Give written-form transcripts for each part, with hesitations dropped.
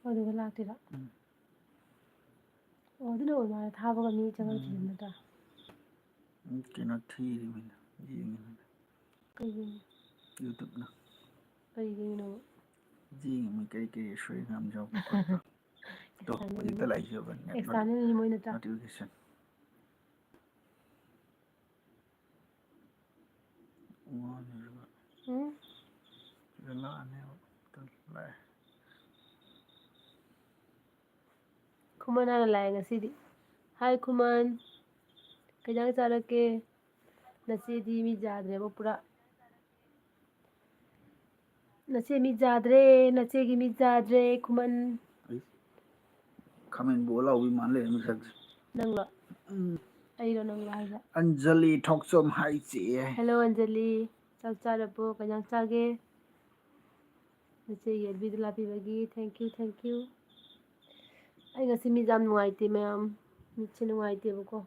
ꯑꯗꯨꯒ ꯂꯥꯛꯇꯣꯏꯔꯥ ꯑꯣ ꯑꯗꯨꯅ ꯑꯣꯏꯃꯥꯜꯂꯦ ꯊꯥꯕꯒ ꯃꯤ ꯆꯪꯉꯛꯇ꯭ꯔꯤꯗꯨ ꯅꯠꯇ꯭ꯔꯥ ꯀꯩꯅꯣ ꯊꯤꯔꯤꯃꯤꯅ ꯌꯦꯡꯉꯤꯃꯤꯅ ꯀꯩꯒꯤꯅꯣ ꯌꯨꯇꯨꯕꯅ ꯀꯩꯒꯤꯅꯣ ꯌꯦꯡꯉꯤꯃꯤ ꯀꯔꯤ ꯀꯔꯤ ꯑꯁꯣꯏ ꯑꯉꯥꯝ ꯌꯥꯎꯕ ꯈꯣꯠꯄ ꯇꯣ ꯍꯧꯖꯤꯛꯇ ꯂꯥꯛꯏꯁꯦꯕ ꯑꯦꯛꯁꯇꯔꯅꯦꯜꯅꯤ ꯃꯣꯏ ꯅꯠꯇ꯭ꯔꯥ ꯅꯣꯇꯤꯐꯤꯀꯦꯁꯟ ꯁꯤꯗ ꯂꯥꯛꯑꯅꯦꯕ ꯂꯥꯛꯑꯦ ꯈꯨꯃꯟ ꯍꯥꯟꯅ ꯂꯥꯛꯑꯦ ꯉꯁꯤꯗꯤ ꯍꯥꯏ ꯈꯨꯃꯟ ꯀꯩ ꯏꯟꯖꯥꯡ ꯆꯥꯔꯛꯀꯦ ꯅꯆꯦꯗꯤ ꯃꯤꯠ ꯌꯥꯗ꯭ꯔꯦꯕ ꯄꯨꯔꯥ ꯅꯆꯦ ꯃꯤꯠ ꯌꯥꯗ꯭ꯔꯦ ꯅꯆꯦꯒꯤ ꯃꯤꯠ ꯌꯥꯗ꯭ꯔꯦ ꯈꯨꯃꯟ ꯈꯥꯃꯦꯟ ꯕꯨꯛ ꯑꯂꯥꯎꯕꯤ ꯃꯥꯟ ꯂꯩꯔꯝꯃꯦ ꯃꯁꯛꯁꯦ ꯅꯪꯂꯣ ꯑꯩꯔꯣ ꯅꯪꯂꯣ ꯍꯥꯏꯁꯦ ꯑꯟꯖꯂꯤ ꯊꯣꯛꯆꯣꯝ ꯍꯥꯏ ꯆꯦ ꯍꯦꯜꯂꯣ ꯑꯟꯖꯂꯤ ꯆꯥꯛ ꯆꯥꯔꯕꯣ ꯀꯩ ꯏꯟꯖꯥꯡ ꯆꯥꯒꯦ ꯅꯆꯦ ꯌꯦꯜꯕꯤꯗ ꯂꯥꯛꯄꯤꯕꯒꯤ ꯊꯦꯡꯀ꯭ꯌꯨ ꯊꯦꯡꯀ꯭ꯌꯨ ꯑꯩ ꯉꯁꯤ ꯃꯤꯠ ꯌꯥꯝ ꯅꯨꯡꯉꯥꯏꯇꯦ ꯃꯌꯥꯝ ꯃꯤꯠꯁꯦ ꯅꯨꯡꯉꯥꯏꯇꯦꯕꯀꯣ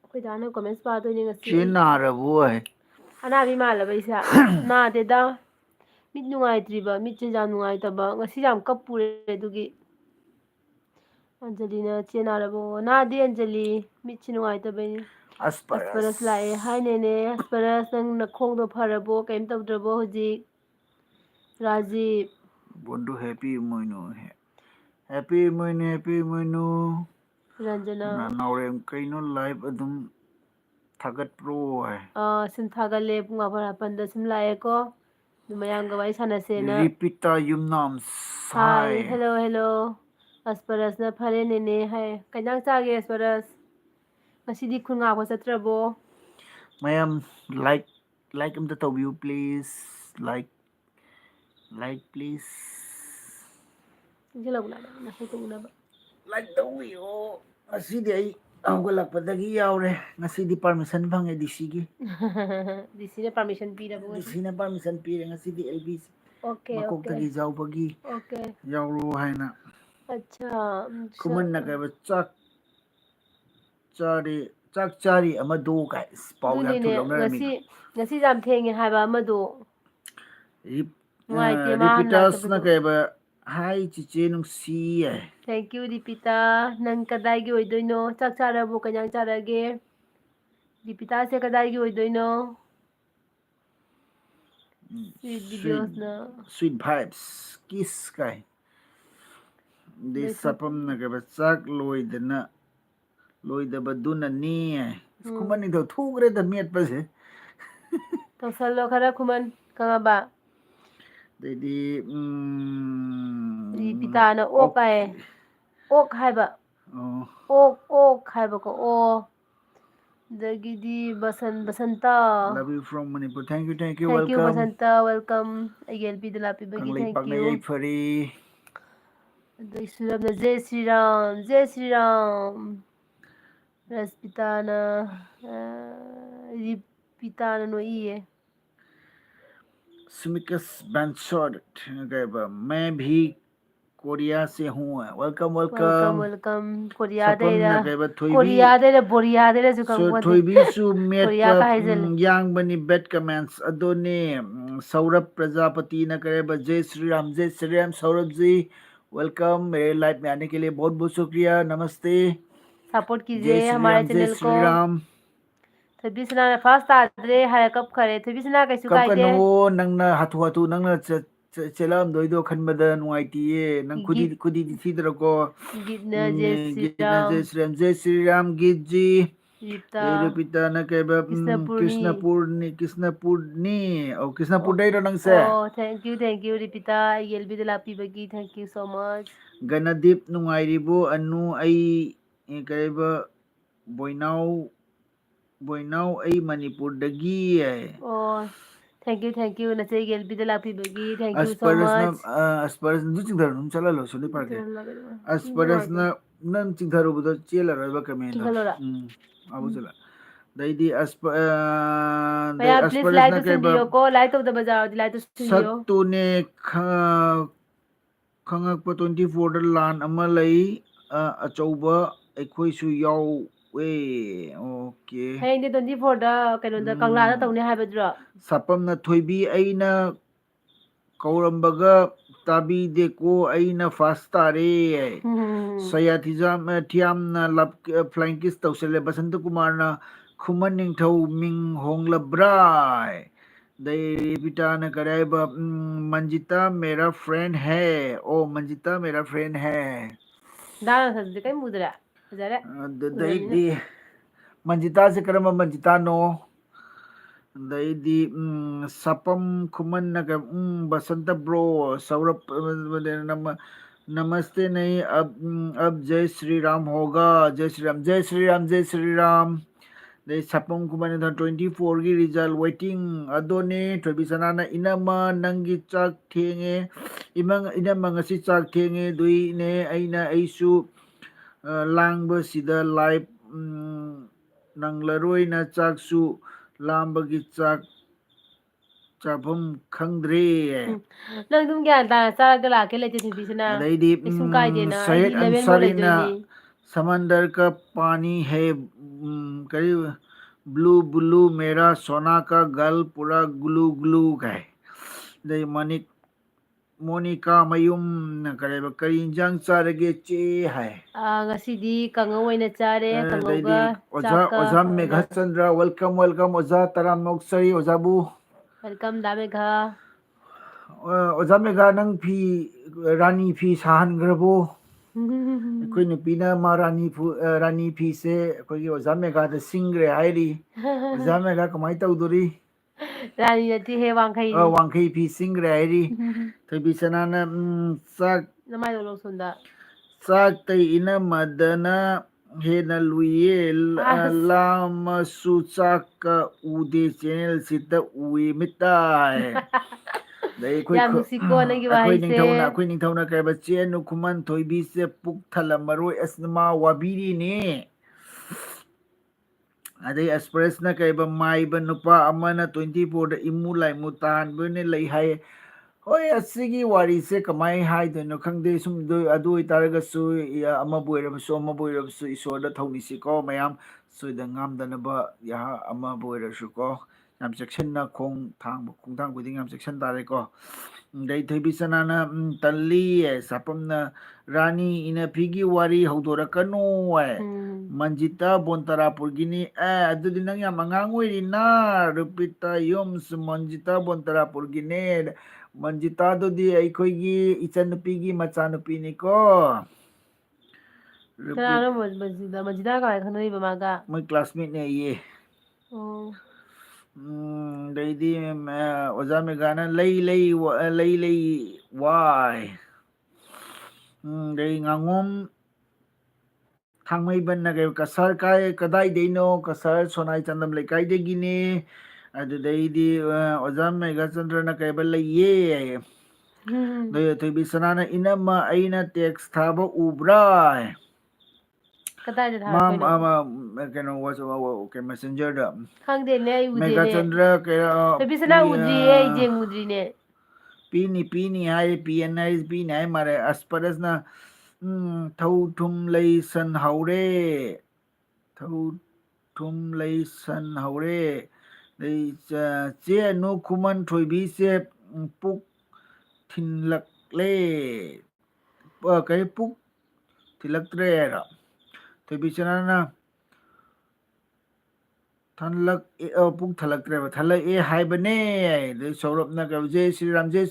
ꯑꯩꯈꯣꯏ ꯗꯥꯅ ꯀꯣꯃꯦꯟꯁ ꯄꯥꯗꯣꯏꯅꯦ ꯉꯁꯤ ꯆꯦ ꯑꯩ ꯅꯥꯔꯕꯣꯏ ꯑꯅꯥꯕꯤ ꯃꯥꯜꯂꯕ ꯑꯩꯁꯦ ꯅꯥꯗꯦꯗ ꯃꯤꯠ ꯅꯨꯡꯉꯥꯏꯇ꯭ꯔꯤꯕ ꯃꯤꯠꯁꯦ ꯌꯥꯝ ꯅꯨꯡꯉꯥꯏꯇꯕ ꯉꯁꯤ ꯌꯥꯝ ꯀꯞꯄꯨꯔꯦ ꯑꯗꯨꯒꯤ ꯑꯟꯖꯂꯤꯅ ꯆꯦ ꯅꯥꯔꯕꯣ ꯅꯥꯗꯦ ꯑꯟꯖꯂꯤ ꯃꯤꯠꯁꯦ ꯅꯨꯡꯉꯥꯏꯇꯕꯩꯅꯤ ꯑꯁꯄꯔꯁ ꯂꯥꯛꯑꯦ ꯍꯥꯏ ꯅꯦꯅꯦ ꯑꯁꯄꯔꯁ ꯅꯪ ꯅꯈꯣꯡꯗꯣ ꯐꯔꯕꯣ ꯀꯩꯝ ꯇꯧꯗ꯭ꯔꯕꯣ ꯍꯧꯖꯤꯛ ꯔꯥꯖꯤꯞ ꯕꯣꯟꯗꯨ ꯍꯦꯞꯄꯤ ꯏꯃꯣꯏꯅꯨ ꯍꯦꯞꯄꯤ ꯏꯃꯣꯏꯅꯨ ꯍꯦꯞꯄꯤ ꯏꯃꯣꯏꯅꯨ ꯔꯟꯖꯅꯥ ꯅꯥꯎꯔꯦꯝ ꯀꯩꯅꯣ ꯂꯥꯏꯚ ꯑꯗꯨꯝ ꯊꯥꯒꯠꯄ꯭ꯔꯣ ꯍꯥꯏ ꯁꯨꯝ ꯊꯥꯒꯠꯂꯦ ꯄꯨꯡ ꯃꯥꯄꯟ ꯃꯥꯄꯟꯗ ꯁꯨꯝ ꯂꯥꯛꯑꯦꯀꯣ ꯑꯗꯨ ꯃꯌꯥꯝꯒ ꯋꯥꯔꯤ ꯁꯥꯟꯅꯁꯦꯅ ꯔꯤꯄꯤꯇꯥ ꯌꯨꯝꯅꯥꯝ ꯍꯥꯏ ꯍꯦꯜꯂꯣ ꯍꯦꯜꯂꯣ ꯑꯁꯄꯔꯁꯅ ꯐꯔꯦ ꯅꯦꯅꯦ ꯍꯥꯏ ꯀꯩ ꯏꯟꯖꯥꯡ ꯆꯥꯒꯦ ꯑꯁꯄꯔꯁ ꯉꯁꯤꯗꯤ ꯈꯨꯜ ꯉꯥꯛꯄ ꯆꯠꯇ꯭ꯔꯕꯣ ꯃꯌꯥꯝ ꯂꯥꯏꯛ ꯑꯝꯇ ꯇꯧꯕꯤꯌꯨ ꯄ꯭ꯂꯤꯖ ꯂꯥꯏꯛ ꯄ꯭ꯂꯤꯖ ꯆꯪꯁꯤꯜꯂꯛꯎ ꯅꯁꯛꯇꯣ ꯎꯅꯕ ꯂꯥꯏꯛ ꯇꯧꯕꯤꯌꯣ ꯉꯁꯤꯗꯤ ꯑꯩ ꯍꯧꯒꯠꯂꯛꯄꯗꯒꯤ ꯌꯥꯎꯔꯦ ꯉꯁꯤꯗꯤ ꯄꯥꯔꯃꯤꯁꯟ ꯐꯪꯉꯦ ꯗꯤꯁꯤꯒꯤ ꯗꯤꯁꯤꯅ ꯄꯥꯔꯃꯤꯁꯟ ꯄꯤꯔꯕꯣ ꯉꯁꯤ ꯗꯤꯁꯤꯅ ꯄꯥꯔꯃꯤꯁꯟ ꯄꯤꯔꯦ ꯉꯁꯤꯗꯤ ꯑꯦꯜꯕꯤ ꯑꯣꯀꯦ ꯑꯣꯀꯦ ꯃꯀꯣꯛꯇꯒꯤ ꯌꯥꯎꯕꯒꯤ ꯑꯣꯀꯦ ꯌꯥꯎꯔꯣ ꯍꯥꯏꯅ ꯑꯠꯆꯥ ꯈꯨꯃꯟꯅ ꯀꯩꯕ ꯆꯥꯛ ꯆꯥꯔꯤ ꯑꯃꯗꯣ ꯀꯥꯏ ꯄꯥꯎ ꯌꯥꯝ ꯑꯗꯨꯅꯤꯅꯦ ꯊꯨꯅ ꯂꯧꯅꯔꯝꯃꯤꯅ ꯉꯁꯤ ꯌꯥꯝ ꯊꯦꯡꯉꯦ ꯍꯥꯏꯕ ꯑꯃꯗꯣ ꯅꯨꯡꯉꯥꯏꯇꯦ ꯃꯥ ꯍꯥꯟꯅ ꯔꯤꯄꯤꯇꯁꯅ ꯂꯥꯛꯇꯕꯗꯣ ꯀꯩꯕ ꯍꯥꯏ ꯆꯤꯆꯦ ꯅꯨꯡꯁꯤ ꯌꯥꯏ ꯊꯦꯡꯀ꯭ꯌꯨ ꯗꯤꯄꯤꯇꯥ ꯅꯪ ꯀꯗꯥꯏꯒꯤ ꯑꯣꯏꯗꯣꯏꯅꯣ ꯆꯥꯛ ꯆꯥꯔꯕꯣ ꯀꯩ ꯏꯟꯖꯥꯡ ꯆꯥꯔꯒꯦ ꯗꯤꯄꯤꯀꯥꯁꯦ ꯀꯗꯥꯏꯒꯤ ꯑꯣꯏꯗꯣꯏꯅꯣ ꯁ꯭ꯋꯤꯠ ꯚꯤꯗꯤꯑꯣꯁꯅ ꯁ꯭ꯋꯤꯠ ꯚꯥꯏꯞꯁ ꯀꯤꯁ ꯀꯥꯏ ꯗꯩ ꯂꯣꯏꯊꯣꯛꯄ ꯆꯥꯐꯝꯅ ꯀꯩꯕ ꯆꯥꯛ ꯂꯣꯏꯗꯕꯗꯨꯅꯅꯦ ꯎꯝ ꯈꯨꯃꯟ ꯅꯤꯡꯊꯧ ꯊꯨꯒ꯭ꯔꯦꯗ ꯃꯦꯠꯄꯁꯦ ꯇꯧꯁꯜꯂꯣ ꯈꯔ ꯈꯨꯃꯟ ꯈꯪꯉꯕ ꯑꯗꯩꯗꯤ ꯔꯤꯄꯤꯇꯥꯅ ꯑꯣꯛ ꯀꯥꯏꯌꯦ ꯑꯣꯀꯦ ꯑꯣꯛ ꯍꯥꯏꯕ ꯑꯣ ꯑꯣꯛ ꯍꯥꯏꯕꯀꯣ ꯑꯣ ꯑꯗꯒꯤꯗꯤ Basanta love you from Manipur thank you thank you welcome Basanta welcome ꯑꯩꯒꯤ ꯑꯦꯜꯕꯤꯗ ꯂꯥꯛꯄꯤꯕꯒꯤ ꯀꯪꯂꯩꯄꯥꯛꯅ ꯊꯦꯡꯀ꯭ꯌꯨ ꯌꯩꯐꯔꯤ ꯑꯗꯩ ꯁꯨꯔꯝꯅ ꯖꯦ ꯁ꯭ꯔꯤꯔꯥꯝ ꯖꯦ ꯁ꯭ꯔꯤꯔꯥꯝ ꯔꯁꯄꯤꯇꯥꯅ ꯔꯤꯄꯤꯇꯥꯅ ꯅꯣꯛꯏꯌꯦ ꯁ꯭ꯃꯤꯀꯁ ꯕꯦꯟꯁꯣꯔ ꯀꯩꯕ ꯃꯦ ꯚꯤ ꯀꯣꯔꯤꯌꯥ ꯁꯦ ꯍꯨ ꯋꯦꯜꯀꯝ ꯋꯦꯜꯀꯝ ꯋꯦꯜꯀꯝ ꯋꯦꯜꯀꯝ ꯀꯣꯔꯤꯌꯥꯗꯩꯔ ꯁꯐꯝꯅ ꯀꯩꯕ ꯊꯣꯏꯕꯤ ꯀꯣꯔꯤꯌꯥꯗꯩꯔ ꯕꯣꯔꯤꯌꯥꯗꯩꯔꯁꯨ ꯈꯪꯄꯣꯟꯇꯦ ꯊꯣꯏꯕꯤꯁꯨ ꯃꯦꯠꯄ ꯀꯣꯔꯤꯌꯥꯒ ꯍꯥꯏꯖꯜꯂꯦ ꯌꯥꯡꯕꯅꯤ ꯕꯦꯠ ꯀꯃꯦꯟꯁ ꯑꯗꯨꯅꯦ ꯁꯧꯔꯚ ꯄ꯭ꯔꯖꯥꯄꯇꯤꯅ ꯀꯔꯦꯕ ꯖय श्री राम सौरभ जी वेलकम मेरे लाइफ में आने के लिए बहुत बहुत शुक्रिया नमस्ते सपोर्ट जय कीजिए श्री हमारे राम जय चैनल को श्री राम ꯊꯣꯏꯕꯤꯁꯅꯥꯅ ꯐꯥꯔꯁ ꯇꯥꯗ꯭ꯔꯦ ꯍꯥꯏꯔ ꯀꯞꯈꯔꯦ ꯊꯣꯏꯕꯤꯁꯅꯥ ꯀꯩꯁꯨ ꯀꯥꯏꯗꯦ ꯀꯞꯀꯅꯨ ꯅꯪꯅ ꯍꯥꯊꯨ ꯍꯥꯊꯨ ꯅꯪꯅ ꯆꯦꯜꯂꯛꯑꯝꯗꯣꯏꯗꯣ ꯈꯟꯕꯗ ꯅꯨꯡꯉꯥꯏꯇꯤꯌꯦ ꯅꯪ ꯒꯤꯠ ꯈꯨꯗꯤꯗꯤ ꯊꯤꯗ꯭ꯔꯀꯣ ꯒꯤꯠꯅ ꯖय ꯒꯤꯅ ꯁ꯭ꯔꯤꯔꯥꯝ ꯖय श्री राम ꯒꯤꯠꯖꯤ ꯔꯤꯞꯇꯥ ꯔꯦꯄꯤꯇꯥꯅ ꯀꯩꯕ ꯀ꯭ꯔꯤꯁꯅꯄꯨꯔꯅꯤ ꯀ꯭ꯔꯤꯁꯅꯄꯨꯔꯅꯤ ꯀ꯭ꯔꯤꯁꯅꯄꯨꯔꯗꯩꯔꯣ ꯅꯪꯁꯦ ꯑꯣ ꯊꯦꯡꯀ꯭ꯌꯨ ꯔꯤꯄꯤꯇꯥ ꯑꯩꯒꯤ ꯑꯦꯜꯕꯤꯗ ꯂꯥꯛꯄꯤꯕꯒꯤ ꯊꯦꯡꯀ꯭ꯌꯨ ꯁꯣ ꯃꯆ ꯒꯅꯗꯤꯞ ꯅꯨꯡꯉꯥꯏꯔꯤꯕꯣ ꯑꯅꯨ ꯑꯩ ꯀꯔꯤꯕ ꯕꯣꯏꯅꯥꯎ ꯑꯩ ꯃꯅꯤꯄꯨꯔꯗꯒꯤ ꯑꯣ ꯊꯦꯡꯀ꯭ꯌꯨ ꯅꯆꯦꯒꯤ ꯑꯦꯜꯕꯤꯗ ꯂꯥꯛꯄꯤꯕꯒꯤ ꯊꯦꯡꯀ꯭ꯌꯨ ꯁꯣ ꯑꯁꯄꯔꯁꯅ ꯃꯆ ꯑꯁꯄꯔꯁꯅ ꯆꯤꯡꯊꯔ ꯆꯠꯍꯜꯂꯣ ꯁꯨ ꯄꯥꯔꯀꯦ ꯑꯁꯄꯔꯁꯅ ꯅꯪ ꯆꯤꯡꯊꯔꯨꯕꯗꯣ ꯆꯦꯜꯂꯔꯣꯏꯕ ꯀꯃꯦꯟꯗꯣ ꯆꯤꯡꯍꯜꯂꯣꯔꯥ ꯑꯕꯨ ꯆꯠꯂ ꯗꯩꯗꯤ ꯃꯌꯥꯝ ꯄ꯭ꯂꯤꯖ ꯂꯥꯏꯛ ꯑꯁꯄꯔꯁꯅ ꯀꯩꯕ ꯇꯧꯁꯟꯕꯤꯌꯣꯀꯣ ꯂꯥꯏꯛ ꯇꯧꯗꯕ ꯌꯥꯎꯔꯗꯤ ꯂꯥꯏꯛ ꯇꯧꯁꯟꯕꯤꯌꯣ ꯁꯛꯇꯨꯅꯦ ꯈꯪꯉꯛꯄ 24ꯗ ꯂꯥꯟ ꯑꯃ ꯂꯩ ꯑꯆꯧꯕ ꯑꯩꯈꯣꯏꯁꯨ ꯌꯥꯎꯋꯦ ꯑꯣꯀꯦ ꯍꯌꯦꯡꯗꯤ 24ꯗ ꯀꯩꯅꯣꯗ ꯀꯪꯂꯥꯗ ꯇꯧꯅꯤ ꯍꯥꯏꯕꯗꯨꯔꯣ ꯁꯥꯄꯝꯅ ꯊꯣꯏꯕꯤ ꯑꯩꯅ ꯀꯧꯔꯝꯕꯒ ꯇꯥꯕꯤꯗꯦꯀꯣ ꯑꯩꯅ ꯐꯥꯁ ꯇꯥꯔꯦ ꯊꯤꯌꯥꯝꯅ ꯐ꯭ꯂꯥꯏꯡ ꯀꯤꯁ ꯇꯧꯁꯜꯂꯦ ꯕꯁꯟꯇ ꯀꯨꯃꯥꯔꯅ ꯈꯨꯃꯟ ꯅꯤꯡꯊꯧ ꯃꯤꯡ ꯍꯣꯡꯂꯕ꯭ꯔꯥ ꯗꯩꯕꯤꯇꯥꯅ ꯀꯔꯤ ꯍꯥꯏꯕ ꯃꯟꯖꯤꯇꯥ ꯃꯦꯔꯥ ꯐ꯭ꯔꯦꯟ ꯍꯦ ꯑꯣ ꯃꯟꯖꯤꯇꯥ ꯃꯦꯔꯥ ꯐ꯭ꯔꯦꯟ ꯍꯦ ꯗꯥꯅ ꯁꯗꯤ ꯀꯩ ꯃꯨꯗ꯭ꯔꯦ ꯐꯖꯔꯦ ꯎꯔꯕꯅꯤꯅ ꯑꯗꯨꯗꯩꯗꯤ ꯃꯟꯖꯤꯇꯥꯁꯦ ꯀꯔꯝꯕ ꯃꯟꯖꯤꯇꯥꯅꯣ ꯑꯗꯩꯗꯤ ꯁꯄꯝ ꯈꯨꯃꯟꯅꯒ ꯕꯁꯟꯇ ꯕ꯭ꯔꯣ ꯁꯧꯔꯞ नमस्ते नहीं अब जय श्री राम होगा जय श्री राम जय श्री राम जय श्री राम दे सपम कुमार 24 की रिजल्ट वेटिंग अदोने थोबी सनाना इनमा नंगी चाक थेंगे इनमा ngasi चाक थेंगे दुईने अइना अइसु लांगबसिदा लाइव नंगलरोइना चाकसु लांबगी चाक चाफम खंद्रे ꯅꯪ ꯑꯗꯨꯝ ꯒ꯭ꯌꯥꯟ ꯇꯥꯅ ꯆꯥꯔꯒ ꯂꯥꯛꯀꯦ ꯂꯩꯇꯦ ꯊꯣꯏꯕꯤꯁꯤꯅ ꯑꯗꯩꯗꯤ ꯀꯩꯁꯨꯝ ꯀꯥꯏꯗꯦꯅ ꯑꯩꯗꯤ ꯁꯍꯦꯗ 11ꯃꯛ ꯂꯩꯗꯣꯏꯅꯤ समंदर का पानी है करीब ब्लू ब्लू मेरा सोना का गल पूरा ग्लू ग्लू है दे मनिक मोनिका मयूम करी इंजांग चारगे चे है ꯉꯁꯤꯗꯤ ꯀꯥꯡꯉꯧ ꯑꯣꯏꯅ ꯆꯥꯔꯦ ꯀꯥꯡꯉꯧꯒ दैदी ओझा ꯆꯥꯛꯀ ओझा ꯍꯧꯔꯒ मेघाचंद्र वेलकम वेलकम ओझा तराम नोक्सरी ओझाबू वेलकम दा मेघा ओझा मेघा नंग फी रानी फी साहनग्रबो ꯑꯩꯈꯣꯏ ꯅꯨꯄꯤꯅ ꯃꯥ ꯔꯥꯅꯤ ꯐꯤꯁꯦ ꯑꯩꯈꯣꯏꯒꯤ ꯑꯣꯖꯥ ꯃꯦꯘꯥꯗ ꯁꯤꯡꯈ꯭ꯔꯦ ꯍꯥꯏꯔꯤ ꯑꯣꯖꯥ ꯃꯦꯘꯥ ꯀꯃꯥꯏꯅ ꯇꯧꯗꯣꯔꯤ ꯔꯥꯅꯤ ꯅꯠꯇꯦꯍꯦ ꯋꯥꯡꯈꯩꯅꯤ ꯋꯥꯡꯈꯩ ꯐꯤ ꯁꯤꯡꯈ꯭ꯔꯦ ꯍꯥꯏꯔꯤ ꯊꯣꯏꯕꯤ ꯁꯅꯥꯅ ꯆꯥꯛ ꯅꯃꯥꯏꯗꯣ ꯂꯣꯁꯨꯟꯗ ꯆꯥꯛꯇꯩ ꯏꯅꯝꯃꯗꯅ ꯍꯦꯟꯅ ꯂꯨꯏꯌꯦ ꯑꯁ ꯂꯥꯃꯁꯨ ꯆꯥꯛꯀ ꯎꯗꯦ ꯆꯦꯅꯦꯜꯁꯤꯗ ꯎꯏ ꯃꯤꯠꯇꯥꯏ ꯑꯗꯩ ꯌꯥꯝ ꯅꯨꯡꯁꯤꯀꯣ ꯅꯪꯒꯤ ꯑꯩꯈꯣꯏ ꯋꯥꯍꯩꯁꯦ ꯅꯤꯡꯊꯧꯅ ꯀꯩꯕ ꯆꯦꯟꯅꯨ ꯈꯨꯃꯟ ꯊꯣꯏꯕꯤꯁꯦ ꯄꯨꯛ ꯊꯜꯂꯝꯃꯔꯣꯏ ꯑꯁ ꯃꯥ ꯋꯥꯕꯤꯔꯤꯅꯦ ꯑꯗꯩ ꯑꯁꯄꯔꯦꯁꯅ ꯀꯩꯕ ꯃꯥꯏꯕ ꯅꯨꯄꯥ ꯑꯃꯅ 24ꯗ ꯏꯃꯨ ꯂꯥꯏꯃꯨ ꯇꯥꯟꯕꯅ ꯂꯩ ꯍꯥꯏ ꯍꯣꯏ ꯑꯁꯤꯒꯤ ꯋꯥꯔꯤꯁꯦ ꯀꯃꯥꯏ ꯍꯥꯏꯗꯣꯏꯅꯣ ꯈꯪꯗꯦ ꯁꯨꯝ ꯑꯗꯨ ꯑꯣꯏꯇꯥꯔꯒꯁꯨ ꯑꯃꯕꯨ ꯑꯣꯏꯔꯕꯁꯨ ꯏꯁꯣꯔꯗ ꯊꯧꯅꯤꯁꯤꯀꯣ ꯃꯌꯥꯝ ꯁꯣꯏꯗ ꯉꯥꯝꯗꯅꯕ ꯑꯃꯕꯨ ꯑꯣꯏꯔꯁꯨꯀꯣ ꯌꯥꯝ ꯆꯦꯛꯁꯤꯟꯅ ꯈꯣꯡꯊꯥꯡ ꯈꯨꯗꯤꯡ ꯌꯥꯝ ꯆꯦꯛꯁꯤꯟ ꯇꯥꯔꯦꯀꯣ ꯑꯗꯩ ꯊꯣꯏꯕꯤ ꯆꯅꯥꯅ ꯇꯜꯂꯤ ꯁꯥꯄꯝꯅ ꯔꯥꯅꯤ ꯏꯅꯐꯤꯒꯤ ꯋꯥꯔꯤ ꯍꯧꯗꯣꯔꯛꯀꯅꯨ ꯃꯟꯖꯤꯇꯥ ꯕꯣꯟꯇꯔꯥꯄꯨꯔꯒꯤꯅꯤ ꯑꯗꯨꯗꯤ ꯅꯪ ꯌꯥꯝ ꯑꯉꯥꯡ ꯑꯣꯏꯔꯤꯅ ꯔꯨꯄꯤꯇꯥ ꯌꯨꯝꯁ ꯃꯟꯖꯤꯇꯥ ꯕꯣꯟꯇꯔꯥꯄꯨꯔꯒꯤꯅꯦ ꯃꯟꯖꯤꯇꯥꯗꯨꯗꯤ ꯑꯩꯈꯣꯏꯒꯤ ꯏꯆꯟꯅꯨꯄꯤꯒꯤ ꯃꯆꯥꯅꯨꯄꯤꯅꯤꯀꯣ ꯀꯅꯥꯅꯣ ꯃꯟꯖꯤꯇꯥ ꯀꯃꯥꯏꯅ ꯈꯪꯅꯔꯤꯕ ꯃꯥꯒ ꯃꯣꯏ ꯀ꯭ꯂꯥꯁꯃꯦꯠꯅꯦ ꯑꯩꯌꯦ ꯑꯣ ꯑꯗꯩꯗꯤ ꯑꯣꯖꯥ ꯃꯦꯘꯥꯅ ꯂꯩ ꯋꯥꯏ ꯑꯗꯩ ꯉꯥꯉꯣꯝ ꯊꯥꯡꯃꯩꯕꯟꯅ ꯀꯁꯥꯔ ꯀꯗꯥꯏꯗꯩꯅꯣ ꯀꯁꯥꯔ ꯁꯣꯅꯥꯏ ꯆꯥꯟꯗꯝ ꯂꯩꯀꯥꯏꯗꯒꯤꯅꯦ ꯑꯗꯨꯗꯩꯗꯤ ꯑꯣꯖꯥ ꯃꯦꯘꯥꯆꯟꯗ꯭ꯔꯅ ꯀꯩꯕ ꯂꯩꯌꯦ ꯊꯣꯏꯕꯤ ꯁꯅꯥꯅ ꯏꯅꯝꯃ ꯑꯩꯅ ꯇꯦꯛꯁ ꯊꯥꯕ ꯎꯕ꯭ꯔꯥ ꯀꯗꯥꯏꯗ ꯊꯥꯔꯛꯄꯩꯅꯣ ꯀꯩꯅꯣ ꯃꯦꯁꯦꯟꯖꯔꯗ ꯈꯪꯗꯦꯅꯦ ꯑꯩ ꯎꯗꯦꯅꯦ ꯃꯦꯘꯥꯆꯟꯗ꯭ꯔ ꯊꯣꯏꯕꯤꯁꯅꯥ ꯎꯗ꯭ꯔꯤꯌꯦ ꯑꯩ ꯌꯦꯡꯉꯨꯗ꯭ꯔꯤꯅꯦ ꯄꯤꯅꯤ ꯍꯥꯏ ꯄꯤ ꯑꯦꯟ ꯍꯥꯏ ꯄꯤꯅꯤ ꯍꯥꯏ ꯃꯥꯔꯦ ꯑꯁꯄꯔꯁꯅ ꯊꯧ ꯊꯨꯝ ꯂꯩ ꯁꯟ ꯍꯧꯔꯦ ꯊꯧ ꯊꯨꯝ ꯂꯩ ꯁꯟ ꯍꯧꯔꯦ ꯑꯗꯩ ꯆꯦ ꯑꯅꯨ ꯈꯨꯃꯟ ꯊꯣꯏꯕꯤꯁꯦ ꯄꯨꯛ ꯊꯤꯟꯂꯛꯂꯦ ꯀꯔꯤ ꯄꯨꯛ ꯊꯤꯜꯂꯛꯇ꯭ꯔꯦꯔ ꯊꯣꯏꯕꯤꯆꯅꯥꯅ ꯄꯨꯛ ꯊꯜꯂꯛꯇ꯭ꯔꯦꯕ ꯊꯜꯂꯛꯑꯦ ꯍꯥꯏꯕꯅꯦ ꯑꯗꯩ ꯁꯧꯔꯞꯅ ꯖꯦ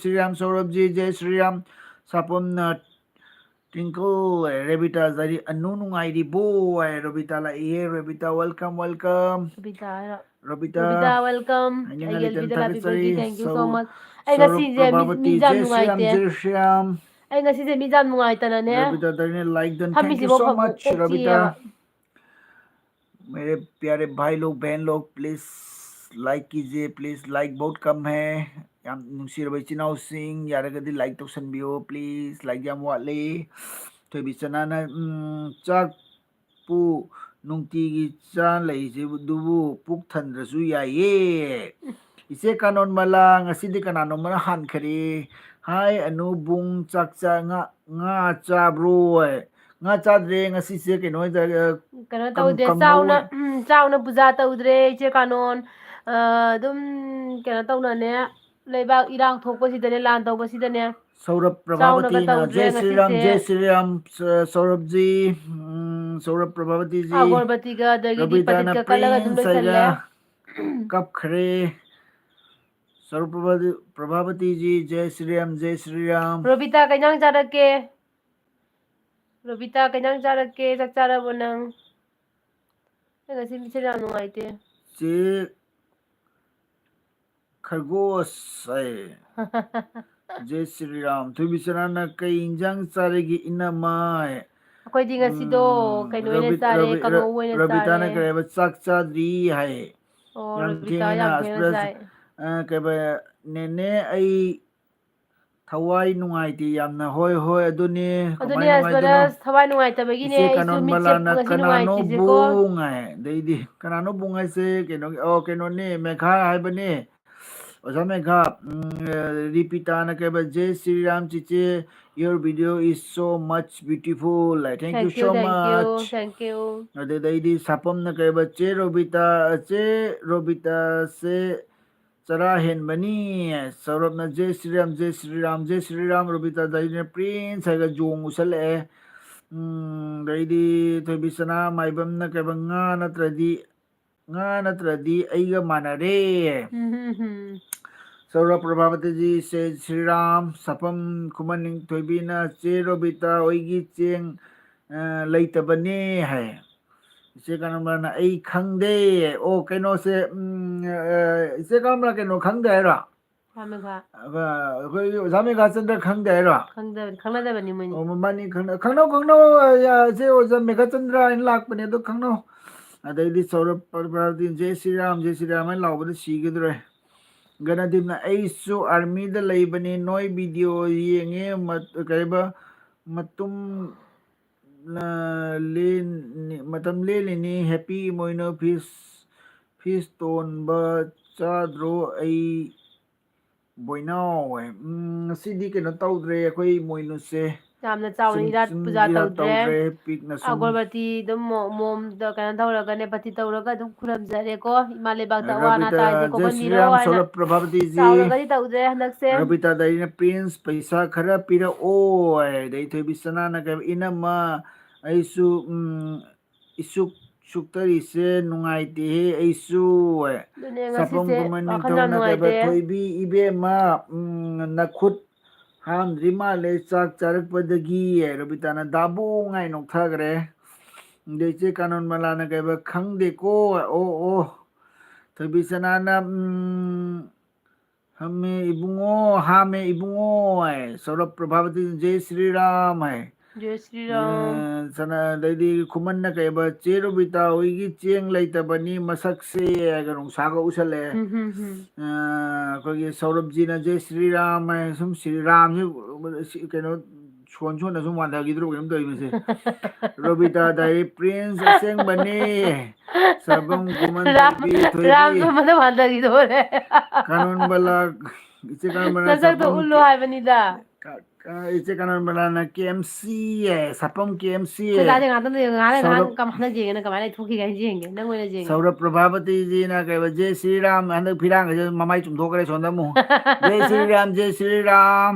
श्रीराम सौरभजी जय श्रीराम सापमना ꯇ꯭ꯋꯤꯡꯀꯜ ꯔꯦꯕꯤꯇꯥꯗꯗꯤ ꯑꯅꯨ ꯅꯨꯡꯉꯥꯏꯔꯤꯕꯣ ꯔꯣꯕꯤꯇꯥ ꯂꯥꯛꯏꯌꯦ ꯔꯣꯕꯤꯇꯥ ꯋꯦꯜꯀꯝ ꯔꯣꯕꯤꯇꯥ ꯋꯦꯜꯀꯝ ꯑꯩꯒꯤ ꯍꯥꯏꯅꯤꯡꯉꯥꯏ ꯂꯩꯇꯅ ꯑꯦꯜꯕꯤꯗ ꯂꯥꯄꯤ ꯕꯔꯗꯦ ꯊꯥꯒꯠꯆꯔꯤ ꯊꯦꯡꯀ꯭ꯌꯨ ꯁꯣ ꯃꯆ ꯑꯩ ꯁꯧꯔꯚ ꯉꯁꯤꯁꯦ ꯃꯤ ꯃꯤꯁꯦ ꯌꯥꯝ जय श्री राम ꯅꯨꯡꯉꯥꯏꯇꯦ जय श्री राम ꯑꯩ ꯉꯁꯤꯁꯦ ꯃꯤꯁꯦ ꯌꯥꯝ ꯅꯨꯡꯉꯥꯏꯇꯅꯅꯦ रविता ने लाइक डन थैंक यू ꯐꯝꯃꯤꯁꯤꯐꯥꯎ सो ꯐꯕꯨ मच ꯀꯣꯛ रविता ꯆꯤꯛꯑꯦꯕ मेरे प्यारे भाई लोग बहन लोग प्लीज लाइक कीजिए प्लीज लाइक बहुत कम है ꯌꯥꯝ ꯅꯨꯡꯁꯤꯔꯕ ꯏꯆꯤꯟ ꯏꯅꯥꯎꯁꯤꯡ ꯌꯥꯔꯒꯗꯤ ꯂꯥꯏꯛ ꯇꯧꯁꯟꯕꯤꯌꯣ ꯄ꯭ꯂꯤꯖ ꯂꯥꯏꯛ ꯌꯥꯝ ꯋꯥꯠꯂꯤ ꯊꯣꯏꯕꯤ ꯆꯅꯥꯅ ꯆꯥꯛꯄꯨ ꯅꯨꯡꯇꯤꯒꯤ ꯆꯥ ꯂꯩꯁꯤꯗꯨꯕꯨ ꯄꯨꯛ ꯊꯟꯗ꯭ꯔꯁꯨ ꯌꯥꯏꯌꯦ ꯏꯆꯦ ꯀꯥꯅꯣꯟ ꯃꯂꯥ ꯉꯁꯤꯗꯤ ꯀꯅꯥꯅꯣꯃꯅ ꯍꯥꯟꯈꯔꯦ ꯍꯥꯏ ꯑꯅꯨꯕꯨꯡ ꯆꯥꯛꯆꯥ ꯉꯥ ꯆꯥꯕ꯭ꯔꯣ ꯉꯥ ꯆꯥꯗ꯭ꯔꯦ ꯉꯁꯤꯁꯦ ꯀꯩꯅꯣ ꯀꯩꯅꯣ ꯇꯧꯗꯦ ꯀꯥꯡꯍꯧ ꯆꯥꯎꯅ ꯄꯨꯖꯥ ꯇꯧꯗ꯭ꯔꯦ ꯏꯆꯦ ꯀꯥꯅꯣꯟ ꯑꯗꯨꯝ ꯀꯩꯅꯣ ꯇꯧꯅꯅꯦ ꯂꯩꯕꯥꯛ ꯏꯔꯥꯡ ꯊꯣꯛꯄꯁꯤꯗꯅꯦ ꯂꯥꯟ ꯇꯧꯕꯁꯤꯗꯅꯦ Saurabh ꯆꯥꯎꯅꯒ Prabhavati na ꯇꯧꯗ꯭ꯔꯦ Jai Sri Ram, ꯉꯁꯤꯁꯦ Jai Sri Ram, Saurabh ji, Saurabh Prabhavati ji, ꯑꯒꯣꯔꯕꯇꯤꯒ ꯑꯗꯒꯤꯗꯤ Rabita na ꯄꯇꯤꯠꯀ ꯀꯠꯂꯒ ꯑꯗꯨꯝ Prince ꯂꯣꯏꯁꯜꯂꯦ Saiga, Kap Khare, Saurabh Prabhavati ji, Jai Sri Ram, Jai Sri Ram. Robita ꯀꯩꯖꯥꯡ ꯆꯥꯔꯛꯀꯦ ꯔꯣꯕꯤꯇꯥ ꯀꯩꯖꯥꯡ ꯆꯥꯔꯛꯀꯦ ꯆꯥꯛ ꯆꯥꯔꯕꯣ ꯅꯪ ꯑꯩ ꯉꯁꯤ ꯃꯤꯠꯁꯦ ꯌꯥꯝ ꯅꯨꯡꯉꯥꯏꯇꯦ Che Khargosh ay. Jai Sri Ram. Thubisarana kay injang sarigi inamay. ꯑꯩꯈꯣꯏꯗꯤ ꯉꯁꯤꯗꯣ ꯀꯩꯅꯣ ꯑꯣꯏꯅ Rabbit ꯆꯥꯔꯦ Rabbit ꯀꯥꯡꯉꯧ ꯑꯣꯏꯅ ꯆꯥꯔꯦ Rabitana kay chak chadri hay. ꯑꯣ Yam ꯔꯣꯕꯤꯇꯥ ꯌꯥꯝ thengina ꯊꯦꯡꯅ express ꯆꯥꯏ kay ba nene ay thawai nungaiti yamna hoy hoy aduni ꯑꯗꯨꯅꯦ kamay nungaitano. ꯑꯁ ꯊꯋꯥꯏ ꯅꯨꯡꯉꯥꯏꯇꯕꯒꯤꯅꯦ Ise ꯑꯩꯁꯨ kanon ꯃꯤꯠꯁꯦ malana ꯉꯁꯤ kanano ꯅꯨꯡꯉꯥꯏꯇ꯭ꯔꯤꯁꯦꯀꯣ bungay. Deidi kanano bungay se keno oh keno ni mekha hay ba ni. Osa mekha Ripita na kay ba Jai Sri Ram chiche your video is so much beautiful. Like, thank you so thank you much. Thank you Adedai sapam na kay ba che Robita se Chara hen bani Saurabh na Jai Sri Ram Jai Sri Ram Jai Sri Ram Robita dai na prince hay ga jong usal dai Thobisana maibam na kay ba nga natradi aiga manare. Saurabh Prabhavati ji said Sri Ram sapam khuman thoibina che Robita oigi cheng leitabane hai. Ise kanamana ai khangde o kaino se ise kanamana kaino khangde hai ra. ꯑꯩꯈꯣꯏ ꯑꯣꯖꯥ ꯃꯦꯘꯥꯆꯟꯗ꯭ꯔ ꯈꯪꯗꯦ ꯍꯥꯏꯔꯣ ꯈꯪꯅꯗꯕꯅꯤ ꯃꯣꯏꯅꯤ ꯑꯣ ꯃꯕꯥꯅꯤ ꯈꯪꯅꯧ ꯁꯦ ꯑꯣꯖꯥ ꯃꯦꯘꯥꯆꯟꯗ꯭ꯔ ꯍꯥꯏꯅ ꯂꯥꯛꯄꯅꯦ ꯑꯗꯣ ꯈꯪꯅꯧ ꯑꯗꯩꯗꯤ ꯁꯧꯔꯕ ꯄ꯭ꯔꯕꯍꯥꯇꯤ ꯖय ꯁ꯭ꯔꯤ ꯔꯥꯝ ꯍꯥꯏꯅ ꯂꯥꯎꯕꯗ ꯁꯤꯒꯗ꯭ꯔꯦ ꯒꯅꯗꯤꯞꯅ ꯑꯩꯁꯨ ꯑꯥꯔꯃꯤꯗ ꯂꯩꯕꯅꯤ ꯅꯣꯏ ꯚꯤꯗꯤꯑꯣ ꯌꯦꯡꯉꯦ ꯀꯩꯕ ꯃꯇꯨꯝ ꯃꯇꯝ ꯂꯦꯜꯂꯤꯅꯤ ꯍꯦꯄꯤ ꯏꯃꯣꯏꯅꯨ ꯐꯤꯁ ꯇꯣꯟꯕ ꯆꯥꯗ꯭ꯔꯣ ꯑꯩ ꯕꯣꯏꯅꯥꯎ ꯉꯁꯤꯗꯤ ꯀꯩꯅꯣ ꯇꯧꯗ꯭ꯔꯦ ꯑꯩꯈꯣꯏ ꯏꯃꯣꯏꯅꯨꯁꯦ ꯌꯥꯝꯅ ꯆꯥꯎꯅ ꯁꯨꯝ ꯏꯔꯥꯠ ꯄꯨꯖꯥ ꯏꯔꯥꯠ ꯇꯧꯗ꯭ꯔꯦ ꯄꯤꯛꯅ ꯁꯨꯝ ꯑꯒꯣꯔꯕꯇꯤ ꯑꯗꯨꯝ ꯃꯣꯝꯗ ꯀꯩꯅꯣ ꯇꯧꯔꯒꯅꯦ ꯕꯇꯤ ꯇꯧꯔꯒ ꯑꯗꯨꯝ ꯈꯨꯔꯨꯝꯖꯔꯦꯀꯣ ꯏꯃꯥ ꯂꯩꯕꯥꯛꯇ ꯑꯋꯥ ꯑꯅꯥ ꯔꯕꯤꯇꯥ ꯇꯥꯔꯤꯁꯦ ꯖय ꯀꯣꯛꯍꯟꯕꯤꯔꯣ ꯁ꯭ꯔꯤꯔꯥꯝ ꯍꯥꯏꯅ ꯁꯧꯔꯕ ꯄ꯭ꯔꯚꯥꯕꯇꯤꯖꯤ ꯆꯥꯎꯅꯒꯗꯤ ꯇꯧꯗ꯭ꯔꯦ ꯍꯟꯗꯛꯁꯦ ꯔꯕꯤꯇꯥꯗ ꯑꯩꯅ ꯄ꯭ꯔꯤꯟꯁ ꯄꯩꯁꯥ ꯈꯔ ꯄꯤꯔꯛꯑꯣ ꯑꯗꯩ ꯊꯣꯏꯕꯤꯁꯅꯥꯅ ꯀꯩ ꯏꯅꯝꯃ ꯑꯩꯁꯨ ꯏꯁꯨꯛ ꯁꯨꯛꯇꯔꯤꯁꯦ ꯅꯨꯡꯉꯥꯏꯇꯦꯍꯦ ꯑꯩꯁꯨ ꯑꯗꯨꯅꯦ ꯁꯥꯄꯝ ꯉꯁꯤꯁꯦ ꯈꯨꯃꯟ ꯋꯥꯈꯜ ꯌꯥꯝ ꯅꯤꯡꯊꯧꯅ ꯀꯩꯕ ꯅꯨꯡꯉꯥꯏꯇꯦ ꯊꯣꯏꯕꯤ ꯏꯕꯦꯝꯃ ꯅꯈꯨꯠ ꯍꯥꯝꯗ꯭ꯔꯤ ꯃꯥꯜꯂꯦ ꯆꯥꯛ ꯆꯥꯔꯛꯄꯗꯒꯤ ꯔꯕꯤꯇꯥꯅ ꯗꯥꯕꯨꯡ ꯉꯥꯏ ꯅꯣꯛꯊꯈ꯭ꯔꯦ ꯑꯗꯩ ꯏꯆꯦ ꯀꯥꯅꯣꯟ ꯃꯂꯥꯅ ꯀꯩꯕ ꯈꯪꯗꯦꯀꯣ ꯑꯣ ꯊꯣꯏꯕꯤꯁꯅꯥꯅ ꯍꯥꯃꯦ ꯏꯕꯨꯡꯉꯣ ꯁꯧꯔꯕ ꯄ꯭ꯔꯚꯥꯕꯇꯤ ꯖय ꯁ꯭ꯔꯤ ꯔꯥꯝ ꯖय ꯁ꯭ꯔꯤ ꯔꯥꯝ ꯑꯗꯩꯗꯤ ꯈꯨꯃꯟꯅ ꯀꯩꯕ ꯆꯦ ꯔꯨꯕꯤꯇꯥ ꯍꯣꯏꯒꯤ ꯆꯦꯡ ꯂꯩꯇꯕꯅꯤ ꯃꯁꯛꯁꯦ ꯅꯨꯡꯁꯥꯒ ꯎꯁꯜꯂꯛꯑꯦ ꯑꯩꯈꯣꯏꯒꯤ ꯁꯧꯔꯕꯖꯤꯅ ꯖय ꯁ꯭ꯔꯤ ꯔꯥꯝ ꯁꯨꯝ ꯁ꯭ꯔꯤ ꯔꯥꯝꯁꯤ ꯀꯩꯅꯣ ꯁꯣꯟꯅ ꯁꯨꯝ ꯋꯥꯟꯊꯈꯤꯗ꯭ꯔꯣ ꯀꯩꯅꯣꯝ ꯇꯧꯔꯤꯃꯤꯁꯦ ꯔꯣꯕꯤꯇꯥ ꯗꯥꯏꯔꯤ ꯄ꯭ꯔꯤꯟꯁ ꯑꯁꯦꯡꯕꯅꯤ ꯁꯕꯝ ꯈꯨꯃꯟ ꯊꯣꯏꯕꯤ ꯊꯣꯏꯕꯤ ꯔꯥꯝꯁꯨ ꯃꯗ ꯋꯥꯟꯊꯈꯤꯗꯣꯔꯦ ꯀꯥꯅꯣꯟ ꯕꯂꯥ ꯏꯆꯦ ꯀꯥꯅꯣꯟ ꯕꯂꯥ ꯅꯁꯛꯇꯣ ꯁꯥꯄꯝ ꯎꯠꯂꯣ ꯍꯥꯏꯕꯅꯤꯗ ꯏꯆꯦ ꯀꯥꯅꯣꯟ ꯕꯂꯥꯅ KMC ꯁꯥꯄꯝ KMC ꯑꯩꯈꯣꯏ ꯗꯥꯁꯦ ꯁꯧꯔꯕ ꯉꯥꯏꯍꯥꯛꯇꯪ ꯍꯟꯗꯛ ꯌꯦꯡꯉꯦꯅ ꯀꯃꯥꯏꯅ ꯂꯩꯊꯣꯛꯈꯤꯒꯦ ꯍꯥꯏꯅ ꯌꯦꯡꯒꯦ ꯅꯪ ꯑꯣꯏꯅ ꯌꯦꯡꯒꯦ ꯁꯧꯔꯕ ꯄ꯭ꯔꯚꯥꯕꯇꯤꯖꯤꯅ ꯀꯩꯕ ꯖय ꯁ꯭ꯔꯤꯔꯥꯝ ꯍꯟꯗꯛ ꯐꯤꯔꯥꯡꯒꯁꯦ ꯃꯃꯥꯏ ꯆꯨꯝꯊꯣꯛꯈ꯭ꯔꯦ ꯁꯣꯝꯗ ꯑꯃꯨꯛ ꯖय ꯁ꯭ꯔꯤꯔꯥꯝ ꯖय ꯁ꯭ꯔꯤꯔꯥꯝ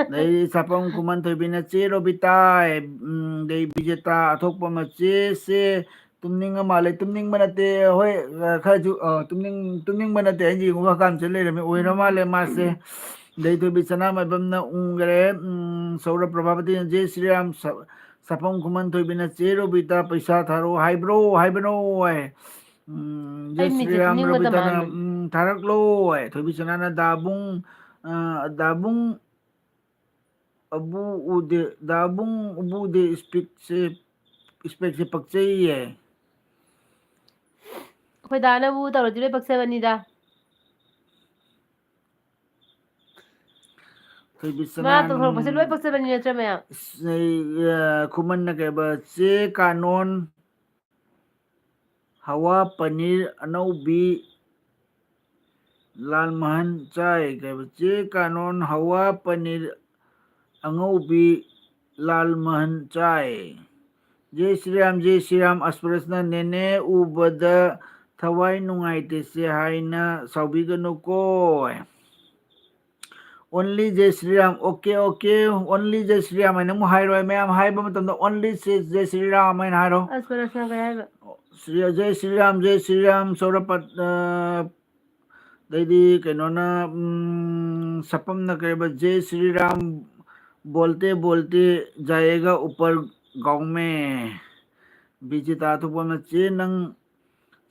ꯑꯗꯩ ꯁꯥꯄꯝ ꯈꯨꯃꯟ ꯊꯣꯏꯕꯤꯅ ꯆꯦ ꯔꯣꯕꯤꯇꯥ ꯑꯗꯩ ꯕꯤꯖꯦꯇꯥ ꯑꯊꯣꯛꯄ ꯃꯆꯦꯁꯦ ꯇꯨꯝꯅꯤꯡꯉ ꯃꯥꯜꯂꯦ ꯇꯨꯝꯅꯤꯡꯕ ꯅꯠꯇꯦ ꯍꯣꯏ ꯈꯔꯁꯨ ꯇꯨꯝꯅꯤꯡꯕ ꯅꯠꯇꯦ ꯑꯩꯅ ꯌꯦꯡꯉꯨꯕ ꯍꯀꯥꯝ ꯆꯟ ꯂꯩꯔꯝꯃꯦ ꯑꯣꯏꯔ ꯃꯥꯜꯂꯦ ꯃꯥꯁꯦ ꯗꯩꯊꯣꯏꯕꯤ ꯁꯅꯥꯃꯥꯏꯕꯝꯅ ꯎꯪꯈꯔꯦ ꯁꯧꯔꯕ ꯄ꯭ꯔꯚꯥꯕꯇꯤꯅ ꯖय ꯁ꯭ꯔꯤꯔꯥꯝ ꯁꯥꯄꯝ ꯈꯨꯃꯟ ꯊꯣꯏꯕꯤꯅ ꯆꯦ ꯔꯣꯕꯤꯇꯥ ꯄꯩꯁꯥ ꯊꯥꯔꯣ ꯍꯥꯏꯕꯅꯣ ꯖय ꯑꯩ ꯃꯤꯠꯁꯦ ꯁ꯭ꯔꯤꯔꯥꯝ ꯇꯨꯝꯅꯤꯡꯕꯇ ꯔꯣꯕꯤꯇꯥꯅ ꯃꯥꯟꯕꯅꯦ ꯊꯥꯔꯛꯂꯣ ꯊꯣꯏꯕꯤꯁꯅꯥꯅ ꯗꯥꯕꯨꯡ ꯗꯥꯕꯨꯡ ꯎꯕꯨꯗꯦ ꯏꯁꯄꯦꯛꯁꯦ ꯄꯛꯆꯩꯌꯦ ꯑꯩꯈꯣꯏ ꯗꯥꯅꯕꯨ ꯇꯧꯔꯗꯤ ꯂꯣꯏ ꯄꯛꯆꯕꯅꯤꯗ ꯃꯥ ꯊꯣꯏꯕꯤꯁꯅꯥꯟ ꯇꯧꯊꯣꯔꯛꯄꯁꯦ ꯂꯣꯏ ꯄꯛꯆꯕꯅꯤ ꯅꯠꯇ꯭ꯔ ꯃꯌꯥꯝ ꯈꯨꯃꯟꯅ ꯀꯩꯕ ꯆꯦ ꯀꯥꯅꯣꯟ ꯍꯋꯥ ꯄꯅꯤꯔ ꯑꯅꯧꯕꯤ ꯂꯥꯜꯃꯍꯟ ꯆꯥꯏ ꯆꯦ ꯀꯥꯅꯣꯟ ꯍꯋꯥ ꯄꯅꯤꯔ ꯑꯉꯧꯕꯤ ꯂꯥꯜꯃꯍꯟ ꯆꯥꯏ ꯖय ꯁ꯭ꯔꯤꯔꯥꯝ ꯑꯁꯄꯔꯦꯁꯅ ꯅꯦꯅꯦ ꯎꯕꯗ ꯊꯋꯥꯏ ꯅꯨꯡꯉꯥꯏꯇꯦꯁꯦ ꯍꯥꯏꯅ ꯁꯥꯎꯕꯤꯒꯅꯨꯀꯣ only Jai Shri Ram. Okay, okay. Only Jai Shri Ram. Haina mu hairo mayam haiba matamda only Jai Shri Ram haina hairo. Asparasna kay haiba. Jai Shri Ram, Jai Shri Ram. Saurapat daidi kainona sapam na kaiba Jai Shri Ram बोलते बोलते जाएगा ऊपर गांव में बिजिता तो बोलना चे नंग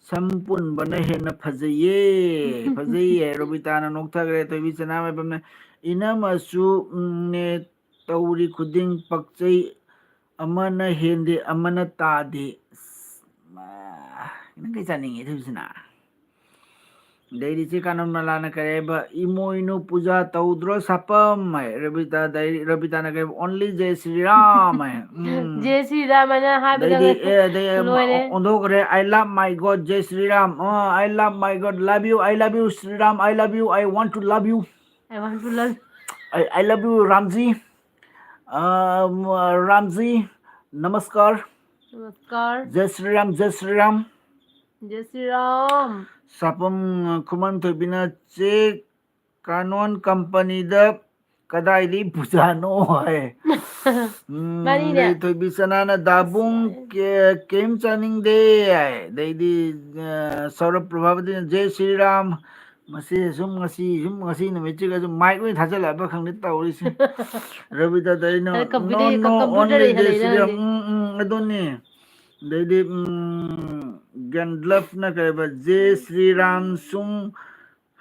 संपूर्ण बने है न फजइये रोबिता ना नोक्ता करे तो बिचना में बने इना मसु ने तौरी खुदिंग पक्चई अमन हेंदे अमन तादे इना कैसा नहीं है बिचना Daily chicken malana kareba imoinu puja taudro sapam Rabita Rabita nagab only Jai Sri Ram Jai Sri Ram na haiba they loire. ondogre I love my God Jai Sri Ram I love my God love you Sri Ram I love you I want to love you I want to love. I love you Ramji Ramji Namaskar Namaskar. Jai Sri Ram Jai Sri Ram Jai Sri Ram. Sapam khuman thobina che kanon company da kadai pujano hai Mani dei ne. thobi sanana dabung kem chaning de hai dei di saurabh prabhavati Jai Shri Ram masi ngasi na mechi ga mic we thajala ba khang ni tauri se Rabita dai no Computer only Jai halai Shri na Ram ni. adoni dei di gandlap na kaiba Jai Shri Ram sung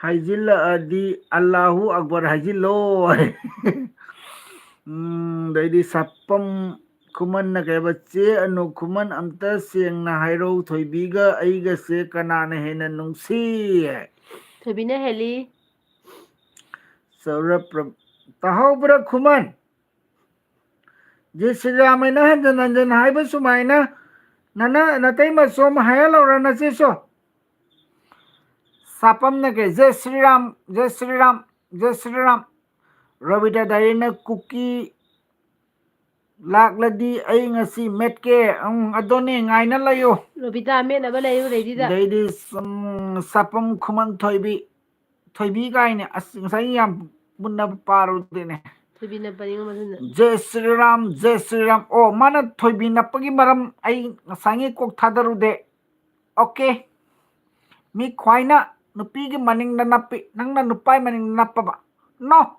haijilla adi Allahu Akbar haijillo daidi sapam khuman na kaiba che anu khuman amta seng na hairo thoibiga aiga se kanana hena nungsi Thobina heli. saurab tahobra khuman Jai Shri Ram na hanjan hanjan haiba sumaina nana natai ma som hayalo rana che so sapam na ke Jai Shri Ram Jai Shri Ram Jai Shri Ram Rabita daina cookie lakladi ai ngasi metke adone ngaina layo Robita me na ba layo lady da. daidi sapam khuman thoibi gaine ngasai yam munna paru dene Thobina paninga masuna. Jai Shri Ram oh mana thoibi napagi maram ai ngasai kok thadarude okay mi khwaina nupigi maning na napi nangna nupai maning nappa ba no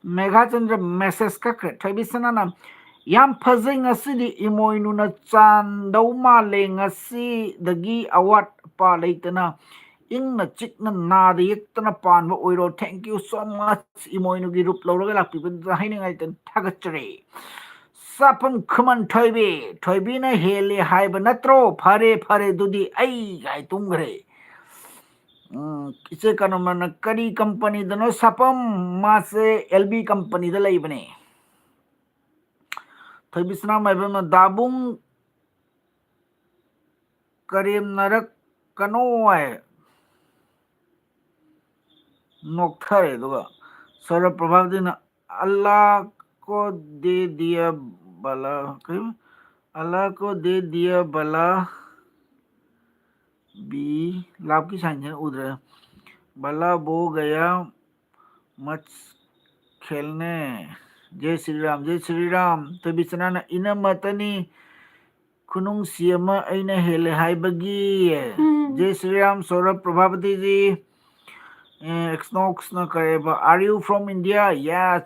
Megachandra message kakre thoibi sanana yam phazai ngasi imoinu na chandau ma le ngasi dagi awat pa leitana ingna chikna na de yektana pan ba oiro thank you so much imoinu gi rup lawraga lakpi ba haini ngai tan thagachre sapam khuman thoibi na hele haiba natro phare dudi ai gai tumgre इसे कनो करी company दनो सपम मासे LB company the लैबने थैबिसना Maibam दाबुंग करीम नरक कनो है नोक्थरे दुगा सौर प्रभाव दिन अल्लाह को दे दिया बला अल्लाह को दे दिया बला बी लाभ की साइन उधर बला बो गया मच खेलने Jai Shri Ram to bisanana ina matani khunung siama aina hele haibagi Jai Shri Ram Saurabh Prabhavati ji Xnox na kareba are you from India yes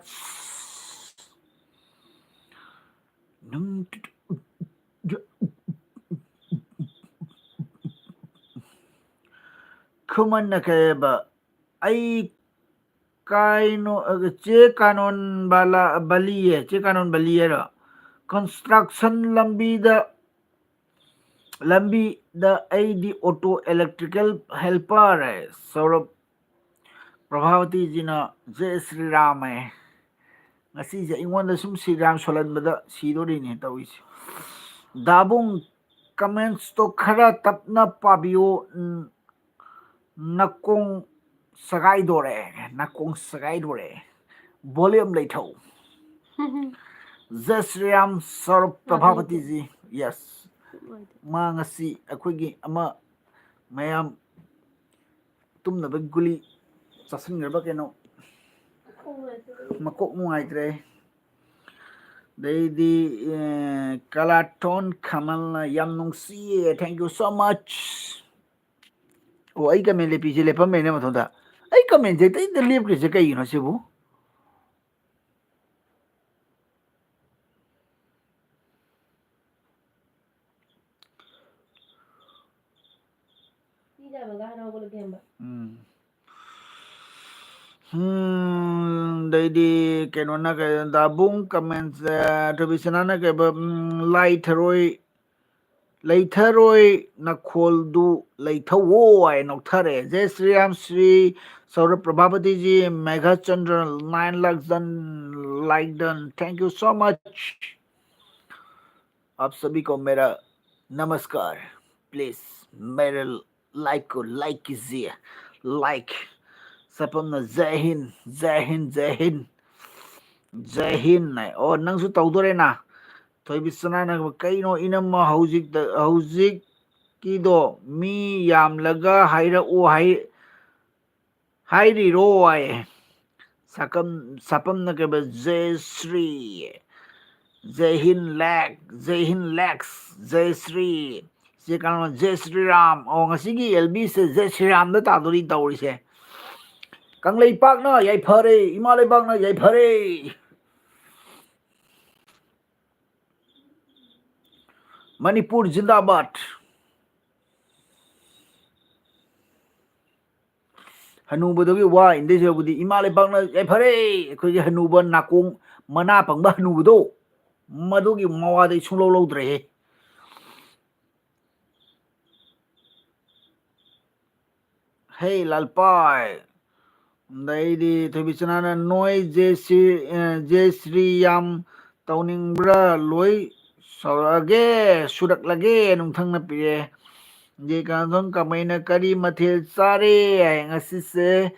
khuman na kareba ai kaino che kanon bala baliye che kanon baliyera construction lambi da aidi auto electrical helper hai Saurabh Prabhavati ji na Jai Shri Ram hai ngasi je ingwanda sum Shri Ram solan bada sidori ne tawis dabung comments to khara tapna pabiyo nakong sagai dore volume laithau Jai Shri Ram Saurabh Prabhavati ji yes ma ngasi akhoi ama mayam tumna ba guli chasingrba keno Makok nuangaitre. Deidi Kalaton Kamal yam nungsi. Thank you so much. Oh, ai comment le pije le pam ne ma thonda. Ai comment je tai de lep ke je kai no sibu. Deidi kenona ke dabung comment to bisanana ke light roi Leitharoi Nakoldu Leithawo I Noktare Jai Sri Ram Sri Saurabh Prabhapati ji Megha Chandra 9 lakhs done like done. Thank you so much. आप सभी को मेरा नमस्कार. Please मेरे like कीजिए. Like सबने जय हिंद जय हिंद जय हिंद जय हिंद नहीं और नंग सु तौदोरे ना थोई बिसना ना कई नो इनम हौजिक Kido mi yam laga haira o hairi roy sapam na keba Jai Sri Jai Hind Lex Jai Sri se kan Jai Sri Ram o ngasigi LB se Jai Sri Ram da tadori tawri se kanglei pak na yai phare Himalay pak na yai phare Manipur Zindabad Hanubadagi wa inde se budi Himalay pak na yai phare khoi hanuba nakong mana pangba hanubado madugi mawade sunglo lodre he hey lalpai daidi thobisana noi je Sri yam tauningbra loi sorage sudak lage nungthang na pire je kanthong kamaina kari mathel sare ngasi se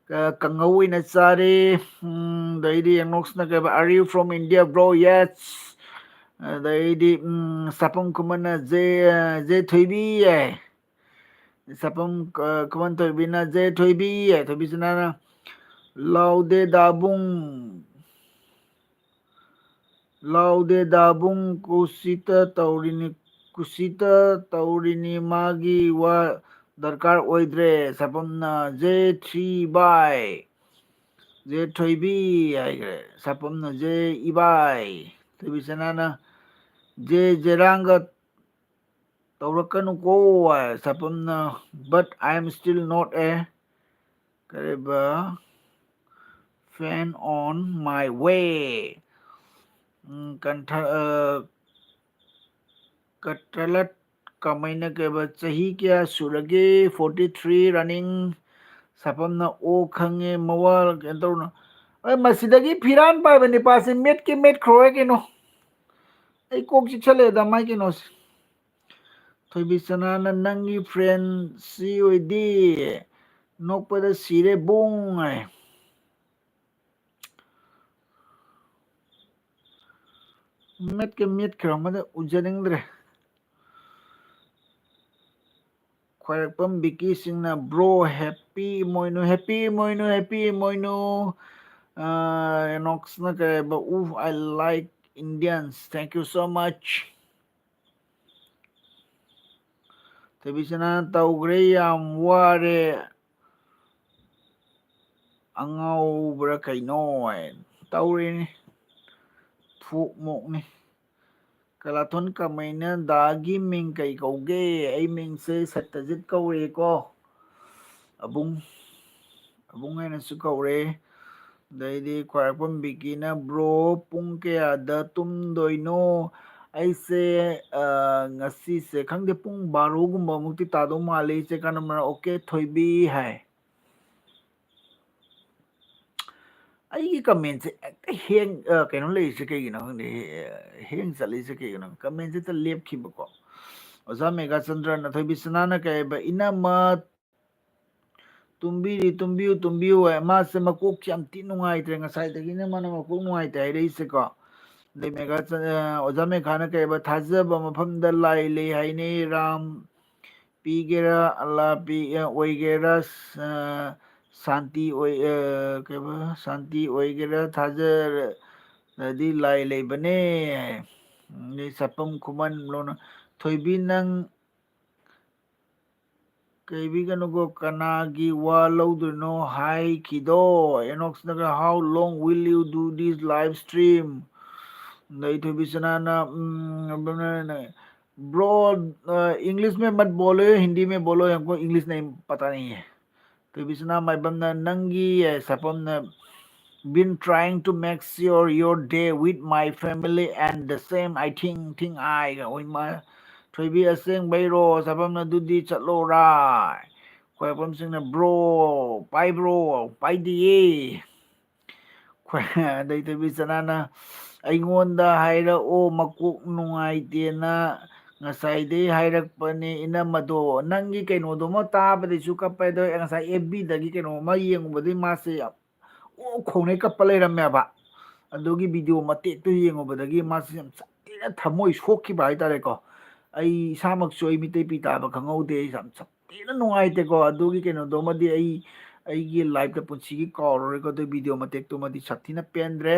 kangawin na sare daidi anox na ka are you from India bro yes daidi sapong kumana je thoibi sapong kuman thoibi na je thoibi thoibi sana laude dabung kusita taurini magi wa darkar oidre sapam na je 3 by je thoibi sapam na je ibai thoibi sana na je jeranga taurakanu ko sapam na but I am still not a kareba fan on my way कटलत कमाइना के बाद सही क्या सुरगे 43 running सपमना ओ खंगे मवाल केंतोना अय मसिदगी फिरान पाय बने पासे met के met खरोए के no ay Coke चिछले दा माई के नो थोई बिसना ना नंगी फ्रेंड सी ओइदी नोकपदा सिरे बुंग मेट के मेट खरो मदा उजनिंद्रे Khwarakpam Biki Singna bro happy moino Nox na kare but oof I like Indians thank you so much Tabisana taugre yam ware angau bra kaino taure ni phuk mok ni Kalathon kamaina dagi ming kai kauge ai ming se satajit kaure ko abung ai na su kaure daidi khwarakpam bikina bro pung kaya da tum doino ai se ngasi se khangde pung 12 gumba mukti tado male se kanamra okay thoibi hai ai comment se heng kaino le se ke gina hang de heng sali se ke gina comment se ta lep khi bako oza mega chandra na thoibi sanana kai ba ina ma tumbiu ma se makok kyam ti nungai tre ngasai de gina mana makok nungai tai re se ko de mega oza me khana kai ba thajaba mafam da lai le hai ne ram pigera Allah pi oigera ꯁꯥꯟꯇꯤ ꯑꯣꯏ ꯀꯩꯕ ꯁꯥꯟꯇꯤ ꯑꯣꯏꯒꯦꯔꯥ ꯊꯥꯖꯔꯗꯤ ꯂꯥꯏ ꯂꯩꯕꯅꯦ ꯅꯤ ꯁꯄꯝ ꯈꯨꯃꯟ ꯂꯣꯅ ꯊꯣꯏꯕꯤ ꯅꯪ ꯀꯩꯕꯤꯒꯅꯨꯀꯣ ꯀꯅꯥꯒꯤ ꯋꯥ ꯂꯧꯗꯣꯏꯅꯣ ꯍꯥꯏꯈꯤꯗꯣ ꯑꯦꯅꯣꯛꯁꯅꯒ how long will you do this live stream ꯊꯣꯏꯕꯤꯁꯅꯥꯅ ब्रो इंग्लिश में मत बोलो हिंदी में बोलो हमको इंग्लिश नहीं पता नहीं है तो बिसना माइबम नंगी सपम been trying to make sure your day with my family and the same I think I oi ma thoibi aseng bairo sabam na dudi chatlo ra khoi pam sing na bro pai diye khoi dai thoibi sanana ꯑꯩꯉꯣꯟꯗ ꯍꯥꯏꯔꯛꯑꯣ ꯃꯀꯣꯛ ꯅꯨꯡꯉꯥꯏꯇꯦꯅ ꯉꯁꯥꯏꯗꯩ ꯍꯥꯏꯔꯛꯄꯅꯦ ꯏꯅꯝꯃꯗꯣ ꯅꯪꯒꯤ ꯀꯩꯅꯣꯗꯨꯃ ꯇꯥꯕꯗꯩꯁꯨ ꯀꯞꯄꯦ ꯑꯗꯣ ꯉꯁꯥꯏ ꯑꯦꯐꯕꯤꯗꯒꯤ ꯀꯩꯅꯣꯃ ꯌꯦꯡꯉꯨꯕꯗꯩ ꯃꯥꯁꯦ ꯑꯣ ꯈꯣꯡꯅꯩ ꯀꯞꯄ ꯂꯩꯔꯝꯃꯦꯕ ꯑꯗꯨꯒꯤ ꯚꯤꯗꯤꯑꯣ ꯃꯇꯦꯛꯇꯨ ꯌꯦꯡꯉꯨꯕꯗꯒꯤ ꯃꯥꯁꯦ ꯌꯥꯝ ꯁꯥꯊꯤꯅ ꯊꯃꯣꯏ ꯁꯣꯛꯈꯤꯕ ꯍꯥꯏꯇꯥꯔꯦꯀꯣ ꯑꯩ ꯏꯁꯥꯃꯛꯁꯨ ꯑꯩ ꯃꯤꯇꯩ ꯄꯤ ꯇꯥꯕ ꯈꯪꯍꯧꯗꯦ ꯑꯩ ꯌꯥꯝ ꯁꯥꯊꯤꯅ ꯅꯨꯡꯉꯥꯏꯇꯦꯀꯣ ꯑꯗꯨꯒꯤ ꯀꯩꯅꯣꯗꯨꯃꯗꯤ ꯑꯩꯒꯤ ꯂꯥꯏꯐꯇ ꯄꯨꯟꯁꯤꯒꯤ ꯀꯥꯎꯔꯔꯣꯏꯀꯣ ꯑꯗꯨꯒꯤ ꯚꯤꯗꯤꯑꯣ ꯃꯇꯦꯛꯇꯨꯃꯗꯤ ꯁꯥꯊꯤꯅ ꯄꯦꯟꯗ꯭ꯔꯦ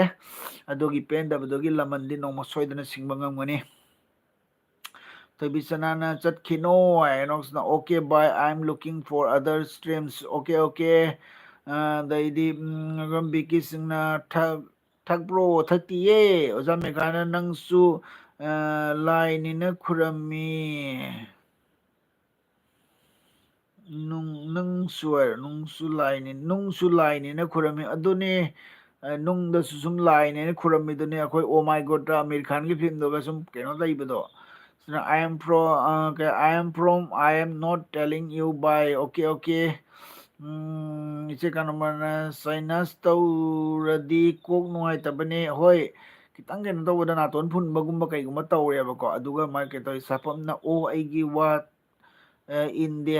ꯑꯗꯨꯒꯤ ꯄꯦꯟꯗꯕꯗꯨꯒꯤ ꯂꯃꯟꯗꯤ ꯅꯣꯡꯃ ꯁꯣꯏꯗꯅ ꯁꯤꯡꯕ ꯉꯝꯒꯅꯤ ꯊꯣꯏꯕꯤꯁꯅꯥꯅ ꯆꯠꯈꯤꯅꯣ ꯑꯦꯅꯣꯛꯁꯅ ꯑꯣꯀꯦ ꯕꯥꯏ ꯑꯥꯏ M looking four other ꯁꯇ꯭ꯔꯤꯝꯁ okay ꯑꯗꯩꯗꯤ ꯕꯤꯀꯤꯁꯤꯡꯅ ꯊꯛꯄ꯭ꯔꯣ ꯊꯛꯇꯤꯌꯦ ꯑꯣꯖꯥ ꯃꯦꯘꯥꯅ ꯅꯪꯁꯨ ꯂꯥꯏꯅꯤꯅ ꯈꯨꯔꯝꯃꯤ ꯅꯨꯡꯁꯨ ꯂꯥꯏꯅꯤꯅ ꯈꯨꯔꯝꯃꯤ ꯑꯗꯨꯅꯦ ꯅꯨꯡꯗꯁꯨ ꯁꯨꯝ ꯂꯥꯏꯅꯦꯅ ꯈꯨꯔꯝꯃꯤꯗꯨꯅꯦ ꯑꯩꯈꯣꯏ ꯑꯣ ꯃꯥꯏ ꯒꯣꯗ ꯑꯃꯤꯔ ꯈꯥꯟꯒꯤ ꯐꯤꯂꯝꯗꯨꯒ ꯁꯨꯝ ꯀꯩꯅꯣ ꯂꯩꯕꯗꯣ I am not telling you by okay ꯏꯆꯦ ꯀꯩꯅꯣꯃꯅ ꯁꯥꯏꯅꯁ ꯇꯧꯔꯗꯤ ꯀꯣꯛ ꯅꯨꯡꯉꯥꯏꯇꯕꯅꯦ ꯍꯣꯏ ꯈꯤꯇꯪ ꯀꯩꯅꯣ ꯇꯧꯕꯗ ꯅꯥꯇꯣꯟ ꯐꯨꯟꯕꯒꯨꯝꯕ ꯀꯩꯒꯨꯝꯕ ꯇꯧꯔꯦꯕꯀꯣ ꯑꯗꯨꯒ ꯃꯥ ꯀꯩ ꯇꯧꯋꯤ ꯁꯥꯐꯝꯅ ꯑꯣ ꯑꯩꯒꯤ ꯋꯥ ꯏꯟꯗꯦ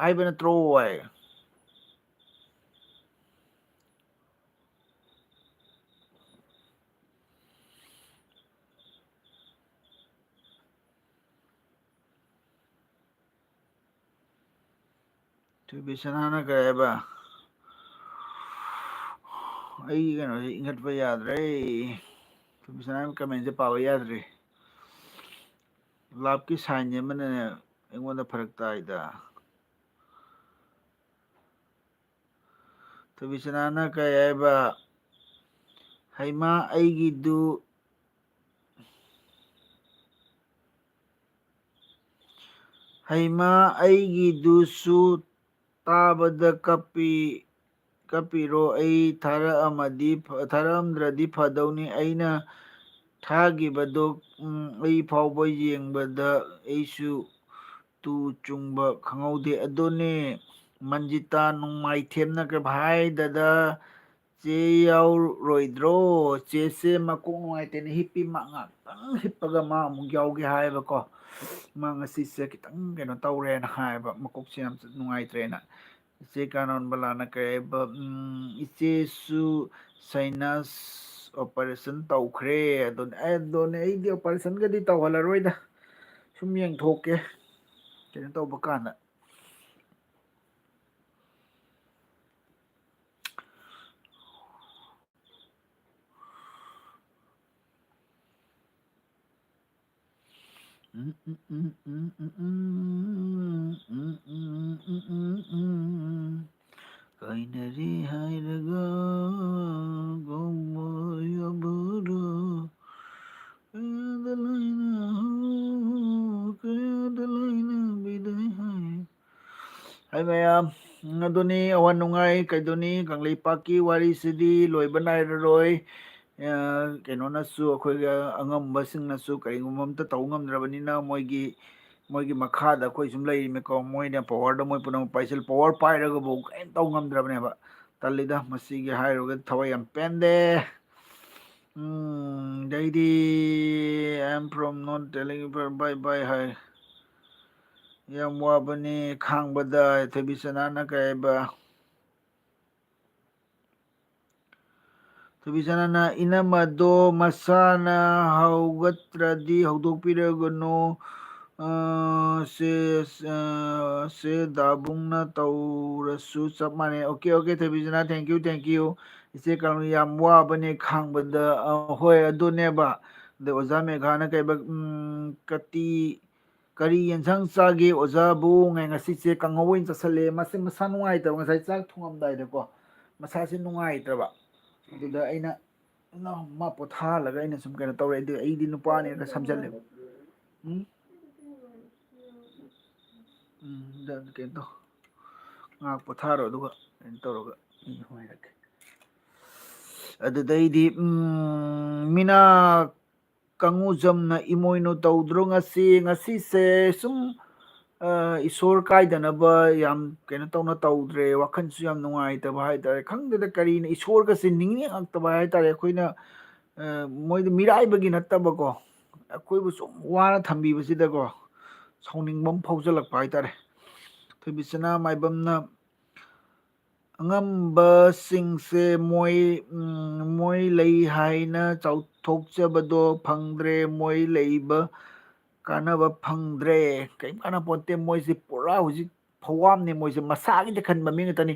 ꯍꯥꯏꯕ ꯅꯠꯇ꯭ꯔꯣ ꯍꯥꯏ ꯊꯣꯏꯕꯤꯁꯅꯥꯅ ꯀꯩ ꯍꯥꯏꯕ ꯑꯩꯒꯤ ꯀꯩꯅꯣꯁꯦ ꯏꯟꯈꯠꯄ ꯌꯥꯗ꯭ꯔꯦ ꯊꯣꯏꯕꯤꯁꯅꯥ ꯀꯃꯦꯟꯁꯦ ꯄꯥꯕ ꯌꯥꯗ꯭ꯔꯦ ꯂꯥꯞꯀꯤ ꯁꯥꯏꯟꯁ ꯑꯃꯅꯅꯦ ꯑꯩꯉꯣꯟꯗ ꯐꯔꯛ ꯇꯥꯏꯗ ꯊꯣꯏꯕꯤꯁꯅꯥꯅ ꯀꯩ ꯍꯥꯏꯕ ꯍꯩꯃꯥ ꯑꯩꯒꯤꯗꯨꯁꯨ ꯇꯥꯕꯗ ꯀꯞꯄꯤꯔꯣ ꯑꯩ ꯊꯥꯔꯛꯑꯝꯗ꯭ꯔꯗꯤ ꯐꯗꯧꯅꯤ ꯑꯩꯅ ꯊꯥꯈꯤꯕꯗꯣ ꯑꯩ ꯐꯥꯎꯕ ꯌꯦꯡꯕꯗ ꯑꯩꯁꯨ ꯇꯨ ꯆꯨꯡꯕ ꯈꯪꯍꯧꯗꯦ ꯑꯗꯨꯅꯦ ꯃꯟꯖꯤꯇꯥ ꯅꯨꯡꯃꯥꯏꯊꯦꯝꯅ ꯚꯥꯏ ꯗꯗꯥ ꯆꯦ ꯌꯥꯎꯔꯣꯏꯗ꯭ꯔꯣ ꯆꯦꯁꯦ ꯃꯀꯣꯛ ꯅꯨꯡꯉꯥꯏꯇꯦꯅ ꯍꯤꯞꯄꯤ ꯃꯥ ꯉꯥꯛꯇꯪ ꯍꯤꯞꯄꯒ ꯃꯥ ꯑꯃꯨꯛ ꯌꯥꯎꯒꯦ ꯍꯥꯏꯌꯦꯕꯀꯣ ꯃꯥ ꯉꯁꯤꯁꯦ ꯈꯤꯇꯪ ꯀꯩꯅꯣ ꯇꯧꯔꯦꯅ ꯍꯥꯏꯌꯦꯕ ꯃꯀꯣꯛꯁꯦ ꯌꯥꯝ ꯅꯨꯡꯉꯥꯏꯇ꯭ꯔꯦꯅ ꯏꯆꯦ ꯀꯥꯅꯣꯟꯕꯂꯥꯅ ꯀꯩ ꯍꯥꯏꯕ ꯏꯆꯦꯁꯨ ꯁꯥꯏꯅꯁ ꯑꯣꯄꯔꯦꯁꯟ ꯇꯧꯈ꯭ꯔꯦ ꯑꯗꯨꯅꯦ ꯑꯩꯗꯤ ꯑꯣꯄꯔꯦꯁꯟꯒꯗꯤ ꯇꯧꯍꯜꯂꯔꯣꯏꯗ ꯁꯨꯝ ꯌꯦꯡꯊꯣꯛꯀꯦ ꯀꯩꯅꯣ ꯇꯧꯕ ꯀꯥꯟꯗ ꯀꯥꯏꯅꯔꯦ ꯍꯥꯏꯔꯒ ꯒꯧꯃꯌꯕꯔ ꯀꯌꯥꯗ ꯂꯩꯅ ꯕꯤꯗꯥꯏ ꯍꯥꯏ ꯃꯌꯥꯝ ꯑꯗꯨꯅꯤ ꯑꯋꯥ ꯅꯨꯡꯉꯥꯏ ꯀꯩꯗꯧꯅꯤ ꯀꯪꯂꯩꯄꯥꯛꯀꯤ ꯋꯥꯔꯤꯁꯤꯗꯤ ꯂꯣꯏꯕ ꯅꯥꯏꯔꯔꯣꯏ ꯀꯩꯅꯣꯅꯁꯨ ꯑꯩꯈꯣꯏꯒ ꯑꯉꯝꯕꯁꯤꯡꯅꯁꯨ ꯀꯔꯤꯒꯨꯝꯕ ꯑꯝꯇ ꯇꯧ ꯉꯝꯗ꯭ꯔꯕꯅꯤꯅ ꯃꯣꯏꯒꯤ ꯃꯈꯥꯗ ꯑꯩꯈꯣꯏ ꯁꯨꯝ ꯂꯩꯔꯤꯃꯦꯀꯣ ꯃꯣꯏꯅ ꯄꯋꯥꯔꯗ ꯃꯣꯏ ꯄꯨꯝꯅꯃꯛ ꯄꯥꯏꯁꯤꯜ ꯄꯋꯥꯔ ꯄꯥꯏꯔꯒꯕꯨ ꯀꯔꯤꯝ ꯇꯧ ꯉꯝꯗ꯭ꯔꯕꯅꯦꯕ ꯇꯜꯂꯤꯗ ꯃꯁꯤꯒꯤ ꯍꯥꯏꯔꯨꯔꯒꯗꯤ ꯊꯋꯥꯏ ꯌꯥꯝ ꯄꯦꯟꯗꯦ ꯑꯗꯩꯗꯤ ꯑꯥꯏ ꯑꯦꯝ ꯐ꯭ꯔꯣꯝ ꯅꯣꯠ ꯇꯦꯂꯤꯡ ꯕꯥꯏ ꯕꯥꯏ ꯍꯥꯏ ꯌꯥꯝ ꯋꯥꯕꯅꯤ ꯈꯥꯡꯕꯗ ꯊꯣꯏꯕꯤꯁꯅꯥꯅ ꯀꯩ ꯍꯥꯏꯕ ꯊꯣꯏꯕꯤꯁꯅꯥꯅ ꯏꯅꯝꯃꯗꯣ ꯃꯁꯥꯅ ꯍꯧꯒꯠꯇ꯭ꯔꯗꯤ ꯍꯧꯗꯣꯛꯄꯤꯔꯒꯅꯨ ꯁꯦ ꯗꯥꯕꯨꯡꯅ ꯇꯧꯔꯁꯨ ꯆꯞ ꯃꯥꯟꯅꯩ ꯑꯣꯀꯦ ꯑꯣꯀꯦ ꯊꯣꯏꯕꯤꯆꯅꯥ ꯊꯦꯡꯀ꯭ꯌꯨ ꯏꯆꯦ ꯀꯥꯡꯂꯨ ꯌꯥꯝ ꯋꯥꯕꯅꯦ ꯈꯥꯡꯕꯗ ꯍꯣꯏ ꯑꯗꯨꯅꯦꯕ ꯑꯗꯩ ꯑꯣꯖꯥ ꯃꯦꯘꯥꯅ ꯀꯩꯕ ꯀꯔꯤ ꯌꯦꯟꯁꯥꯡ ꯆꯥꯒꯦ ꯑꯣꯖꯥꯕꯨ ꯉꯁꯤꯁꯦ ꯀꯥꯡꯍꯧ ꯑꯣꯏꯅ ꯆꯠꯁꯜꯂꯦ ꯃꯥꯁꯦ ꯃꯁꯥ ꯅꯨꯡꯉꯥꯏꯇꯕ ꯉꯁꯥꯏ ꯆꯥꯛ ꯊꯣꯡꯉꯝꯗꯥꯏꯗꯀꯣ ꯃꯁꯥꯁꯦ ꯅꯨꯡꯉꯥꯏꯇ꯭ꯔꯕ ꯑꯗꯨꯗ ꯑꯩꯅ ꯃꯥ ꯄꯣꯊꯥꯍꯜꯂꯒ ꯑꯩꯅ ꯁꯨꯝ ꯀꯩꯅꯣ ꯇꯧꯔꯦ ꯑꯗꯨ ꯑꯩꯗꯤ ꯅꯨꯄꯥꯅꯦꯅ ꯁꯝꯖꯜꯂꯦꯕ ꯀꯩꯅꯣ ꯇꯧ ꯉꯥꯏꯍꯥꯛ ꯄꯣꯊꯥꯔꯣ ꯑꯗꯨꯒ ꯀꯩꯅꯣ ꯇꯧꯔꯒ ꯍꯥꯏꯔꯛꯀꯦ ꯑꯗꯨꯗꯩꯗꯤ ꯃꯤꯅꯥ ꯀꯥꯡꯉꯨꯖꯝꯅ ꯏꯃꯣꯏꯅꯨ ꯇꯧꯗ꯭ꯔꯣ ꯉꯁꯤꯁꯦ ꯁꯨꯝ ꯏꯁꯣꯔ ꯀꯥꯏꯗꯅꯕ ꯌꯥꯝ ꯀꯩꯅꯣ ꯇꯧꯅ ꯇꯧꯗ꯭ꯔꯦ ꯋꯥꯈꯜꯁꯨ ꯌꯥꯝ ꯅꯨꯡꯉꯥꯏꯇꯕ ꯍꯥꯏꯇꯥꯔꯦ ꯈꯪꯗꯦꯗ ꯀꯔꯤꯅ ꯏꯁꯣꯔꯒꯁꯦ ꯅꯤꯡꯉꯛꯇꯕ ꯍꯥꯏꯇꯥꯔꯦ ꯑꯩꯈꯣꯏꯅ ꯃꯣꯏꯗ ꯃꯤꯔꯥꯏꯕꯒꯤ ꯅꯠꯇꯕꯀꯣ ꯑꯩꯈꯣꯏꯕꯨ ꯁꯨꯝ ꯋꯥꯅ ꯊꯝꯕꯤꯕꯁꯤꯗꯀꯣ ꯁꯥꯎꯅꯤꯡꯕ ꯑꯃ ꯐꯥꯎꯖꯜꯂꯛꯄ ꯍꯥꯏꯇꯥꯔꯦ ꯊꯣꯏꯕꯤꯆꯅꯥ ꯃꯥꯏꯕꯝꯅ ꯑꯉꯝꯕꯁꯤꯡꯁꯦ ꯃꯣꯏ ꯂꯩ ꯍꯥꯏꯅ ꯆꯥꯎꯊꯣꯛꯆꯕꯗꯣ ꯐꯪꯗ꯭ꯔꯦ ꯃꯣꯏ ꯂꯩꯕ ꯀꯥꯟꯅꯕ ꯐꯪꯗ꯭ꯔꯦ ꯀꯔꯤꯝ ꯀꯥꯟꯅꯄꯣꯠꯇꯦ ꯃꯣꯏꯁꯦ ꯄꯨꯔꯥ ꯍꯧꯖꯤꯛ ꯐꯧꯋꯥꯝꯅꯦ ꯃꯣꯏꯁꯦ ꯃꯁꯥꯒꯤꯗ ꯈꯟꯕ ꯃꯤ ꯉꯥꯛꯇꯅꯤ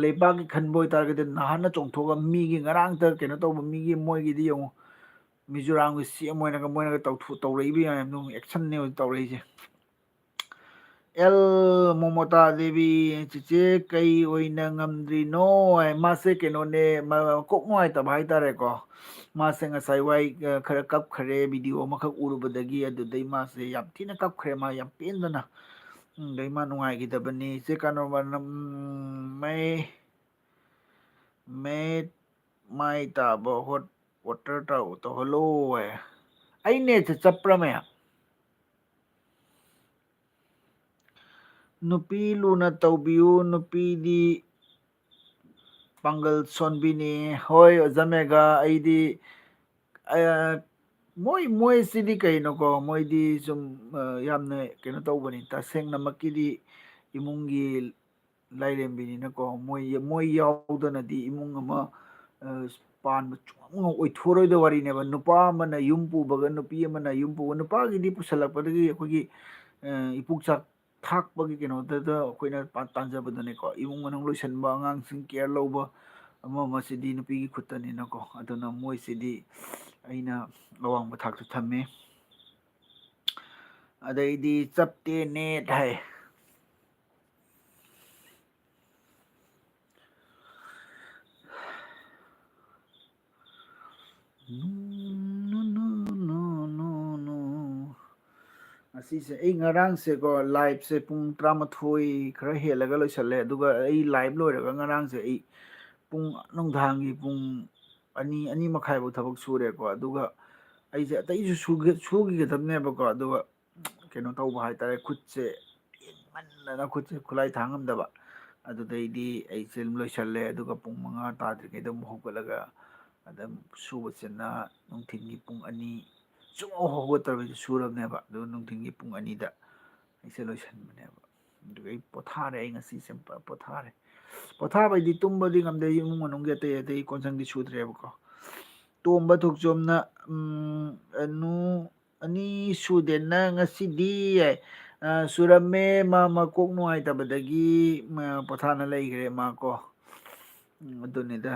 ꯂꯩꯕꯥꯛꯀꯤ ꯈꯟꯕ ꯑꯣꯏꯇꯥꯔꯒꯗꯤ ꯅꯍꯥꯟꯅ ꯆꯣꯡꯊꯣꯛꯑꯒ ꯃꯤꯒꯤ ꯉꯔꯥꯡꯇ ꯀꯩꯅꯣ ꯇꯧꯕ ꯃꯤꯒꯤ ꯃꯣꯏꯒꯤꯗꯤ ꯌꯦꯡꯉꯨ ꯃꯤꯖꯣꯔꯥꯝꯒꯤ ꯁꯤ ꯑꯃ ꯃꯣꯏꯅꯒ ꯇꯧꯔꯛꯏꯕ ꯃꯌꯥꯝꯗꯨ ꯑꯦꯛꯁꯟꯅꯦ ꯇꯧꯔꯛꯏꯁꯦ ꯑꯦꯜ ꯃꯣꯃꯣꯇꯥ ꯗꯦꯕꯤ ꯆꯤꯆꯦ ꯀꯩ ꯑꯣꯏꯅ ꯉꯝꯗ꯭ꯔꯤꯅꯣ ꯃꯥꯁꯦ ꯀꯩꯅꯣꯅꯦ ꯀꯣꯛ ꯅꯨꯡꯉꯥꯏꯇꯕ ꯍꯥꯏꯇꯥꯔꯦꯀꯣ ꯃꯥꯁꯦ ꯉꯁꯥꯏ ꯋꯥꯏ ꯈꯔ ꯀꯞꯈ꯭ꯔꯦ ꯚꯤꯗꯤꯑꯣ ꯑꯃꯈꯛ ꯎꯔꯨꯕꯗꯒꯤ ꯑꯗꯨꯗꯩ ꯃꯥꯁꯦ ꯌꯥꯝ ꯊꯤꯅ ꯀꯞꯈ꯭ꯔꯦ ꯃꯥ ꯌꯥꯝ ꯄꯦꯟꯗꯅ ꯑꯗꯩ ꯃꯥ ꯅꯨꯡꯉꯥꯏꯈꯤꯗꯕꯅꯤ ꯏꯆꯦ ꯀꯩꯅꯣ ꯃꯩ ꯃꯥꯏ ꯇꯥꯕ ꯍꯣꯠ ꯋꯥꯇꯔ ꯇꯧꯍꯜꯂꯣ ꯑꯩ ꯅꯦꯠꯁꯦ ꯆꯞꯄ꯭ꯔꯥꯃꯦ ꯅꯨꯄꯤ ꯂꯨꯅ ꯇꯧꯕꯤꯌꯨ ꯅꯨꯄꯤꯗꯤ ꯄꯥꯡꯒꯜ ꯁꯣꯟꯕꯤꯅꯤ ꯍꯣꯏ ꯑꯣꯖꯃꯦꯒꯥ ꯑꯩꯗꯤ ꯃꯣꯏꯁꯤꯗꯤ ꯀꯩꯅꯣꯀꯣ ꯃꯣꯏꯗꯤ ꯁꯨꯝ ꯌꯥꯝꯅ ꯀꯩꯅꯣ ꯇꯧꯕꯅꯤ ꯇꯁꯦꯡꯅꯃꯛꯀꯤꯗꯤ ꯏꯃꯨꯡꯒꯤ ꯂꯥꯏꯔꯦꯝꯕꯤꯅꯤꯅꯀꯣ ꯃꯣꯏ ꯌꯥꯎꯗꯅꯗꯤ ꯏꯃꯨꯡ ꯑꯃ ꯄꯥꯟꯕ ꯑꯣꯏꯊꯣꯔꯣꯏꯗꯕ ꯋꯥꯔꯤꯅꯦꯕ ꯅꯨꯄꯥ ꯑꯃꯅ ꯌꯨꯝ ꯄꯨꯕꯒ ꯅꯨꯄꯤ ꯑꯃꯅ ꯌꯨꯝ ꯄꯨꯕ ꯅꯨꯄꯥꯒꯤꯗꯤ ꯄꯨꯁꯜꯂꯛꯄꯗꯒꯤ ꯑꯩꯈꯣꯏꯒꯤ ꯏꯄꯨꯛꯆꯥꯛ ꯊꯥꯛꯄꯒꯤ ꯀꯩꯅꯣꯗꯨꯗ ꯑꯩꯈꯣꯏꯅ ꯇꯥꯟꯖꯕꯗꯨꯅꯦꯀꯣ ꯏꯃꯨꯡ ꯃꯅꯨꯡ ꯂꯣꯏꯁꯟꯕ ꯑꯉꯥꯡꯁꯤꯡ ꯀꯦꯌꯔ ꯂꯧꯕ ꯑꯃꯁꯤꯗꯤ ꯅꯨꯄꯤꯒꯤ ꯈꯨꯠꯇꯅꯤꯅꯀꯣ ꯑꯗꯨꯅ ꯃꯣꯏꯁꯤꯗꯤ ꯑꯩꯅ ꯑꯋꯥꯡꯕ ꯊꯥꯛꯇ ꯊꯝꯃꯤ ꯑꯗꯩꯗꯤ ꯆꯞꯇꯦ ꯅꯦꯠ ꯍꯥꯏ ꯑꯁꯤꯁꯦ ꯑꯩ ꯉꯔꯥꯡꯁꯦꯀꯣ ꯂꯥꯏꯚꯁꯦ ꯄꯨꯡ 12 ꯈꯔ ꯍꯦꯜꯂꯒ ꯂꯣꯏꯁꯜꯂꯦ ꯑꯗꯨꯒ ꯑꯩ ꯂꯥꯏꯚ ꯂꯣꯏꯔꯒ ꯉꯔꯥꯡꯁꯦ ꯑꯩ ꯅꯨꯡꯗꯥꯡꯒꯤ ꯄꯨꯡ 2-2:30 ꯊꯕꯛ ꯁꯨꯔꯦꯀꯣ ꯑꯗꯨꯒ ꯑꯩꯁꯦ ꯑꯇꯩꯁꯨ ꯁꯨꯈꯤꯒꯗꯕꯅꯦꯕꯀꯣ ꯑꯗꯨꯒ ꯀꯩꯅꯣ ꯇꯧꯕ ꯍꯥꯏꯇꯥꯔꯦ ꯈꯨꯠꯁꯦ ꯏꯪꯃꯟꯗꯅ ꯈꯨꯠꯁꯦ ꯈꯨꯠꯂꯥꯏ ꯊꯥꯡ ꯉꯝꯗꯕ ꯑꯗꯨꯗꯩꯗꯤ ꯑꯩꯁꯦ ꯑꯗꯨꯝ ꯂꯣꯏꯁꯜꯂꯦ ꯑꯗꯨꯒ ꯄꯨꯡ 5 ꯇꯥꯗ꯭ꯔꯤꯉꯩꯗ ꯑꯃꯨꯛ ꯍꯧꯒꯠꯂꯒ ꯑꯗꯨꯝ ꯁꯨꯕꯁꯤꯅ ꯅꯨꯡꯊꯤꯟꯒꯤ ꯄꯨꯡ 2 ꯁꯨꯡꯍꯧ ꯍꯧꯒꯠꯇꯕꯤꯗ ꯁꯨꯔꯕꯅꯦꯕ ꯑꯗꯨꯒ ꯅꯨꯡꯊꯤꯟꯒꯤ ꯄꯨꯡ 2ꯗ ꯑꯩꯁꯦ ꯂꯣꯏꯁꯤꯟꯕꯅꯦꯕ ꯑꯗꯨꯒ ꯑꯩ ꯄꯣꯊꯥꯔꯦ ꯑꯩ ꯉꯁꯤꯁꯦ ꯄꯣꯊꯥꯔꯦ ꯄꯣꯊꯥꯕꯩꯗꯤ ꯇꯨꯝꯕꯗꯤ ꯉꯝꯗꯦ ꯏꯃꯨꯡ ꯃꯅꯨꯡꯒꯤ ꯑꯇꯩ ꯀꯣꯟꯁꯪꯗꯤ ꯁꯨꯗ꯭ꯔꯦꯕꯀꯣ ꯇꯣꯝꯕ ꯊꯣꯛꯆꯣꯝꯅ ꯑꯅꯤ ꯁꯨꯗꯦꯅ ꯉꯁꯤꯗꯤ ꯁꯨꯔꯝꯃꯦ ꯃꯥ ꯃꯀꯣꯛ ꯅꯨꯡꯉꯥꯏꯇꯕꯗꯒꯤ ꯄꯣꯊꯥꯅ ꯂꯩꯈ꯭ꯔꯦ ꯃꯥ ꯀꯣ ꯑꯗꯨꯅꯤꯗ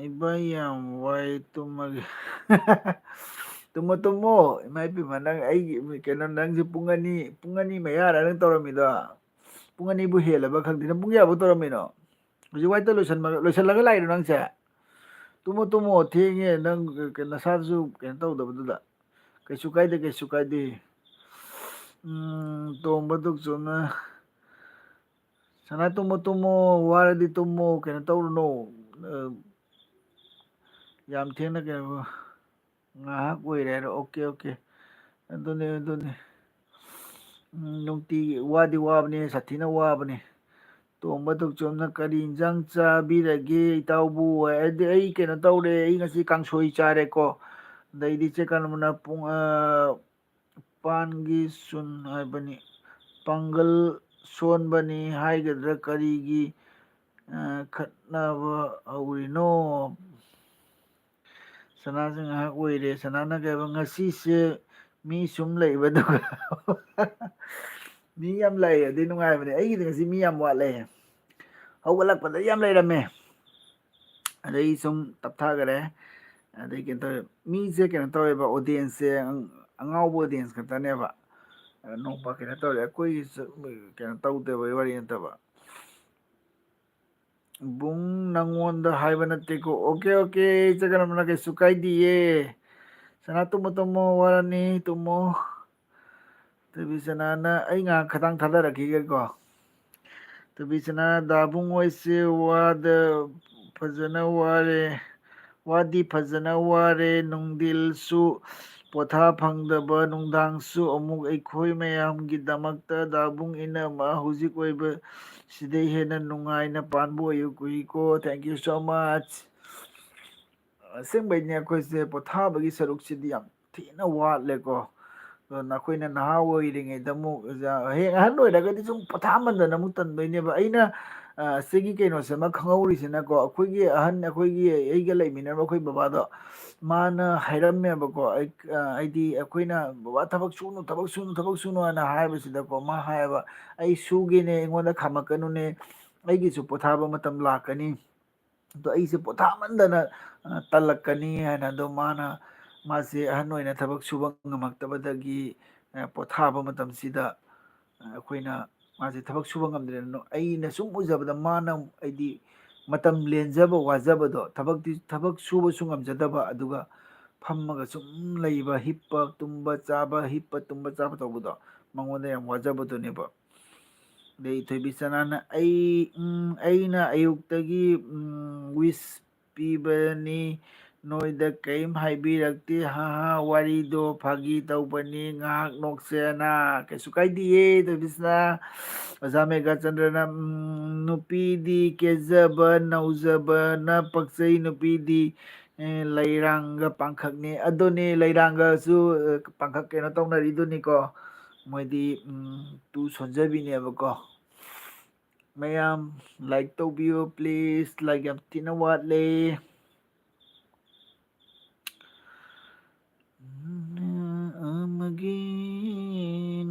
ꯏꯕꯥꯏ ꯌꯥꯝ ꯋꯥꯏ ꯇꯨꯝꯃꯒꯦ ꯇꯨꯝꯃꯣ ꯏꯃꯥ ꯏꯄꯦꯝꯃ ꯅꯪ ꯑꯩꯒꯤ ꯀꯩꯅꯣ ꯅꯪꯁꯦ ꯄꯨꯡ 2 ꯃꯌꯥꯔ ꯅꯪ ꯇꯧꯔꯝꯃꯤꯗꯣ ꯄꯨꯡ 2ꯕꯨ ꯍꯦꯜꯂꯕ ꯈꯪꯗꯦ ꯅꯪ ꯄꯨꯡ ꯀꯌꯥꯐꯥꯎ ꯇꯧꯔꯝꯃꯤꯅꯣ ꯍꯧꯖꯤꯛ ꯋꯥꯏꯗ ꯂꯣꯏꯁꯤꯜꯂꯒ ꯂꯥꯛꯏꯔꯣ ꯅꯪꯁꯦ ꯇꯨꯝꯃꯣ ꯊꯦꯡꯉꯦ ꯅꯪ ꯅꯁꯥꯗꯨꯁꯨ ꯀꯩꯅꯣ ꯇꯧꯗꯕꯗꯨꯗ ꯀꯩꯁꯨ ꯀꯥꯏꯗꯦ ꯇꯣꯝꯕ ꯇꯣꯛꯆꯣꯝꯅ ꯁꯅꯥ ꯇꯨꯝꯃꯣ ꯋꯥꯔꯗꯤ ꯇꯨꯝꯃꯣ ꯀꯩꯅꯣ ꯇꯧꯔꯨꯅꯣ ꯌꯥꯝ ꯊꯦꯡꯅ ꯀꯩꯅꯣ ꯉꯥꯏꯍꯥꯛ ꯑꯣꯏꯔꯦ ꯍꯥꯏꯔꯣ ꯑꯣꯀꯦ ꯑꯗꯨꯅꯤ ꯅꯨꯡꯇꯤꯒꯤ ꯋꯥꯗꯤ ꯋꯥꯕꯅꯦ ꯁꯥꯊꯤꯅ ꯋꯥꯕꯅꯦ ꯇꯣꯝꯕ ꯇꯧꯆꯣꯝꯅ ꯀꯔꯤ ꯏꯟꯖꯥꯡ ꯆꯥꯕꯤꯔꯒꯦ ꯏꯇꯥꯎꯕꯨ ꯍꯥꯏꯗꯤ ꯑꯩ ꯀꯩꯅꯣ ꯇꯧꯔꯦ ꯑꯩ ꯉꯁꯤ ꯀꯥꯡꯁꯣꯏ ꯆꯥꯔꯦꯀꯣ ꯑꯗꯩꯗꯤ ꯀꯩꯅꯣꯅ ꯄꯨꯡ ꯄꯥꯟꯒꯤ ꯁꯨꯟ ꯍꯥꯏꯕꯅꯤ ꯄꯥꯡꯒꯜ ꯁꯣꯟꯕꯅꯤ ꯍꯥꯏꯒꯗ꯭ꯔꯥ ꯀꯔꯤꯒꯤ ꯈꯠꯅꯕ ꯍꯧꯔꯤꯅꯣ ꯁꯅꯥꯁꯦ ꯉꯥꯏꯍꯥꯛ ꯑꯣꯏꯔꯦ ꯁꯅꯥꯅ ꯀꯩꯕ ꯉꯁꯤꯁꯦ ꯃꯤ ꯁꯨꯝ ꯂꯩꯕꯗꯨꯒ ꯃꯤ ꯌꯥꯝ ꯂꯩ ꯑꯗꯨꯏ ꯅꯨꯡꯉꯥꯏꯕꯅꯦ ꯑꯩꯒꯤꯗꯤ ꯉꯁꯤ ꯃꯤ ꯌꯥꯝ ꯋꯥꯠꯂꯦ ꯍꯧꯒꯠꯂꯛꯄꯗ ꯌꯥꯝ ꯂꯩꯔꯝꯃꯦ ꯑꯗꯩ ꯁꯨꯝ ꯇꯞꯊꯈꯔꯦ ꯑꯗꯩ ꯀꯩꯅꯣ ꯇꯧꯋꯦ ꯃꯤꯁꯦ ꯀꯩꯅꯣ ꯇꯧꯋꯦꯕ ꯑꯣꯗꯤꯌꯦꯟꯁꯁꯦ ꯑꯉꯥꯎꯕ ꯑꯣꯗꯤꯌꯦꯟꯁ ꯈꯛꯇꯅꯦꯕ ꯅꯣꯡꯃ ꯀꯩꯅꯣ ꯇꯧꯔꯦ ꯑꯩꯈꯣꯏꯒꯤ ꯀꯩꯅꯣ ꯇꯧꯗꯕꯩ ꯋꯥꯔꯤ ꯅꯠꯇꯕ ꯕꯨꯡ ꯅꯪꯉꯣꯟꯗ ꯍꯥꯏꯕ ꯅꯠꯇꯦꯀꯣ ꯑꯣꯀꯦ ꯑꯣꯀꯦ ꯏꯆꯟ ꯀꯩꯁꯨ ꯀꯥꯏꯗꯤꯌꯦ ꯁꯅꯥ ꯇꯨꯝꯃꯣ ꯇꯨꯝꯃꯣ ꯋꯥꯔꯅꯤ ꯇꯨꯝꯃꯣ ꯊꯣꯏꯕꯤꯁꯅꯥꯅ ꯑꯩ ꯉꯥꯏꯍꯥꯛ ꯈꯤꯇꯪ ꯊꯥꯗꯔꯛꯈꯤꯒꯦꯀꯣ ꯊꯣꯏꯕꯤꯁꯅꯥ ꯗꯥꯕꯨꯡꯉꯣꯏꯁꯦ ꯋꯥꯗ ꯐꯖꯅ ꯋꯥꯔꯦ ꯋꯥꯗꯤ ꯐꯖꯅ ꯋꯥꯔꯦ ꯅꯨꯡꯗꯤꯜꯁꯨ ꯄꯣꯊꯥ ꯐꯪꯗꯕ ꯅꯨꯡꯗꯥꯡꯁꯨ ꯑꯃꯨꯛ ꯑꯩꯈꯣꯏ ꯃꯌꯥꯝꯒꯤꯗꯃꯛꯇ ꯗꯥꯕꯨꯡ ꯏꯅꯝꯃ ꯍꯧꯖꯤꯛ ꯑꯣꯏꯕ ꯁꯤꯗꯩ ꯍꯦꯟꯅ ꯅꯨꯡꯉꯥꯏꯅ ꯄꯥꯟꯕ ꯑꯣꯏꯌꯨ ꯀꯨꯏꯀꯣ ꯊꯦꯡꯀ꯭ꯌꯨ ꯁꯣ ꯃꯆ ꯑꯁꯦꯡꯕꯩꯅꯦ ꯑꯩꯈꯣꯏꯁꯦ ꯄꯣꯊꯥꯕꯒꯤ ꯁꯔꯨꯛꯁꯤꯗꯤ ꯌꯥꯝ ꯊꯤꯅ ꯋꯥꯠꯂꯦꯀꯣ ꯑꯗꯣ ꯅꯈꯣꯏꯅ ꯅꯍꯥ ꯑꯣꯏꯔꯤꯉꯩꯗ ꯑꯃꯨꯛ ꯍꯌꯦꯡ ꯑꯍꯟ ꯑꯣꯏꯔꯒꯗꯤ ꯁꯨꯝ ꯄꯣꯊꯥꯃꯟꯗꯅ ꯑꯃꯨꯛ ꯇꯟꯗꯣꯏꯅꯦꯕ ꯑꯩꯅ ꯁꯤꯒꯤ ꯀꯩꯅꯣꯁꯤꯃ ꯈꯪꯍꯧꯔꯤꯁꯤꯅꯀꯣ ꯑꯩꯈꯣꯏꯒꯤ ꯑꯍꯟ ꯑꯩꯈꯣꯏꯒꯤ ꯑꯩꯒ ꯂꯩꯃꯤꯟꯅꯕ ꯑꯩꯈꯣꯏ ꯕꯕꯥꯗꯣ ꯃꯥꯅ ꯍꯥꯏꯔꯝꯃꯦꯕꯀꯣ ꯑꯩꯗꯤ ꯑꯩꯈꯣꯏꯅ ꯕꯕꯥ ꯊꯕꯛ ꯁꯨꯅꯨ ꯊꯕꯛ ꯁꯨꯅꯨ ꯊꯕꯛ ꯁꯨꯅꯨ ꯍꯥꯏꯅ ꯍꯥꯏꯕꯁꯤꯗꯀꯣ ꯃꯥ ꯍꯥꯏꯌꯦꯕ ꯑꯩ ꯁꯨꯒꯦꯅꯦ ꯑꯩꯉꯣꯟꯗ ꯈꯥꯝꯃꯛꯀꯅꯨꯅꯦ ꯑꯩꯒꯤꯁꯨ ꯄꯣꯊꯥꯕ ꯃꯇꯝ ꯂꯥꯛꯀꯅꯤ ꯑꯗꯣ ꯑꯩꯁꯦ ꯄꯣꯊꯥꯃꯟꯗꯅ ꯇꯜꯂꯛꯀꯅꯤ ꯍꯥꯏꯅ ꯑꯗꯣ ꯃꯥꯁꯦ ꯑꯍꯟ ꯑꯣꯏꯅ ꯊꯕꯛ ꯁꯨꯕ ꯉꯝꯃꯛꯇꯕꯗꯒꯤ ꯄꯣꯊꯥꯕ ꯃꯇꯝꯁꯤꯗ ꯑꯩꯈꯣꯏꯅ ꯃꯥꯁꯦ ꯊꯕꯛ ꯁꯨꯕ ꯉꯝꯗ꯭ꯔꯦꯅ ꯑꯩꯅ ꯁꯨꯝ ꯎꯖꯕꯗ ꯃꯥꯅ ꯑꯩꯗꯤ ꯃꯇꯝ ꯂꯦꯟꯖꯕ ꯋꯥꯖꯕꯗꯣ ꯊꯕꯛ ꯁꯨꯕꯁꯨ ꯉꯝꯖꯗꯕ ꯑꯗꯨꯒ ꯐꯝꯃꯒ ꯁꯨꯝ ꯂꯩꯕ ꯍꯤꯞꯄ ꯇꯨꯝꯕ ꯆꯥꯕ ꯍꯤꯞꯄ ꯇꯨꯝꯕ ꯆꯥꯕ ꯇꯧꯕꯗꯣ ꯃꯉꯣꯟꯗ ꯌꯥꯝ ꯋꯥꯖꯕꯗꯨꯅꯦꯕ ꯑꯗꯩ ꯊꯣꯏꯕꯤꯆꯅꯥꯅ ꯑꯩꯅ ꯑꯌꯨꯛꯇꯒꯤ ꯋꯤꯁ ꯄꯤꯕꯅꯤ ꯅꯣꯏꯗ ꯀꯔꯤꯝ ꯍꯥꯏꯕꯤꯔꯛꯇꯦ ꯋꯥꯔꯤꯗꯣ ꯐꯥꯒꯤ ꯇꯧꯕꯅꯤ ꯉꯥꯏꯍꯥꯛ ꯅꯣꯛꯁꯦꯅ ꯀꯩꯁꯨ ꯀꯥꯏꯗꯦꯌꯦ ꯊꯣꯏꯕꯤꯆꯅꯥ ꯑꯣꯖꯥ ꯃꯦꯒꯥꯆꯟꯗ꯭ꯔꯅ ꯅꯨꯄꯤꯗꯤ ꯀꯦꯖꯕ ꯅꯧꯖꯕꯅ ꯄꯛꯆꯩ ꯅꯨꯄꯤꯗꯤ ꯂꯩꯔꯥꯡꯒ ꯄꯥꯡꯈꯛꯅꯤ ꯑꯗꯨꯅꯤ ꯂꯩꯔꯥꯡꯒꯁꯨ ꯄꯥꯡꯈꯛ ꯀꯩꯅꯣ ꯇꯧꯅꯔꯤꯗꯨꯅꯤꯀꯣ ꯃꯣꯏꯗꯤ ꯇꯨ ꯁꯣꯟꯖꯕꯤꯅꯦꯕꯀꯣ ꯃꯌꯥꯝ ꯂꯥꯏꯛ ꯇꯧꯕꯤꯌꯨ ꯄ꯭ꯂꯤꯖ ꯂꯥꯏꯛ ꯌꯥꯝ ꯊꯤꯅ ꯋꯥꯠꯂꯦ ꯑꯃꯒꯤ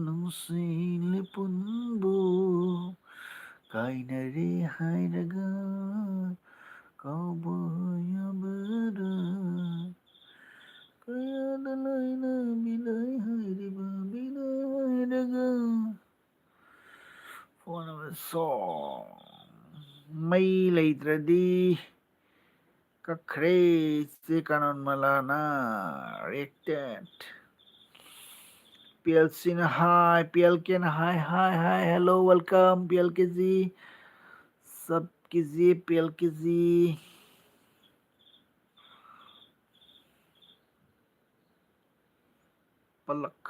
ꯅꯨꯡꯁꯤ ꯂꯦꯄꯨꯟꯕꯨ ꯀꯥꯏꯅꯔꯦ ꯍꯥꯏꯔꯒ ꯀꯥꯎꯕ ꯌꯥꯕꯔꯥ ꯀꯌꯥꯗ ꯂꯩꯅ ꯕꯤꯗꯥꯏ ꯍꯥꯏꯔꯤꯕ ꯕꯤꯗꯥꯏ ꯍꯥꯏꯔꯒ ꯃꯩ ꯂꯩꯇ꯭ꯔꯗꯤ ꯀꯛꯈ꯭ꯔꯦ ꯆꯦ ꯀꯥꯅꯟ ꯃꯂꯥꯅ ꯔꯦꯛꯇꯦꯠ ꯄꯤ ꯑꯦꯜ ꯁꯤꯅ ꯍꯥꯏ ꯄꯤ ꯑꯦꯜ ꯀꯦꯅ hi hello welcome P L ꯀꯦꯖꯤ ꯁꯕ ꯀꯤजिए पी एल केजी पलक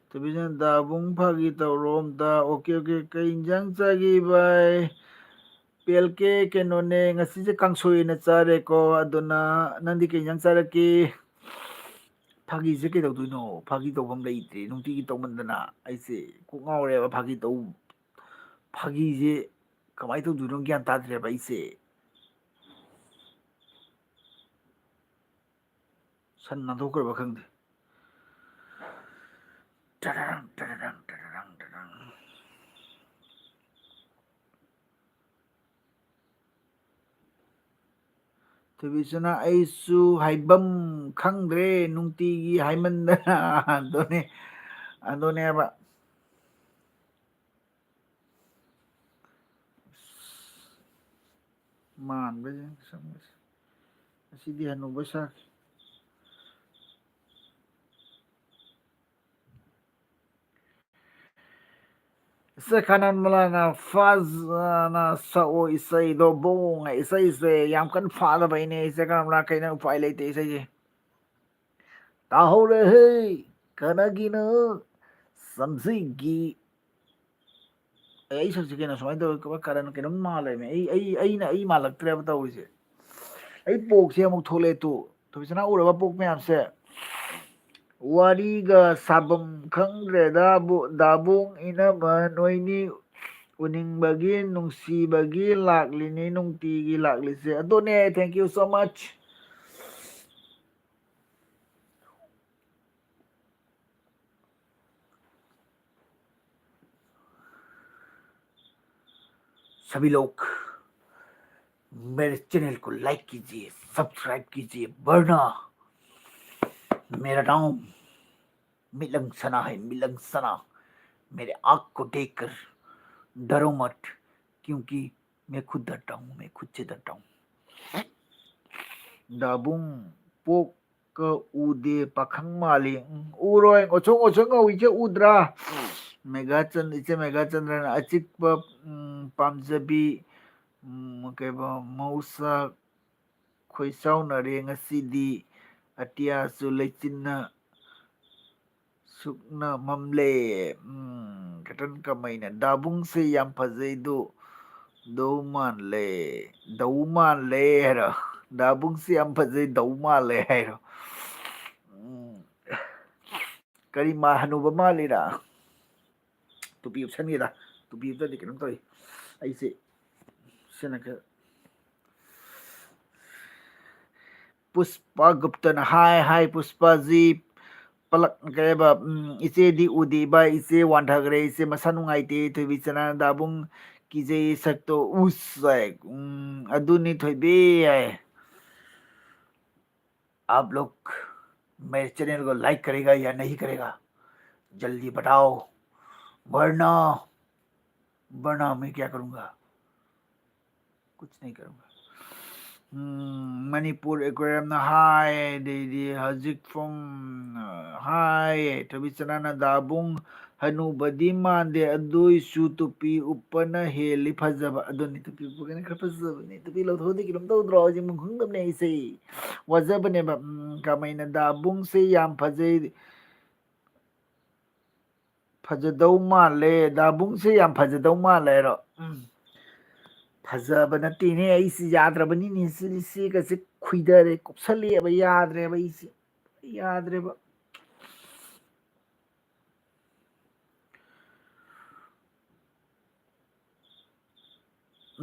ꯇꯕꯤꯖꯟ ꯗꯥꯕꯨꯡ ꯐꯥꯒꯤ ꯇꯧꯔꯣꯝꯗ ꯑꯣꯀꯦ ꯑꯣꯀꯦ ꯀꯩ ꯏꯟꯖꯥꯡ ꯆꯥꯒꯦ ꯚꯥꯏ ꯄꯦꯜꯀꯦ ꯀꯩꯅꯣꯅꯦ ꯉꯁꯤꯁꯦ ꯀꯥꯡꯁꯣꯏ ꯑꯣꯏꯅ ꯆꯥꯔꯦꯀꯣ ꯑꯗꯨꯅ ꯅꯪꯗꯤ ꯀꯩ ꯏꯟꯖꯥꯡ ꯆꯥꯔꯛꯀꯦ ꯐꯥꯒꯤꯁꯦ ꯀꯩꯗꯧꯗꯣꯏꯅꯣ ꯐꯥꯒꯤ ꯇꯧꯐꯝ ꯂꯩꯇ꯭ꯔꯦ ꯅꯨꯡꯇꯤꯒꯤ ꯇꯧꯃꯟꯗꯅ ꯑꯩꯁꯦ ꯀꯣꯛ ꯉꯥꯎꯔꯦꯕ ꯐꯥꯒꯤꯁꯦ ꯀꯃꯥꯏꯅ ꯇꯧꯗꯣꯏꯅꯣ ꯒ꯭ꯌꯥꯟ ꯇꯥꯗ꯭ꯔꯦꯕ ꯑꯩꯁꯦ ꯁꯟ ꯅꯥꯟꯊꯣꯛꯈ꯭ꯔꯕ ꯈꯪꯗꯦ ꯊꯣꯏꯕꯤꯆꯅ ꯑꯩꯁꯨ ꯍꯥꯏꯐꯝ ꯈꯪꯗ꯭ꯔꯦ ꯅꯨꯡꯇꯤꯒꯤ ꯍꯥꯏꯃꯟꯗꯅ ꯑꯗꯨꯅꯦꯕ ꯃꯥꯟꯕꯁꯦ ꯉꯁꯤꯗꯤ ꯍꯅꯨꯕ ꯁꯥꯈꯤ Se kanan malana fazana sao isai do bong isai se yam kan fa da bai ne se kan la kai na upai le te isai je ta ho re he kana gi na samsi gi ai sa ke na so do ka karan ke nam ma le me ai ma lak tre ba ta wi se ai pok se amuk thole tu to bisana ura ba pok me am se wariga sabam khangre dabung ina ma noini uningbagi nungsibagi laklini nungtigi laklise adone thank you so much सभी लोग मेरे channel को like कीजिए subscribe कीजिए वरना मेरा नाम मिलंग सना है मिलंग सना मेरे आंख को देखकर डरो मत क्योंकि मैं खुद डरता हूँ मैं खुद से डरता हूँ dabung pok ka ude pakhang mali uroi ochong uije udra megachan iche megachandra achik pa pamjabi kaiba mausa khoisau na re ngasidi atia su leichinna sukna mamle katan kamaina dabung se yam phajai Dauman le hero dabung se yam phajai dauman le hero kari ma hanuba malira tupi upsangira tupi uptadi kanam toi aise senaka Puspa Gupta na hi Puspa ji palak kaya ba ise di udi ba ise wandhagre ise masa nungaite to bichana dabung kije sakto usai aduni thoibe hai आप लोग मेरे channel को like करेगा या नहीं करेगा जल्दी बताओ वरना वरना मैं क्या करूंगा कुछ नहीं करूंगा Manipur aquarium na hi the Hazik from hi Tabichanana dabung hanubadi mande adui su tupi upana heli phajaba adoni tupi upana khar phajaba ne tupi lo thodi kilom to dro ji mung hung dam ne se wajaba ne ba kamaina dabung se yam phajai phajadau ma le dabung se yam phajadau ma le ro फजब नतीने ऐसी याद्रबनी से कसे खुइदरे कुपसले अब याद रे भाई से याद रे बा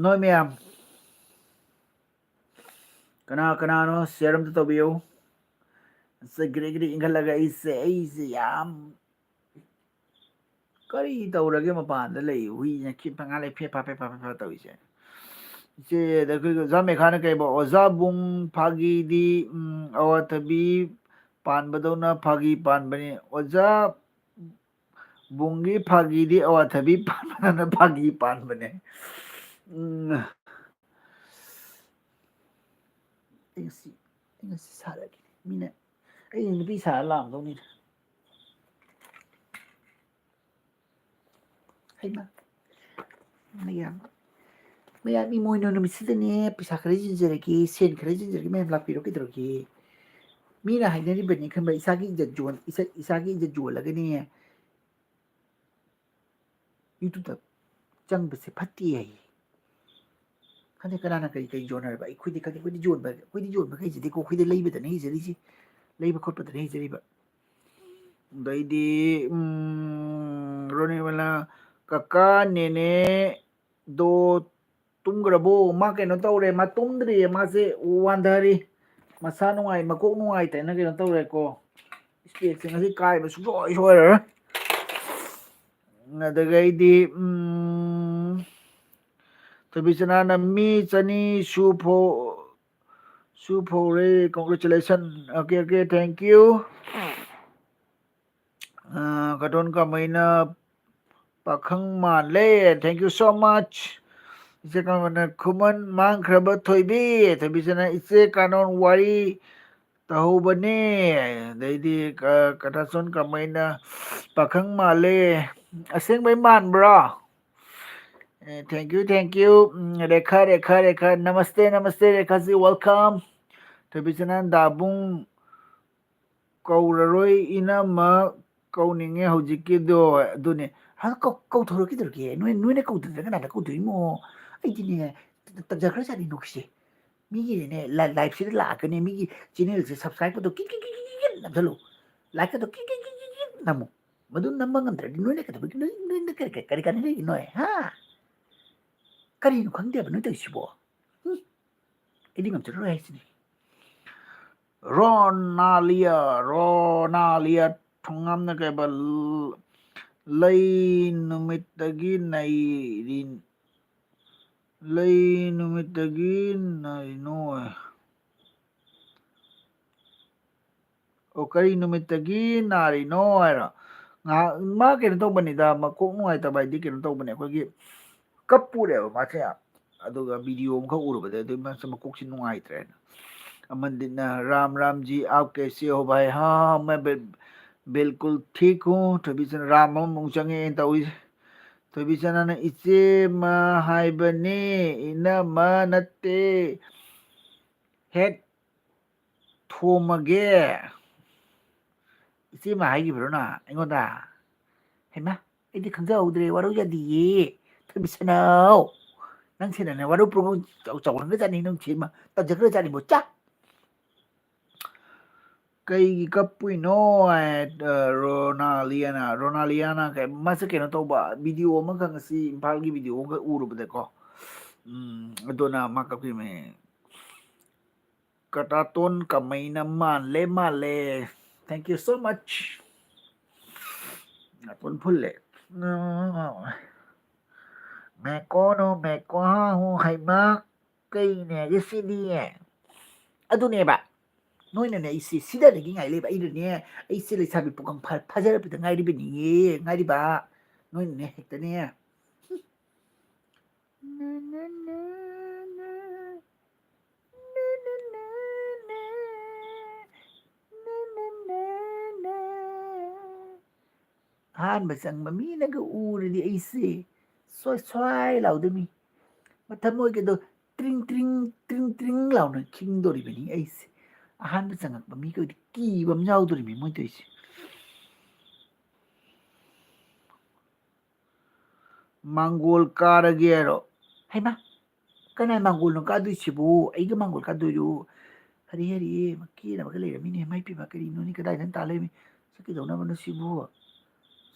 नो मैम कना नो शेरम तो बियो से ग्रेगरी इंगल लगा ऐसे याम करी तौरगे मपान लई हुई ने खि पंगा ले फे तौइसे चे देखो जामे खाने के ओजा बुंग फागी दी अवतबी पान बदौना फागी पान बने ओजा बुंगी फागी दी अवतबी पान बना फागी पान बने ingasi sara ki mina ai ni bi sa lam dong ni hai ma maya mi moi no mi sida ne pisa khare jinjere ki sen khare jinjere ki men lak piro ki dro ki mina hai ne ri bani khan ba isa ki jon isa ki jon la ni youtube ta chang ba se phatti hai khane kana na kai jonar ba khudi khadi khudi jon ba kai jidi ko khudi lei ba da nei jari ji lei ba khot ba da nei jari ba dai di rone wala kaka nene do tumgrabo ma keno tawre ma tumdri ma se wandhari masa nungai makok nungai ta na keno tawre ko space ngasi kai ba su soi ra nadagai di Tabisana na mi chani Supho re congratulations okay thank you katon ka maina pakhang man le thank you so much ise kanon khuman mang khraba thoibi thabisana ise kanon wari tahubane daidi katason ka maina pakhang male aseng bai man bra thank you. Rekha, namaste, Rekha ji, welcome. Tabisana dabung ꯀꯧꯔꯔꯣꯏ ꯏꯅꯝꯃ ꯀꯧꯅꯤꯡꯉꯦ ꯍꯧꯖꯤꯛꯀꯤꯗꯣ ꯑꯗꯨꯅꯦ ꯀꯧ ꯊꯣꯔꯛꯈꯤꯗꯧꯔꯒꯦ ꯅꯣꯏꯅ ꯀꯧꯗ꯭ꯔꯒ ꯀꯅꯥꯗ ꯀꯧꯗꯣꯏꯃꯣ ꯑꯩꯗꯤꯅꯦ ꯇꯟꯖꯈ꯭ꯔꯖꯥꯠꯅꯤ ꯅꯣꯛꯁꯦ ꯃꯤꯒꯤꯅꯦ ꯂꯥꯏꯐꯁꯤꯗ ꯂꯥꯛꯀꯅꯤ ꯃꯤꯒꯤ ꯆꯦꯅꯦꯜꯁꯦ subscribe ꯀꯤ ꯅꯝꯁꯜꯂꯨ ꯂꯥꯏꯛꯀꯗꯣ ꯀꯤ ꯅꯝꯃꯨ ꯃꯗꯨ ꯅꯝꯕ ꯉꯝꯗ꯭ꯔꯗꯤ ꯅꯣꯏꯅ ꯀꯩꯗꯧꯕꯒꯤ ꯅꯣꯏꯅ ꯀꯔꯤ ꯀꯥꯟꯅꯔꯤꯒꯦ ꯅꯣꯏ ꯍꯥ ꯀꯔꯤꯅꯣ ꯈꯪꯗꯦꯕ ꯅꯣꯏ ꯇꯧꯔꯤꯁꯤꯕꯣ ꯑꯩꯗꯤ ꯉꯝꯖꯔꯔꯣꯏ ꯍꯥꯏꯁꯤꯅꯤ ꯔꯣꯅꯥꯂꯤꯌꯥ ꯊꯣꯡꯉꯥꯝꯅ ꯀꯩꯕ ꯂꯩ ꯅꯨꯃꯤꯠꯇꯒꯤ ꯅꯩꯔꯤꯅꯣ ꯑꯣ ꯀꯔꯤ ꯅꯨꯃꯤꯠꯇꯒꯤ ꯅꯥꯔꯤꯅꯣ ꯍꯥꯏꯔꯣ ꯉꯥꯏꯍꯥꯛ ꯃꯥ ꯀꯩꯅꯣ ꯇꯧꯕꯅꯤꯗ ꯃꯀꯣꯛ ꯅꯨꯡꯉꯥꯏꯇꯕ ꯍꯥꯏꯗꯤ ꯀꯩꯅꯣ ꯇꯧꯕꯅꯦ ꯑꯩꯈꯣꯏꯒꯤ ꯀꯞꯄꯨꯔꯦꯕ ꯃꯥꯁꯦ ꯑꯗꯨꯒ ꯚꯤꯗꯤꯑꯣ ꯑꯃꯈꯛ ꯎꯔꯨꯕꯗ ꯑꯗꯨꯏ ꯃꯥꯁꯦ ꯃꯀꯣꯛꯁꯦ ꯅꯨꯡꯉꯥꯏꯇ꯭ꯔꯦꯅ ꯑꯃꯟꯗꯤꯅ राम जी आप कैसे हो भाई हाँ मैं बिल्कुल ठीक हूँ थोबीचना राम अमुक चंगे तꯧꯏꯁꯦ ꯊꯣꯏꯕꯤꯆꯅꯅ ꯏꯆꯦꯃ ꯍꯥꯏꯕꯅꯦ ꯏꯅꯝꯃ ꯅꯠꯇꯦ ꯍꯦꯛ ꯊꯣꯝꯃꯒꯦ ꯏꯆꯦꯃ ꯍꯥꯏꯈꯤꯕ꯭ꯔꯣꯅ ꯑꯩꯉꯣꯟꯗ ꯍꯩꯃꯥ ꯑꯩꯗꯤ ꯈꯪꯖꯍꯧꯗ꯭ꯔꯦ ꯋꯥꯔꯧ ꯌꯥꯗꯤꯌꯦ ꯊꯣꯏꯕꯤꯁꯅꯥꯎ ꯅꯪꯁꯤꯅꯅꯦ ꯋꯥꯔꯧ ꯄꯨꯔꯧ ꯆꯥꯎꯔꯝꯒꯖꯥꯠꯅꯤ ꯅꯪ ꯁꯤꯃ ꯇꯟꯖꯈ꯭ꯔꯖꯥꯠꯅꯤꯕꯣ ꯆꯥ ꯀꯩꯒꯤ ꯀꯞꯄꯨꯏꯅꯣ ꯔꯣꯅꯥꯂꯤꯌꯥꯅ ꯃꯥꯁꯦ ꯀꯩꯅꯣ ꯇꯧꯕ ꯚꯤꯗꯤꯑꯣ ꯑꯃꯈꯛ ꯉꯁꯤ ꯏꯝꯐꯥꯜꯒꯤ ꯚꯤꯗꯤꯑꯣ ꯑꯃꯈꯛ ꯎꯔꯨꯕꯗꯀꯣ ꯑꯗꯨꯅ ꯃꯥ ꯀꯞꯄꯤꯃꯦ ꯀꯇꯥꯇꯣꯟ ꯀꯃꯩꯅ ꯃꯥꯜꯂꯦ ꯊꯦꯡꯛ ꯌꯨ ꯁꯣ ꯃꯆ ꯅꯥꯇꯣꯟ ꯐꯨꯜꯂꯦ मैं कहाँ हूँ ꯍꯩꯃꯥ ꯀꯩꯅꯦꯒꯦ ꯁꯤꯗꯤ ꯑꯗꯨꯅꯦꯕ ꯅꯣꯏꯅꯅꯦ ꯑꯩꯁꯦ ꯁꯤꯗꯗꯒꯤ ꯉꯥꯏ ꯂꯩꯕ ꯑꯩꯅꯅꯦ ꯑꯩꯁꯦ ꯂꯩꯁꯥꯕꯤ ꯄꯨꯈꯝ ꯐꯥꯖꯔꯛꯄꯗ ꯉꯥꯏꯔꯤꯕꯅꯤꯌꯦ ꯉꯥꯏꯔꯤꯕ ꯅꯣꯏꯅꯅꯦ ꯍꯦꯛꯇꯅꯦ ꯑꯍꯥꯟꯕ ꯆꯪꯕ ꯃꯤꯅꯒ ꯎꯔꯗꯤ ꯑꯩꯁꯦ ꯁ꯭ꯋꯥꯏ ꯂꯥꯎꯗꯃꯤ ꯊꯃꯣꯏꯒꯗꯣ ꯇ꯭ꯔꯤꯡ ꯂꯥꯎꯅ ꯈꯤꯡꯗꯣꯔꯤꯕꯅꯤ ꯑꯩꯁꯦ ꯑꯍꯥꯟꯕ ꯆꯪꯉꯛꯄ ꯃꯤꯒꯗꯤ ꯀꯤꯕ ꯑꯃ ꯌꯥꯎꯗꯣꯔꯤꯕꯅꯤ ꯃꯣꯏ ꯇꯧꯔꯤꯁꯦ ꯃꯥꯡꯒꯣꯜ ꯀꯥꯔꯒꯦ ꯍꯥꯏꯔꯣ ꯍꯩꯃꯥ ꯀꯅꯥ ꯃꯥꯡꯒꯣꯜꯅꯣ ꯀꯥꯗꯣꯏꯁꯤꯕꯨ ꯑꯩꯒ ꯃꯥꯡꯒꯣꯜ ꯀꯥꯗꯣꯏꯔꯣ ꯍꯔꯤ ꯀꯦꯅꯕꯒ ꯂꯩꯔꯝꯃꯤꯅꯦ ꯃꯥꯏ ꯄꯤꯕ ꯀꯔꯤꯅꯣꯅꯤ ꯀꯗꯥꯏꯗꯅ ꯇꯥ ꯂꯩꯔꯝꯃꯤ ꯆꯠꯀꯩꯗꯧꯅꯕꯅꯣ ꯁꯤꯕꯨ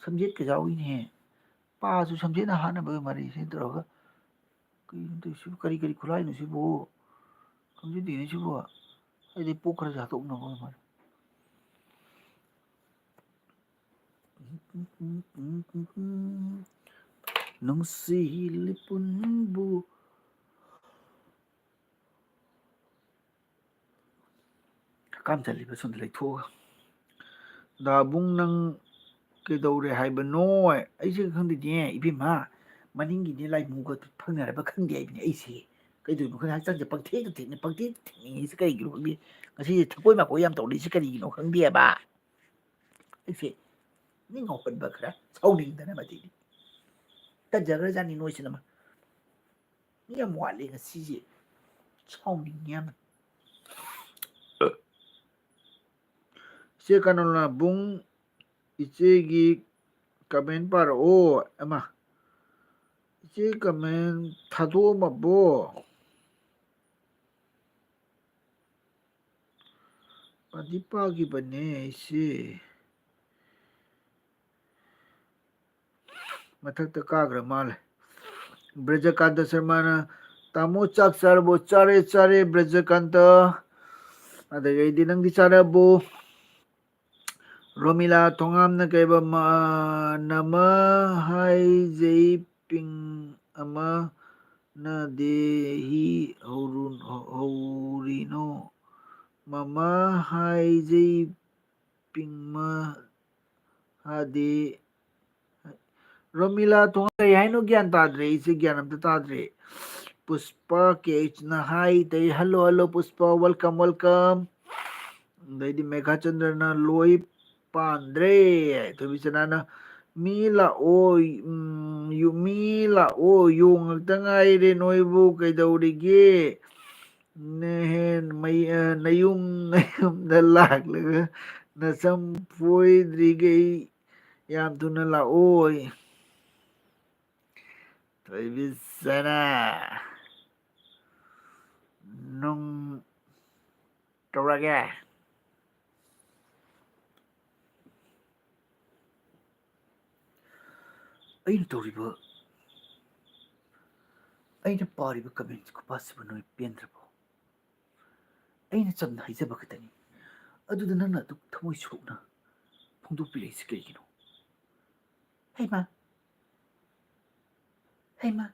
ꯁꯝꯖꯦꯠꯀ ꯌꯥꯎꯏꯅꯦ ꯄꯥꯁꯨ ꯁꯝꯖꯦꯠꯅ ꯍꯥꯠꯅꯕ ꯃꯔꯤꯁꯦ ꯇꯧꯔꯒ ꯀꯔꯤ ꯈꯨꯠꯂꯥꯏꯅꯣ ꯁꯤꯕꯨ ꯈꯪꯖꯗꯦꯅꯦ ꯁꯤꯕꯨ ꯑꯩꯗꯤ ꯄꯣꯛ ꯈꯔ ꯆꯥꯊꯣꯛꯅꯕ ꯃꯥꯜꯂꯦ ꯅꯨꯡꯁꯤ ꯂꯤꯄꯨꯟꯕꯨ ꯍꯀꯥꯝ ꯆꯜꯂꯤꯕ ꯁꯣꯝꯗ ꯂꯩꯊꯣꯛꯑꯒ ꯗꯥꯕꯨꯡ ꯅꯪ ꯀꯩꯗꯧꯔꯦ ꯍꯥꯏꯕꯅꯣ ꯑꯩꯁꯦ ꯈꯪꯗꯦꯅꯦ ꯏꯕꯦꯝꯃ ꯃꯅꯤꯡꯒꯤꯅꯦ ꯂꯥꯏꯃꯨꯒ ꯐꯪꯅꯔꯕ ꯈꯪꯗꯦ ꯍꯥꯏꯕꯅꯤ ꯑꯩꯁꯦ ꯀꯩꯗꯧꯅꯣ ꯈꯪꯗꯦ ꯍꯛꯆꯥꯡꯁꯦ ꯄꯪꯊꯦꯛꯇ ꯊꯦꯛꯅꯤꯡꯉꯤꯁꯦ ꯀꯩꯒꯤꯅꯣ ꯈꯪꯗꯦ ꯉꯁꯤꯁꯦ ꯊꯛꯄꯣꯏ ꯃꯀꯣꯏ ꯌꯥꯝ ꯇꯧꯔꯤꯁꯦ ꯀꯔꯤꯒꯤꯅꯣ ꯈꯪꯗꯦꯕ ꯑꯩꯁꯦ ꯃꯤ ꯉꯥꯎꯄꯟꯕ ꯈꯔ ꯁꯥꯎꯅꯤꯡꯗꯅ ꯃꯗꯩꯗꯤ ꯇꯟꯖꯈ꯭ꯔꯖꯥꯠꯅꯤ ꯅꯣꯏꯁꯤꯅ ꯃꯤ ꯌꯥꯝ ꯋꯥꯠꯂꯦ ꯉꯁꯤꯁꯦ ꯁꯥꯎꯅꯤꯡꯉꯦ ꯌꯥꯝꯅ ꯏꯆꯦ ꯀꯩꯅꯣꯅ ꯕꯨꯡ ꯏꯆꯦꯒꯤ ꯀꯃꯦꯟ ꯄꯥꯔꯛꯑꯣ ꯑꯃ ꯏꯆꯦ ꯀꯃꯦꯟ ꯊꯥꯗꯣꯛꯑꯝꯃꯕꯣ ꯄꯥꯗꯤ ꯄꯥꯈꯤꯕꯅꯦ ꯑꯩꯁꯦ ꯃꯊꯛꯇ ꯀꯥꯈ꯭ꯔ ꯃꯥꯜꯂꯦ ꯕ꯭ꯔꯖꯀꯥꯟꯇ ꯁꯔꯃꯅ ꯇꯥꯃꯣ ꯆꯥꯛ ꯆꯥꯔꯕꯣ ꯆꯥꯔꯦ ꯕ꯭ꯔꯖꯀꯥꯟꯇ ꯑꯗꯒꯤꯗꯤ ꯅꯪꯗꯤ ꯆꯥꯔꯕꯣ ꯔꯣꯃꯤꯂꯥ ꯊꯣꯉꯥꯝꯅ ꯀꯩꯕ ꯅꯃ ꯍꯥꯏꯖꯩ ꯄꯤꯡ ꯑꯃ ꯅꯗꯦꯍꯤ ꯍꯧꯔꯤꯅꯣ ꯃꯃꯥ ꯍꯥꯏꯖꯩ ꯄꯤꯡꯃ ꯍꯥꯗꯤ ꯔꯣꯃꯤꯂꯥ ꯊꯣꯡ ꯀꯩ ꯍꯥꯏꯅꯣ ꯒ꯭ꯌꯥꯟ ꯇꯥꯗ꯭ꯔꯦ ꯑꯩꯁꯦ ꯒ꯭ꯌꯥꯟ ꯑꯝꯇ ꯇꯥꯗ꯭ꯔꯦ ꯄꯨꯁꯄꯥ ꯀꯦꯆꯅ ꯍꯥꯏ ꯇꯩ ꯍꯜꯂꯣ ꯄꯨꯁꯄꯥ ꯋꯦꯜꯀꯝ ꯑꯗꯩꯗꯤ ꯃꯦꯘꯥꯆꯟꯗ꯭ꯔꯅ ꯂꯣꯏ ꯄꯥꯟꯗ꯭ꯔꯦ ꯊꯣꯏꯕꯤꯆꯅꯥꯅ ꯃꯤ ꯂꯥꯛꯑꯣ ꯃꯤ ꯂꯥꯛꯑꯣ ꯌꯣꯡ ꯉꯛꯇ ꯉꯥꯏꯔꯦ ꯅꯣꯏꯕꯨ ꯀꯩꯗꯧꯔꯤꯒꯦ ꯅꯌꯨꯝꯗ ꯂꯥꯛꯂꯒ ꯅꯁꯝ ꯐꯣꯏꯗ꯭ꯔꯤꯈꯩ ꯌꯥꯝ ꯊꯨꯅ ꯂꯥꯛꯑꯣ ꯊꯣꯏꯕꯤꯁꯅꯥ ꯅꯨꯡ ꯇꯧꯔꯒꯦ ꯑꯩꯅ ꯇꯧꯔꯤꯕ ꯑꯩꯅ ꯄꯥꯔꯤꯕ ꯀꯃꯦꯟꯠ ꯈꯨꯄꯥꯁꯤꯕꯨ ꯅꯣꯏ ꯄꯦꯟꯗ꯭ꯔꯕꯣ ꯑꯩꯅ ꯆꯝꯅ ꯍꯥꯏꯖꯕ ꯈꯛꯇꯅꯤ ꯑꯗꯨꯗ ꯅꯪꯅ ꯑꯗꯨꯛ ꯊꯃꯣꯏ ꯁꯣꯛꯅ ꯐꯣꯡꯗꯣꯛꯄꯤꯔꯛꯏꯁꯤ ꯀꯩꯒꯤꯅꯣ ꯍꯩꯃꯥ ꯍꯩꯃꯥ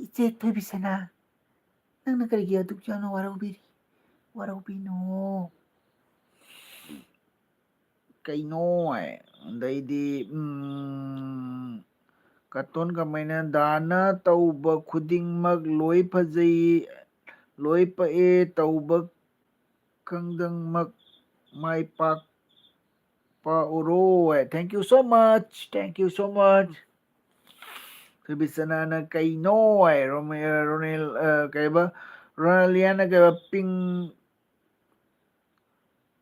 ꯏꯆꯦ ꯊꯣꯏꯕꯤꯁꯅꯥ ꯅꯪꯅ ꯀꯔꯤꯒꯤ ꯑꯗꯨꯛ ꯌꯥꯝꯅ ꯋꯥꯔꯧꯕꯤꯅꯣ ꯀꯩꯅꯣ ꯑꯗꯩꯗꯤ ꯀꯇꯣꯟ ꯀꯃꯥꯏꯅ ꯗꯥꯅ ꯇꯧꯕ ꯈꯨꯗꯤꯡꯃꯛ ꯂꯣꯏ ꯐꯖꯩ ꯂꯣꯏ ꯄꯛꯑꯦ ꯇꯧꯕ ꯈꯪꯗꯪꯃꯛ ꯃꯥꯏ ꯄꯥꯛꯎꯔꯣ ꯊꯦꯡꯀ꯭ꯌꯨ ꯁꯣ ꯃꯆ ꯊꯣꯏꯕꯤꯁꯅꯥꯅ ꯀꯩꯅꯣ ꯀꯩꯕ ꯔꯣꯅꯥꯂꯤꯌꯥꯅ ꯀꯩꯕ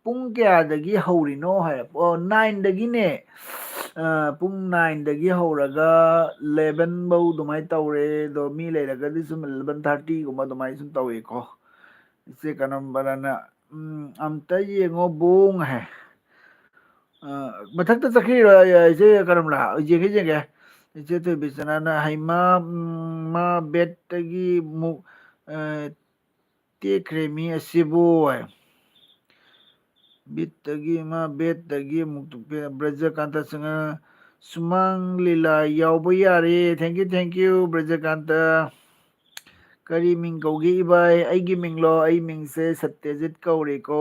ꯄꯨꯡ ꯀꯌꯥꯗꯒꯤ ꯍꯧꯔꯤꯅꯣ ꯍꯥꯏꯔ 9ꯗꯒꯤꯅꯦ ꯄꯨꯡ 9ꯗꯒꯤ ꯍꯧꯔꯒ 11 ꯐꯧ ꯑꯗꯨꯃꯥꯏꯅ ꯇꯧꯔꯦ ꯑꯗꯣ ꯃꯤ ꯂꯩꯔꯒꯗꯤ ꯁꯨꯝ 11:30ꯒꯨꯝꯕ ꯑꯗꯨꯃꯥꯏꯅ ꯁꯨꯝ ꯇꯧꯏꯀꯣ ꯏꯆꯦ ꯀꯅꯝꯕꯔꯅ ꯑꯝꯇ ꯌꯦꯡꯉꯣ ꯕꯨꯡ ꯍꯥꯏ ꯃꯊꯛꯇ ꯆꯠꯈꯤꯔꯣ ꯏꯆꯦ ꯀꯔꯝꯂꯥ ꯌꯦꯡꯒꯦ ꯏꯆꯦ ꯊꯣꯏꯕꯤꯁꯅꯥꯅ ꯍꯩꯃꯥ ꯃꯥ ꯕꯦꯠꯇꯒꯤ ꯃꯨꯛ ꯇꯦꯛꯈ꯭ꯔꯦ ꯃꯤ ꯑꯁꯤꯕꯨ ꯕꯦꯠꯇꯒꯤ ꯑꯃꯨꯛ ꯕ꯭ꯔꯖꯀꯥꯟꯇ ꯁꯨꯃꯥꯡ ꯂꯤꯂꯥ ꯌꯥꯎꯕ ꯌꯥꯔꯦ ꯊꯦꯡꯀ꯭ꯌꯨ ꯕ꯭ꯔꯖꯀꯥꯟꯇ ꯀꯔꯤ ꯃꯤꯡ ꯀꯧꯒꯦ ꯏꯕꯥꯏ ꯑꯩꯒꯤ ꯃꯤꯡꯂꯣ ꯑꯩ ꯃꯤꯡꯁꯦ ꯁꯠꯇ꯭ꯌꯖꯤꯠ ꯀꯧꯔꯦꯀꯣ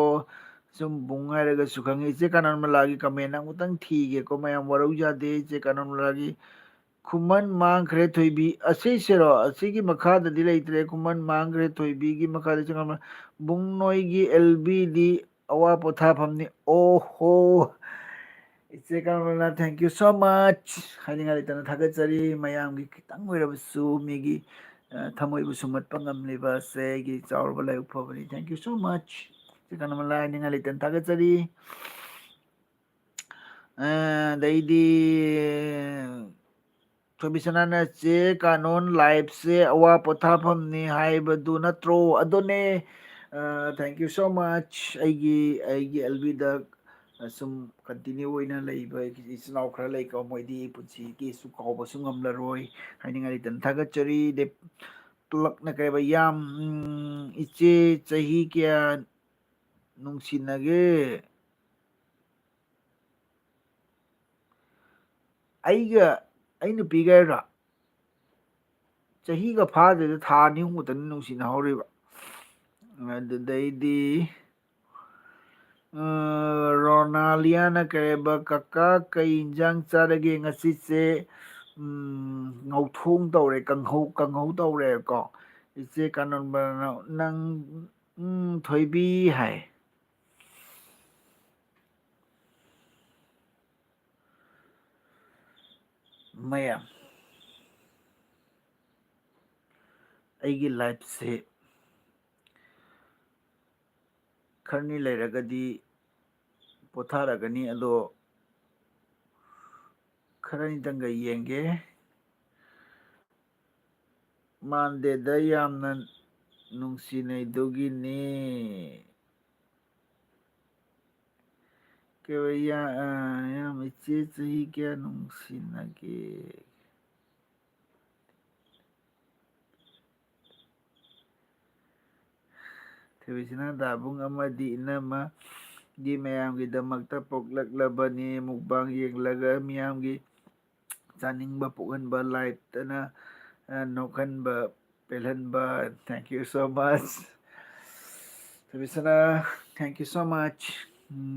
ꯁꯨꯝ ꯕꯨꯡ ꯍꯥꯏꯔꯒꯁꯨ ꯈꯪꯉꯤ ꯏꯆꯦ ꯀꯅꯟꯃꯂꯥꯒꯤ ꯀꯃꯦꯟ ꯑꯃꯨꯛꯇꯪ ꯊꯤꯒꯦꯀꯣ ꯃꯌꯥꯝ ꯋꯥꯔꯧ ꯌꯥꯗꯦ ꯏꯆꯦ ꯀꯅꯟꯃꯂꯥꯒꯤ ꯈꯨꯃꯟ ꯃꯥꯡꯈ꯭ꯔꯦ ꯊꯣꯏꯕꯤ ꯑꯁꯤꯁꯤꯔꯣ ꯑꯁꯤꯒꯤ ꯃꯈꯥꯗꯗꯤ ꯂꯩꯇ꯭ꯔꯦ ꯈꯨꯃꯟ ꯃꯥꯡꯈ꯭ꯔꯦ ꯊꯣꯏꯕꯤꯒꯤ ꯃꯈꯥꯗ ꯕꯨꯡ ꯅꯣꯏꯒꯤ ꯑꯦꯜꯕꯤꯗꯤ ꯑꯋꯥ ꯄꯣꯊꯥꯐꯝꯅꯤ ꯑꯣ ꯍꯣ ꯏꯆꯦ ꯀꯃꯂꯥ ꯊꯦꯡꯀ꯭ꯌꯨ ꯁꯣ ꯃꯆ ꯍꯥꯏꯅꯤꯡꯉꯥꯏ ꯂꯩꯇꯅ ꯊꯥꯒꯠꯆꯔꯤ ꯃꯌꯥꯝꯒꯤ ꯈꯤꯇꯪ ꯑꯣꯏꯔꯕꯁꯨ ꯃꯤꯒꯤ ꯊꯃꯣꯏꯕꯨ ꯁꯨꯝꯍꯠꯄ ꯉꯝꯂꯤꯕ ꯑꯁꯦ ꯑꯩꯒꯤ ꯆꯥꯎꯔꯕ ꯂꯥꯏꯕꯛ ꯐꯕꯅꯤ ꯊꯦꯡꯀ꯭ꯌꯨ ꯁꯣ ꯃꯆ ꯏꯆꯦ ꯀꯅꯃꯂꯥ ꯍꯥꯏꯅꯤꯡꯉꯥꯏ ꯂꯩꯇꯅ ꯊꯥꯒꯠꯆꯔꯤ ꯑꯗꯩꯗꯤ ꯊꯣꯏꯕꯤꯁꯅꯥꯅ ꯆꯦ ꯀꯥꯅꯣꯟ ꯂꯥꯏꯐꯁꯦ ꯑꯋꯥ ꯄꯣꯊꯥꯐꯝꯅꯤ ꯍꯥꯏꯕꯗꯨ ꯅꯠꯇ꯭ꯔꯣ ꯑꯗꯨꯅꯦ ꯊꯦꯡꯀ꯭ꯌꯨ ꯁꯣ ꯃꯆ ꯑꯩꯒꯤ ꯑꯦꯜꯕꯤꯗ ꯁꯨꯝ ꯀꯟꯇꯤꯅ꯭ꯌꯨ ꯑꯣꯏꯅ ꯂꯩꯕ ꯏꯆꯤꯜ ꯏꯅꯥꯎ ꯈꯔ ꯂꯩꯀꯣ ꯃꯣꯏꯗꯤ ꯄꯨꯟꯁꯤꯒꯤꯁꯨ ꯀꯥꯎꯕꯁꯨ ꯉꯝꯂꯔꯣꯏ ꯍꯥꯏꯅꯤꯡꯉꯥꯏ ꯂꯩꯇꯅ ꯊꯥꯒꯠꯆꯔꯤ ꯇꯨꯂꯛꯅ ꯀꯩꯕ ꯌꯥꯝ ꯏꯆꯦ ꯆꯍꯤ ꯀꯌꯥ ꯅꯨꯡꯁꯤꯅꯒꯦ ꯑꯩ ꯅꯨꯄꯤꯒꯔꯣ ꯆꯍꯤꯒ ꯐꯥꯗ꯭ꯔꯤꯗ ꯊꯥ 2 ꯈꯛꯇꯅꯤ ꯅꯨꯡꯁꯤꯅꯍꯧꯔꯤꯕ ꯑꯗꯨꯗꯩꯗꯤ ꯔꯣꯅꯥꯂꯤꯌꯥꯅ ꯀꯩꯕ ꯀꯀꯥ ꯀꯩ ꯏꯟꯁꯥꯡ ꯆꯥꯔꯒꯦ ꯉꯁꯤꯁꯦ ꯉꯧꯊꯣꯡ ꯇꯧꯔꯦ ꯀꯥꯡꯍꯧ ꯇꯧꯔꯦꯀꯣ ꯏꯆꯦ ꯀꯥꯅꯣꯟꯕꯔꯅ ꯅꯪ ꯊꯣꯏꯕꯤ ꯍꯥꯏ ꯃꯌꯥꯝ ꯑꯩꯒꯤ ꯂꯥꯏꯐꯁꯦ ꯈꯔꯅꯤ ꯂꯩꯔꯒꯗꯤ ꯄꯣꯊꯥꯔꯒꯅꯤ ꯑꯗꯣ ꯈꯔꯅꯤꯇꯪꯒ ꯌꯦꯡꯒꯦ ꯃꯥꯟꯗꯦꯗ ꯌꯥꯝꯅ ꯅꯨꯡꯁꯤꯅꯩꯗꯨꯒꯤꯅꯦ ꯌꯥꯝ ꯏꯆꯦ ꯆꯍꯤ ꯀꯌꯥ ꯅꯨꯡꯁꯤꯅꯒꯦ ꯊꯣꯏꯕꯤꯁꯅꯥ ꯗꯥꯕꯨꯡ ꯑꯃꯗꯤ ꯏꯅꯝꯃꯒꯤ ꯃꯌꯥꯝꯒꯤꯗꯃꯛꯇ ꯄꯣꯛꯂꯛꯂꯕꯅꯤ ꯃꯨꯛꯕꯥꯡ ꯌꯦꯡꯂꯒ ꯃꯤꯌꯥꯝꯒꯤ ꯆꯥꯅꯤꯡꯕ ꯄꯣꯛꯍꯟꯕ ꯂꯥꯏꯞꯇꯅ ꯅꯣꯛꯍꯟꯕ ꯄꯦꯜꯍꯟꯕ ꯊꯦꯡꯀ꯭ꯌꯨ ꯁꯣ ꯃꯆ ꯊꯣꯏꯕꯤꯁꯅꯥ ꯊꯦꯡꯀ꯭ꯌꯨ ꯁꯣ ꯃꯆ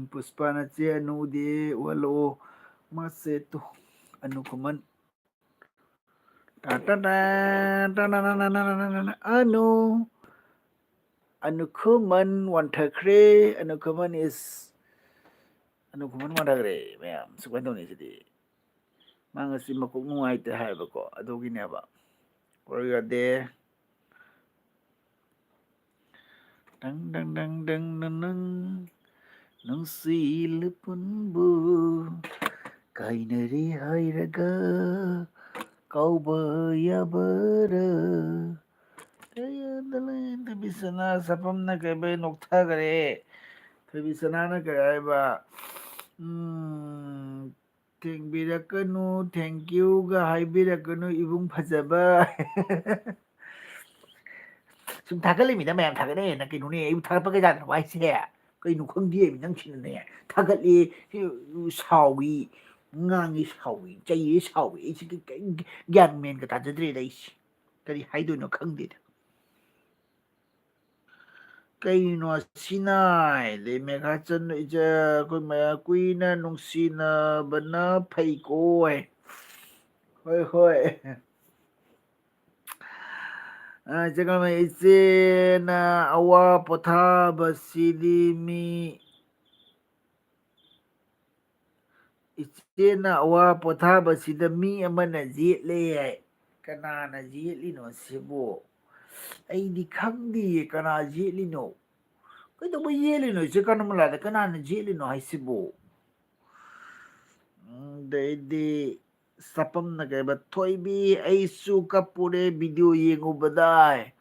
ꯄꯨꯁꯄꯥꯅ ꯆꯦ ꯑꯅꯨꯗꯤ ꯎꯍꯜꯂꯛꯑꯣ ꯃꯥꯁꯦ two Anu Khuman Anu Khuman ꯋꯥꯟꯊꯈ꯭ꯔꯦ Anu Khuman khuman mathagre mayam sukai tawni sidi ma ngasi makok nungaite haibako adugineba oriyade dang dang dang dang dang dang nungsilpunbu kainari hairaga kauba yabara Bisana sapamna kaiba nokthagare Bisana kaiba Thengbirakanu thank you ga haibirakanu ibung phajaba Sum thagalimida mayam thagane na kinune ibu thagapaka jadra waise kainu khangdi nang chinne thagatli sawi ngangi sawi chai sawi isi gyan men ka tajadre dai kari haidoino khangde Kayno sinai le mekha chan ija koi maya kuina nungsina bana phaiko hai hoi hoi jaga mai ise na awa potha basidi mi ise na awa potha basida mi amana jetle hai kanana jetlino sibo aidi khangdi kana jetlino Kaidoba yelino ise kanamala kanana jetlino haisibo Dede sapam na kaiba thoibi aisu kapure video yengu badai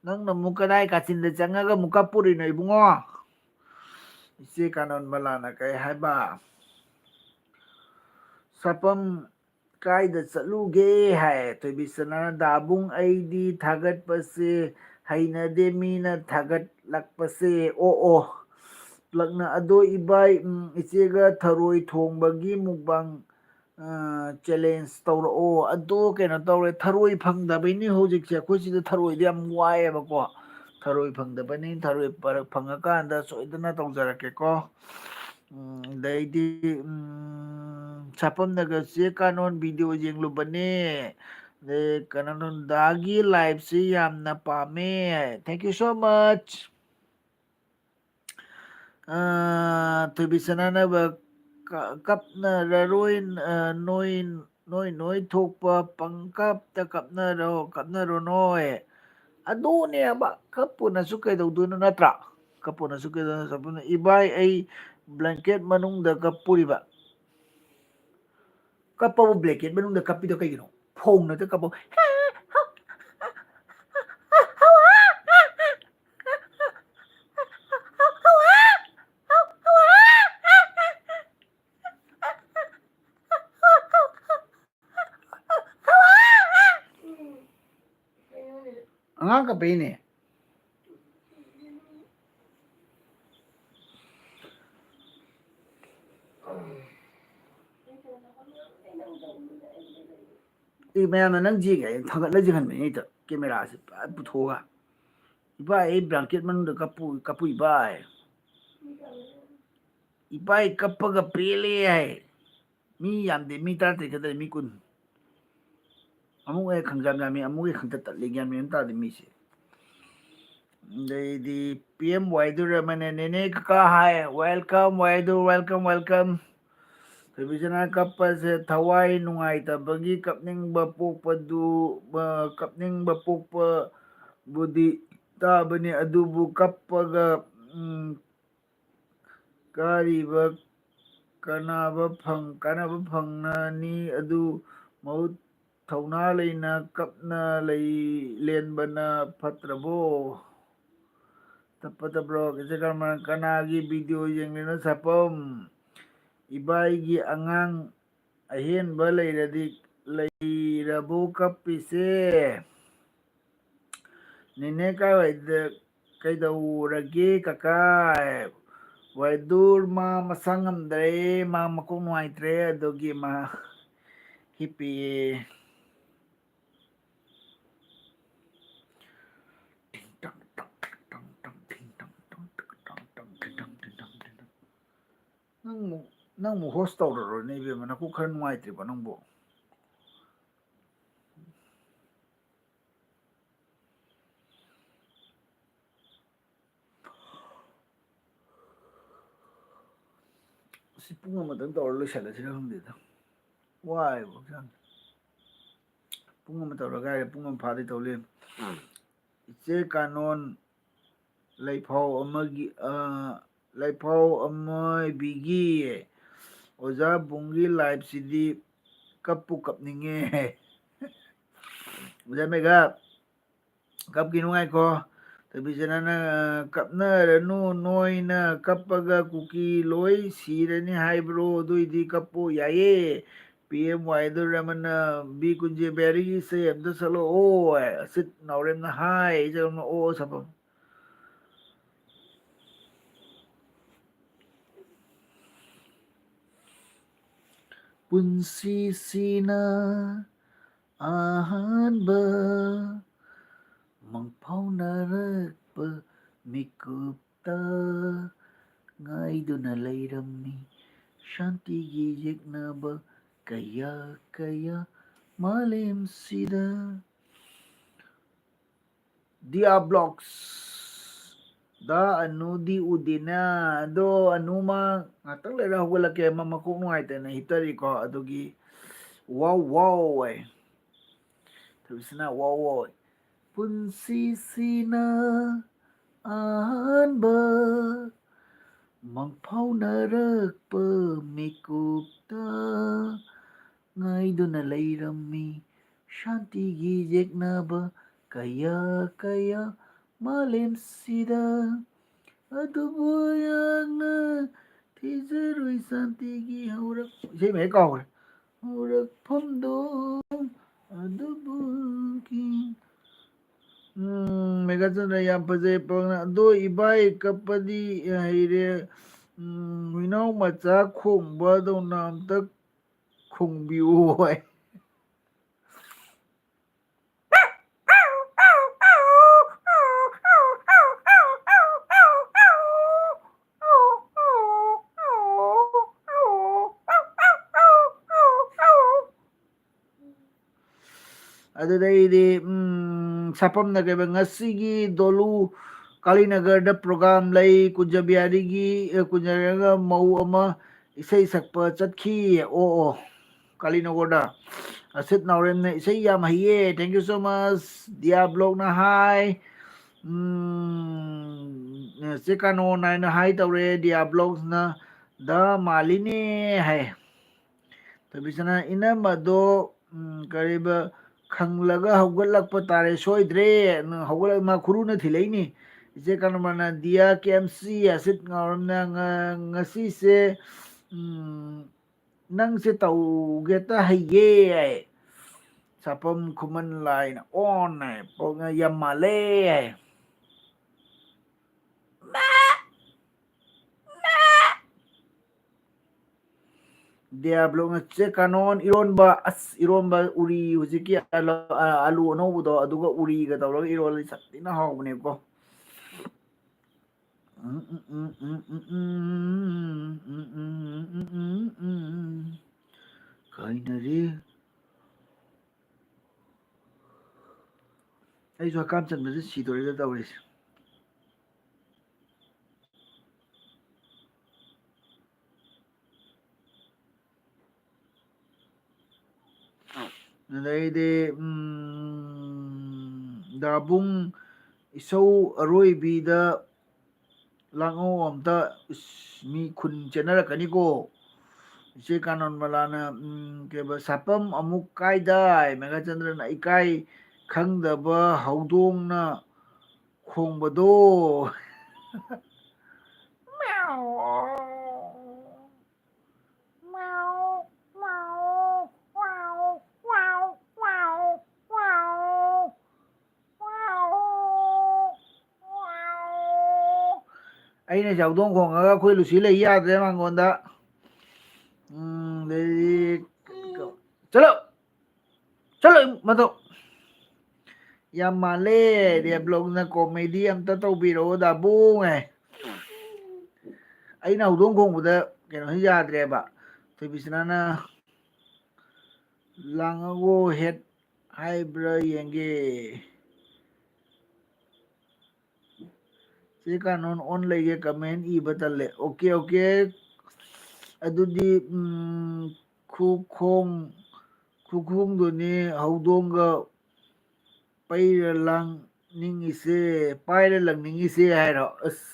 nang na mukadai kachinda changaga mukapuri no ibungo ise kanon malana kai haiba sapam kaida chatluge hai thoibi sana dabung aidi thagat pase hainade mina thagat lakpase o plakna ado ibai ichega tharoi thongbagi mukbang challenge tꯧꯔꯛꯑꯣ ꯑꯗꯣ ꯀꯩꯅꯣ ꯇꯧꯔꯦ ꯊꯔꯣꯏ ꯐꯪꯗꯕꯩꯅꯤ ꯍꯧꯖꯤꯛꯁꯦ ꯑꯩꯈꯣꯏ ꯁꯤꯗ ꯊꯔꯣꯏꯗꯤ ꯌꯥꯝ ꯋꯥꯏꯑꯦꯕꯀꯣ ꯊꯔꯣꯏ ꯐꯪꯗꯕꯅꯤ ꯊꯔꯣꯏ ꯐꯪꯉꯀꯥꯟꯗ ꯁꯣꯏꯗꯅ ꯇꯧꯖꯔꯛꯀꯦꯀꯣ ꯑꯗꯩꯗꯤ ꯁꯥꯐꯝꯅꯒ ꯆꯦ ꯀꯥꯅꯣꯟ ꯚꯤꯗꯤꯑꯣ ꯌꯦꯡꯂꯨꯕꯅꯦ ꯑꯗꯩ ꯀꯩꯅꯣꯗꯥꯒꯤ ꯂꯥꯏꯐꯁꯤ ꯌꯥꯝꯅ ꯄꯥꯝꯃꯦ ꯊꯦꯡꯛ ꯌꯨ ꯁꯣ ꯃꯆ ꯊꯣꯏꯕꯤꯁꯅꯥꯅꯕ ꯀꯞꯅꯔꯔꯣꯏ ꯅꯣꯏ ꯊꯣꯛꯄ ꯄꯪꯀꯞꯇ ꯀꯞꯅꯔꯣ ꯅꯣꯏ ꯑꯗꯨꯅꯦꯕ ꯀꯞꯄꯨꯅꯁꯨ ꯀꯩꯗꯧꯗꯣꯏꯅꯣ ꯅꯠꯇ꯭ꯔꯥ ꯀꯞꯄꯨꯅꯁꯨ ꯀꯩꯗꯧꯗꯣꯏꯅꯣ ꯏꯕꯥꯏ ꯑꯩ ꯕ꯭ꯂꯦꯡꯀꯦꯠ ꯃꯅꯨꯡꯗ ꯀꯞꯄꯨꯔꯤꯕ ꯀꯞꯄꯕꯨ ꯕ꯭ꯂꯦꯡꯀꯦꯠ ꯃꯅꯨꯡꯗ ꯀꯞꯄꯤꯗꯣ ꯀꯩꯒꯤꯅꯣ ꯐꯣꯡꯅꯗ ꯀꯞꯄ ꯑꯉꯥꯡ ꯀꯞꯄꯩꯅꯦ ꯃꯌꯥꯝꯅ ꯅꯪ ꯌꯦꯡꯉꯦ ꯊꯥꯒꯠꯂ ꯌꯦꯡꯍꯟꯕꯅꯤ ꯍꯦꯛꯇ ꯀꯦꯃꯦꯔꯥꯁꯦ ꯄꯨꯊꯣꯛꯑꯒ ꯏꯕꯥꯏ ꯑꯩ ꯕ꯭ꯂꯥꯡꯀꯦꯠ ꯃꯅꯨꯡꯗ ꯀꯞꯄꯨ ꯏꯕꯥꯏ ꯏꯕꯥꯏ ꯀꯞꯄꯒ ꯄꯦꯜꯂꯦ ꯍꯥꯏ ꯃꯤ ꯌꯥꯝꯗꯦ ꯃꯤ 13 ꯈꯛꯇꯅꯤ ꯃꯤ 10 ꯑꯃꯨꯛ ꯍꯦꯛ ꯈꯪꯖꯥꯝ ꯌꯥꯝꯃꯤ ꯑꯃꯨꯛ ꯍꯦꯛ ꯈꯪꯇ ꯇꯠꯂꯤ ꯒ꯭ꯌꯥꯟ ꯃꯦꯟ ꯇꯥꯗꯦ ꯃꯤꯁꯦ ꯑꯗꯩꯗꯤ ꯄꯤ ꯑꯦꯝ ꯋꯥꯏꯗꯨꯔꯃꯅ ꯅꯦꯅꯦ ꯀꯀꯥ ꯍꯥꯏ ꯋꯦꯜꯀꯝ ꯋꯥꯏꯗꯨ ꯋꯦꯜꯀꯝ ꯊꯣꯏꯕꯤꯁꯅꯥ ꯀꯞꯄꯁꯦ ꯊꯋꯥꯏ ꯅꯨꯡꯉꯥꯏꯇꯕꯒꯤ ꯀꯞꯅꯤꯡꯕ ꯄꯣꯛꯄꯕꯨꯗꯤ ꯇꯥꯕꯅꯤ ꯑꯗꯨꯕꯨ ꯀꯞꯄꯒ ꯀꯥꯔꯤꯕ ꯀꯥꯟꯅꯕ ꯐꯪꯅꯅꯤ ꯑꯗꯨ ꯃꯍꯨꯠ ꯊꯧꯅꯥ ꯂꯩꯅ ꯀꯞꯅ ꯂꯦꯟꯕꯅ ꯐꯠꯇ꯭ꯔꯕꯣ ꯇꯞꯄꯗꯕ꯭ꯔꯣ ꯀꯅꯥꯒꯤ ꯚꯤꯗꯤꯑꯣ ꯌꯦꯡꯂꯤꯅꯣ ꯁꯥꯄꯝ ꯏꯕꯥꯏꯒꯤ ꯑꯉꯥꯡ ꯑꯍꯦꯟꯕ ꯂꯩꯔꯕꯣ ꯀꯞꯄꯤꯁꯦ ꯅꯦꯅꯦ ꯀꯥꯏꯋꯥꯏꯗ ꯀꯩꯗꯧꯔꯒꯦ ꯀꯀꯥ ꯋꯥꯏꯗꯨꯔ ꯃꯥ ꯃꯁꯥ ꯉꯝꯗ꯭ꯔꯦ ꯃꯥ ꯃꯀꯣꯛ ꯅꯨꯡꯉꯥꯏꯇ꯭ꯔꯦ ꯑꯗꯨꯒꯤ ꯃꯥ ꯍꯤꯞꯄꯤꯌꯦ ꯅꯪꯕꯨ ꯍꯣꯁ ꯇꯧꯔꯔꯣꯏꯅꯦ ꯏꯕꯦꯝꯃ ꯅꯀꯣꯛ ꯈꯔ ꯅꯨꯡꯉꯥꯏꯇ꯭ꯔꯤꯕ ꯅꯪꯕꯨ ꯄꯨꯡ ꯑꯃꯇꯪ ꯇꯧꯔ ꯂꯣꯏꯁꯤꯜꯂꯁꯤꯔ ꯈꯪꯗꯦꯗ ꯋꯥꯏꯕ ꯍꯛꯆꯥꯡ ꯄꯨꯡ ꯑꯃ ꯇꯧꯔꯒ ꯍꯥꯏꯔꯦ ꯄꯨꯡ ꯑꯃ ꯐꯥꯗꯤ ꯇꯧ ꯂꯩꯔꯝꯃꯦ ꯏꯆꯦ ꯀꯥꯅꯣꯟ ꯂꯩꯐꯥꯎ ꯑꯃꯣꯏꯕꯤꯒꯤ ꯑꯣꯖꯥ ꯕꯨꯡꯒꯤ ꯂꯥꯏꯐꯁꯤꯗꯤ ꯀꯞꯄꯨ ꯀꯞꯅꯤꯡꯉꯦ ꯑꯣꯖꯥ ꯃꯦꯘꯥ ꯀꯞꯀꯤꯅꯨ ꯉꯥꯏꯈꯣ ꯊꯣꯏꯕꯤꯆꯅꯅ ꯀꯞꯅꯔꯅꯨ ꯅꯣꯏꯅ ꯀꯞꯄꯒ ꯀꯨꯀꯤ ꯂꯣꯏ ꯁꯤꯔꯅꯤ ꯍꯥꯏꯕ꯭ꯔꯣ ꯑꯗꯨꯏꯗꯤ ꯀꯞꯄꯨ ꯌꯥꯏꯌꯦ ꯄꯤ ꯑꯦꯝ ꯋꯥꯏꯗꯨ ꯔꯃꯟꯅ ꯕꯤ ꯀꯨꯟꯖꯦ ꯕꯦꯔꯤꯒꯤ ꯏꯁꯩ ꯑꯝꯇ ꯁꯛꯂꯛꯑꯣ ꯑꯁꯤꯠ ꯅꯥꯎꯔꯦꯝꯅ ꯍꯥꯏ ꯏꯆꯝꯅ ꯑꯣ ꯁꯛꯄ ꯄꯨꯟꯁꯤꯁꯤꯅ ꯑꯍꯥꯟꯕ ꯃꯪꯐꯥꯎꯅꯔꯛꯄ ꯃꯤꯀꯨꯞꯇ ꯉꯥꯏꯗꯨꯅ ꯂꯩꯔꯝꯃꯤ ꯁꯥꯟꯇꯤꯒꯤ ꯌꯦꯛꯅꯕ ꯀꯌꯥ ꯀꯌꯥ ꯃꯥꯂꯦꯝꯁꯤꯗ ꯗꯤꯌꯥ ꯕ꯭ꯂꯣꯛꯁ ꯗ ꯑꯅꯨꯗꯤ ꯎꯗꯦꯅ ꯑꯗꯣ ꯑꯅꯨꯃ ꯉꯥꯛꯇꯪ ꯂꯩꯔ ꯍꯧꯒꯠꯂꯛꯀꯦ ꯑꯃ ꯃꯀꯣꯛ ꯅꯨꯡꯉꯥꯏꯇꯅ ꯍꯤꯞꯇꯔꯤꯀꯣ ꯑꯗꯨꯒꯤ ꯋꯥꯎ ꯋꯥꯎ ꯊꯕꯤꯁꯅꯥ ꯋꯥꯎ ꯋꯥꯎ ꯄꯨꯟꯁꯤꯁꯤꯅ ꯑꯍꯥꯟꯕ ꯃꯪꯐꯥꯎꯅꯔꯛꯄ ꯃꯤꯀꯨꯞꯇ ꯉꯥꯏꯗꯨꯅ ꯂꯩꯔꯝꯃꯤ ꯁꯥꯟꯇꯤꯒꯤ ꯌꯦꯛꯅꯕ ꯀꯌꯥ ꯀꯌꯥ ꯃꯥꯂꯦꯝꯁꯤꯗ ꯑꯗꯨꯕꯨ ꯌꯥꯝꯅ ꯊꯤꯖꯔꯣꯏ ꯁꯥꯟꯇꯤꯒꯤ ꯍꯧꯔꯛ ꯏꯁꯩ ꯃꯌꯦꯛ ꯀꯥꯎꯈ꯭ꯔꯦ ꯍꯧꯔꯛꯐꯝꯗꯣ ꯑꯗꯨꯕꯨꯒꯤ ꯃꯦꯘꯥꯆꯟꯗ꯭ꯔ ꯌꯥꯝ ꯐꯖꯩ ꯑꯗꯣ ꯏꯕꯥꯏ ꯀꯞꯄꯗꯤ ꯍꯩꯔꯦ ꯍꯨꯏꯅꯥꯎ ꯃꯆꯥ ꯈꯣꯡꯕꯗꯧꯅ ꯑꯝꯇ ꯈꯣꯡꯕꯤꯌꯨ ꯍꯣꯏ ꯑꯗꯨꯗꯩꯗꯤ ꯁꯥꯐꯝꯅ ꯀꯩꯕ ꯉꯁꯤꯒꯤ ꯗꯣꯂꯨ ꯀꯥꯂꯤꯅꯒꯔꯗ ꯄ꯭ꯔꯣꯒꯥꯝ ꯂꯩ ꯀꯨꯟꯖꯕꯤꯍꯥꯔꯤꯒ ꯃꯧ ꯑꯃ ꯏꯁꯩ ꯁꯛꯄ ꯆꯠꯈꯤ ꯑꯣ ꯀꯥꯂꯤꯅꯒꯔꯗ ꯑꯁꯤꯠ ꯅꯥꯎꯔꯦꯝꯅ ꯏꯁꯩ ꯌꯥꯝ ꯍꯩꯌꯦ ꯊꯦꯡꯀ꯭ꯌꯨ ꯁꯣ ꯃꯁ ꯗꯤꯌꯥ ꯕ꯭ꯂꯣꯛꯅ ꯍꯥꯏ ꯆꯦ ꯀꯥꯅꯣ ꯅꯥꯏꯅ ꯍꯥꯏ ꯇꯧꯔꯦ ꯗꯤꯌꯥ ꯕ꯭ꯂꯣꯛꯁꯅ ꯗ ꯃꯥꯜꯂꯤꯅꯦ ꯍꯥꯏ ꯊꯣꯏꯕꯤꯁꯅꯥ ꯏꯅꯝꯃꯗꯣ ꯀꯔꯤꯕ ꯈꯪꯂꯒ ꯍꯧꯒꯠꯂꯛꯄ ꯇꯥꯔꯦ ꯁꯣꯏꯗ꯭ꯔꯦ ꯍꯧꯒꯠꯂꯛ ꯃꯥ ꯈꯨꯔꯨꯅ ꯊꯤꯜꯂꯛꯏꯅꯤ ꯏꯆꯦ ꯀꯅꯃꯅ ꯗꯤꯌꯥ ꯀꯦꯝꯁꯤ ꯑꯁꯤꯠ ꯉꯥꯎꯔꯝꯅ ꯉꯁꯤꯁꯦ ꯅꯪꯁꯦ ꯇꯧꯒꯦꯇ ꯍꯩꯌꯦ ꯍꯥꯏ ꯁꯥꯄꯝ ꯈꯨꯃꯟ ꯂꯥꯏꯅ ꯑꯣꯟ ꯍꯥꯏ ꯌꯥꯝ ꯃꯥꯜꯂꯦ ꯍꯥꯏ ꯗꯤꯌꯥꯕ꯭ꯂꯣꯛꯅ ꯆꯦ ꯀꯥꯅꯣꯟ ꯏꯔꯣꯟꯕ ꯑꯁ ꯏꯔꯣꯟꯕ ꯎꯔꯤ ꯍꯧꯖꯤꯛꯀꯤ ꯑꯂꯨ ꯑꯅꯧꯕꯗꯣ ꯑꯗꯨꯒ ꯎꯔꯤꯒ ꯇꯧꯔꯒ ꯏꯔꯣꯜꯂꯤ ꯁꯥꯊꯤꯅ ꯍꯥꯎꯕꯅꯦꯕꯀꯣ ꯀꯥꯏꯅꯔꯦ ꯑꯩꯁꯨ ꯍꯛꯀꯥꯝ ꯆꯟꯕꯁꯦ ꯁꯤꯗꯣꯔꯦꯗ ꯇꯧꯔꯤꯁꯦ ꯑꯗꯩꯗꯤ ꯗꯥꯕꯨꯡ ꯏꯁꯧ ꯑꯔꯣꯏꯕꯤꯗ ꯂꯥꯡꯉꯧ ꯑꯝꯇ ꯃꯤ ꯈꯨꯟ ꯆꯦꯟꯅꯔꯛꯀꯅꯤꯀꯣ ꯏꯆꯦ ꯀꯥꯅꯣꯟ ꯃꯂꯥꯅ ꯀꯩꯕ ꯁꯥꯄꯝ ꯑꯃꯨꯛ ꯀꯥꯏꯗꯥꯏ ꯃꯦꯘꯥꯆꯟꯗ꯭ꯔꯅ ꯏꯀꯥꯏ ꯈꯪꯗꯕ ꯍꯧꯗꯣꯡꯅ ꯈꯣꯡꯕꯗꯣ ꯑꯩꯅ ꯍꯧꯗꯣꯡ ꯈꯣꯡꯉꯒ ꯑꯩꯈꯣꯏ ꯂꯨꯁꯤ ꯂꯩ ꯌꯥꯗ꯭ꯔꯦ ꯃꯉꯣꯟꯗ ꯑꯗꯩꯗꯤ ꯆꯠꯂꯣ ꯆꯠꯂꯣ ꯃꯊꯛ ꯌꯥꯝ ꯃꯥꯜꯂꯦ ꯗꯦꯕꯂꯣꯛꯅ ꯀꯣꯃꯦꯗꯤ ꯑꯝꯇ ꯇꯧꯕꯤꯔꯛꯑꯣ ꯗꯥꯕꯨꯡ ꯍꯥꯏ ꯑꯩꯅ ꯍꯧꯗꯣꯡ ꯈꯣꯡꯕꯗ ꯀꯩꯅꯣꯁꯤ ꯌꯥꯗ꯭ꯔꯦꯕ ꯊꯣꯏꯕꯤꯁꯅꯥꯅ ꯂꯥꯡꯉꯒꯣ ꯍꯦꯠ ꯍꯥꯏꯕ꯭ꯔꯥ ꯌꯦꯡꯒꯦ ꯆꯦ ꯀꯥꯅꯣꯟ ꯑꯣꯟ ꯂꯩꯒꯦ ꯀꯃꯦꯟ ꯏꯕ ꯇꯜꯂꯦ ꯑꯣꯀꯦ ꯑꯗꯨꯗꯤ ꯈꯨꯈꯣꯡ ꯈꯨꯈꯣꯡꯗꯨꯅꯤ ꯍꯧꯗꯣꯡꯒ ꯄꯩꯔ ꯂꯥꯡꯅꯤꯡꯉꯤꯁꯦ ꯄꯥꯏꯔ ꯂꯪꯅꯤꯡꯉꯤꯁꯦ ꯍꯥꯏꯔꯣ ꯑꯁ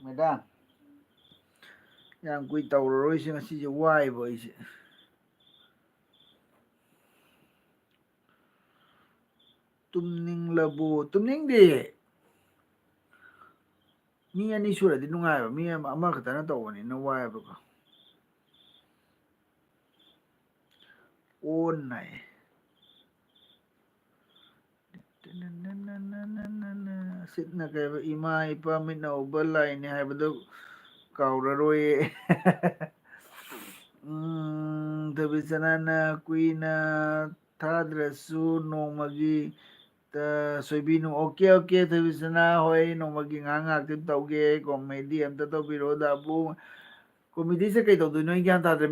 ꯃꯦꯗꯥꯝ ꯌꯥꯝ ꯀꯨꯏ ꯇꯧꯔꯔꯣꯏꯁꯦ ꯉꯁꯤꯁꯦ ꯋꯥꯏꯕ ꯑꯩꯁꯦ ꯇꯨꯝꯅꯤꯡꯂꯕꯣ ꯇꯨꯝꯅꯤꯡꯗꯦ ꯃꯤ ꯑꯅꯤ ꯁꯨꯔꯗꯤ ꯅꯨꯡꯉꯥꯏꯕ ꯃꯤ ꯑꯃꯈꯛꯇꯅ ꯇꯧꯕꯅꯤꯅ ꯋꯥꯏꯑꯕꯀꯣ ꯑꯣꯟꯅ ꯁꯤꯠꯅ ꯀꯩꯕ ꯏꯃꯥ ꯏꯄꯥ ꯃꯤꯠꯅ ꯎꯕ ꯂꯥꯏꯅꯤ ꯍꯥꯏꯕꯗꯨ ꯀꯥꯎꯔꯔꯣꯏꯌꯦ ꯊꯕꯤꯆꯅꯥꯅ ꯀꯨꯏꯅ ꯊꯥꯗ꯭ꯔꯁꯨ ꯅꯣꯡꯃꯒꯤ ꯁꯣꯏꯕꯤꯅꯨ ꯑꯣꯀꯦ ꯑꯣꯀꯦ ꯊꯣꯏꯕꯤꯁꯅꯥ ꯍꯣꯏ ꯅꯣꯡꯃꯒꯤ ꯉꯥꯏꯍꯥꯛ ꯉꯥꯏꯍꯥꯛꯇꯤ ꯇꯧꯒꯦ ꯀꯣꯃꯦꯗꯤ ꯑꯝꯇ ꯇꯧꯕꯤꯔꯛꯑꯣ ꯗꯥꯕꯨ ꯀꯣꯃꯦꯗꯤꯁꯦ ꯀꯩ ꯇꯧꯗꯣꯏꯅꯣ ꯑꯩ ꯒ꯭ꯌꯥꯟ ꯇꯥꯗ꯭ꯔꯦ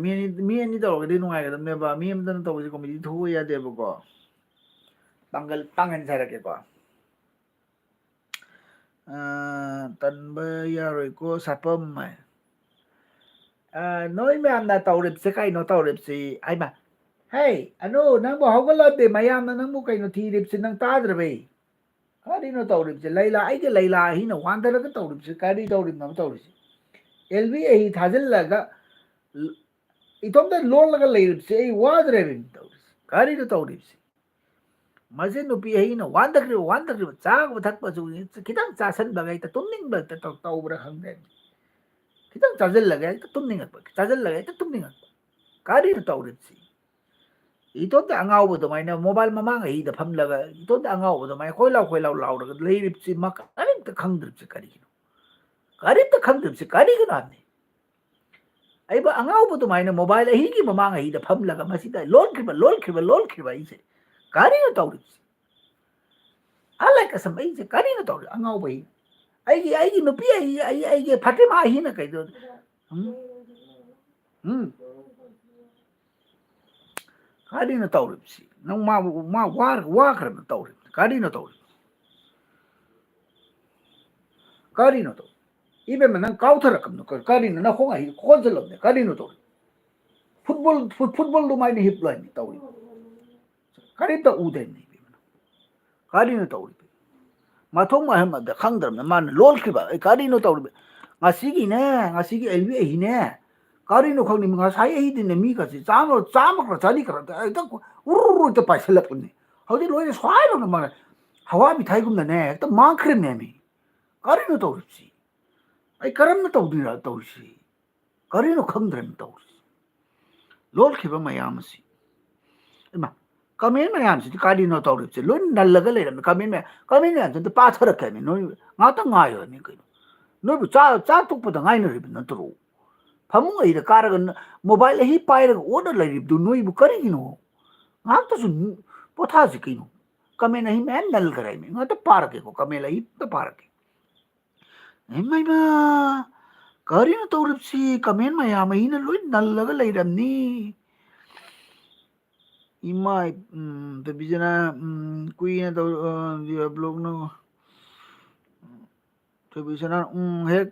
ꯃꯤ ꯑꯅꯤ ꯇꯧꯔꯒꯗꯤ ꯅꯨꯡꯉꯥꯏꯒꯗꯕꯅꯦꯕ ꯃꯤ ꯑꯃꯇꯅ ꯇꯧꯕꯁꯦ ꯀꯣꯃꯦꯗꯤ ꯊꯣꯛꯑ ꯌꯥꯗꯦꯕꯀꯣ ꯄꯥꯡꯒꯟ ꯁꯥꯔꯛꯀꯦꯀꯣ ꯇꯟꯕ ꯌꯥꯔꯣꯏꯀꯣ ꯁꯥꯐꯝ ꯍꯥꯏ ꯅꯣꯏ ꯃꯌꯥꯝꯅ ꯇꯧꯔꯤꯕꯁꯦ ꯀꯩꯅꯣ ꯇꯧꯔꯤꯕꯁꯤ ꯍꯥꯏꯃ ꯍꯩ ꯑꯅꯨ ꯅꯪꯕꯨ ꯍꯧꯒꯠꯂꯕꯗꯦ ꯃꯌꯥꯝꯅ ꯅꯪꯕꯨ ꯀꯩꯅꯣ ꯊꯤꯔꯤꯕꯁꯤ ꯅꯪ ꯇꯥꯗ꯭ꯔꯕꯩ ꯀꯔꯤꯅꯣ ꯇꯧꯔꯤꯕꯁꯦ ꯂꯩꯂꯥ ꯑꯩꯒ ꯂꯩꯂꯥ ꯑꯍꯤꯡꯅ ꯋꯥꯟꯊꯔꯒ ꯇꯧꯔꯤꯕꯁꯤ ꯀꯔꯤ ꯇꯧꯔꯤꯕꯅꯣ ꯇꯧꯔꯤꯁꯤ ꯑꯦꯜꯕꯤ ꯑꯍꯤ ꯊꯥꯖꯤꯜꯂꯒ ꯏꯇꯣꯝꯇ ꯂꯣꯜꯂꯒ ꯂꯩꯔꯤꯕꯁꯦ ꯑꯩ ꯋꯥꯗ꯭ꯔꯦꯕꯅꯤ ꯇꯧꯔꯤꯁꯤ ꯀꯔꯤꯅꯣ ꯇꯧꯔꯤꯕꯁꯤ ꯃꯁꯤ ꯅꯨꯄꯤ ꯑꯍꯤꯡꯅ ꯋꯥꯟꯊꯈ꯭ꯔꯤꯕ ꯆꯥꯕ ꯊꯛꯄꯁꯨ ꯈꯤꯇꯪ ꯆꯥꯁꯤꯟꯕꯒ ꯍꯦꯛꯇ ꯇꯨꯝꯅꯤꯡꯕ ꯍꯦꯛꯇ ꯇꯧꯕ꯭ꯔꯥ ꯈꯪꯗꯦ ꯈꯤꯇꯪ ꯆꯥꯁꯤꯜꯂꯒ ꯍꯦꯛꯇ ꯇꯨꯝꯅꯤꯡꯉꯛꯄ ꯆꯥꯁꯤꯜꯂꯒ ꯍꯦꯛꯇ ꯇꯨꯝꯅꯤꯡꯉꯛꯄ ꯀꯔꯤꯅꯣ ꯇꯧꯔꯤꯕꯁꯤ ꯏꯇꯣꯝꯇ ꯑꯉꯥꯎꯕ ꯑꯗꯨꯃꯥꯏꯅ ꯃꯣꯕꯥꯏꯜ ꯃꯃꯥꯡ ꯑꯍꯤꯡꯗ ꯐꯝꯂꯒ ꯏꯇꯣꯝꯇ ꯑꯉꯥꯎꯕ ꯑꯗꯨꯃꯥꯏꯅ ꯈꯣꯏ ꯂꯥꯎ ꯂꯥꯎꯔꯒ ꯂꯩꯔꯤꯕꯁꯤ ꯀꯔꯤꯝꯇ ꯈꯪꯗ꯭ꯔꯤꯕꯁꯤ ꯀꯔꯤꯒꯤꯅꯣ ꯀꯔꯤꯝꯇ ꯈꯪꯗ꯭ꯔꯤꯕꯁꯤ ꯀꯔꯤꯒꯤꯅꯣ ꯍꯥꯏꯕꯅꯤ ꯑꯩꯕꯨ ꯑꯉꯥꯎꯕ ꯑꯗꯨꯃꯥꯏꯅ ꯃꯣꯕꯥꯏꯜ ꯑꯍꯤꯡꯒꯤ ꯃꯃꯥꯡ ꯑꯍꯤꯡꯗ ꯐꯝꯂꯒ ꯃꯁꯤꯗ ꯂꯣꯟꯈ꯭ꯔꯤꯕ ꯑꯩꯁꯦ ꯀꯔꯤꯅꯣ ꯇꯧꯔꯤꯕꯁꯤ ꯑꯁꯝ ꯑꯩꯁꯦ ꯀꯔꯤꯅꯣ ꯇꯧꯔꯤ ꯑꯉꯥꯎꯕ ꯑꯍꯤꯡ ꯑꯩꯒꯤ ꯅꯨꯄꯤ ꯑꯩꯒꯤ ꯐꯥꯇꯤꯃꯥ ꯑꯍꯤꯡꯅ ꯀꯩꯗꯧ ꯀꯔꯤꯅꯣ ꯇꯧꯔꯤꯕꯁꯤ ꯅꯪ ꯃꯥ ꯋꯥꯈ꯭ꯔꯕ ꯇꯧꯔꯤꯕ ꯀꯔꯤꯅꯣ ꯇꯧꯔꯤꯕ ꯀꯔꯤꯅꯣ ꯇꯧ ꯏꯕꯦꯝꯃ ꯅꯪ ꯀꯥꯎꯊꯔꯛꯀꯕꯅꯣ ꯀꯔꯤꯅꯣ ꯅꯈꯣꯡ ꯑꯍꯤꯡ ꯈꯣꯟꯖꯤꯜꯂꯕꯅꯦ ꯀꯔꯤꯅꯣ ꯇꯧꯔꯤ ꯐꯨꯠꯕꯣꯜ ꯑꯗꯨꯃꯥꯏꯅ ꯍꯤꯞꯂꯅꯤ ꯇꯧꯔꯤ ꯀꯔꯤꯝꯇ ꯎꯗꯦꯅꯤ ꯀꯔꯤꯅꯣ ꯇꯧꯔꯤ ꯃꯊꯣꯡ ꯃꯍꯝ ꯑꯝꯇ ꯈꯪꯗ꯭ꯔꯕꯅ ꯃꯥꯅ ꯂꯣꯟꯈ꯭ꯔꯤꯕ ꯑꯩ ꯀꯔꯤꯅꯣ ꯇꯧꯔꯤꯕ ꯉꯁꯤꯒꯤ ꯑꯦꯜꯕꯤ ꯑꯍꯤꯅꯦ ꯀꯔꯤꯅꯣ ꯈꯪꯅꯤ ꯉꯁꯥꯏ ꯑꯍꯤꯡꯗꯤꯅꯦ ꯃꯤꯒꯁꯦ ꯆꯥꯝꯃ ꯈꯔ ꯆꯅꯤ ꯈꯔ ꯍꯦꯛꯇ ꯎꯔꯨ ꯍꯦꯛꯇ ꯄꯥꯏꯁꯤꯜꯂꯛꯄꯅꯤ ꯍꯧꯖꯤꯛ ꯂꯣꯏꯅ ꯁ꯭ꯋꯥꯏꯔꯧꯅ ꯃꯥꯅ ꯍꯋꯥ ꯃꯤꯊꯥꯏꯒꯨꯝꯅꯅꯦ ꯍꯦꯛꯇ ꯃꯥꯡꯈ꯭ꯔꯤꯕꯅꯦꯃꯤ ꯀꯔꯤꯅꯣ ꯇꯧꯔꯤꯕꯁꯤ ꯑꯩ ꯀꯔꯝꯅ ꯇꯧꯗꯣꯏꯅꯣ ꯇꯧꯔꯤꯁꯤ ꯀꯔꯤꯅꯣ ꯈꯪꯗ꯭ꯔꯦꯅ ꯇꯧꯔꯤꯁꯤ ꯂꯣꯜꯈꯤꯕ ꯃꯌꯥꯝ ꯑꯁꯤ ꯏꯃꯥ ꯀꯃꯦꯟ ꯃꯌꯥꯝꯁꯤꯗꯤ ꯀꯔꯤꯅꯣ ꯇꯧꯔꯤꯕꯁꯦ ꯂꯣꯏ ꯅꯜꯂꯒ ꯂꯩꯔꯝꯃꯦ ꯀꯃꯦꯟ ꯃꯌꯥꯝꯁꯤ ꯑꯝꯇ ꯄꯥꯊꯔꯛꯀꯦ ꯍꯥꯏꯕꯅꯤ ꯅꯣꯏ ꯉꯥꯛꯇꯪ ꯉꯥꯏꯌꯣ ꯍꯥꯏꯕꯅꯤ ꯀꯩꯅꯣ ꯅꯣꯏꯕꯨ ꯆꯥꯛ ꯇꯣꯛꯄꯗ ꯉꯥꯏꯅꯔꯤꯕ ꯅꯠꯇ꯭ꯔꯣ ꯐꯃꯨꯡ ꯑꯍꯤꯡꯗ ꯀꯥꯔꯒ ꯃꯣꯕꯥꯏꯜ ꯑꯍꯤ ꯄꯥꯏꯔꯒ ꯑꯣꯠꯂ ꯂꯩꯔꯤꯕꯗꯨ ꯅꯣꯏꯕꯨ ꯀꯔꯤꯒꯤꯅꯣ ꯉꯥꯏꯍꯥꯛꯇꯁꯨ ꯄꯣꯊꯥꯁꯤ ꯀꯩꯅꯣ ꯀꯃꯦꯟ ꯑꯍꯤ ꯃꯌꯥꯝ ꯅꯟꯈ꯭ꯔꯦ ꯉꯥꯛꯇ ꯄꯥꯔꯛꯀꯦꯀꯣ ꯀꯃꯦꯟ ꯑꯍꯤ ꯑꯝꯇ ꯄꯥꯔꯛꯀꯦ ꯏꯃꯩꯃ ꯀꯔꯤꯅꯣ ꯇꯧꯔꯤꯕꯁꯤ ꯀꯃꯦꯟ ꯃꯌꯥꯝ ꯑꯍꯤꯅ ꯂꯣꯏ ꯅꯜꯂꯒ ꯂꯩꯔꯝꯅꯤ ꯏꯃꯥꯏ ꯕꯤꯖꯅ ꯀꯨꯏꯅ ꯕ꯭ꯂꯣꯛꯅ ꯊꯣꯏꯕꯤꯁꯅꯥ ꯍꯦꯛ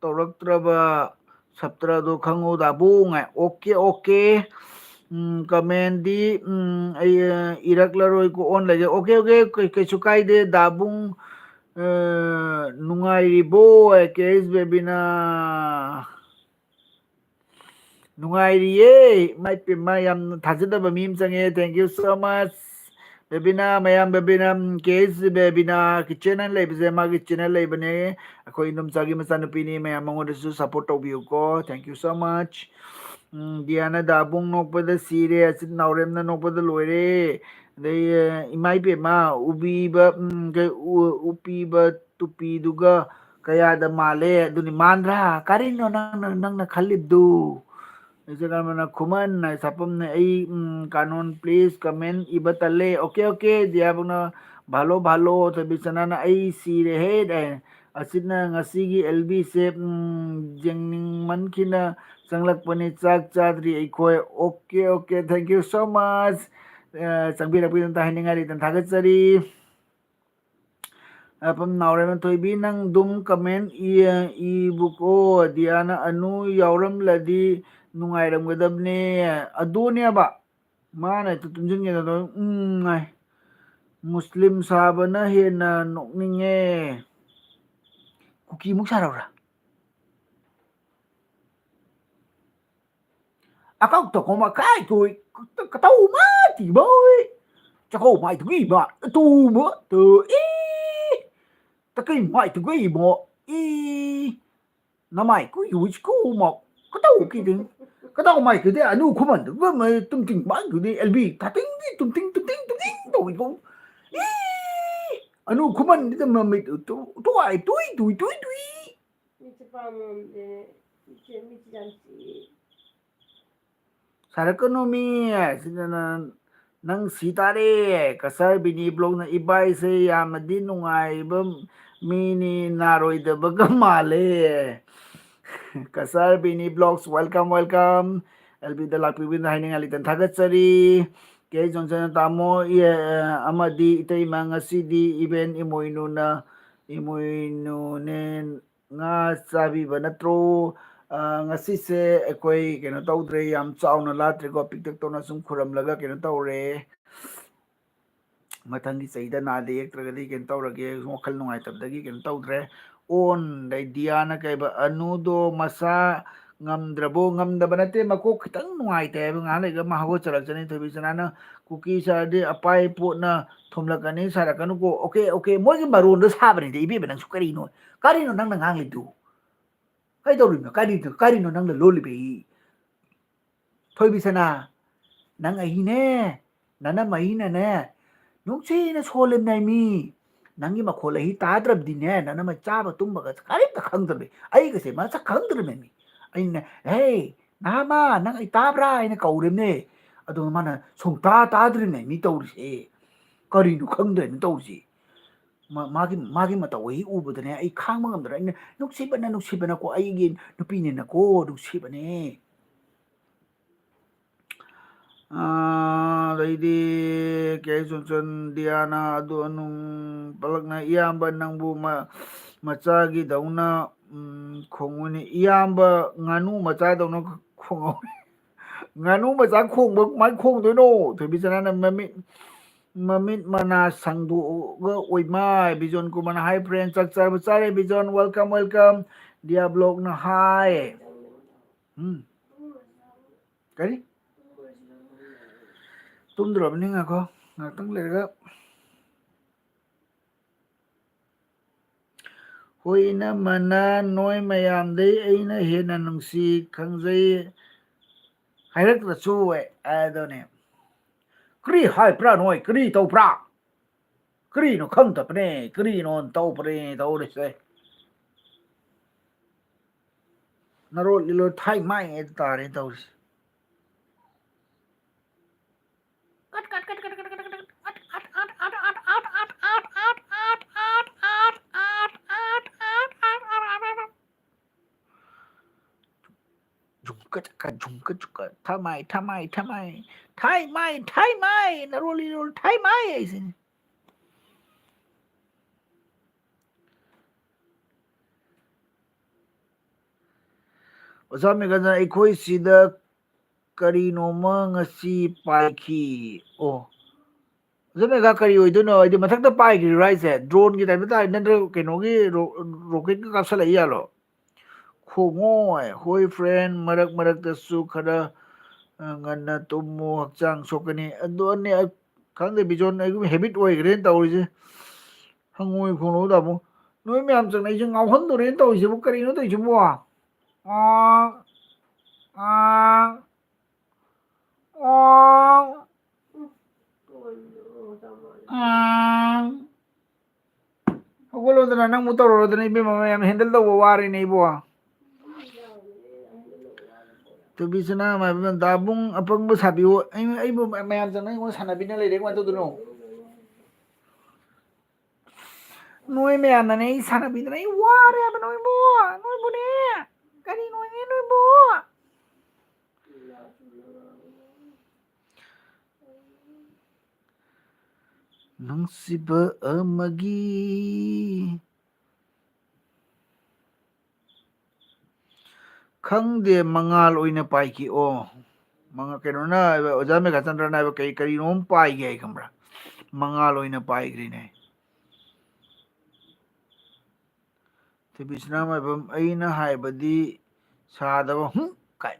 ꯇꯧꯔꯛꯇ꯭ꯔꯕ ꯁꯞꯇ꯭ꯔꯗꯣ ꯈꯪꯉꯨ ꯗꯥꯕꯨꯡ ꯑꯣꯀꯦ ꯀꯃꯦꯟꯗꯤ ꯑꯩ ꯏꯔꯛꯂꯔꯣꯏꯀꯣ ꯑꯣꯟꯂꯩꯒꯦ ꯑꯣꯀꯦ ꯀꯩꯁꯨ ꯀꯥꯏꯗꯦ ꯗꯥꯕꯨꯡ ꯅꯨꯡꯉꯥꯏꯔꯤꯕꯣ ꯀꯦꯁ ꯕꯦꯕꯤꯅ ꯅꯨꯡꯉꯥꯏꯔꯤꯌꯦ ꯏꯃꯥꯏ ꯄꯦꯝꯃ ꯌꯥꯝꯅ ꯊꯥꯖꯗꯕ ꯃꯤ ꯑꯃ ꯆꯪꯉꯦ ꯊꯦꯡꯀ꯭ꯌꯨ ꯁꯣ ꯃꯆ ꯕꯦꯕꯤꯅꯥ ꯃꯌꯥꯝ ꯕꯦꯕꯤꯅꯥ ꯀꯦꯁ ꯕꯦꯕꯤꯅꯥ ꯀꯤꯠꯆꯦꯟ ꯍꯥꯏꯅ ꯂꯩꯕꯁꯦ ꯃꯥꯒꯤ ꯆꯦꯅꯦꯜ ꯂꯩꯕꯅꯦ ꯑꯩꯈꯣꯏ ꯏꯗꯣꯝꯆꯥꯒꯤ ꯃꯆꯥꯅꯨꯄꯤꯅꯤ ꯃꯌꯥꯝ ꯃꯉꯣꯟꯗꯁꯨ ꯁꯞꯄꯣꯔꯠ ꯇꯧꯕꯤꯌꯨꯀꯣ ꯊꯦꯡꯀ꯭ꯌꯨ ꯁꯣ ꯃꯆ ꯗꯤꯌꯥꯅ ꯗꯥꯕꯨꯡ ꯅꯣꯛꯄꯗ ꯁꯤꯔꯦ ꯑꯁꯤꯠ ꯅꯥꯎꯔꯦꯝꯅ ꯅꯣꯛꯄꯗ ꯂꯣꯏꯔꯦ ꯑꯗꯩ ꯏꯃꯥ ꯏꯕꯦꯝꯃ ꯎꯄꯤꯕ ꯇꯨꯄꯤꯗꯨꯒ ꯀꯌꯥꯗ ꯃꯥꯜꯂꯦ ꯑꯗꯨꯅꯤ ꯃꯥꯟꯗ꯭ꯔꯥ ꯀꯔꯤꯅꯣ ꯅꯪꯅ ꯈꯜꯂꯤꯕꯗꯨ ꯈꯨꯃꯟ ꯁꯥꯄꯝꯅ ꯑꯩ ꯀꯥꯅꯣꯟ ꯄ꯭ꯂꯤꯖ ꯀꯃꯦꯟ ꯏꯕ ꯇꯜꯂꯦ ꯑꯣꯀꯦ ꯗꯤꯌꯥꯕꯨꯅ ꯚꯥꯂꯣ ꯊꯣꯏꯕꯤꯆꯅꯥꯅ ꯑꯩ ꯁꯤꯔꯦꯍꯦ ꯑꯁꯤꯅ ꯉꯁꯤꯒꯤ ꯑꯦꯜꯕꯤꯁꯦ ꯌꯦꯡꯅꯤꯡꯃꯟꯈꯤꯅ ꯆꯪꯂꯛꯄꯅꯤ ꯆꯥꯛ ꯆꯥꯗ꯭ꯔꯤ ꯑꯩꯈꯣꯏ ꯑꯣꯀꯦ ꯊꯦꯡꯀ꯭ꯌꯨ ꯁꯣ ꯃꯆ ꯆꯪꯕꯤꯔꯛꯄꯒꯤꯗꯃꯛꯇ ꯍꯥꯏꯅꯤꯡꯉꯥꯏ ꯂꯩꯇꯅ ꯊꯥꯒꯠꯆꯔꯤ Pam naurem thoibi nang dum comment i buko diana anu yauram ladi nungairamgadabne adune ba mana tunjin ge do ngai muslim sabana hena nokninge kuki muk sarora akau to koma kai tôi ka tau ma ti boy cho ko mai tu gi ba tu mo tu i ta kai mai tu gi mo i na mai ku yu ku mo ka tau ki ding ka tau mai ki de anu khuman tu ba mai tum ting ba tu di lb ta ting di tum ting to ko i anu khuman ni ta ma mai tu ai tu mi ci pa mo de mi ci jan ci sarakano mi sinana nang sitare kasar bini blog na ibai se yamadi nungai ba mini naroi da baga male kasar bini blogs welcome LB da lapi win haining alitan thagatsari ke johnson tamo amadi itay mga cd event imoinu ne nga sabi ba natro ngasise akwai keno tawdre yam chauna latre ko piktek tona sum khuram laga keno tawre mathangdi chaida na de ektragadi ken tawrage wakhal nungai tabdagi ken tawdre on dai diana kai ba anudo masa ngamdrabo ngamdaba nate mako khitang nungai te ba nga le ga ma ho charak chani thobi chana kuki sarde apai potna thomlakani sarakanu ko okay moi gi maron do sabani de ibe nang sukari no nang nang ngang lidu kai tawrino kari no nang la loli be thobi chana nang ai ne nana mai na ne nungsi na solim na mi nangi makola hi tadrab din ne nana ma chaba tumba ka kari ta khangdre ai ka se ma sa khangdre me mi ai na hey nama nang ai tabra ai na kaurem ne adu mana song tadre me mi tawri se kari nu khangdre ni tawri magi mata wai ubudane ai khang mangamdra ai nuksibana ko ai gi nupi ne na ko nuksibane lady kay sunsun diana adu anung palak na iyamba nangbu macagi daw na khonguni iyamba nganu macha daw na khongaw nganu macha khongba mai khong do no to bisana na mamit mana sangdu ga oima bijon ko mana hi friend chak chare bijon welcome dia blog na hi kari tumdrobni ngako ngatang lerga hoina mana noi mayamdai aina hena nungsi khangjai hairaktrachu adone kri hai pra noi kri tau pra kri no khang ta pre kri no tau pre tau de se naro lilo thai mai ta re tau jungka thamai thai mai naro lilo thai mai ai sin osa me gana ekhoi sida karinoma ngasi paikhi Jamaica kari oidono idi mathakta paigri raise drone gi type ta nandra kenogi rocket ka kapsala yalo khongoi hoi friend marak ta su khara nganna tumu hakchang sokani adone khangde bijon ai habit oi gren tawrise hangoi khono da bu noi myam chang nai jing ngau han do ren tawise bu kari no tai chumo a hogolodana nang mu tawrodana ibe mama yam handle do wari nei bo to bisana ma dabung apang bu sabi ai bu mayam jang nai mo sanabina le rek ma to duno noi mayam na nei sanabina nei wari ba noi bu ne kari noi bu ꯅꯨꯡꯁꯤꯕ ꯑꯃꯒꯤ ꯈꯪꯗꯦ ꯃꯉꯥꯜ ꯑꯣꯏꯅ ꯄꯥꯏꯈꯤ ꯑꯣ ꯀꯩꯅꯣꯅ ꯑꯣꯖꯥ ꯃꯦꯘꯥꯆꯟꯗ꯭ꯔꯅ ꯍꯥꯏꯕ ꯀꯔꯤꯅꯣꯝ ꯄꯥꯏꯒꯦ ꯍꯥꯏ ꯈꯪꯕ꯭ꯔꯥ ꯃꯉꯥꯜ ꯑꯣꯏꯅ ꯄꯥꯏꯈ꯭ꯔꯤꯅꯦ ꯊꯣꯏꯕꯤꯁꯅꯥ ꯃꯥꯏꯕꯝ ꯑꯩꯅ ꯍꯥꯏꯕꯗꯤ ꯁꯥꯗꯕ ꯀꯥꯏ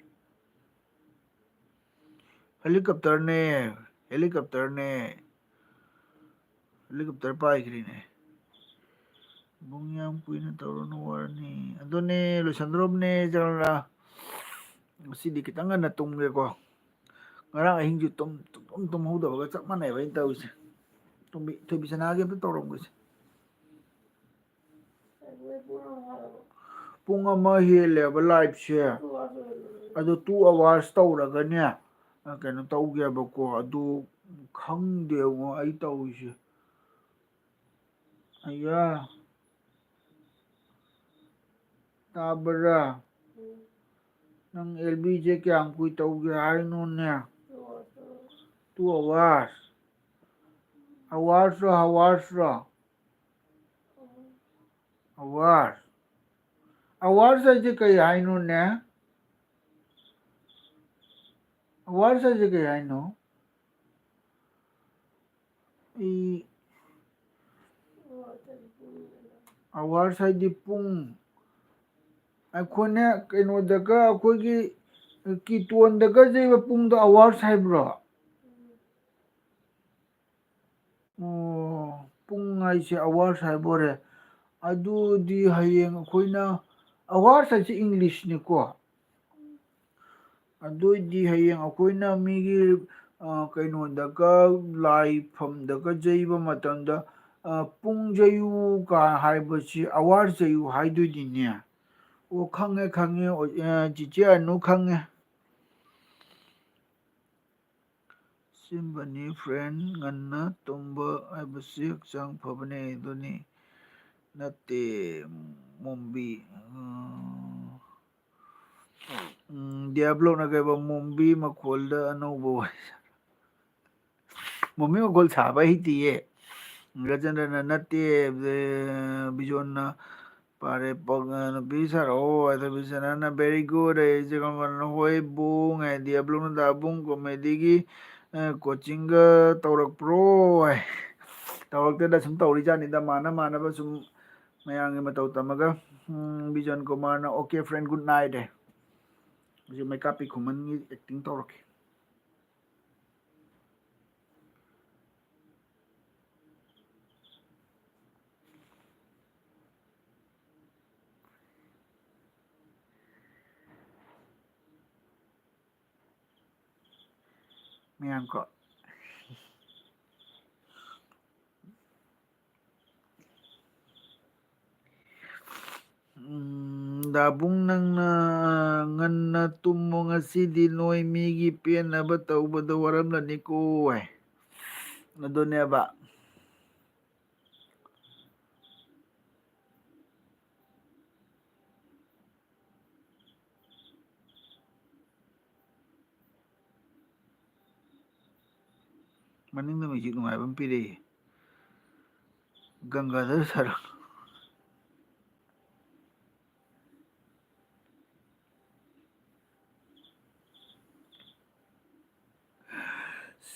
ꯍꯦꯂꯤꯀꯣꯞꯇꯔꯅꯦ ꯍꯦꯂꯤꯀꯣꯞꯇꯔꯅꯦ ꯍꯦꯂꯤꯀꯣꯞꯇꯔ ꯄꯥꯏꯈ꯭ꯔꯤꯅꯦ ꯕꯨꯡ ꯌꯥꯝ ꯀꯨꯏꯅ ꯇꯧꯔꯅꯨ ꯋꯥꯔꯅꯤ ꯑꯗꯨꯅꯦ ꯂꯣꯏꯁꯟꯗ꯭ꯔꯣꯕꯅꯦ ꯖꯔ ꯉꯁꯤꯗꯤ ꯈꯤꯇꯪ ꯉꯟꯅ ꯇꯨꯝꯒꯦꯀꯣ ꯉꯔꯥꯡ ꯑꯍꯤꯡꯁꯨ ꯇꯨꯝꯍꯧꯗꯕꯒ ꯆꯞ ꯃꯥꯟꯅꯩꯕ ꯑꯩꯅ ꯇꯧꯔꯤꯁꯦ ꯊꯣꯏꯕꯤꯁꯅꯥꯒꯤ ꯑꯝꯇ ꯇꯧꯔꯝꯒꯦꯁꯦ ꯄꯨꯡ ꯑꯃ ꯍꯦꯜꯂꯦꯕ ꯂꯥꯏꯚꯁꯦ ꯑꯗꯨ 2 hours ꯇꯧꯔꯒꯅꯦ ꯀꯩꯅꯣ ꯇꯧꯒꯦꯕꯀꯣ ꯑꯗꯨ ꯈꯪꯗꯦꯉꯣ ꯑꯩ ꯇꯧꯔꯤꯁꯦ ꯑయ్ꯌꯥ ꯇꯥꯕꯔꯥ ꯅꯪ ꯑꯦꯜꯕꯤꯁꯦ ꯀꯌꯥꯝ ꯀꯨꯏ ꯇꯧꯒꯦ ꯍꯥꯏꯅꯣꯅꯦ 2 hours hours ꯔꯣ hours ꯍꯥꯏꯁꯦ ꯀꯩ ꯍꯥꯏꯅꯣꯅꯦ hours ꯍꯥꯏꯁꯦ ꯀꯩ ꯍꯥꯏꯅꯣ hours ꯍꯥꯏꯗꯤ ꯄꯨꯡ ꯑꯩꯈꯣꯏꯅ ꯀꯩꯅꯣꯗꯒ ꯑꯩꯈꯣꯏꯒꯤ ꯀꯤꯇꯣꯟꯗꯒ ꯂꯩꯕ ꯄꯨꯡꯗꯣ hours ꯍꯥꯏꯕ꯭ꯔꯣ ꯑꯣ ꯄꯨꯡ ꯍꯥꯏꯁꯦ hours ꯍꯥꯏꯕꯣꯏꯔꯦ ꯑꯗꯨꯗꯤ ꯍꯌꯦꯡ ꯑꯩꯈꯣꯏꯅ hours ꯍꯥꯏꯁꯦ ꯏꯪꯂꯤꯁꯅꯤꯀꯣ ꯑꯗꯨꯏꯗꯤ ꯍꯌꯦꯡ ꯑꯩꯈꯣꯏꯅ ꯃꯤꯒꯤ ꯀꯩꯅꯣꯗꯒ ꯂꯥꯏꯐꯝꯗꯒ ꯌꯩꯕ ꯃꯇꯝꯗ ꯄꯨꯡ ꯌꯩꯌꯨ ꯀ ꯍꯥꯏꯕꯁꯤ hours ꯌꯩꯌꯨ ꯍꯥꯏꯗꯣꯏꯅꯤꯅꯦ ꯑꯣ ꯈꯪꯉꯦ ꯆꯤꯆꯦ ꯑꯅꯨ ꯈꯪꯉꯦ ꯁꯤꯝꯕꯅꯤ ꯐ꯭ꯔꯦꯟ ꯉꯟꯅ ꯇꯨꯝꯕ ꯍꯥꯏꯕꯁꯤ ꯍꯛꯆꯥꯡ ꯐꯕꯅꯦ ꯑꯗꯨꯅꯤ ꯅꯠꯇꯦ ꯃꯣꯝꯕꯤ ꯗꯤꯌꯥꯕ꯭ꯂꯣꯛꯅ ꯀꯩꯕ ꯃꯣꯝꯕꯤ ꯃꯈꯣꯜꯗ ꯑꯅꯧꯕ ꯋꯥꯔꯤ ꯃꯣꯝꯕꯤ ꯃꯈꯣꯜ ꯁꯥꯕ ꯍꯩꯇꯤꯌꯦ ꯔꯖꯦꯟꯗ꯭ꯔꯅ ꯅꯠꯇꯦ ꯕꯤꯖꯣꯟꯅ ꯄꯥꯔꯦ ꯅꯨꯄꯤ ꯁꯥꯔꯛꯑꯣ ꯊꯣꯏꯕꯤꯁꯅꯥꯅ ꯚꯦꯔꯤ ꯒꯨꯗ ꯍꯣꯏ ꯕꯨꯡ ꯗꯤꯌꯥꯕ꯭ꯂꯣꯛꯅ ꯗꯥꯕꯨꯡ ꯀꯣꯃꯦꯗꯤꯒꯤ ꯀꯣꯆꯤꯡꯒ ꯇꯧꯔꯛꯄ꯭ꯔꯣ ꯇꯧꯔꯛꯇꯦꯗ ꯁꯨꯝ ꯇꯧꯔꯤꯖꯥꯠꯅꯤꯗ ꯃꯥꯟꯅꯕ ꯁꯨꯝ ꯃꯌꯥꯝꯒꯤ ꯃꯇꯧ ꯇꯝꯃꯒ ꯕꯤꯖꯟ ꯀꯨꯃꯥꯔꯅ ꯑꯣꯀꯦ ꯐ꯭ꯔꯦꯟ ꯒꯨꯗ ꯅꯥꯏꯠ ꯍꯧꯖꯤꯛ ꯃꯩꯀꯥꯞꯄꯤ ꯈꯨꯃꯟꯒꯤ ꯑꯦꯛꯇꯤꯡ ꯇꯧꯔꯛꯀꯦ ꯃꯌꯥꯝꯀꯣ ꯗꯥꯕꯨꯡ ꯅꯪꯅ ꯉꯟꯅ ꯇꯨꯝꯃꯣ ꯉꯁꯤꯗꯤ ꯅꯣꯏ ꯃꯤꯒꯤ ꯄꯦꯟꯅꯕ ꯇꯧꯕꯗ ꯋꯥꯔꯝꯂꯅꯤꯀꯣ ꯑꯗꯨꯅꯦꯕ ꯃꯅꯤꯡꯗ ꯃ꯭ꯌꯨꯖꯤꯛ ꯅꯨꯡꯉꯥꯏꯕ ꯑꯃ ꯄꯤꯔꯛꯏ ꯒꯪꯒꯥꯙꯔ ꯁꯔꯥ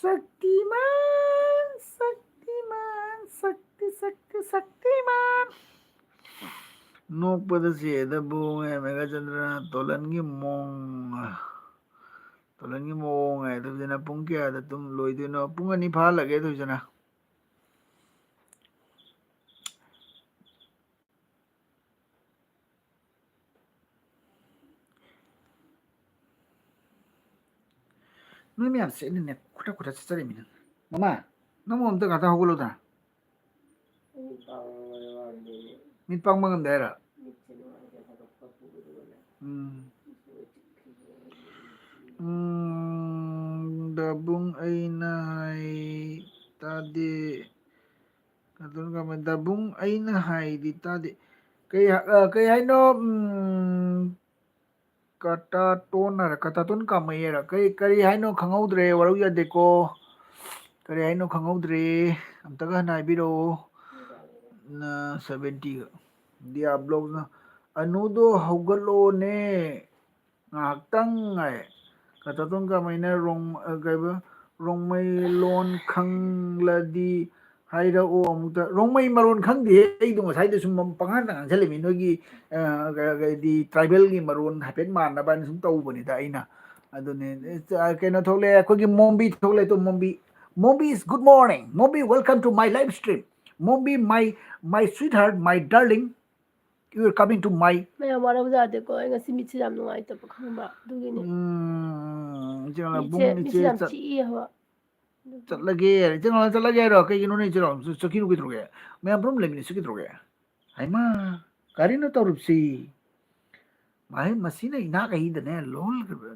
ꯁꯛꯇꯤꯃꯥꯟ ꯁꯛꯇꯤꯃꯥꯟ ꯁꯛꯇꯤꯃꯥꯟ ꯅꯣꯛꯄꯗ ꯁꯤꯗꯕꯨ ꯃꯦꯘꯆꯟꯗ꯭ꯔꯅ ꯇꯣꯂꯟꯒꯤ ꯃꯑꯣꯡ ꯊꯣꯏꯕꯤꯁꯅꯥ ꯄꯨꯡ ꯀꯌꯥꯗ ꯂꯣꯏꯗꯣꯏꯅꯣ ꯄꯨꯡ 2 ꯐꯥꯍꯜꯂꯒꯦ ꯊꯣꯏꯕꯤꯁꯅꯥ ꯅꯣꯏ ꯃꯌꯥꯝꯁꯦ ꯑꯩꯅꯅꯦ ꯈꯨꯗꯛ ꯆꯠꯆꯔꯤꯃꯤꯅ ꯃꯃꯥ ꯅꯪꯕꯨ ꯑꯝꯇ ꯉꯥꯛꯇ ꯍꯧꯒꯠꯂꯨꯗꯅ ꯃꯤꯠ ꯄꯥꯡꯕ ꯉꯝꯗꯦ ꯍꯥꯏꯔ ꯗꯥꯕꯨꯡ ꯑꯩꯅ ꯍꯥꯏ ꯇꯥꯗꯦ ꯗꯥꯕꯨꯡ ꯑꯩꯅ ꯍꯥꯏꯗꯤ ꯇꯥꯗꯦ ꯀꯩ ꯍꯥꯏꯅꯣ ꯀꯇꯥꯇꯣꯟ ꯀꯥꯃꯩ ꯍꯥꯏꯔ ꯀꯔꯤ ꯍꯥꯏꯅꯣ ꯈꯪꯍꯧꯗ꯭ꯔꯦ ꯋꯥꯔꯧ ꯌꯥꯗꯦꯀꯣ ꯀꯔꯤ ꯍꯥꯏꯅꯣ ꯈꯪꯍꯧꯗ꯭ꯔꯦ ꯑꯝꯇꯒ ꯍꯟꯅ ꯍꯥꯏꯕꯤꯔꯛꯑꯣ 70 ꯗꯤꯌꯥꯕ꯭ꯂꯣꯛꯅ ꯑꯅꯨꯗꯣ ꯍꯧꯒꯠꯂꯣꯅꯦ ꯉꯥꯏꯍꯥꯛꯇꯪ ꯉꯥꯏ ꯀꯇꯥꯇꯣꯟ ꯀꯃꯥꯏꯅ ꯔꯣꯡꯃꯩ ꯂꯣꯟ ꯈꯪꯂꯗꯤ ꯍꯥꯏꯔꯛꯑꯣ ꯑꯃꯨꯛꯇ ꯔꯣꯡꯃꯩ ꯃꯔꯣꯟ ꯈꯪꯗꯦ ꯑꯩꯗꯣ ꯉꯁꯥꯏꯗ ꯁꯨꯝ ꯄꯪꯉꯥꯟꯗ ꯉꯥꯡꯁꯤꯜꯂꯤꯃꯤ ꯅꯣꯏꯒꯤ ꯇ꯭ꯔꯥꯏꯕꯦꯜꯒꯤ ꯃꯔꯣꯟ ꯍꯥꯏꯐꯦꯠ ꯃꯥꯟꯅꯕꯅ ꯁꯨꯝ ꯇꯧꯕꯅꯤꯗ ꯑꯩꯅ ꯑꯗꯨꯅꯦ ꯀꯩꯅꯣ ꯊꯣꯛꯂꯛꯑꯦ ꯑꯩꯈꯣꯏꯒꯤ ꯃꯣꯝꯕꯤ ꯊꯣꯛꯂꯛꯑꯦ ꯇꯣ ꯃꯣꯝꯕꯤ is good morning ꯃꯣꯝꯕꯤ welcome to my live stream ꯃꯣꯝꯕꯤ my sweetheart my darling you are coming to my ꯃꯌꯥꯝ ꯋꯥꯔꯧ ꯌꯥꯗꯦꯀꯣ ꯑꯩ ꯉꯁꯤ ꯃꯤꯠꯁꯦ ꯌꯥꯝ ꯅꯨꯡꯉꯥꯏꯇꯕ ꯈꯪꯕ ꯑꯗꯨꯒꯤꯅꯦ ꯃꯤꯠꯁꯦ ꯌꯥꯝ ꯆꯤꯛꯏ ꯍꯥꯏꯕ ꯆꯠꯂꯒꯦ ꯆꯠꯂꯒꯦ ꯍꯥꯏꯔꯣ ꯀꯩꯒꯤꯅꯣ ꯅꯣꯏ ꯆꯠꯈꯤꯅꯨ ꯀꯩꯗꯧꯔꯒꯦ ꯃꯌꯥꯝ ꯄꯨꯝ ꯂꯩꯃꯤꯟꯅꯁꯤ ꯀꯩꯗꯧꯔꯒꯦ ꯍꯩꯃꯥ ꯀꯔꯤꯅꯣ ꯇꯧꯔꯤꯕꯁꯤ ꯃꯁꯤꯅ ꯏꯅꯥꯛ ꯑꯩꯗꯅꯦ ꯂꯣꯜꯈ꯭ꯔꯤꯕ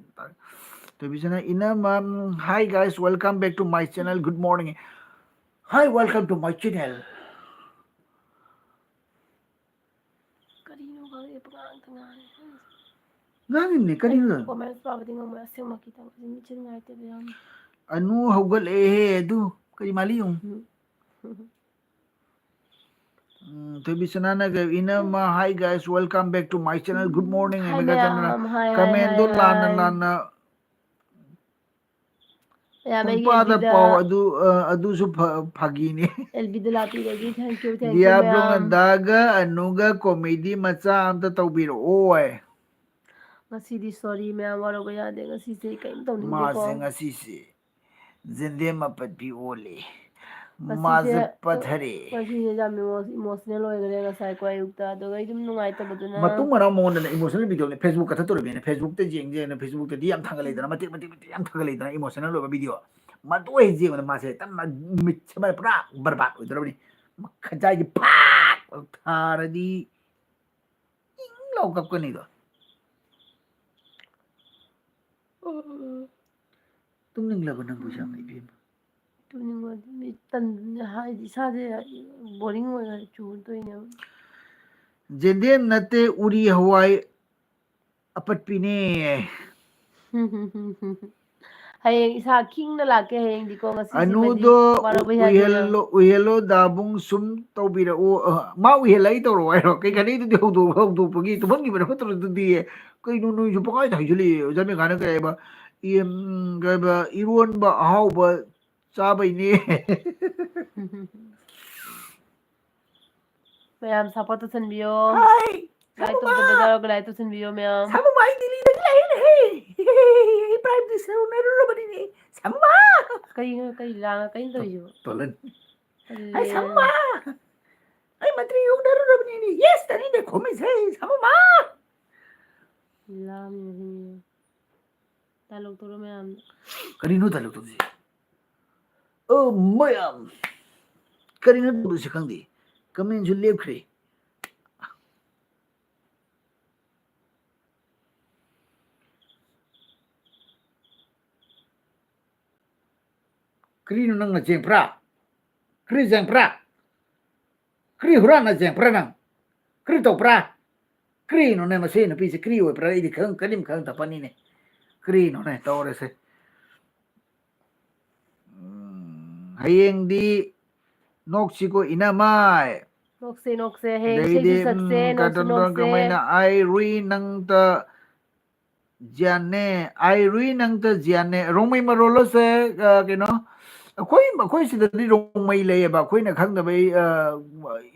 ꯇꯣꯕꯤꯁꯅ ꯏꯅꯝꯃ hi guys welcome back to my channel good morning hi welcome to my channel ꯀꯔꯤꯅꯣ ꯈꯪꯗꯦ ꯄꯉꯥꯡꯇ ꯉꯥꯡꯉꯦ ꯉꯥꯡꯉꯤꯅꯦ ꯀꯔꯤꯅꯣ ꯀꯣꯃꯦꯟꯁ ꯄꯥꯕꯗꯤ ꯉꯝꯃꯣꯏ ꯑꯁꯦꯡꯃꯛꯀꯤ ꯇꯧꯕꯁꯤ ꯃꯤꯠꯁꯦ ꯅꯨꯡꯉꯥꯏꯇꯦꯕ ꯌꯥꯝꯅ ꯑꯅꯨ ꯍꯧꯒꯠꯂꯛꯑꯦꯍꯦ ꯑꯗꯨ ꯀꯔꯤ ꯃꯥꯜꯂꯤ ꯌꯦꯡꯉꯨ ꯊꯣꯏꯕꯤꯁꯅꯥꯅ ꯏꯅꯝꯃ hi guys welcome back to my channel good morning ꯍꯥꯏ ꯑꯦꯃꯦꯒꯥ ꯆꯟꯗꯅ ꯃꯌꯥꯝ ꯍꯥꯏ ꯍꯥꯏ ꯍꯥꯏ ꯀꯃꯦꯟꯗꯣ ꯂꯥꯟꯅ ꯍꯥꯏ ꯂꯥꯟꯅ ꯃꯌꯥꯝ ꯑꯩꯒꯤ ꯄꯨꯡꯄꯥꯗ ꯑꯦꯜꯕꯤꯗ ꯄꯥꯎ ꯑꯗꯨꯁꯨ ꯐꯥꯒꯤꯅꯤ ꯑꯦꯜꯕꯤꯗ ꯂꯥꯛꯄꯤꯕꯒꯤ ꯊꯦꯡꯀ꯭ꯌꯨ ꯗꯤꯌꯥꯕ꯭ꯂꯣꯅ ꯃꯌꯥꯝ ꯗꯥꯒ ꯑꯅꯨꯒ ꯀꯣꯃꯦꯗꯤ ꯃꯆꯥ ꯑꯝꯇ ꯇꯧꯕꯤꯔꯛꯑꯣ ꯉꯁꯤꯗꯤ ꯁꯣꯔꯤ ꯃꯌꯥꯝ ꯋꯥꯔꯧꯕ ꯌꯥꯗꯦ ꯉꯁꯤꯁꯦ ꯀꯔꯤꯝ ꯇꯧꯅꯤꯡꯗꯦꯀꯣ ꯃꯥꯁꯦ ꯉꯁꯤꯁꯦ ꯖꯦꯟꯗꯦꯝ ꯃꯄꯠꯄꯤ ꯑꯣꯜꯂꯦ ꯉꯁꯤꯁꯦ ꯃꯥꯁꯦ ꯄꯠꯊꯔꯦ ꯉꯁꯤꯁꯦ ꯌꯥꯝ ꯏꯃꯣꯁꯅꯦꯜ ꯑꯣꯏꯈꯔꯦ ꯉꯁꯥꯏꯀꯣ ꯑꯌꯨꯛꯇ ꯑꯗꯨꯒ ꯑꯩ ꯑꯗꯨꯝ ꯅꯨꯡꯉꯥꯏꯇꯕꯗꯨꯅ ꯃꯇꯨꯡ ꯃꯅꯥꯎ ꯃꯉꯣꯟꯗ ꯏꯃꯣꯁꯅꯦꯜ ꯚꯤꯗꯤꯑꯣꯅꯦ ꯐꯦꯁꯕꯨꯛ ꯀꯛꯊꯠꯇꯣꯔꯤꯕꯅꯤꯅ ꯐꯦꯁꯕꯨꯛꯇ ꯌꯦꯡꯖꯦꯅ ꯐꯦꯁꯕꯨꯛꯇꯗꯤ ꯌꯥꯝ ꯊꯥꯒꯠꯂꯛꯏꯗꯅ ꯃꯇꯦꯛ ꯃꯇꯦꯛ ꯌꯥꯝ ꯊꯥꯒꯠꯂꯛꯏꯗꯅ ꯏꯃꯣꯁꯅꯦꯜ ꯑꯣꯏꯕ ꯚꯤꯗꯤꯑꯣ ꯃꯗꯨ ꯍꯦꯛ ꯌꯦꯡꯕꯗ ꯃꯥꯁꯦ ꯃꯤꯠꯁꯦ ꯄꯨꯔꯥ ꯕꯔꯕꯥꯠ ꯑꯣꯏꯗꯧꯔꯕꯅꯤ ꯈꯖꯥꯏꯁꯦ ꯐꯥꯛ ꯊꯥꯔꯗꯤ ꯏꯪ ꯂꯥꯎ ꯀꯞꯀꯅꯤꯗꯣ ꯇꯨꯝꯅꯤꯡꯂꯕ ꯅꯪꯕꯨ ꯌꯥꯝꯅ ꯏꯕꯦꯝꯃ ꯇꯨꯝꯅꯤꯡꯕ ꯍꯥꯏꯗꯤ ꯏꯁꯥꯁꯦ ꯕꯣꯔꯤꯡ ꯑꯣꯏꯅ ꯆꯨꯔꯗꯣꯏꯅꯦꯕ ꯖꯦꯟꯗꯦꯝ ꯅꯠꯇꯦ ꯎꯔꯤ ꯍꯋꯥꯏ ꯑꯄꯠꯄꯤꯅꯦ ꯍꯌꯦꯡ ꯏꯁꯥ ꯈꯤꯡꯅ ꯂꯥꯛꯀꯦ ꯍꯌꯦꯡꯗꯤꯀꯣ ꯉꯁꯤꯁꯤꯃꯗꯤ ꯑꯅꯨꯗꯣ ꯋꯥꯔꯧꯕ ꯌꯥꯗꯦ ꯃꯌꯥꯝ ꯎꯏꯍꯜꯂꯣ ꯗꯥꯕꯨꯡ ꯁꯨꯝ ꯇꯧꯕꯤꯔꯛꯎ ꯃꯥ ꯎꯏꯍꯜꯂ ꯑꯩ ꯇꯧꯔꯛꯑꯣ ꯍꯥꯏꯔꯣ ꯀꯩ ꯈꯟꯗꯩꯗꯨꯗꯤ ꯍꯧꯗꯣꯛꯄꯒꯤ ꯇꯨꯝꯍꯟꯈꯤꯕ ꯐꯠꯇ꯭ꯔꯗꯨꯗꯤ ꯀꯩꯅꯣ ꯅꯣꯏꯁꯨ ꯄꯪꯍꯥꯏꯗ ꯍꯥꯏꯖꯤꯜꯂꯛꯑꯦ ꯖꯟꯃꯦꯒꯥꯅ ꯀꯩ ꯍꯥꯏꯕ ꯏꯔꯣꯟꯕ ꯑꯍꯥꯎꯕ ꯆꯥꯕꯩꯅꯦ ꯃꯌꯥꯝ ꯁꯞꯄꯣꯔꯠ ꯇꯧꯁꯟꯕꯤꯌꯣ ꯍꯥꯏ ꯂꯥꯏꯛ ꯁꯥꯃꯨꯃꯥ ꯇꯧꯗꯕ ꯌꯥꯎꯔꯒ ꯂꯥꯏꯛ ꯇꯧꯁꯟꯕꯤꯌꯣ ꯃꯌꯥꯝ ꯁꯥꯃꯨꯃꯥ ꯑꯩ ꯗꯤꯜꯂꯤꯗꯒꯤ ꯂꯥꯛꯑꯦꯅꯦꯍꯦ ꯄ꯭ꯔꯥꯏꯝ ꯃꯤꯅꯤꯁꯇꯔ ꯎꯅꯔꯨꯔꯕꯅꯤꯅꯦ ꯁꯥꯃꯨꯃꯥ ꯀꯩꯅꯣ ꯀꯩ ꯂꯥꯡꯉ ꯀꯩꯅꯣ ꯇꯧꯔꯤꯁꯤꯕꯣ ꯇꯣꯂꯟ ꯑꯩ ꯇꯜꯂꯦ ꯁꯥꯃꯨꯃꯥ ꯑꯩ ꯃꯟꯇ꯭ꯔꯤ ꯎꯅꯔꯨꯔꯕꯅꯤꯅꯦ ꯌꯦꯁ ꯇꯅꯤꯅꯦ ꯈꯨꯝꯃꯤꯁꯦ ꯁꯥꯃꯨꯃꯥ ꯗꯥꯏꯂꯣꯛ ꯇꯧꯔꯣ ꯃꯌꯥꯝꯗ ꯀꯔꯤꯅꯣ ꯗꯥꯏꯂꯣꯛ ꯇꯧꯗꯣꯏꯁꯦ ꯃꯌꯥꯝ ꯀꯔꯤꯅꯣ ꯇꯧꯗꯣꯏꯁꯦ ꯈꯪꯗꯦ ꯀꯃꯦꯟꯁꯨ ꯂꯦꯞꯈ꯭ꯔꯦ ꯀꯔꯤꯅꯣ ꯅꯪꯅ ꯆꯦꯡꯄ꯭ꯔꯥ ꯀꯔꯤ ꯆꯦꯡꯄ꯭ꯔꯥ ꯀꯔꯤ ꯍꯨꯔꯥꯟꯅ ꯆꯦꯡꯄ꯭ꯔꯥ ꯅꯪ ꯀꯔꯤ ꯇꯧꯕ꯭ꯔꯥ ꯀꯔꯤꯅꯣꯅꯦ ꯃꯁꯤ ꯅꯨꯄꯤꯁꯦ ꯀꯔꯤ ꯑꯣꯏꯕ꯭ꯔꯥ ꯑꯩꯗꯤ ꯀꯔꯤꯝ ꯈꯪꯗꯕꯅꯤꯅꯦ ꯀꯔꯤꯅꯣꯅꯦ ꯇꯧꯔꯤꯁꯦ ꯍꯌꯦꯡꯗꯤ ꯅꯣꯛꯁꯤꯀꯣ ꯏꯅꯃꯥꯏ ꯅꯣꯛꯁꯦ ꯅꯣꯛꯁꯦ ꯍꯌꯦꯡ ꯑꯗꯩꯗꯤ ꯏꯁꯩꯁꯨ ꯁꯛꯁꯦ ꯅꯣꯛꯁꯨ ꯀꯇꯟꯗꯣ ꯅꯣꯛꯁꯦ ꯀꯃꯥꯏꯅ ꯑꯥꯏ ꯔꯨꯏ ꯅꯪꯇ ꯖ꯭ꯌꯥꯅꯦ ꯑꯥꯏ ꯔꯨꯏ ꯅꯪꯇ ꯖ꯭ꯌꯥꯅꯦ ꯔꯣꯡꯃꯩ ꯃꯔꯣꯜꯁꯦ ꯀꯩꯅꯣ ꯑꯩꯈꯣꯏ ꯁꯤꯗꯗꯤ ꯔꯣꯡꯃꯩ ꯂꯩꯌꯦꯕ ꯑꯩꯈꯣꯏꯅ ꯈꯪꯗꯕꯩ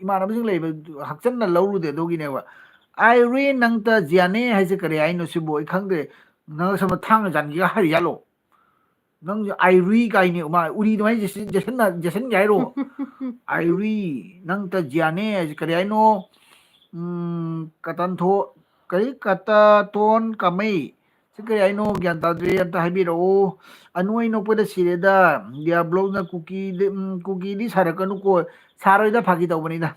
ꯏꯃꯥꯟꯅꯕꯁꯤꯡ ꯂꯩꯕ ꯍꯛꯆꯟꯅ ꯂꯧꯔꯨꯗꯦ ꯑꯗꯨꯒꯤꯅꯦꯕ ꯑꯥꯏ ꯔꯨꯏ ꯅꯪꯇ ꯖ꯭ꯌꯥꯅꯦ ꯍꯥꯏꯁꯦ ꯀꯔꯤ ꯍꯥꯏꯅꯣ ꯁꯤꯕꯨ ꯑꯩ ꯈꯪꯗ꯭ꯔꯦ ꯅꯪ ꯁꯣꯝꯗ ꯊꯥꯡꯅ ꯖꯥꯟꯒꯤꯒ ꯍꯥꯏꯔꯤ ꯌꯥꯠꯂꯣ ꯅꯪꯁꯨ ꯑꯥꯏꯔꯨꯏ ꯀꯥꯏꯅꯤ ꯃꯥ ꯎꯔꯤꯗꯨ ꯖꯦꯁꯟꯒꯦ ꯍꯥꯏꯔꯣ ꯑꯥꯏꯔꯨꯏ ꯅꯪꯇ ꯖ꯭ꯌꯥꯅꯦ ꯍꯥꯏꯁꯦ ꯀꯔꯤ ꯍꯥꯏꯅꯣ ꯀꯇꯥ ꯇꯣꯟ ꯀꯥꯃꯩ ꯁꯤ ꯀꯔꯤ ꯍꯥꯏꯅꯣ ꯒ꯭ꯌꯥꯟ ꯇꯥꯗ꯭ꯔꯦ ꯑꯝꯇ ꯍꯥꯏꯕꯤꯔꯛꯑꯣ ꯑꯅꯣꯏ ꯅꯣꯛꯄꯗ ꯁꯤꯔꯦꯗ ꯗꯤꯌꯥꯕ꯭ꯂꯣꯛꯅ ꯀꯨꯀꯤꯗꯤ ꯁꯥꯔꯛꯀꯅꯨꯀꯣ ꯁꯥꯔꯣꯏꯗ ꯐꯥꯒꯤ ꯇꯧꯕꯅꯤꯗ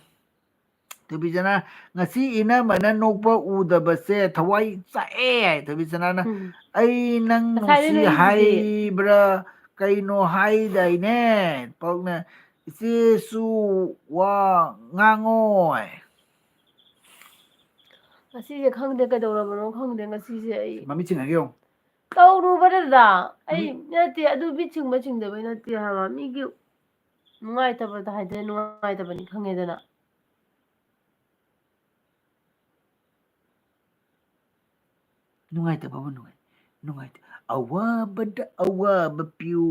ꯊꯣꯏꯕꯤꯆꯅ ꯉꯁꯤ ꯏꯅꯝꯃꯅ ꯅꯣꯛꯄ ꯎꯗꯕꯁꯦ ꯊꯋꯥꯏ ꯆꯥꯛꯑꯦ ꯍꯥꯏ ꯊꯣꯏꯕꯤꯆꯅꯥꯅ ꯑꯩ ꯅꯪ ꯉꯁꯥꯏꯗꯩ ꯅꯨꯡꯁꯤ ꯅꯣꯛꯏꯁꯤꯗꯤ ꯍꯥꯏꯕ꯭ꯔꯥ ꯀꯩꯅꯣ ꯍꯥꯏꯗꯥꯏꯅꯦ ꯄꯥꯎꯅ ꯏꯆꯦꯁꯨ ꯋꯥ ꯉꯥꯡꯉꯣꯏ ꯉꯁꯤꯁꯦ ꯈꯪꯗꯦ ꯀꯩꯗꯧꯔꯕꯅꯣ ꯈꯪꯗꯦ ꯉꯁꯤꯁꯦ ꯑꯩ ꯃꯃꯤꯠ ꯆꯤꯡꯉꯒꯦ ꯌꯦꯡꯉꯨ ꯇꯧꯔꯨꯕꯗꯨꯗ ꯑꯩ ꯅꯠꯇꯦ ꯑꯗꯨ ꯕꯤꯠ ꯁꯤꯡꯕ ꯁꯤꯡꯗꯕꯩ ꯅꯠꯇꯦ ꯍꯥꯏꯕ ꯃꯤꯒꯤ ꯅꯨꯡꯉꯥꯏꯇꯕꯗ ꯍꯥꯏꯗꯤ ꯅꯨꯡꯉꯥꯏꯇꯕꯅꯤ ꯈꯪꯉꯦꯗꯅ ꯅꯨꯡꯉꯥꯏꯇꯕꯕꯨ ꯅꯨꯡꯉꯥꯏꯇꯦ ꯑꯋꯥꯕꯗ ꯑꯋꯥꯕ ꯄꯤꯌꯨ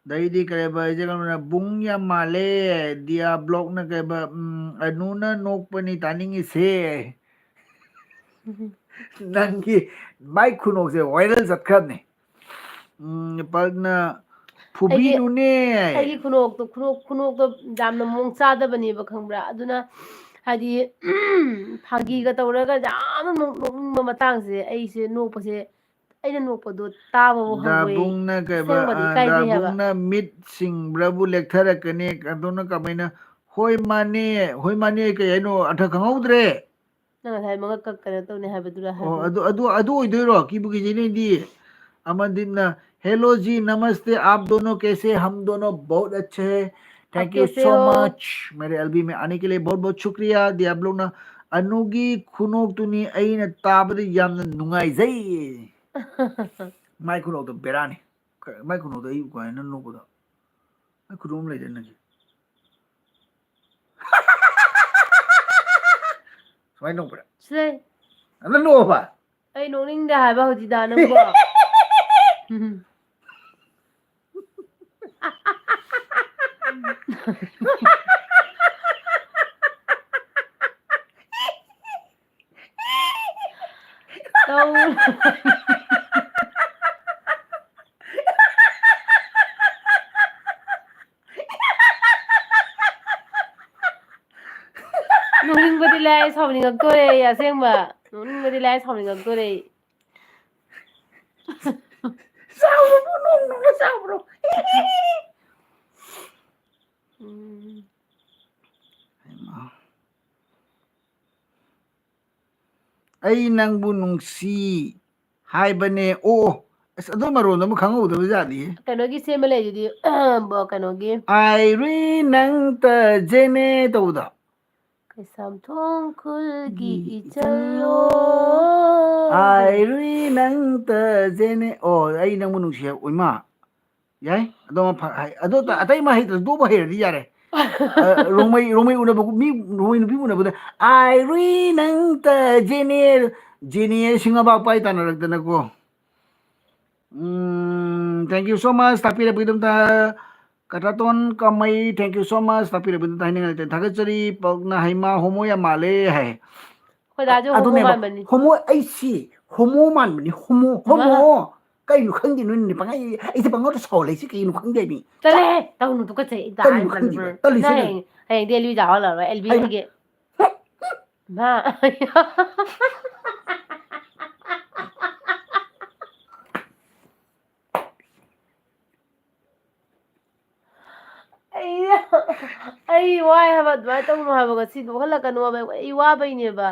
ꯗꯩꯗꯤ ꯀꯔꯤꯕ ꯏꯖꯦ ꯕꯨꯡ ꯌꯥꯝ ꯃꯥꯜꯂꯦ ꯗꯤꯌꯥ ꯕ꯭ꯂꯣꯛꯅ ꯀꯩꯕ ꯑꯅꯨꯅ ꯅꯣꯛꯄꯅꯤ ꯇꯥꯅꯤꯡꯉꯤꯁꯦ ꯅꯪꯒꯤ ꯃꯥꯏ ꯈꯨꯅꯣꯛꯁꯦ ꯚꯥꯏꯔꯦꯜ ꯆꯠꯈ꯭ꯔꯕꯅꯦ ꯄꯜꯅ ꯐꯨꯕꯤꯅꯨꯅꯦ ꯑꯩꯒꯤ ꯈꯨꯅꯣꯛꯇꯣ ꯌꯥꯝꯅ ꯃꯑꯣꯡ ꯆꯥꯗꯕꯅꯦꯕ ꯈꯪꯕ꯭ꯔꯥ ꯑꯗꯨꯅ ꯍꯥꯏꯗꯤ ꯐꯥꯒꯤꯒ ꯇꯧꯔꯒ ꯌꯥꯝꯅ ꯅꯣꯛꯅꯤꯡꯕ ꯃꯇꯥꯡꯁꯦ ꯑꯩꯁꯦ ꯅꯣꯛꯄꯁꯦ ꯑꯩꯅ ꯅꯣꯛꯄꯗꯣ ꯇꯥꯕꯕꯨ ꯍꯪꯒꯣꯏ ꯗꯥꯕꯨꯡꯅ ꯀꯩꯕ ꯑꯁꯦꯡꯕꯗꯤ ꯏꯀꯥꯏꯖꯩ ꯍꯥꯏꯕ ꯗꯥꯕꯨꯡꯅ ꯃꯤꯠ ꯁꯤꯡꯕ꯭ꯔꯕꯨ ꯂꯦꯛꯊꯔꯛꯀꯅꯤ ꯑꯗꯨꯅ ꯀꯃꯥꯏꯅ ꯍꯣꯏ ꯃꯥꯅꯦ ꯍꯣꯏ ꯃꯥꯅꯦ ꯀꯩ ꯍꯥꯏꯅꯣ ꯑꯊ ꯈꯪꯍꯧꯗ꯭ꯔꯦ ꯅꯪ ꯉꯁꯥꯏ ꯃꯉꯛ ꯀꯩꯅꯣ ꯇꯧꯅꯤ ꯍꯥꯏꯕꯗꯨꯔ ꯑꯣ ꯍꯥꯏꯕꯅꯤ ꯑꯗꯨ ꯑꯣꯏꯗꯣꯏꯔꯣ ꯀꯤꯕꯨ ꯀꯤꯖꯩ ꯅꯣꯏꯗꯤ अमनदीप हेलो जी नमस्ते आप दोनों कैसे हम दोनों बहुत अच्छे हैं आप थैंक यू कैसे सो हो मच मेरे एलबी में आने के लिए बहुत बहुत शुक्रिया दी आप लोग ना अनुगी खुनोक्तुनी अꯩꯅ ꯇꯥꯕꯗ ꯌꯥꯝꯅ ꯅꯨꯡꯉꯥꯏꯖꯩ ꯃꯥꯏ ꯈꯨꯅꯣꯛꯇꯣ ꯕꯦꯔꯥꯅꯤ ꯃꯥꯏ ꯈꯨꯅꯣꯛꯇꯣ ꯑꯩ ꯀꯃꯥꯏꯅ ꯅꯣꯛꯄꯗꯣ ꯃꯥꯏ ꯈꯨꯅꯣꯛ ꯑꯃ ꯂꯩꯗꯅ ꯁꯨꯃꯥꯏꯅ ꯅꯣꯛꯄ꯭ꯔꯥ ꯁꯤꯂꯩ ꯑꯝꯇ ꯅꯣꯛꯑꯣꯕ ꯑꯩ ꯅꯣꯛꯅꯤꯡꯗꯦ ꯍꯥꯏꯕ ꯍꯧꯖꯤꯛꯇ ꯅꯪꯕꯣ ꯇꯧ ꯅꯣꯛꯅꯤꯡꯕꯗꯤ ꯂꯥꯏ ꯁꯥꯎꯅꯤꯡꯉꯛꯇꯣꯔꯦ ꯑꯁꯦꯡꯕ ꯅꯣꯛꯅꯤꯡꯕꯗꯤ ꯂꯥꯏ ꯁꯥꯎꯅꯤꯡꯉꯛꯇꯣꯔꯦ ꯎꯝ ꯑꯩ ꯅꯪꯕꯨ ꯅꯨꯡꯁꯤ ꯍꯥꯏꯕꯅꯦ ꯑꯣ ꯑꯁ ꯑꯗꯨ ꯃꯔꯣꯟꯗꯣ ꯑꯃꯨꯛ ꯈꯪꯍꯧꯗꯕ ꯖꯥꯠꯅꯤꯍꯦ ꯀꯩꯅꯣꯒꯤ ꯁꯦꯝꯕ ꯂꯩꯗꯨꯗꯤ ꯀꯩꯅꯣꯒꯤ ꯑꯥꯏꯔꯤ ꯅꯪꯇꯖꯦꯅꯦ ꯇꯧꯕꯗꯣ ꯀꯩꯁꯥꯝꯊꯣꯡ ꯈꯨꯜꯒꯤ ꯏꯆꯜꯂꯣ ꯑꯗꯨꯗꯣ ꯑꯥꯏꯔꯤ ꯅꯪꯇꯖꯦꯅꯦ ꯑꯣ ꯑꯩ ꯅꯪꯕꯨ ꯅꯨꯡꯁꯤ ꯏꯃꯥ ꯌꯥꯏ ꯑꯗꯣ ꯑꯗꯨ ꯑꯇꯩ ꯑꯃ ꯍꯩꯇ꯭ꯔꯁꯨ ꯑꯇꯣꯞꯄ ꯍꯩꯔꯗꯤ ꯌꯥꯔꯦ ꯔꯣꯡꯃꯩ ꯎꯅꯕ ꯃꯤ ꯔꯣꯡꯃꯩ ꯅꯨꯄꯤ ꯎꯅꯕꯗ ꯑꯥꯏꯔꯤ ꯅꯪꯇ ꯖꯦꯅꯦ ꯖꯦꯅꯦ ꯁꯤꯡꯉꯕꯥꯛ ꯄꯥꯏ ꯇꯥꯅꯔꯛꯇꯅꯀꯣ ꯊꯦꯡꯛ ꯌꯨ ꯁꯣ ꯃꯆ ꯇꯥꯛꯄꯤꯔꯛꯄꯒꯤꯗꯃꯛꯇ ꯀꯊꯥꯇꯣꯟ ꯀꯥꯃꯩ ꯊꯦꯡꯛ ꯌꯨ ꯁꯣ ꯃꯆ ꯇꯥꯛꯄꯤꯔꯛꯄꯒꯤꯗꯃꯛꯇ ꯍꯥꯏꯅꯤꯡꯉꯥꯏ ꯊꯥꯒꯠꯆꯔꯤ ꯄꯛꯅ ꯍꯩꯃꯥ ꯍꯣꯃꯣ ꯌꯥꯝ ꯃꯥꯜꯂꯦ ꯍꯥꯏ ꯑꯩꯈꯣꯏꯗꯥꯁꯨ ꯍꯣꯃꯣ ꯑꯗꯨꯅꯦꯕ ꯃꯥꯟꯕꯅꯤ ꯍꯣꯃꯣ ꯑꯩꯁꯤ ꯍꯣꯃꯣ ꯃꯥꯟꯕꯅꯤ ꯍꯣꯃꯣ ꯃꯥ ꯍꯣꯃꯣ ꯀꯩꯅꯣ ꯈꯪꯗꯦ ꯅꯣꯏꯅꯦ ꯄꯪꯉꯥꯏ ꯑꯩꯁꯦ ꯄꯪꯉꯧꯗ ꯁꯥꯎꯂꯛꯏꯁꯦ ꯀꯩꯅꯣ ꯈꯪꯗꯦ ꯃꯤ ꯆꯠꯂꯍꯦ ꯇꯧꯅꯨ ꯇꯨꯀꯠꯆꯩ ꯀꯔꯤꯅꯣ ꯈꯪꯗꯦꯕ ꯇꯜꯂꯤꯁꯦ ꯅꯪ ꯅꯪ ꯍꯌꯦꯡꯗꯤ ꯑꯦꯜꯕꯤ ꯆꯥꯎ ꯍꯜꯂꯛꯑꯔꯣꯏ ꯑꯦꯜꯕꯤ ꯍꯩꯃꯥ ꯑꯩꯒꯤ ꯃꯥ ꯑꯩ ꯋꯥꯏ ꯍꯥꯏꯕ ꯑꯗꯨꯃꯥꯏꯅ ꯇꯧꯅꯨ ꯍꯥꯏꯕ ꯉꯁꯤ ꯅꯣꯛꯍꯜꯂꯛꯀꯅꯣ ꯍꯥꯏꯕ ꯑꯩ ꯋꯥꯕꯩꯅꯦꯕ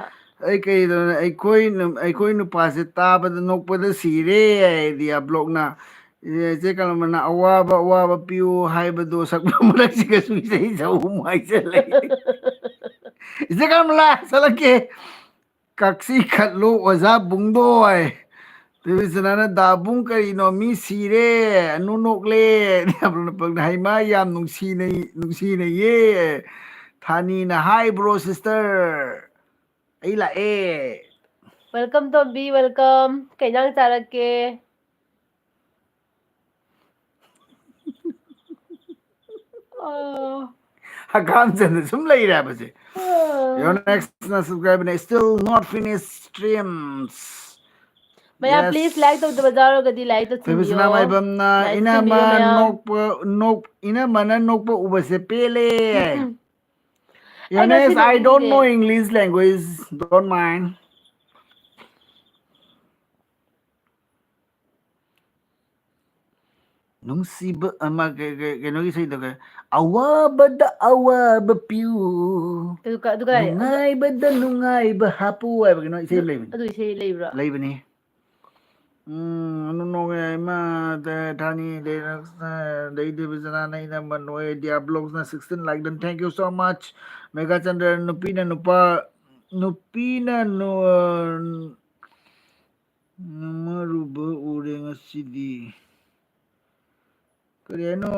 ꯑꯩ ꯀꯩꯗꯧꯅꯦ ꯑꯩꯈꯣꯏ ꯅꯨꯄꯥꯁꯦ ꯇꯥꯕꯗ ꯅꯣꯛꯄꯗ ꯁꯤꯔꯦ ꯍꯥꯏꯗꯤ ꯕ꯭ꯂꯣꯛꯅ ꯏꯆꯦ ꯀꯂꯝꯕꯅ ꯑꯋꯥꯕ ꯑꯋꯥꯕ ꯄꯤꯌꯨ ꯍꯥꯏꯕꯗꯣ ꯁꯛꯄ ꯃꯔꯛꯁꯤꯒꯁꯨ ꯏꯁꯩ ꯁꯧ ꯍꯥꯏꯖꯤꯜꯂꯦ ꯏꯆꯦ ꯀꯃꯂꯥ ꯆꯠꯂꯛꯀꯦ ꯀꯛꯁꯤ ꯈꯠꯂꯨ ꯑꯣꯖꯥ ꯕꯨꯡꯗꯣꯏ ꯇꯤꯕꯤꯁꯅꯥꯅ ꯗꯥꯕꯨꯡ ꯀꯔꯤꯅꯣ ꯃꯤ ꯁꯤꯔꯦ ꯑꯅꯨ ꯅꯣꯛꯂꯦ ꯍꯩꯃꯥ ꯌꯥꯝ ꯅꯨꯡꯁꯤꯅꯩꯌꯦ ꯊꯥꯅꯤꯅ ꯍꯥꯏ ꯕ꯭ꯔꯣ ꯁꯤꯁꯇꯔ ꯑꯩ ꯂꯥꯛꯑꯦ ꯋꯦꯜꯀꯝ ꯇꯣꯝꯕꯤ ꯋꯦꯜꯀꯝ ꯀꯩ ꯏꯟꯖꯥꯡ ꯆꯥꯔꯛꯀꯦ ꯍꯀꯥꯝ ꯆꯟꯗ ꯁꯨꯝ ꯂꯩꯔꯦ ꯍꯥꯏꯕꯁꯦ your next subscriber still not finish streams ꯃꯌꯥꯝ ꯄ꯭ꯂꯤꯖ ꯂꯥꯏꯛ ꯇꯧꯗꯕ ꯌꯥꯎꯔꯒꯗꯤ ꯂꯥꯏꯛ ꯊꯣꯏꯕꯤꯁꯅꯥ ꯇꯧꯁꯤꯟꯕꯤꯌꯣ ꯃꯥꯏꯕꯝꯅ ꯂꯥꯏꯛ ꯏꯅꯝꯃ ꯇꯧꯁꯤꯟꯕꯤꯌꯣ ꯃꯌꯥꯝ ꯏꯅꯝꯃꯅ ꯅꯣꯛꯄ ꯎꯕꯁꯦ ꯄꯦꯜꯂꯦ ꯑꯩ ꯉꯁꯤ ꯌꯣꯅꯦꯁ ꯑꯥꯏ ꯗꯣꯟ ꯅꯣꯛꯅꯤꯡꯗꯦ ꯅꯣ ꯏꯪꯂꯤꯁ ꯂꯦꯡꯒ꯭ꯋꯦꯖ ꯗꯣꯟ ꯃꯥꯏꯟ ꯅꯨꯡꯁꯤꯕ ꯑꯃ ꯀꯩꯅꯣꯒꯤ ꯏꯁꯩꯗꯣ ꯑꯋꯥꯕꯗ ꯑꯋꯥꯕ ꯄꯤꯌꯨ ꯑꯗꯨ ꯀꯗꯥꯏ ꯅꯨꯡꯉꯥꯏꯕꯗ ꯅꯨꯡꯉꯥꯏꯕ ꯍꯥꯞꯄꯨ ꯍꯥꯏꯕ ꯀꯩꯅꯣ ꯏꯁꯩ ꯑꯃ ꯂꯩꯕꯅꯤ ꯑꯗꯨ ꯏꯁꯩ ꯂꯩꯕ꯭ꯔꯣ ꯂꯩꯕꯅꯤ ꯗꯤꯌꯥꯕ꯭ꯂꯣꯛꯁꯅ 16 ꯂꯥꯏꯛ ꯗꯟ ꯊꯦꯡꯛ ꯌꯨ ꯁꯣ ꯃꯆ ꯃꯦꯒꯥꯆꯟꯗ꯭ꯔ ꯅꯨꯄꯤꯅ ꯅꯨꯄꯥ ꯅꯨꯄꯤꯅ Namaruba ure ngasidi. Kaya ano,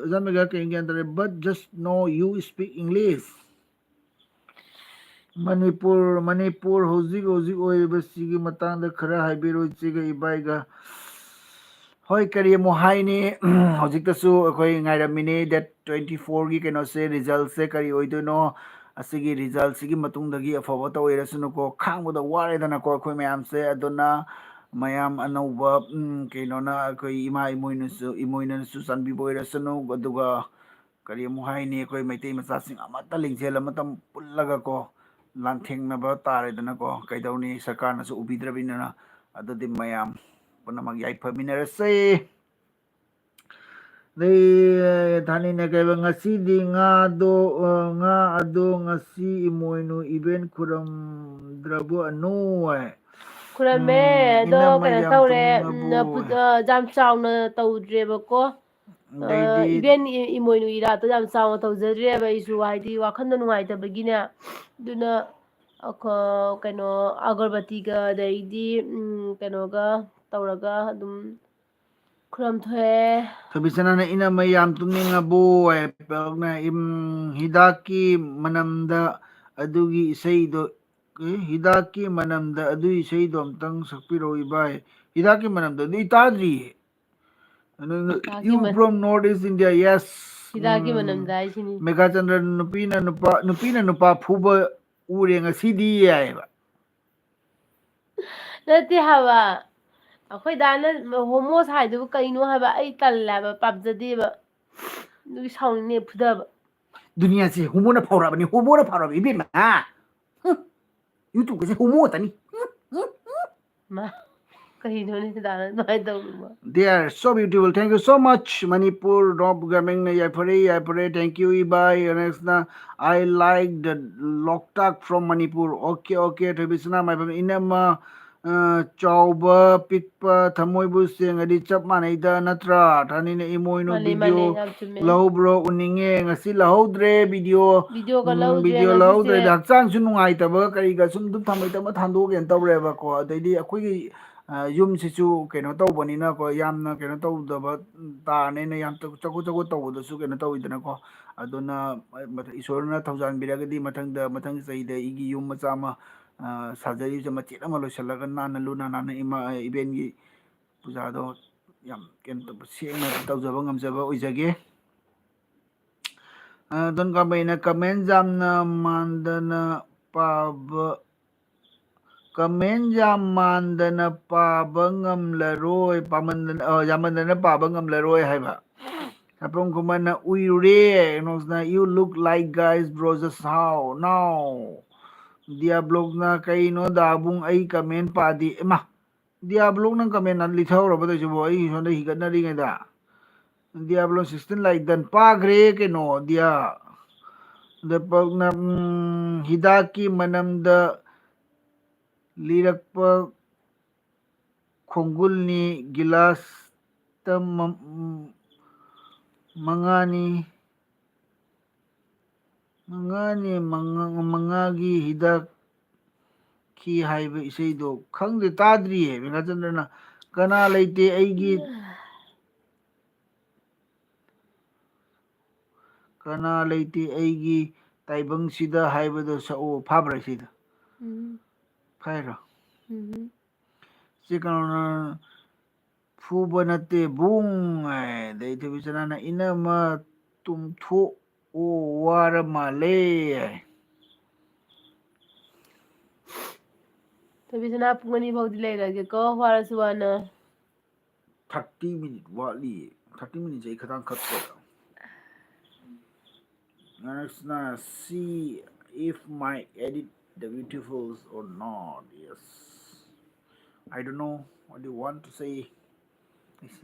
Zamiga kaya but just know you speak English. Manipur hꯧzik oibasigi matangda khara haibiro chiga ibaiga. Hoi kari mo haini hojiktasu akhoi ngairamini that 24 gi keno se result se kari oidono asigi result sigi matungdagi afawa ta oirasunu ko khangboda waredana ko akhoi mayam se adona mayam anauba keno na akhoi ima imoinasu sanbi boirasunu aduga kari mo haini akhoi maitei machasing amata lingsel amatam pullaga ko lanthengna taredana ko kaidawni sarkarna su ubidrabinana adudi mayam punamag yaiphaminarase dei thani ne kaiba ngasi di nga ado ngasi imoinu event kuram drabu anu ꯈꯨꯔꯝꯃꯦ ꯑꯗꯣ ina ꯀꯩꯅꯣ mayam ꯇꯧꯔꯦ tumningabu ꯌꯥꯝ ꯆꯥꯎꯅ ꯇꯧꯗ꯭ꯔꯦꯕꯀꯣ dei event ꯏꯃꯣꯏꯅꯨ ꯏꯔꯥꯠꯇꯣ ꯌꯥꯝ ꯆꯥꯎꯅ ꯇꯧꯖꯗ꯭ꯔꯦꯕ ꯑꯩꯁꯨ ꯍꯥꯏꯗꯤ ꯋꯥꯈꯟꯗ ꯅꯨꯡꯉꯥꯏꯇꯕꯒꯤꯅꯦ ꯑꯗꯨꯅ ꯀꯩꯅꯣ ꯑꯒꯔꯕꯇꯤꯒ ꯑꯗꯩꯗꯤ ꯀꯩꯅꯣꯒ ꯇꯧꯔꯒ ꯑꯗꯨꯝ ꯈꯨꯔꯝꯊꯣꯛꯑꯦ Thabisana ina mayam tumningabu na hidaki manamda adugi isaido hidaki manamda adu isaido amtang sakpiro ibai hidaki manamda du itadri you from Northeast India, yes. ꯍꯤꯗꯥꯛꯀꯤ ꯃꯅꯝꯗ ꯍꯥꯏꯁꯤꯅꯤ Megachandra nupina nupa phuba ure ngasidi yaiba. ꯅꯠꯇꯦ ꯍꯥꯏꯕ ꯑꯩꯈꯣꯏ ꯗꯥꯅ ꯍꯣꯃꯣꯁ ꯍꯥꯏꯗꯨꯕꯨ ꯀꯩꯅꯣ ꯍꯥꯏꯕ ꯑꯩ ꯇꯜꯂꯦ ꯍꯥꯏꯕ ꯄꯥꯝꯖꯗꯦꯕ ꯑꯗꯨꯒꯤ ꯁꯥꯎꯅꯤꯡꯅꯦ ꯐꯨꯗꯕ Dunia se humona phawrabani ibima. YouTube se humo tani. ꯃꯥ ꯀꯩꯅꯣꯅꯦ ꯗꯥꯅ ꯑꯗꯨꯃꯥꯏꯅ ꯇꯧꯅꯨꯕ They are so beautiful. Thank you so much, Manipur. Rob Gaming na yapare. Thank you, Ibai. Next na, I like the Loktak from Manipur. Okay. Thabisana my inama chauba pitpa thamoibu sing adi chap manaida natra. Thani na imoino ꯃꯥꯅꯦ ꯃꯥꯅꯦ video ꯌꯥꯝ ꯆꯨꯝꯃꯦ lahobro uninge ngasi lahodre ꯚꯤꯗꯤꯑꯣꯒ ꯂꯧꯗ꯭ꯔꯦ video ꯉꯁꯤꯁꯦ lahodre hakchang su nungaitaba kariga sum dum thamaitama thandogen tawreba ko adaidi akhoi yumsisu keno tawbanina ko yamna keno tawdaba taanena yam chaku tawdasu keno tawidana ko aduna isorna thawjanbiragadi mathang saida igi yum macha ma sajari jama cheta ma loisalaga nana luna nana ima event gi puja do yam kento sengna tawjaba ngamjaba oijage don ka baina comment jamna mandana paba Kamen yamandana paba ngamlaroi yamandana paba ngamlaroi haiba sapong kumana uire nosna you look like guys bro just how now Diablog na kay no dabung ay kamen padi ema Diablog ng kamen na lithaw ra ba tayo ay sonda higat na rin da Diablo 16 like dan pagre ke no dia dapag na hidaki manamda lirakpa khonggulni gilasta mangagi hidak ki haiba isaido khangde tadriye Megachandra kana leite aigi taibang sida haibado sao phabra sida Khaira Sikana fuba nate bung dai thabisana na inama tumtho o wara male ꯊꯕꯤꯁꯅꯥ ꯄꯨꯡ 2 ꯐꯥꯎꯗꯤ ꯂꯩꯔꯒꯦꯀꯣ ꯋꯥꯔꯁꯨ ꯋꯥꯅ 30 minutes wali 30 minutes ay khatang khat ko next na see if my edit the beautifuls or not yes I don't know what you want to say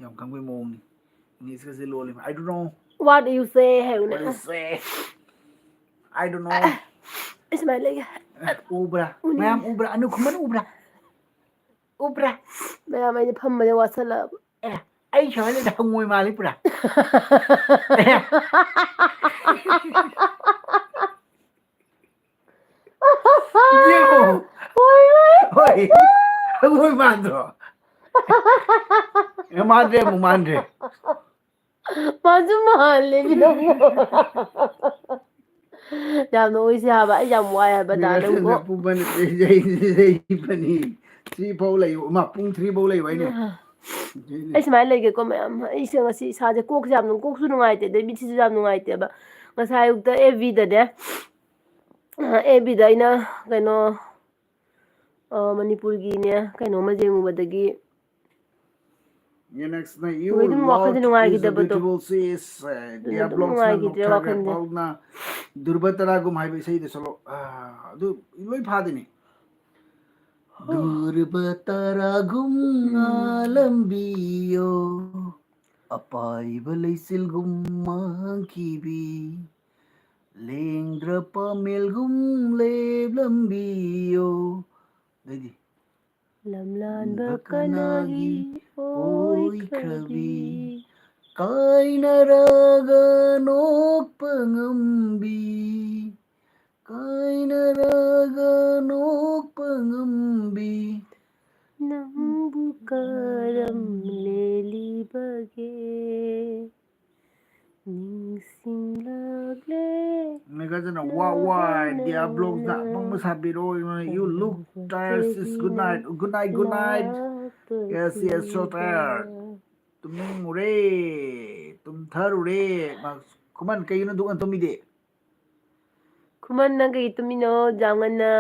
yam kangwe mong ni iska se loli I don't know what do you say what you ꯍꯥꯏꯕꯅꯦ say I don't know smile ꯂꯩꯒ ubra mayam ubra anu khuman ubra ꯃꯌꯥꯝ ꯑꯩꯗꯤ ꯐꯝꯕꯗ ꯋꯥꯁꯜꯂꯛꯑꯕ ai shawale da hangoi mali pura Yo, oi, ꯍꯪꯉꯣꯏ ꯃꯥꯟꯗ꯭ꯔꯣ ꯃꯥꯟꯗ꯭ꯔꯦ ꯑꯃꯨꯛ ꯃꯥꯟꯗ꯭ꯔꯦ ꯃꯥꯁꯨ ꯃꯥꯜꯂꯦꯃꯤ ꯅꯪꯕꯨ ꯌꯥꯝ ꯅꯣꯛꯏꯁꯦ ꯍꯥꯏꯕ ꯑꯩ ꯌꯥꯝ ꯋꯥꯏ ꯍꯥꯏꯕ ꯗꯥ ꯅꯪꯕꯨ ꯄꯨꯕ ꯅꯠꯇꯦꯄꯅꯤ 3 ꯐꯥꯎ ꯂꯩꯌꯨ ꯄꯨꯡ 3 ꯐꯥꯎ ꯂꯩꯌꯨ ꯍꯥꯏꯅꯦ ꯑꯩ ꯁꯨꯃꯥꯏꯅ ꯂꯩꯒꯦꯀꯣ ꯃꯌꯥꯝ ꯑꯩꯁꯦ ꯉꯁꯤ ꯏꯁꯥꯁꯦ ꯀꯣꯛꯁꯦ ꯌꯥꯝ ꯀꯣꯛꯁꯨ ꯅꯨꯡꯉꯥꯏꯇꯦ ꯑꯗꯩ ꯃꯤꯠꯁꯤꯁꯨ ꯌꯥꯝ ꯅꯨꯡꯉꯥꯏꯇꯦꯕ ꯉꯁꯥꯏ ꯑꯌꯨꯛꯇ ꯑꯦꯐ ꯕꯤꯗ ꯑꯩꯅ ꯀꯩꯅꯣ ꯃꯅꯤꯄꯨꯔꯒꯤꯅꯦ ꯀꯩꯅꯣꯝꯃ ꯌꯦꯡꯉꯨꯕꯗꯒꯤ ꯌꯦꯅꯛꯁꯅ ꯌꯨ ꯑꯗꯨꯝ ꯋꯥꯈꯜꯁꯦ ꯂꯣꯠ ꯏꯁ ꯑ ꯅꯨꯡꯉꯥꯏꯈꯤꯗꯕꯗꯣ ꯕ꯭ꯌꯨꯇꯤꯐꯨꯜ ꯁꯤꯁ ꯑꯗꯨꯅ ꯑꯗꯨꯝ ꯗꯤꯌꯥꯕ꯭ꯂꯣꯛꯁꯅ ꯅꯨꯡꯉꯥꯏꯈꯤꯗ꯭ꯔꯦ ꯅꯣꯛꯊꯔꯒ ꯋꯥꯈꯜꯁꯦ ꯄꯥꯎꯅ ꯗꯨꯔꯕꯇꯔꯥꯒꯨꯝ ꯍꯥꯏꯕ ꯏꯁꯩꯗ ꯁꯂꯣ ꯑꯗꯨ ꯂꯣꯏ ꯐꯥꯗꯣꯏꯅꯤ ꯙꯨꯔꯕꯇꯔꯥꯒꯨꯝ ꯉꯥꯂꯝꯕꯤꯌꯣ ꯑꯄꯥꯏꯕ ꯂꯩꯆꯤꯜꯒꯨꯝ ꯃꯥꯡꯈꯤꯕꯤ ꯂꯦꯡꯗ꯭ꯔꯄ ꯃꯦꯜꯒꯨꯝ ꯂꯦꯞꯂꯝꯕꯤꯌꯣ ꯑꯗꯩꯗꯤ ꯂꯝꯂꯥꯟꯕ ꯀꯅꯥꯒꯤ ꯑꯣꯏꯈ꯭ꯔꯕꯤ ꯀꯥꯏꯅꯔꯒ ꯅꯣꯛꯄ ꯉꯝꯕꯤ ꯀꯥꯏꯅꯔꯒ ꯅꯣꯛꯄ ꯉꯝꯕꯤ ꯅꯪꯕꯨ ꯀꯔꯝ ꯂꯦꯜꯂꯤꯕꯒꯦ ꯅꯤꯡꯁꯤꯡꯂꯛꯂꯦ ꯃꯦꯒꯥꯖꯅ ꯋꯥ ꯗꯤꯌꯥꯕ꯭ꯂꯣꯛꯁꯅ ꯑꯄꯪꯕ ꯁꯥꯕꯤꯔꯣ ꯌꯨ ꯂꯨꯛ ꯇꯥꯏꯔꯁ ꯏꯁ ꯒꯨꯗ ꯅꯥꯏꯠ ꯌꯦꯁ ꯌꯦꯁ ꯁꯣ ꯇꯥꯌꯔ ꯇꯨꯝꯅꯤꯡꯉꯨꯔꯦ ꯇꯨꯝꯊꯔꯨꯔꯦ ꯈꯨꯃꯟ ꯀꯩꯒꯤꯅꯣ ꯑꯗꯨꯛ ꯉꯟꯅ ꯇꯨꯝꯃꯤꯗꯤ ꯈꯨꯃꯟ ꯅꯪ ꯀꯩꯒꯤ ꯇꯨꯝꯃꯤꯅꯣ ꯌꯥꯝ ꯉꯟꯅ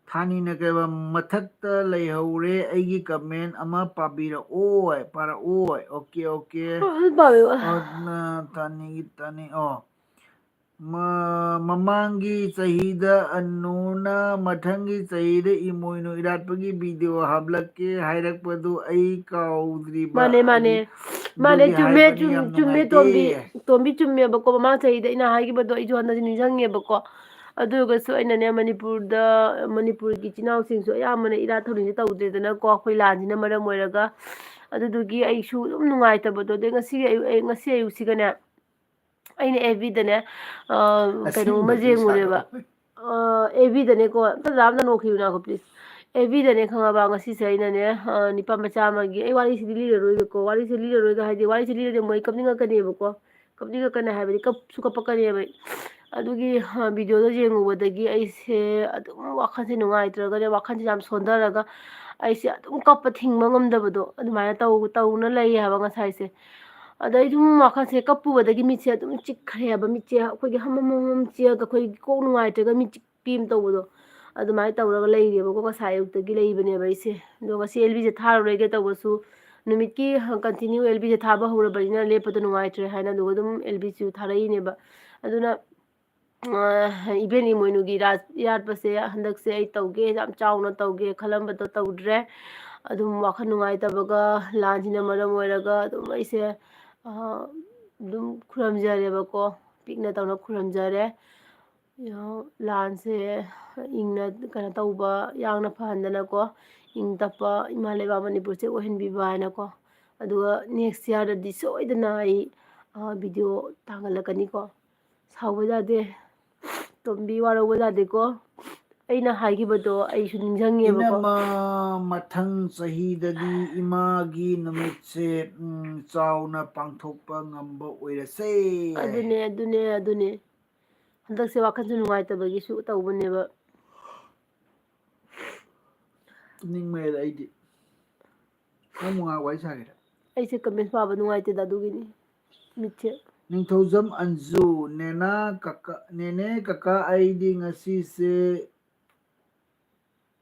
ꯊꯥꯅꯤꯅ ꯀꯩꯕ ꯃꯊꯛꯇ ꯂꯩꯍꯧꯔꯦ ꯑꯩꯒꯤ ꯀꯃꯦꯟ ꯑꯃ ꯄꯥꯕꯤꯔꯛꯑꯣ ꯄꯥꯔꯛꯑꯣ ꯑꯣꯀꯦ ꯇꯅꯤ ꯑꯣ ꯃꯃꯥꯡꯒꯤ ꯆꯍꯤꯗ ꯑꯅꯨꯅ ꯃꯊꯪꯒꯤ ꯆꯍꯤꯗ ꯏꯃꯣꯏꯅꯨ ꯏꯔꯥꯠꯄꯒꯤ ꯚꯤꯗꯤꯑꯣ ꯍꯥꯞꯂꯛꯀꯦ ꯍꯥꯏꯔꯛꯄꯗꯨ ꯑꯩ ꯀꯥꯎꯗ꯭ꯔꯤꯕ ꯃꯥꯅꯦ ꯃꯥꯅꯦ ꯃꯥꯅꯦ ꯑꯗꯨꯒꯤ ꯆꯨꯝꯃꯦ ꯍꯥꯏꯕꯅꯤ ꯌꯥꯝ ꯆꯨꯝꯃꯦ ꯅꯨꯡꯉꯥꯏꯇꯦ ꯇꯣꯝꯕꯤ ꯆꯨꯝꯃꯦꯕꯀꯣ ꯃꯃꯥꯡ ꯆꯍꯤꯗ ꯑꯩꯅ ꯍꯥꯏꯈꯤꯕꯗꯣ ꯑꯩꯁꯨ ꯍꯟꯗꯛꯁꯨ ꯅꯤꯡꯁꯤꯡꯉꯦꯕꯀꯣ ꯑꯗꯨ ꯑꯣꯏꯔꯒꯁꯨ ꯑꯩꯅꯅꯦ ꯃꯅꯤꯄꯨꯔꯒꯤ ꯏꯆꯤꯜ ꯏꯅꯥꯎꯁꯤꯡꯁꯨ ꯑꯌꯥꯝꯕꯅ ꯏꯔꯥꯠ ꯊꯧꯅꯤꯁꯦ ꯇꯧꯗ꯭ꯔꯦꯗꯅꯀꯣ ꯑꯩꯈꯣꯏ ꯂꯥꯟꯁꯤꯅ ꯃꯔꯝ ꯑꯣꯏꯔꯒ ꯑꯗꯨꯗꯨꯒꯤ ꯑꯩꯁꯨ ꯑꯗꯨꯝ ꯅꯨꯡꯉꯥꯏꯇꯕꯗꯣ ꯑꯗꯩ ꯉꯁꯤ ꯑꯌꯨꯛꯁꯤꯒꯅꯦ ꯑꯩꯅ ꯑꯦꯐ.ꯕꯤꯗꯅꯦ ꯀꯩꯅꯣꯝꯃ ꯑꯁꯦꯡꯕꯩꯁꯨ ꯌꯦꯡꯉꯨꯔꯦꯕ ꯁꯥꯔꯛꯑꯣ ꯑꯦꯐ.ꯕꯤꯗꯅꯦꯀꯣ ꯑꯝꯇ ꯅꯣꯛꯈꯤꯌꯨ ꯄ꯭ꯂꯤꯖ ꯑꯦꯐ.ꯕꯤꯗꯅꯦ ꯈꯪꯉꯕ ꯉꯁꯤꯁꯦ ꯑꯩꯅꯅꯦ ꯅꯤꯄꯥ ꯃꯆꯥ ꯑꯃꯒꯤ ꯑꯩ ꯋꯥꯔꯤꯁꯤꯗꯤ ꯂꯤꯔꯔꯣꯏꯒꯦꯀꯣ ꯋꯥꯔꯤꯁꯦ ꯂꯤꯔꯔꯣꯏꯒ ꯍꯥꯏꯗꯤ ꯋꯥꯔꯤꯁꯦ ꯂꯤꯔꯗꯤ ꯃꯣꯏ ꯀꯞꯅꯤꯡꯉꯛꯀꯅꯦꯕꯀꯣ ꯀꯞꯅꯤꯡꯉꯛꯀꯅꯤ ꯍꯥꯏꯕꯗꯤ ꯀꯞꯁꯨ ꯀꯞꯄꯛꯀꯅꯦꯕ ꯑꯗꯨꯒꯤ ꯚꯤꯗꯤꯑꯣꯗꯣ ꯌꯦꯡꯉꯨꯕꯗꯒꯤ ꯑꯩꯁꯦ ꯑꯗꯨꯝ ꯋꯥꯈꯜꯁꯦ ꯅꯨꯡꯉꯥꯏꯇ꯭ꯔꯒꯅꯦ ꯋꯥꯈꯜꯁꯦ ꯌꯥꯝ ꯁꯣꯟꯊꯔꯒ ꯑꯩꯁꯦ ꯑꯗꯨꯝ ꯀꯞꯄ ꯊꯤꯡꯕ ꯉꯝꯗꯕꯗꯣ ꯑꯗꯨꯃꯥꯏꯅ ꯇꯧꯅ ꯂꯩ ꯍꯥꯏꯕ ꯉꯁꯥꯏꯁꯦ ꯑꯗꯩ ꯁꯨꯝ ꯋꯥꯈꯜꯁꯦ ꯀꯞꯄꯨꯕꯗꯒꯤ ꯃꯤꯠꯁꯦ ꯑꯗꯨꯝ ꯆꯤꯛꯈ꯭ꯔꯦꯕ ꯃꯤꯠꯁꯦ ꯑꯩꯈꯣꯏꯒꯤ ꯍꯝ ꯆꯤꯛꯑꯒ ꯑꯩꯈꯣꯏꯒꯤ ꯀꯣꯛ ꯅꯨꯡꯉꯥꯏꯇ꯭ꯔꯒ ꯃꯤꯠ ꯆꯤꯛꯄꯤ ꯑꯃ ꯇꯧꯕꯗꯣ ꯑꯗꯨꯃꯥꯏꯅ ꯇꯧꯔꯒ ꯂꯩꯔꯦꯕꯀꯣ ꯉꯁꯥꯏ ꯑꯌꯨꯛꯇꯒꯤ ꯂꯩꯕꯅꯦꯕ ꯑꯩꯁꯦ ꯑꯗꯣ ꯉꯁꯤ ꯑꯦꯜꯕꯤꯁꯦ ꯊꯥꯔꯨꯔꯒꯦ ꯇꯧꯕꯁꯨ ꯅꯨꯃꯤꯠꯀꯤ ꯀꯟꯇꯤꯅ꯭ꯌꯨ ꯑꯦꯜꯕꯤꯁꯦ ꯊꯥꯕ ꯍꯧꯔꯕꯅꯤꯅ ꯂꯦꯞꯄꯗꯣ ꯅꯨꯡꯉꯥꯏꯇ꯭ꯔꯦ ꯍꯥꯏꯅ ꯑꯗꯨꯒ ꯑꯗꯨꯝ ꯑꯦꯜꯕꯤꯁꯨ ꯊꯥꯔꯛꯏꯅꯦꯕ ꯑꯗꯨꯅ ꯏꯕꯦꯟ ꯏꯃꯣꯏꯅꯨꯒꯤ ꯏꯔꯥꯠꯄꯁꯦ ꯍꯟꯗꯛꯁꯦ ꯑꯩ ꯇꯧꯒꯦ ꯌꯥꯝ ꯆꯥꯎꯅ ꯇꯧꯒꯦ ꯈꯜꯂꯝꯕꯗꯣ ꯇꯧꯗ꯭ꯔꯦ ꯑꯗꯨꯝ ꯋꯥꯈꯜ ꯅꯨꯡꯉꯥꯏꯇꯕꯒ ꯂꯥꯟꯁꯤꯅ ꯃꯔꯝ ꯑꯣꯏꯔꯒ ꯑꯗꯨꯝ ꯑꯩꯁꯦ ꯑꯗꯨꯝ ꯈꯨꯔꯨꯝꯖꯔꯦꯕꯀꯣ ꯄꯤꯛꯅ ꯇꯧꯅ ꯈꯨꯔꯨꯝꯖꯔꯦ ꯂꯥꯟꯁꯦ ꯏꯪꯅ ꯀꯩꯅꯣ ꯇꯧꯕ ꯌꯥꯡꯅ ꯐꯍꯟꯗꯅꯀꯣ ꯏꯪ ꯇꯞꯄ ꯏꯃꯥ ꯂꯩꯕꯥꯛ ꯃꯅꯤꯄꯨꯔꯁꯦ ꯑꯣꯏꯍꯟꯕꯤꯕ ꯍꯥꯏꯅꯀꯣ ꯑꯗꯨꯒ ꯅꯦꯛꯁ ꯏꯌꯥꯔꯗꯗꯤ ꯁꯣꯏꯗꯅ ꯑꯩ ꯚꯤꯗꯤꯑꯣ ꯊꯥꯒꯠꯂꯛꯀꯅꯤꯀꯣ ꯁꯥꯎꯕ ꯌꯥꯗꯦ ꯇꯣꯝꯕꯤ ꯋꯥꯔꯧꯕ ꯌꯥꯗꯦꯀꯣ ꯑꯩꯅ ꯍꯥꯏꯈꯤꯕꯗꯣ ꯑꯩꯁꯨ ꯅꯤꯡꯁꯤꯡꯉꯦꯕꯀꯣ ꯏꯅꯃ ꯃꯊꯪ ꯆꯍꯤꯗꯗꯤ ꯏꯃꯥꯒꯤ ꯅꯨꯃꯤꯠꯁꯦ ꯆꯥꯎꯅ ꯄꯥꯡꯊꯣꯛꯄ ꯉꯝꯕ ꯑꯣꯏꯔꯁꯦ ꯑꯗꯨꯅꯦ ꯍꯟꯗꯛꯁꯦ ꯋꯥꯈꯜꯁꯦ ꯅꯨꯡꯉꯥꯏꯇꯕꯒꯤꯁꯨ ꯇꯧꯕꯅꯦꯕ ꯇꯨꯝꯅꯤꯡꯕꯩꯔ ꯑꯩꯗꯤ ꯅꯪꯕꯨ ꯉꯥꯏꯍꯥꯛ ꯋꯥꯔꯤ ꯁꯥꯒꯦꯔꯥ ꯑꯩꯁꯦ ꯀꯃꯦꯟꯁ ꯄꯥꯕ ꯅꯨꯡꯉꯥꯏꯇꯦꯗ ꯑꯗꯨꯒꯤꯅꯤ ꯃꯤꯠꯁꯦ ꯅꯤꯡꯊꯧꯖꯝ ꯑꯟꯖꯨ ꯅꯦꯅꯦ ꯀꯀꯥ ꯑꯩꯗꯤ ꯉꯁꯤꯁꯦ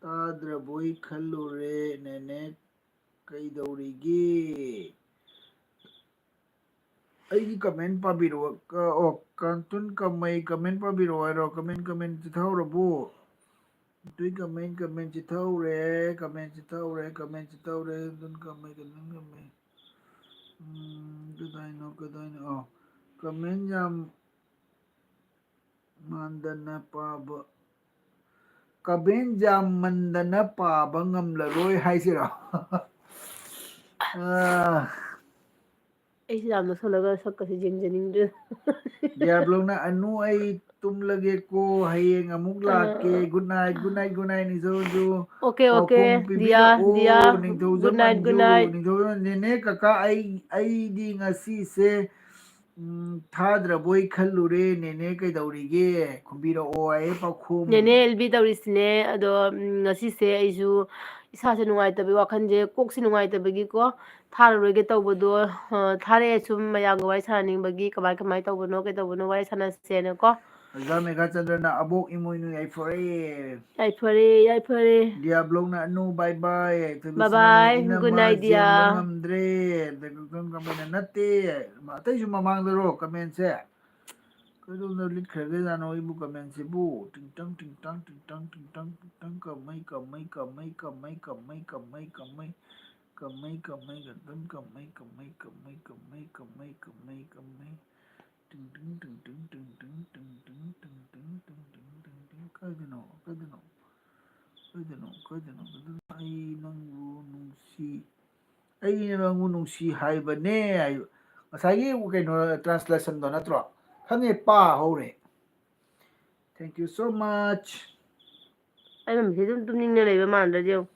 ꯇꯥꯗ꯭ꯔꯕꯣꯏ ꯈꯜꯂꯨꯔꯦ ꯅꯦꯅꯦ ꯀꯩꯗꯧꯔꯤꯒꯦ ꯑꯩꯒꯤ ꯀꯃꯦꯟ ꯄꯥꯕꯤꯔꯛꯑꯣ ꯀꯥꯡꯇꯨꯟ ꯀꯃꯩ ꯀꯃꯦꯟ ꯄꯥꯕꯤꯔꯛꯑꯣ ꯍꯥꯏꯔꯣ ꯀꯃꯦꯟ ꯆꯤꯊꯍꯧꯔꯕꯣ ꯑꯗꯨꯏ ꯀꯃꯦꯟ ꯆꯤꯊꯍꯧꯔꯦ ꯑꯗꯨ ꯀꯃꯩ ꯀꯗꯥꯏꯅꯣ ꯀꯃꯦꯟ ꯌꯥꯝ ꯃꯥꯟꯗꯅ ꯄꯥꯕ ꯀꯃꯦꯟ ꯌꯥꯝꯃꯟꯗꯅ ꯄꯥꯕ ꯉꯝꯂꯔꯣꯏ ꯍꯥꯏꯁꯤꯔꯣ ꯑꯩꯁꯦ ꯌꯥꯝ ꯅꯛꯁꯜꯂꯒ ꯁꯛꯀꯁꯦ ꯌꯦꯡꯖꯅꯤꯡꯗ꯭ꯔꯦ ꯗꯤꯌꯥꯕ꯭ꯂꯣꯅ ꯑꯅꯨ ꯑꯩ ꯇꯨꯝꯂꯒꯦꯀꯣ ꯍꯌꯦꯡ ꯑꯃꯨꯛ ꯂꯥꯛꯀꯦ good night good night good night ꯅꯤꯡꯊꯧꯖꯨ ꯑꯣꯀꯦ ꯑꯣꯀꯦ ꯄꯥꯎꯈꯨꯝ ꯗꯤꯌꯥ ꯗꯤꯌꯥ ꯄꯤꯕꯤꯔꯛꯑꯣ ꯒꯨꯗ ꯅꯤꯡꯊꯧꯖꯝ ꯅꯥꯏꯠ ꯒꯨꯗ ꯑꯟꯖꯨ ꯅꯥꯏꯠ ꯅꯤꯡꯊꯧꯖꯝ ꯅꯦꯅꯦ ꯀꯀꯥ ꯑꯩꯗꯤ ꯉꯁꯤꯁꯦ ꯊꯥꯗ꯭ꯔꯕꯣꯏ ꯈꯜꯂꯨꯔꯦ ꯅꯦꯅꯦ ꯀꯩꯗꯧꯔꯤꯒꯦ ꯈꯨꯝꯕꯤꯔꯛꯑꯣ ꯑꯩ ꯄꯥꯎꯈꯨꯝ ꯅꯦꯅꯦ ꯑꯦꯜꯕꯤ ꯇꯧꯔꯤꯁꯤꯅꯦ ꯑꯗꯣ ꯉꯁꯤꯁꯦ ꯑꯩꯁꯨ ꯏꯁꯥꯁꯦ ꯅꯨꯡꯉꯥꯏꯇꯕꯒꯤ ꯋꯥꯈꯜꯁꯦ ꯀꯣꯛꯁꯦ ꯅꯨꯡꯉꯥꯏꯇꯕꯒꯤꯀꯣ ꯊꯥꯔꯔꯣꯏꯒꯦ ꯇꯧꯕꯗꯣ ꯊꯥꯔꯛꯑꯦ ꯁꯨꯝ ꯃꯌꯥꯝꯒ ꯋꯥꯔꯤ ꯁꯥꯟꯅꯅꯤꯡꯕꯒꯤ ꯀꯃꯥꯏ ꯀꯃꯥꯏꯅ ꯇꯧꯕꯅꯣ ꯀꯩꯗꯧꯕꯅꯣ ꯋꯥꯔꯤ ꯁꯥꯟꯅꯁꯦꯅꯀꯣ ꯑꯣꯖꯥ ꯃꯦꯘꯥꯆꯟꯗ꯭ꯔꯅ ꯑꯕꯣꯛ ꯏꯃꯣꯏꯅꯨ ꯌꯥꯏꯐꯔꯦ ꯌꯥꯏꯐꯔꯦ ꯌꯥꯏꯐꯔꯦ ꯗꯤꯌꯥꯕ꯭ꯂꯣꯅ ꯑꯅꯨ ꯕꯥꯏ ꯕꯥꯏ ꯕꯥꯏ ꯊꯣꯏꯕꯤꯆꯅꯅ ꯕꯥꯏ ꯒꯨꯗ ꯏꯅꯝꯃ ꯅꯥꯏꯠ ꯗꯤꯌꯥ ꯆꯦꯟꯕ ꯉꯝꯗ꯭ꯔꯦ ꯀꯃꯥꯏꯅ ꯅꯠꯇꯦ ꯑꯇꯩꯁꯨ ꯃꯃꯥꯡꯗꯔꯣ ꯀꯃꯦꯟꯁꯦ ꯀꯩꯗꯧꯅ ꯂꯤꯠꯈ꯭ꯔꯒꯦꯖꯥꯠꯅꯣ ꯑꯩꯕꯨ ꯀꯃꯦꯟꯁꯤꯕꯨ ꯇꯤꯡꯇꯪ ꯇꯤꯡꯇꯪ ꯇꯤꯡꯇꯪ ꯇꯤꯡꯇꯪ ꯇꯤꯡꯇꯪ ꯀꯃꯩ ꯀꯃꯩ ꯀꯃꯩ ꯀꯃꯩ ꯀꯃꯩ ꯀꯃꯩ ꯀꯃꯩ ꯀꯃꯩ ꯀꯃꯩ ꯒꯗꯝ ꯀꯃꯩ ꯀꯃꯩ ꯀꯃꯩ ꯀꯃꯩ ꯀꯃꯩ ꯀꯃꯩ ꯀꯃꯩ ꯇꯤꯡ ꯇꯤꯡ ꯇꯤꯡ ꯇꯤꯡ ꯇꯤꯡ ꯇꯤꯡ ꯇꯤꯡ ꯇꯤꯡ ꯇꯤꯡ ꯇꯤꯡ ꯇꯤꯡ ꯇꯤꯡ ꯇꯤꯡ ꯇꯤꯡ ꯀꯥꯏꯗꯅꯣ ꯀꯥꯏꯗꯅꯣ ꯀꯥꯏꯗꯅꯣ ꯀꯥꯏꯗꯅꯣ ꯑꯩ ꯅꯪꯕꯨ ꯅꯨꯡꯁꯤ ꯑꯩꯅ ꯅꯪꯕꯨ ꯅꯨꯡꯁꯤ ꯍꯥꯏꯕꯅꯦ ꯉꯁꯥꯏꯒꯤ ꯀꯩꯅꯣ ꯇ꯭ꯔꯥꯟꯁꯂꯦꯁꯟꯗꯣ ꯅꯠꯇ꯭ꯔꯣ ꯈꯪꯉꯦ ꯄꯥ ꯍꯧꯔꯦ ꯊꯦꯡꯛ ꯌꯨ ꯁꯣ ꯃꯆ ꯑꯩ ꯃꯃꯤꯠꯁꯦ ꯑꯗꯨꯝ ꯇꯨꯝꯅꯤꯡꯅ ꯂꯩꯕ ꯃꯥꯟꯗ꯭ꯔꯗꯤ ꯌꯦꯡꯉꯨ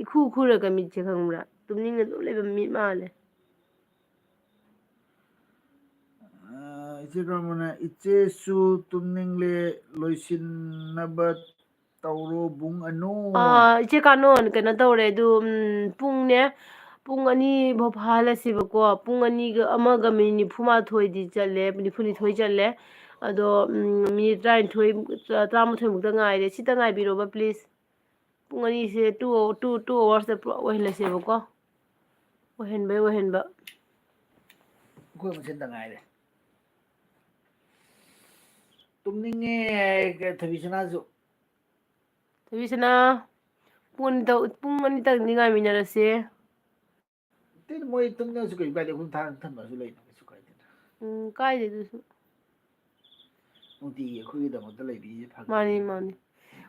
ꯏꯈꯨ ꯈꯨꯔꯒ ꯃꯤꯠꯁꯦ ꯈꯪꯕ꯭ꯔꯥ ꯇꯨꯝꯅꯤꯡꯅ ꯑꯗꯨꯝ ꯂꯩꯕ ꯃꯤꯠ ꯃꯥꯜꯂꯦ ꯏꯆꯦ ꯀꯔꯃꯅ ꯏꯆꯦꯁꯨ ꯇꯨꯝꯅꯤꯡꯂꯦ ꯂꯣꯏꯁꯤꯟꯅꯕ ꯇꯧꯔꯣ ꯕꯨꯡ ꯑꯅꯨ ꯏꯆꯦ ꯀꯥꯅꯣꯟ ꯀꯩꯅꯣ ꯇꯧꯔꯦ ꯑꯗꯨ ꯄꯨꯡꯅꯦ ꯄꯨꯡ ꯑꯅꯤꯐꯥꯎ ꯐꯥꯍꯜꯂꯁꯦꯕꯀꯣ ꯄꯨꯡ ꯑꯅꯤꯒ ꯑꯃꯒ ꯃꯤꯅꯤꯠ ꯅꯤꯐꯨꯃꯥꯊꯣꯏꯗꯤ ꯆꯠꯂꯦ ꯅꯤꯐꯨꯅꯤꯊꯣꯏ ꯆꯠꯂꯦ ꯑꯗꯣ ꯃꯤꯅꯤꯠ ꯇꯔꯥꯅꯤꯊꯣꯏ ꯇꯔꯥꯃꯥꯊꯣꯏꯃꯨꯛꯇ ꯉꯥꯏꯔꯦ ꯁꯤꯇ ꯉꯥꯏꯕꯤꯔꯣꯕ ꯄ꯭ꯂꯤꯖ ꯄꯨꯡ ꯑꯅꯤꯁꯦ ꯇꯨ ꯑꯋꯥꯔꯁꯇ ꯄꯨꯔꯥ ꯑꯣꯏꯍꯜꯂꯁꯦꯕꯀꯣ ꯑꯣꯏꯍꯟꯕꯩ ꯑꯣꯏꯍꯟꯕ ꯑꯩꯈꯣꯏ ꯃꯁꯦꯟꯇ ꯉꯥꯏꯔꯦ ꯇꯨꯝꯅꯤꯡꯉꯦ ꯊꯕꯤꯁꯅꯥꯁꯨ ꯊꯕꯤꯁꯅꯥ ꯄꯨꯡ ꯑꯅꯤꯇꯪꯗꯤ ꯉꯥꯏꯃꯤꯟꯅꯔꯁꯦ ꯃꯣꯏ ꯇꯨꯝꯅꯤꯡꯉꯁꯨ ꯀꯩꯁꯨ ꯀꯥꯏꯗꯦ ꯑꯩꯈꯣꯏ ꯊꯝꯃꯁꯨ ꯂꯩꯅ ꯀꯩꯁꯨ ꯀꯥꯏꯗꯦꯅ ꯀꯥꯏꯗꯦ ꯑꯗꯨꯁꯨ ꯅꯨꯡꯇꯤꯒꯤ ꯑꯩꯈꯣꯏꯒꯤꯗꯃꯛꯇ ꯂꯩꯕꯤꯁꯦ ꯃꯥꯅꯤ ꯃꯥꯅꯤ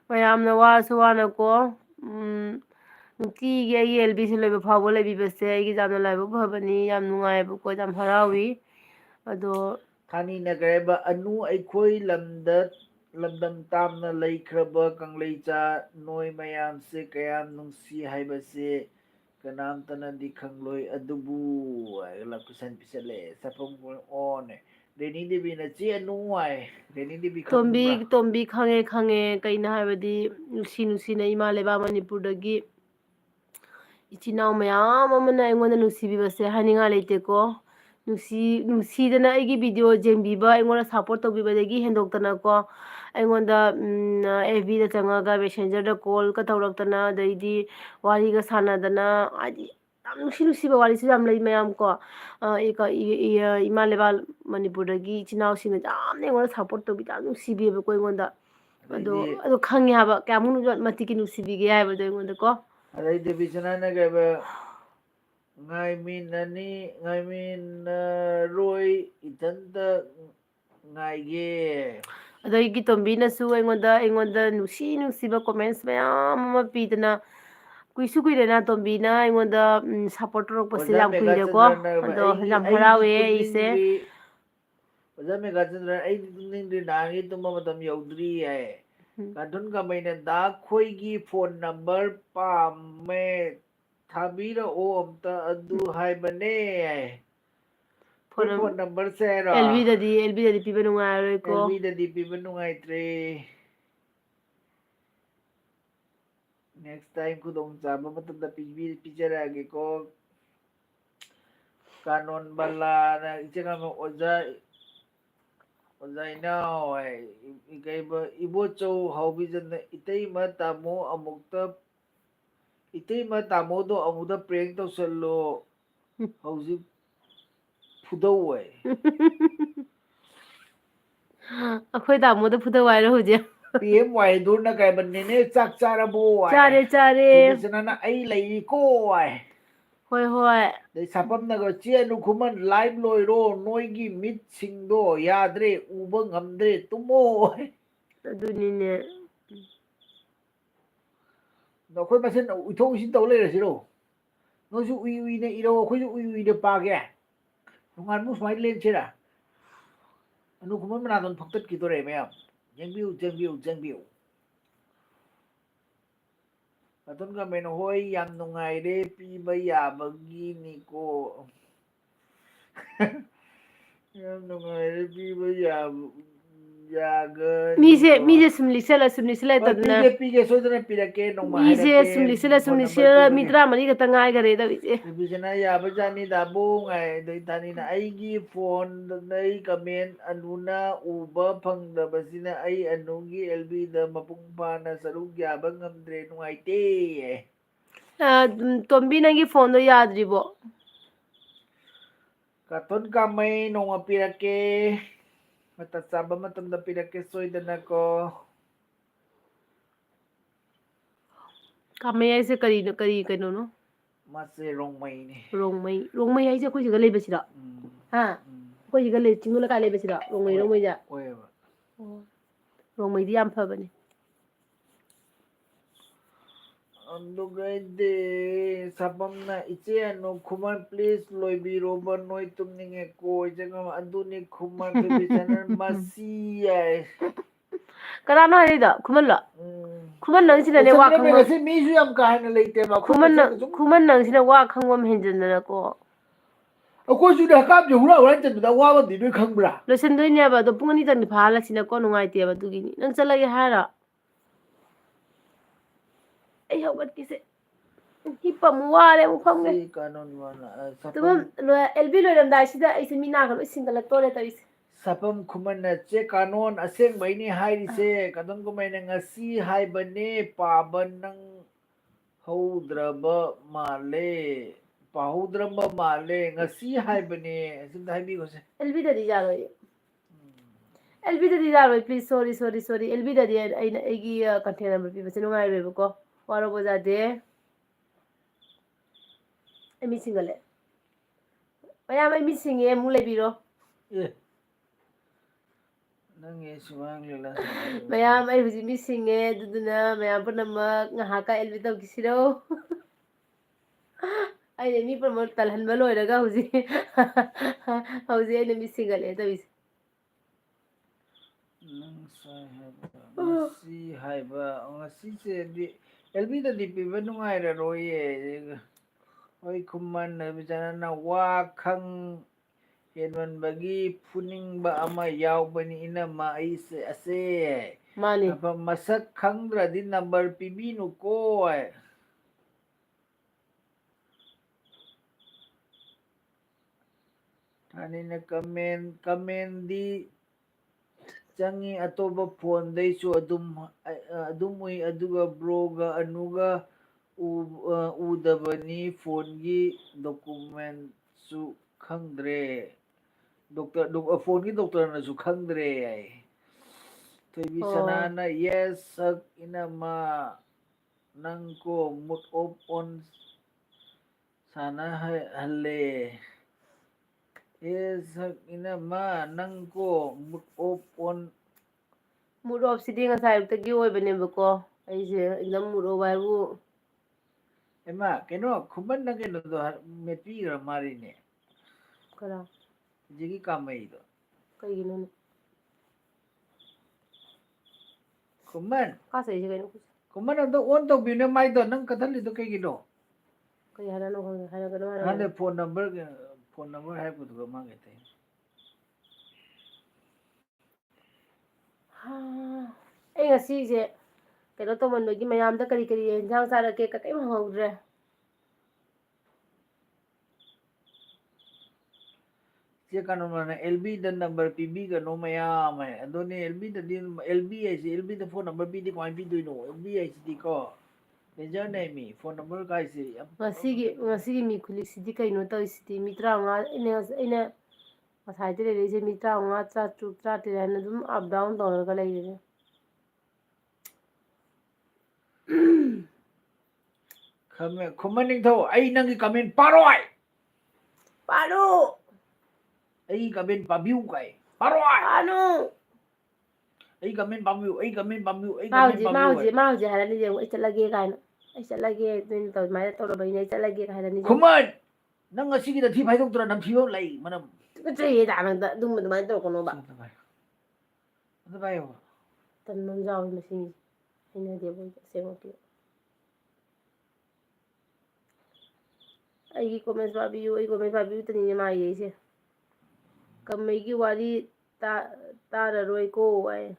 ꯃꯌꯥꯝꯅ ꯋꯥꯔꯁꯨ ꯋꯥꯅꯀꯣ ꯅꯨꯡꯇꯤꯒꯤ ꯑꯩꯒꯤ ꯑꯦꯜꯕꯤꯁꯤ ꯂꯣꯏꯕ ꯐꯥꯎꯕ ꯂꯩꯕꯤꯕꯁꯦ ꯑꯩꯒꯤ ꯌꯥꯝꯅ ꯂꯥꯏꯕꯛ ꯐꯕꯅꯤ ꯌꯥꯝ ꯅꯨꯡꯉꯥꯏꯕꯀꯣ ꯌꯥꯝ ꯍꯔꯥꯎꯏ ꯑꯗꯣ ꯊꯥꯅꯤ ꯅꯒ꯭ꯔꯦꯕ ꯑꯅꯨ ꯑꯩꯈꯣꯏ ꯂꯝꯗ ꯂꯝꯗꯝ ꯇꯥꯝꯅ ꯂꯩꯈ꯭ꯔꯕ ꯀꯪꯂꯩꯆꯥ ꯅꯣꯏ ꯃꯌꯥꯝꯁꯦ ꯀꯌꯥꯝ ꯅꯨꯡꯁꯤ ꯍꯥꯏꯕꯁꯦ ꯀꯅꯥꯝꯇꯅꯗꯤ ꯈꯪꯂꯣꯏ ꯑꯗꯨꯕꯨ ꯀꯨꯏꯁꯟ ꯄꯤꯁꯜꯂꯛꯑꯦ ꯆꯠꯐꯝ ꯑꯣꯅꯦ ꯔꯦꯅꯤ ꯗꯦꯕꯤꯅ ꯆꯦ ꯑꯅꯨ ꯍꯥꯏ ꯔꯦꯅꯤ ꯗꯦꯕꯤ ꯈꯪꯕ꯭ꯔꯥ ꯇꯣꯝꯕꯤ ꯈꯪꯉꯦ ꯈꯪꯉꯦ ꯀꯩꯅꯣ ꯍꯥꯏꯕꯗꯤ ꯅꯨꯡꯁꯤ ꯅꯨꯡꯁꯤꯅ ꯏꯃꯥ ꯂꯩꯕꯥꯛ ꯃꯅꯤꯄꯨꯔꯗꯒꯤ ꯏꯆꯤꯜ ꯏꯅꯥꯎ ꯃꯌꯥꯝ ꯑꯃꯅ ꯑꯩꯉꯣꯟꯗ ꯅꯨꯡꯁꯤꯕꯤꯕꯁꯦ ꯍꯥꯏꯅꯤꯡꯉꯥꯏ ꯂꯩꯇꯦꯀꯣ ꯅꯨꯡꯁꯤꯗꯅ ꯑꯩꯒꯤ ꯚꯤꯗꯤꯑꯣ ꯌꯦꯡꯕꯤꯕ ꯑꯩꯉꯣꯟꯗ ꯁꯞꯄꯣꯔꯠ ꯇꯧꯕꯤꯕꯗꯒꯤ ꯍꯦꯟꯗꯣꯛꯇꯅꯀꯣ ꯑꯩꯉꯣꯟꯗ ꯑꯦꯐ ꯕꯤꯗ ꯆꯪꯉꯒ ꯃꯦꯁꯦꯟꯖꯔꯗ ꯀꯣꯜꯒ ꯇꯧꯔꯛꯇꯅ ꯑꯗꯩꯗꯤ ꯋꯥꯔꯤꯒ ꯁꯥꯟꯅꯗꯅ ꯍꯥꯏꯗꯤ ꯌꯥꯝ ꯅꯨꯡꯁꯤ ꯅꯨꯡꯁꯤꯕ ꯋꯥꯔꯤꯁꯨ ꯌꯥꯝ ꯂꯩ ꯃꯌꯥꯝ ꯀꯣ ꯏꯃꯥ ꯂꯩꯕꯥꯛ ꯃꯅꯤꯄꯨꯔꯗꯒꯤ ꯏꯆꯤꯜ ꯏꯅꯥꯎꯁꯤꯡꯅ ꯌꯥꯝꯅ ꯑꯩꯉꯣꯟꯗ ꯁꯞꯄꯣꯔꯠ ꯇꯧꯕꯤ ꯌꯥꯝ ꯅꯨꯡꯁꯤꯕꯤꯑꯕꯀꯣ ꯑꯩꯉꯣꯟꯗ ꯑꯗꯩꯗꯤ ꯑꯗꯣ ꯈꯪꯉꯦ ꯍꯥꯏꯕ ꯀꯌꯥꯃꯨꯛ ꯃꯇꯤꯛꯀꯤ ꯅꯨꯡꯁꯤꯕꯤꯒꯦ ꯍꯥꯏꯕꯗꯣ ꯑꯩꯉꯣꯟꯗ ꯀꯣ ꯑꯗꯩ ꯗꯦꯕꯤꯁꯅꯥꯅ ꯀꯩꯕ ꯉꯥꯏꯃꯤꯟꯅꯔꯣꯏ ꯏꯊꯟꯇ ꯉꯥꯏꯒꯦ ꯑꯗꯒꯤ ꯇꯣꯝꯕꯤꯅꯁꯨ ꯑꯩꯉꯣꯟꯗ ꯅꯨꯡꯁꯤ ꯅꯨꯡꯁꯤꯕ ꯀꯣꯃꯦꯟꯁ ꯃꯌꯥꯝ ꯑꯃ ꯄꯤꯗꯅ ꯀꯨꯏꯁꯨ ꯀꯨꯏꯔꯦꯅ ꯇꯣꯝꯕꯤꯅ ꯑꯩꯉꯣꯟꯗ ꯁꯞꯄꯣꯔꯠ ꯇꯧꯔꯛꯄꯁꯦ ꯑꯣꯖꯥ ꯌꯥꯝ ꯀꯨꯏꯔꯦꯀꯣ ꯃꯦꯘꯥꯆꯟꯗ꯭ꯔꯅ ꯑꯗꯣ ꯑꯩꯒꯤ ꯌꯥꯝ ꯑꯩꯗꯤ ꯍꯔꯥꯎꯋꯦ ꯑꯩꯁꯦ ꯇꯨꯝꯅꯤꯡꯗ꯭ꯔꯤ ꯑꯣꯖꯥ ꯃꯦꯘꯥꯆꯟꯗ꯭ꯔ ꯑꯩꯗꯤ ꯇꯨꯝꯅꯤꯡꯗ꯭ꯔꯤ ꯅꯍꯥꯟꯒꯤ ꯇꯨꯝꯕ ꯃꯇꯝ ꯌꯧꯗ꯭ꯔꯤ ꯍꯥꯏ ꯀꯥꯔꯇꯨꯟ ꯀꯃꯩꯅ ꯗꯥ ꯈꯣꯏꯒꯤ ꯐꯣꯟ ꯅꯝꯕꯔ ꯄꯥꯝꯃꯦ ꯊꯥꯕꯤꯔꯛꯑꯣ ꯑꯝꯇ ꯑꯗꯨ ꯍꯥꯏꯕꯅꯦ ꯑꯩꯈꯣꯏ ꯐꯣꯟ ꯅꯝꯕꯔꯁꯦ ꯍꯥꯏꯔꯣ ꯑꯦꯜꯕꯤꯗꯗꯤ ꯄꯤꯕ ꯅꯨꯡꯉꯥꯏꯔꯔꯣꯏꯀꯣ ꯑꯦꯜꯕꯤꯗꯗꯤ ꯄꯤꯕ ꯅꯨꯡꯉꯥꯏꯇ꯭ꯔꯦ ꯅꯦꯛꯁ ꯇꯥꯏꯝ ꯈꯨꯗꯣꯡ ꯆꯥꯕ ꯃꯇꯝꯗ ꯄꯤꯖꯔꯛꯑꯒꯦꯀꯣ ꯀꯥꯅꯣꯟ ꯕꯂꯥꯅ ꯏꯆꯦꯜ ꯑꯣꯖꯥ ꯑꯣꯖꯥ ꯏꯅꯥꯎ ꯏꯕꯣꯆꯧ ꯍꯥꯎꯕꯤꯖꯟꯅ ꯏꯇꯩꯃ ꯇꯥꯃꯣ ꯑꯃꯨꯛꯇ ꯏꯇꯩꯃ ꯇꯥꯃꯣꯗꯣ ꯑꯃꯨꯛꯇ ꯄ꯭ꯔꯦꯡ ꯇꯧꯁꯜꯂꯣ ꯍꯧꯖꯤꯛ ꯐꯨꯗꯧ ꯍꯥꯏ ꯑꯩꯈꯣꯏ ꯇꯥꯃꯣꯗ ꯐꯨꯗꯧ ꯍꯥꯏꯔꯣ ꯍꯧꯖꯤꯛ ꯄꯤ ꯑꯦꯝ ꯋꯥꯏꯗꯨꯅ ꯀꯩꯕ ꯅꯦꯅꯦ ꯆꯥꯛ ꯆꯥꯔꯕꯣ ꯍꯥꯏ ꯆꯥꯔꯦ ꯆꯥꯔꯦ ꯊꯣꯏꯕꯤꯆꯅꯅ ꯑꯩ ꯂꯩꯔꯤꯀꯣ ꯍꯥꯏ ꯍꯣꯏ ꯍꯣꯏ ꯑꯗꯩ ꯁꯥꯄꯝꯅꯒ ꯆꯦ ꯈꯨꯃꯟ ꯂꯥꯏꯚ ꯂꯣꯏꯔꯣ ꯅꯣꯏꯒꯤ ꯃꯤꯠꯁꯤꯡꯗꯣ ꯌꯥꯗ꯭ꯔꯦ ꯎꯕ ꯉꯝꯗ꯭ꯔꯦ ꯇꯨꯝꯃꯣ ꯑꯗꯨꯅꯤꯅꯦ ꯑꯗꯣ ꯑꯩꯈꯣꯏ ꯃꯁꯦꯟ ꯎꯏꯊꯣꯛ ꯎꯏꯁꯤꯟ ꯇꯧ ꯂꯩꯔꯁꯤꯔꯣ ꯅꯣꯏꯁꯨ ꯎꯏ ꯎꯏꯅ ꯏꯔꯣ ꯑꯩꯈꯣꯏꯁꯨ ꯎꯏ ꯎꯏꯅ ꯄꯥꯒꯦ nungan smile len chira anu khuman manadon phaktat ki tore mayam jengbiu adon ga men hoi yam nungai re pi ba ya bagi ni ko yam nungai re pi ba ya ga ni ko mise sum lisela tadna pige soidana pirake nongma mise hairake sum lisela phone number pibage mitra mari ka tangai gare da ise Revision ya bajani da bu ngai dai tani na aigi phone dai comment anuna uba phangdabasina ai anugi LB da mapung pana saruk yaba ngamdre nungaite tombi nangi phone do yadribo katon kamay nonga pirake matasaba matamda pirake soidana ko kamay ai se kari kaino no mase rongmai ni rongmai ai se khoi siga leba sira ha khoi siga le chingula ka leba sira rongmai ja oeba rongmai di yam phabani Andugayde sabamna iche anu khuman please loibiro ba noi tumninge ko janga aduni khuman bichanan masi ai karano ai da khuman nang sina ne wa khangwa se mi ju yam ka na leite ma khuman nang sina wa khangwa henjana ko ko ju da kap ju hura hura chen da wa ba di khangbra losen doi ne ba do pungani tan phala sina ko nungai te ba dugini nang chalage hara ai hawat kise hipa muware mu famge si kanon wala tum LB loiram dai sida ai se mina ga single tore tawis sapam khuman na che kanon aseng bai ni hai se kadon ko mai na ngasi hai bane paban nang haudraba male pahaudraba male ngasi hai bane sim dai bi ko se LB da di jaro LB da di jaro please sorry LB da di ai gi contact number pi base nungai re ko waro boja de emi single maya mai mi singe mu le biro nang e suwang lela maya mai huji mi singe duduna maya panamak ngaha ka LB taw kisiro ai ne mi promote talhan balo raga huji ai ne mi single e tawis nang sai ngasi hai ba ngasi se di LB da di pi ba nungai ra roye oi khuman na bichana na wa khang yenwan bagi puning ba ama yaw bani ina ma ai se ase mani apa masak khandra di number pibi nu ko ai tani na comment di changi atoba phone dai su adum ui aduga broga anuga udabani phone gi document su khangdre doctor phone gi doctor na su khangdre ai toibi sanana yes sak ina ma nang ko mut op on sana halle yes sak ina ma nang ko mut op on mood off sidi ngasai ta gi oi bane ko ai je exam mood off ai bu ema keno khuman na keno do mepi ra mari ne kara jigi kamai do kai gino khuman ka sai je kai khuman do on to bi ne mai do nang kathali do kai gino kai hara no hara gano hande phone number hai pu do ma ge te ai ngasi je kano to man gi mayam da kari enjang sara ke ka kai ma hawdre che kanu na LB da number PB ga no maya mai adone LB da din LB ai si LB da phone number bi di ko ai bi do no LB ai si di ko Deja ne mi phone number ka si ngasi gi mi khuli sidi kai no to sidi mitra nga ine masai te le je mitra nga cha chu cha te na dum up down to ga lai je khame khumaning tho ai nang gi comment paroi paru ai comment pabiu kai paroi anu ai comment pabiu ai comment pabiu mauji hara ni je ai chalage kai no ai chalage tin to mai to ro bai nei chalage kai ni je khuman nang asi gi da thi phai dok tra nam thiyo lai manam ꯇꯨꯀꯠꯆꯩꯌꯦꯗ ꯅꯪꯗ ꯑꯗꯨꯃꯥꯏꯅ ꯇꯧꯔꯛꯀꯅꯣꯕ ꯑꯗꯨ ꯄꯥꯏꯌꯣ ꯇꯟꯕ ꯑꯃ ꯌꯥꯎꯋꯤ ꯃꯁꯤꯡꯁꯦ ꯍꯩꯅꯗꯦꯕ ꯑꯁꯦꯡꯃꯛꯀꯤ ꯑꯩꯒꯤ ꯀꯣꯃꯦꯟꯁ ꯄꯥꯕꯤꯌꯨ ꯑꯩ ꯀꯣꯃꯦꯟꯁ ꯄꯥꯕꯤꯌꯨꯇꯅꯤꯅꯦ ꯃꯥ ꯌꯩꯁꯦ ꯀꯃꯩꯒꯤ ꯋꯥꯔꯤ ꯇꯥꯔꯔꯣꯏꯀꯣ ꯑꯩ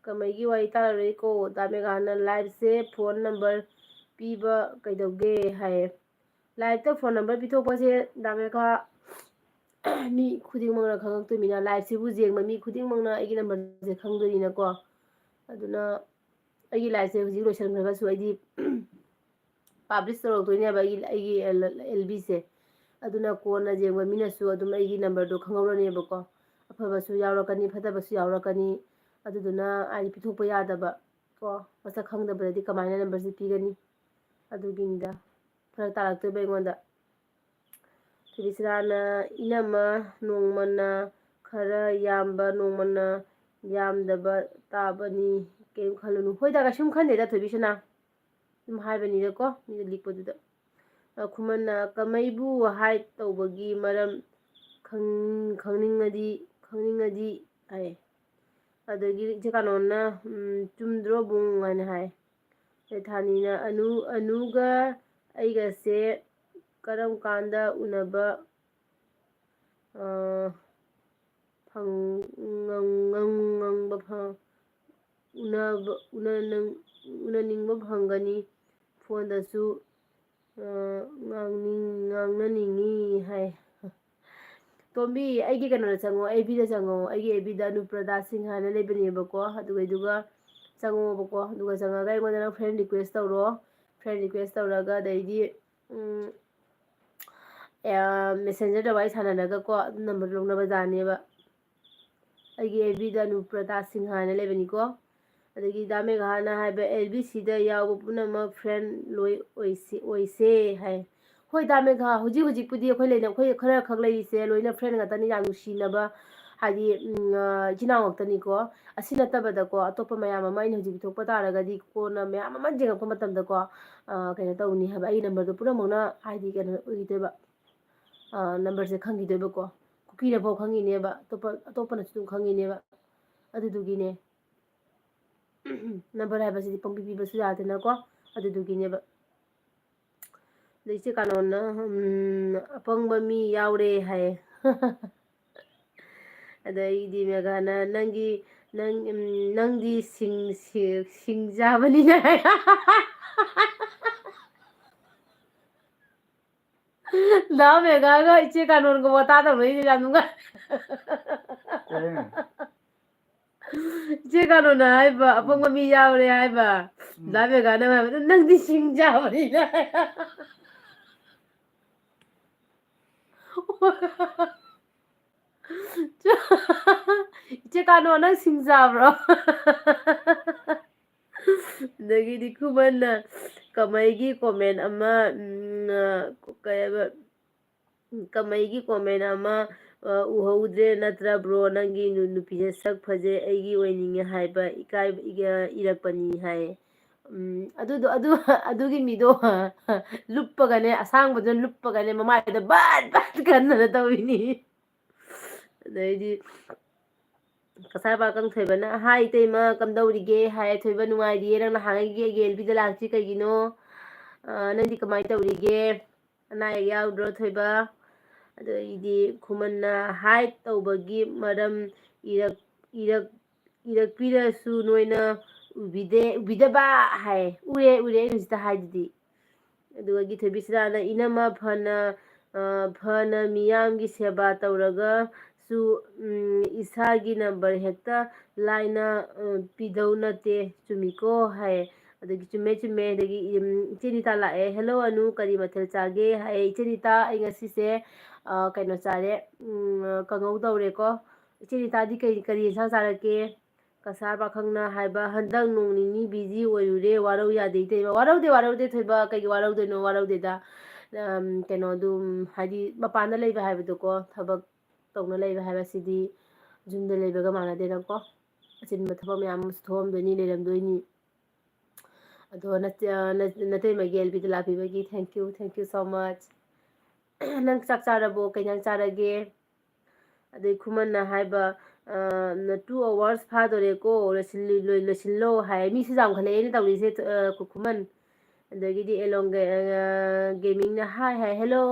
ꯀꯃꯩꯒꯤ ꯋꯥꯔꯤ ꯇꯥꯔꯔꯣꯏꯀꯣ ꯗꯥꯃꯦꯒꯥꯅ ꯂꯥꯏꯐꯁꯦ ꯐꯣꯟ ꯅꯝꯕꯔ ꯄꯤꯕ ꯀꯩꯗꯧꯒꯦ ꯍꯥꯏꯌꯦ ꯂꯥꯏꯐꯇ ꯐꯣꯟ ꯅꯝꯕꯔ ꯄꯤꯊꯣꯛꯄꯁꯦ ꯗꯥꯃꯦꯒꯥ ꯃꯤ ꯈꯨꯗꯤꯡꯃꯛꯅ ꯈꯪꯉꯛꯇꯣꯏꯅꯤꯅ ꯂꯥꯏꯐꯁꯤꯕꯨ ꯌꯦꯡꯕ ꯃꯤ ꯈꯨꯗꯤꯡꯃꯛꯅ ꯑꯩꯒꯤ ꯅꯝꯕꯔꯁꯦ ꯈꯪꯗꯣꯏꯅꯤꯅꯀꯣ ꯑꯗꯨꯅ ꯑꯩꯒꯤ ꯂꯥꯏꯐꯁꯦ ꯍꯧꯖꯤꯛ ꯂꯣꯏꯁꯤꯟꯈ꯭ꯔꯒꯁꯨ ꯑꯩꯗꯤ ꯄꯥꯕ꯭ꯂꯤꯁ ꯇꯧꯔꯛꯇꯣꯏꯅꯦꯕ ꯑꯩꯒꯤ ꯑꯦꯜꯕꯤꯁꯦ ꯑꯗꯨꯅ ꯀꯣꯟꯅ ꯌꯦꯡꯕ ꯃꯤꯅꯁꯨ ꯑꯗꯨꯝ ꯑꯩꯒꯤ ꯅꯝꯕꯔꯗꯣ ꯈꯪꯍꯧꯔꯅꯦꯕꯀꯣ ꯑꯐꯕꯁꯨ ꯌꯥꯎꯔꯛꯀꯅꯤ ꯐꯠꯇꯕꯁꯨ ꯌꯥꯎꯔꯛꯀꯅꯤ ꯑꯗꯨꯗꯨꯅ ꯍꯥꯏꯗꯤ ꯄꯤꯊꯣꯛꯄ ꯌꯥꯗꯕ ꯀꯣ ꯃꯁꯛ ꯈꯪꯗꯕꯗꯗꯤ ꯀꯃꯥꯏꯅ ꯅꯝꯕꯔꯁꯤ ꯄꯤꯒꯅꯤ ꯑꯗꯨꯒꯤꯅꯤꯗ ꯐꯔꯛ ꯇꯥꯔꯛꯇꯣꯏꯕ ꯑꯩꯉꯣꯟꯗ ꯊꯣꯏꯕꯤꯁꯅꯥꯅ ꯏꯅꯝꯃ ꯅꯣꯡꯃꯅ ꯈꯔ ꯌꯥꯝꯕ ꯅꯣꯡꯃꯅ ꯌꯥꯝꯗꯕ ꯇꯥꯕꯅꯤ ꯀꯩꯝ ꯈꯜꯂꯨꯅꯨ ꯍꯣꯏꯗ ꯀꯩꯁꯨꯝ ꯈꯟꯗꯦꯗ ꯊꯣꯏꯕꯤꯁꯅꯥ ꯑꯗꯨꯝ ꯍꯥꯏꯕꯅꯤꯗꯀꯣ ꯃꯤꯅ ꯂꯤꯛꯄꯗꯨꯗ ꯈꯨꯃꯟꯅ ꯀꯃꯩꯕꯨ ꯍꯥꯏꯠ ꯇꯧꯕꯒꯤ ꯃꯔꯝ ꯈꯪꯅꯤꯡꯉꯗꯤ ꯍꯥꯏ ꯑꯗꯒꯤ ꯏꯆꯦ ꯀꯥꯅꯣꯟꯅ ꯆꯨꯝꯗ꯭ꯔꯣ ꯕꯨꯡ ꯍꯥꯏꯅ ꯍꯥꯏ ꯁꯩꯊꯥꯅꯤꯅ ꯑꯅꯨꯒ ꯑꯩꯒꯁꯦ ꯀꯔꯝ ꯀꯥꯟꯗ ꯎꯅꯕ ꯎꯅꯅꯤꯡꯕ ꯐꯪꯒꯅꯤ ꯐꯣꯟꯗꯁꯨ ꯉꯥꯡꯅꯅꯤꯡꯉꯤ ꯍꯥꯏ ꯇꯣꯝꯕꯤ ꯑꯩꯒꯤ ꯀꯩꯅꯣꯗ ꯆꯪꯉꯣ ꯑꯦꯕꯤꯗ ꯆꯪꯉꯣ ꯑꯩꯒꯤ ꯑꯦꯕꯤꯗ ꯑꯅꯨꯄ꯭ꯔꯗꯥ ꯁꯤꯡ ꯍꯥꯏꯅ ꯂꯩꯕꯅꯦꯕꯀꯣ ꯑꯗꯨꯒ ꯆꯪꯉꯣꯕꯀꯣ ꯑꯗꯨꯒ ꯆꯪꯉꯒ ꯑꯩꯉꯣꯟꯗ ꯅꯪ ꯐ꯭ꯔꯦꯟ ꯔꯤꯀ꯭ꯋꯦꯁ ꯇꯧꯔꯣ ꯐ꯭ꯔꯦꯟ ꯔꯤꯀ꯭ꯋꯦꯁ ꯇꯧꯔꯒ ꯑꯗꯩꯗꯤ ꯃꯦꯁꯦꯟꯖꯔꯗ ꯋꯥꯔꯤ ꯁꯥꯟꯅꯔꯒꯀꯣ ꯑꯗꯨꯝ ꯅꯝꯕꯔ ꯂꯧꯅꯕ ꯌꯥꯅꯦꯕ ꯑꯩꯒꯤ ꯑꯦꯕꯤꯗ ꯑꯅꯨꯄ꯭ꯔꯗꯥ ꯁꯤꯡ ꯍꯥꯏꯅ ꯂꯩꯕꯅꯤꯀꯣ ꯑꯗꯒꯤ ꯗꯥꯃꯦꯒꯥꯅ ꯍꯥꯏꯕ ꯑꯦꯜꯕꯤꯁꯤꯗ ꯌꯥꯎꯕ ꯄꯨꯝꯅꯃꯛ ꯐ꯭ꯔꯦꯟ ꯂꯣꯏ ꯑꯣꯏꯁꯦ ꯍꯥꯏ ꯍꯣꯏ ꯗꯥꯃꯦꯒꯥ ꯍꯧꯖꯤꯛꯄꯨꯗꯤ ꯑꯩꯈꯣꯏ ꯈꯔ ꯈꯛ ꯂꯩꯔꯤꯁꯦ ꯂꯣꯏꯅ ꯐ꯭ꯔꯦꯟ ꯉꯥꯛꯇꯅꯤ ꯌꯥꯝ ꯅꯨꯡꯁꯤꯅꯕ ꯍꯥꯏꯗꯤ ꯏꯆꯤꯜ ꯏꯅꯥꯎ ꯉꯥꯛꯇꯅꯤꯀோ ꯑꯁꯤ ꯅꯠꯇꯕꯗꯀꯣ ꯑꯇꯣꯞꯄ ꯃꯌꯥꯝ ꯑꯃ ꯑꯩꯅ ꯍꯧꯖꯤꯛ ꯄꯤꯊꯣꯛꯄ ꯇꯥꯔꯒꯗꯤ ꯀꯣꯟꯅ ꯃꯌꯥꯝ ꯑꯃ ꯌꯦꯡꯉꯛꯄ ꯃꯇꯝꯗꯀꯣ ꯀꯩꯅꯣ ꯇꯧꯅꯤ ꯍꯥꯏꯕ ꯑꯩ ꯅꯝꯕꯔꯗꯣ ꯄꯨꯝꯅꯃꯛꯅ ꯍꯥꯏꯗꯤ ꯀꯩꯅꯣ ꯑꯣꯏꯈꯤꯗꯣꯏꯕ ꯅꯝꯕꯔꯁꯦ ꯈꯪꯈꯤꯗꯣꯏꯕꯀꯣ ꯀꯨꯀꯤꯅꯐꯥꯎ ꯈꯪꯉꯤꯅꯦꯕ ꯑꯇꯣꯞꯄꯅꯁꯨ ꯑꯗꯨꯝ ꯈꯪꯉꯤꯅꯦꯕ ꯑꯗꯨꯗꯨꯒꯤꯅꯦ ꯅꯝꯕꯔ ꯍꯥꯏꯕꯁꯤꯗꯤ ꯄꯪꯄꯤ ꯄꯤꯕꯁꯨ ꯌꯥꯗꯦꯅꯀꯣ ꯑꯗꯨꯗꯨꯒꯤꯅꯦꯕ ꯑꯗ ꯏꯆꯦ ꯀꯥꯅꯣꯅ ꯑꯄꯪꯕ ꯃꯤ ꯌꯥꯎꯔꯦ ꯍꯥꯏꯌꯦ ꯑꯗꯩꯗꯤ ꯃꯦꯒꯥꯅ ꯅꯪꯗꯤ ꯁꯤꯡꯖꯥꯕꯅꯤꯅ ꯗꯥ ꯃꯦꯒꯥꯒ ꯏꯆꯦ ꯀꯥꯅꯣꯟꯒ ꯋꯥꯇꯥ ꯇꯧꯅꯩꯁꯦ ꯌꯥꯝ ꯅꯨꯡꯉꯥꯏ ꯏꯆꯦ ꯀꯥꯅꯣꯅ ꯍꯥꯏꯕ ꯑꯄꯪꯕ ꯃꯤ ꯌꯥꯎꯔꯦ ꯍꯥꯏꯕ ꯗꯥ ꯃꯦꯒꯥꯅ ꯍꯥꯏꯕꯗ ꯅꯪꯗꯤ ꯁꯤꯡꯖꯥꯕꯅꯤꯅ ꯏꯆꯦ ꯀꯥꯅꯣ ꯅꯪ ꯁꯤꯡ ꯆꯥꯕ꯭ꯔꯣ ꯑꯗꯒꯤꯗꯤ ꯈꯨꯃꯟꯅ ꯀꯃꯩꯒꯤ ꯀꯣꯃꯦꯟ ꯑꯃ ꯀꯩꯕ ꯀꯃꯩꯒꯤ ꯀꯣꯃꯦꯟ ꯑꯃ ꯎꯍꯧꯗ꯭ꯔꯦ ꯅꯠꯇ꯭ꯔ ꯕ꯭ꯔꯣ ꯅꯪꯒꯤ ꯅꯨꯄꯤꯁꯦ ꯁꯛ ꯐꯖꯩ ꯑꯩꯒꯤ ꯑꯣꯏꯅꯤꯡꯉꯦ ꯍꯥꯏꯕ ꯏꯔꯛꯄꯅꯤ ꯍꯥꯏꯌꯦ ꯑꯗꯨꯒꯤ ꯃꯤꯗꯣ ꯂꯨꯞꯄꯒꯅꯦ ꯑꯁꯥꯡꯕꯗꯨꯅ ꯂꯨꯞꯄꯒꯅꯦ ꯃꯃꯥꯏꯗ ꯕꯠ ꯕꯠ ꯀꯟꯅꯅ ꯇꯧꯔꯤꯅꯤ ꯑꯗꯩꯗꯤ ꯀꯁꯥꯔ ꯄꯥꯀꯪ ꯊꯣꯏꯕꯅ ꯍꯥꯏ ꯏꯇꯩꯃ ꯀꯝꯗꯧꯔꯤꯒꯦ ꯍꯥꯏ ꯊꯣꯏꯕ ꯅꯨꯡꯉꯥꯏꯔꯤꯌꯦ ꯅꯪ ꯅꯍꯥꯟꯒꯩ ꯌꯦꯜꯕꯤꯗ ꯂꯥꯛꯇ꯭ꯔꯤ ꯀꯩꯒꯤꯅꯣ ꯅꯪꯗꯤ ꯀꯃꯥꯏꯅ ꯇꯧꯔꯤꯒꯦ ꯑꯅꯥ ꯑꯌꯦꯛ ꯌꯥꯎꯗ꯭ꯔꯣ ꯊꯣꯏꯕ ꯑꯗꯩꯗꯤ ꯈꯨꯃꯟꯅ ꯍꯥꯏꯠ ꯇꯧꯕꯒꯤ ꯃꯔꯝ ꯏꯔꯛꯄꯤꯔꯁꯨ ꯅꯣꯏꯅ ꯎꯕꯤꯗꯕ ꯍꯥꯏ ꯎꯔꯦ ꯑꯩ ꯍꯧꯖꯤꯛꯇ ꯍꯥꯏꯗꯨꯗꯤ ꯑꯗꯨꯒ ꯒꯤꯊꯣꯏꯕꯤꯁ꯭ꯔꯥꯅ ꯏꯅꯝꯃ ꯐꯅ ꯃꯤꯌꯥꯝꯒꯤ ꯁꯦꯕꯥ ꯇꯧꯔꯒꯁꯨ ꯏꯁꯥꯒꯤ ꯅꯝꯕꯔ ꯍꯦꯛꯇ ꯂꯥꯏꯅ ꯄꯤꯗꯧ ꯅꯠꯇꯦ ꯆꯨꯝꯃꯤꯀꯣ ꯍꯥꯏ ꯑꯗꯒꯤ ꯆꯨꯝꯃꯦ ꯑꯗꯒꯤ ꯏꯆꯦꯅꯤꯇꯥ ꯂꯥꯛꯑꯦ ꯍꯦꯜꯂꯣ ꯑꯅꯨ ꯀꯔꯤ ꯃꯊꯦꯜ ꯆꯥꯒꯦ ꯍꯥꯏ ꯏꯆꯦꯅꯤꯇꯥ ꯑꯩ ꯉꯁꯤꯁꯦ ꯀꯩꯅꯣ ꯆꯥꯔꯦ ꯀꯥꯡꯉꯧ ꯇꯧꯔꯦꯀꯣ ꯏꯆꯦꯅꯤꯇꯥꯗꯤ ꯀꯔꯤ ꯌꯦꯟꯁꯥꯡ ꯆꯥꯔꯛꯀꯦ ꯀꯁꯥꯔ ꯄꯥꯈꯪꯅ ꯍꯥꯏꯕ ꯍꯟꯗꯛ ꯅꯣꯡ ꯅꯤꯅꯤ ꯕꯤꯖꯤ ꯑꯣꯏꯔꯨꯔꯦ ꯋꯥꯔꯧ ꯌꯥꯗꯦ ꯏꯇꯩꯃ ꯋꯥꯔꯧꯗꯦ ꯊꯣꯏꯕ ꯀꯩꯒꯤ ꯋꯥꯔꯧꯗꯣꯏꯅꯣ ꯋꯥꯔꯧꯗꯦꯗ ꯀꯩꯅꯣꯗꯨ ꯍꯥꯏꯗꯤ ꯃꯄꯥꯟꯗ ꯂꯩꯕ ꯍꯥꯏꯕꯗꯣꯀꯣ ꯊꯕꯛ ꯇꯧꯅ ꯂꯩꯕ ꯍꯥꯏꯕꯁꯤꯗꯤ ꯌꯨꯝꯗ ꯂꯩꯕꯒ ꯃꯥꯟꯅꯗꯦꯅꯀꯣ ꯑꯆꯤꯟꯕ ꯊꯕꯛ ꯃꯌꯥꯝ ꯑꯃꯁꯨ ꯊꯣꯛꯑꯝꯗꯣꯏꯅꯤ ꯂꯩꯔꯝꯗꯣꯏꯅꯤ ꯑꯗꯣ ꯅꯇꯩꯃꯒꯤ ꯑꯦꯜꯕꯤꯗ ꯂꯥꯛꯄꯤꯕꯒꯤ ꯊꯦꯡꯛ ꯌꯨ ꯁꯣ ꯃꯆ ꯅꯪ ꯆꯥꯛ ꯆꯥꯔꯕꯣ ꯀꯩ ꯏꯟꯁꯥꯡ ꯆꯥꯔꯒꯦ ꯑꯗꯩ ꯈꯨꯃꯟꯅ ꯍꯥꯏꯕ 2 hours ꯐꯥꯗꯣꯔꯦꯀꯣ ꯂꯣꯏꯁꯤꯜꯂꯣ ꯍꯥꯏ ꯃꯤꯁꯨ ꯌꯥꯝꯈꯠꯂꯛꯑꯦꯅ ꯇꯧꯔꯤꯁꯦ ꯈꯨꯃꯟ ꯑꯗꯒꯤꯗꯤ ꯑꯦꯂꯣꯡ ꯒꯦꯃꯤꯡꯅ ꯍꯥꯏ ꯍꯦꯜꯂꯣ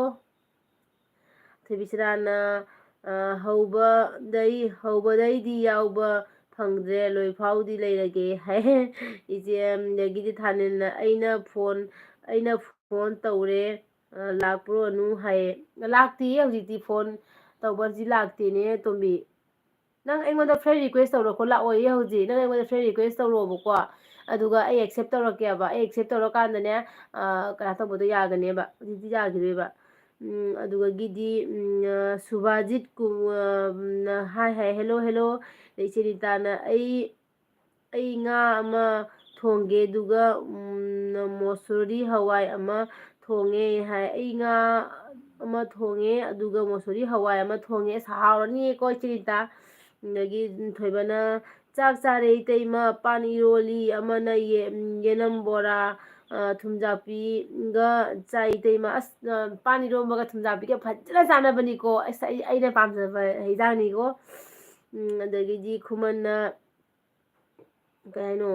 ꯊꯣꯏꯕꯤꯆꯔꯥꯅ ꯍꯧꯕꯗꯩꯗꯤ ꯌꯥꯎꯕ ꯐꯪꯗ꯭ꯔꯦ ꯂꯣꯏꯐꯥꯎꯗꯤ ꯂꯩꯔꯒꯦ ꯍꯥꯏ ꯏꯆꯦ ꯑꯗꯒꯤꯗꯤ ꯊꯥꯅꯤꯜꯅ ꯑꯩꯅ ꯐꯣꯟ ꯇꯧꯔꯦ ꯂꯥꯛꯄ꯭ꯔꯣꯅꯨ ꯍꯥꯏꯌꯦ ꯂꯥꯛꯇꯦꯌꯦ ꯍꯧꯖꯤꯛꯇꯤ ꯐꯣꯟ ꯇꯧꯕꯁꯤ ꯂꯥꯛꯇꯦꯅꯦ ꯇꯣꯝꯕꯤ ꯅꯪ ꯑꯩꯉꯣꯟꯗ ꯐ꯭ꯔꯦꯟ ꯔꯤꯀ꯭ꯋꯦꯁ ꯇꯧꯔꯛꯣ ꯂꯥꯛꯑꯣꯌꯦ ꯍꯧꯖꯤꯛ ꯅꯪ ꯑꯩꯉꯣꯟꯗ ꯐ꯭ꯔꯦꯟ ꯔꯤꯀ꯭ꯋꯦꯁ ꯇꯧꯔꯛꯑꯣꯕꯀꯣ ꯑꯗꯨꯒ ꯑꯩ ꯑꯦꯛꯁꯦꯞ ꯇꯧꯔꯛꯀꯦꯕ ꯑꯩ ꯑꯦꯛꯁꯦꯞ ꯇꯧꯔꯀꯥꯟꯗꯅꯦ ꯀꯩꯅꯣ ꯇꯧꯕꯗꯣ ꯌꯥꯒꯅꯦꯕ ꯍꯧꯖꯤꯛꯇꯤ ꯌꯥꯈꯤꯔꯣꯏꯕ ꯑꯗꯨꯒꯒꯤꯗꯤ ꯁꯨꯚꯥꯖꯤꯠ ꯍꯥꯏ ꯍꯦꯜꯂꯣ ꯏꯆꯦ ꯔꯤꯇꯥꯅ ꯑꯩ ꯉꯥ ꯑꯃ ꯊꯣꯡꯒꯦ ꯑꯗꯨꯒ ꯃꯣꯁꯣꯔꯤ ꯍꯋꯥꯏ ꯑꯃ ꯊꯣꯡꯉꯦ ꯍꯥꯏ ꯑꯩ ꯉꯥ ꯑꯃ ꯊꯣꯡꯉꯦ ꯑꯗꯨꯒ ꯃꯣꯁꯣꯔꯤ ꯍꯋꯥꯏ ꯑꯃ ꯊꯣꯡꯉꯦ ꯍꯥꯎꯔꯅꯤꯌꯦꯀꯣ ꯏꯆꯦ ꯔꯤꯇꯥ ꯑꯗꯒꯤ ꯊꯣꯏꯕꯅ ꯆꯥꯛ ꯆꯥꯔꯦ ꯏꯇꯩꯃ ꯄꯥꯟ ꯏꯔꯣꯜꯂꯤ ꯑꯃꯅ ꯌꯦꯅꯝ ꯕꯣꯔꯥ ꯊꯨꯝꯖꯥꯛꯄꯤꯒ ꯆꯥꯏ ꯏꯇꯩꯃ ꯑꯁ ꯄꯥꯟ ꯏꯔꯣꯝꯕꯒ ꯊꯨꯝꯖꯥꯛꯄꯤꯒ ꯐꯖꯅ ꯆꯥꯟꯅꯕꯅꯤꯀꯣ ꯑꯁ ꯑꯩꯅ ꯄꯥꯝꯖꯕ ꯍꯩꯖꯥꯡꯅꯤꯀꯣ ꯑꯗꯒꯤꯗꯤ ꯈꯨꯃꯟꯅ ꯀꯩ ꯍꯥꯏꯅꯣ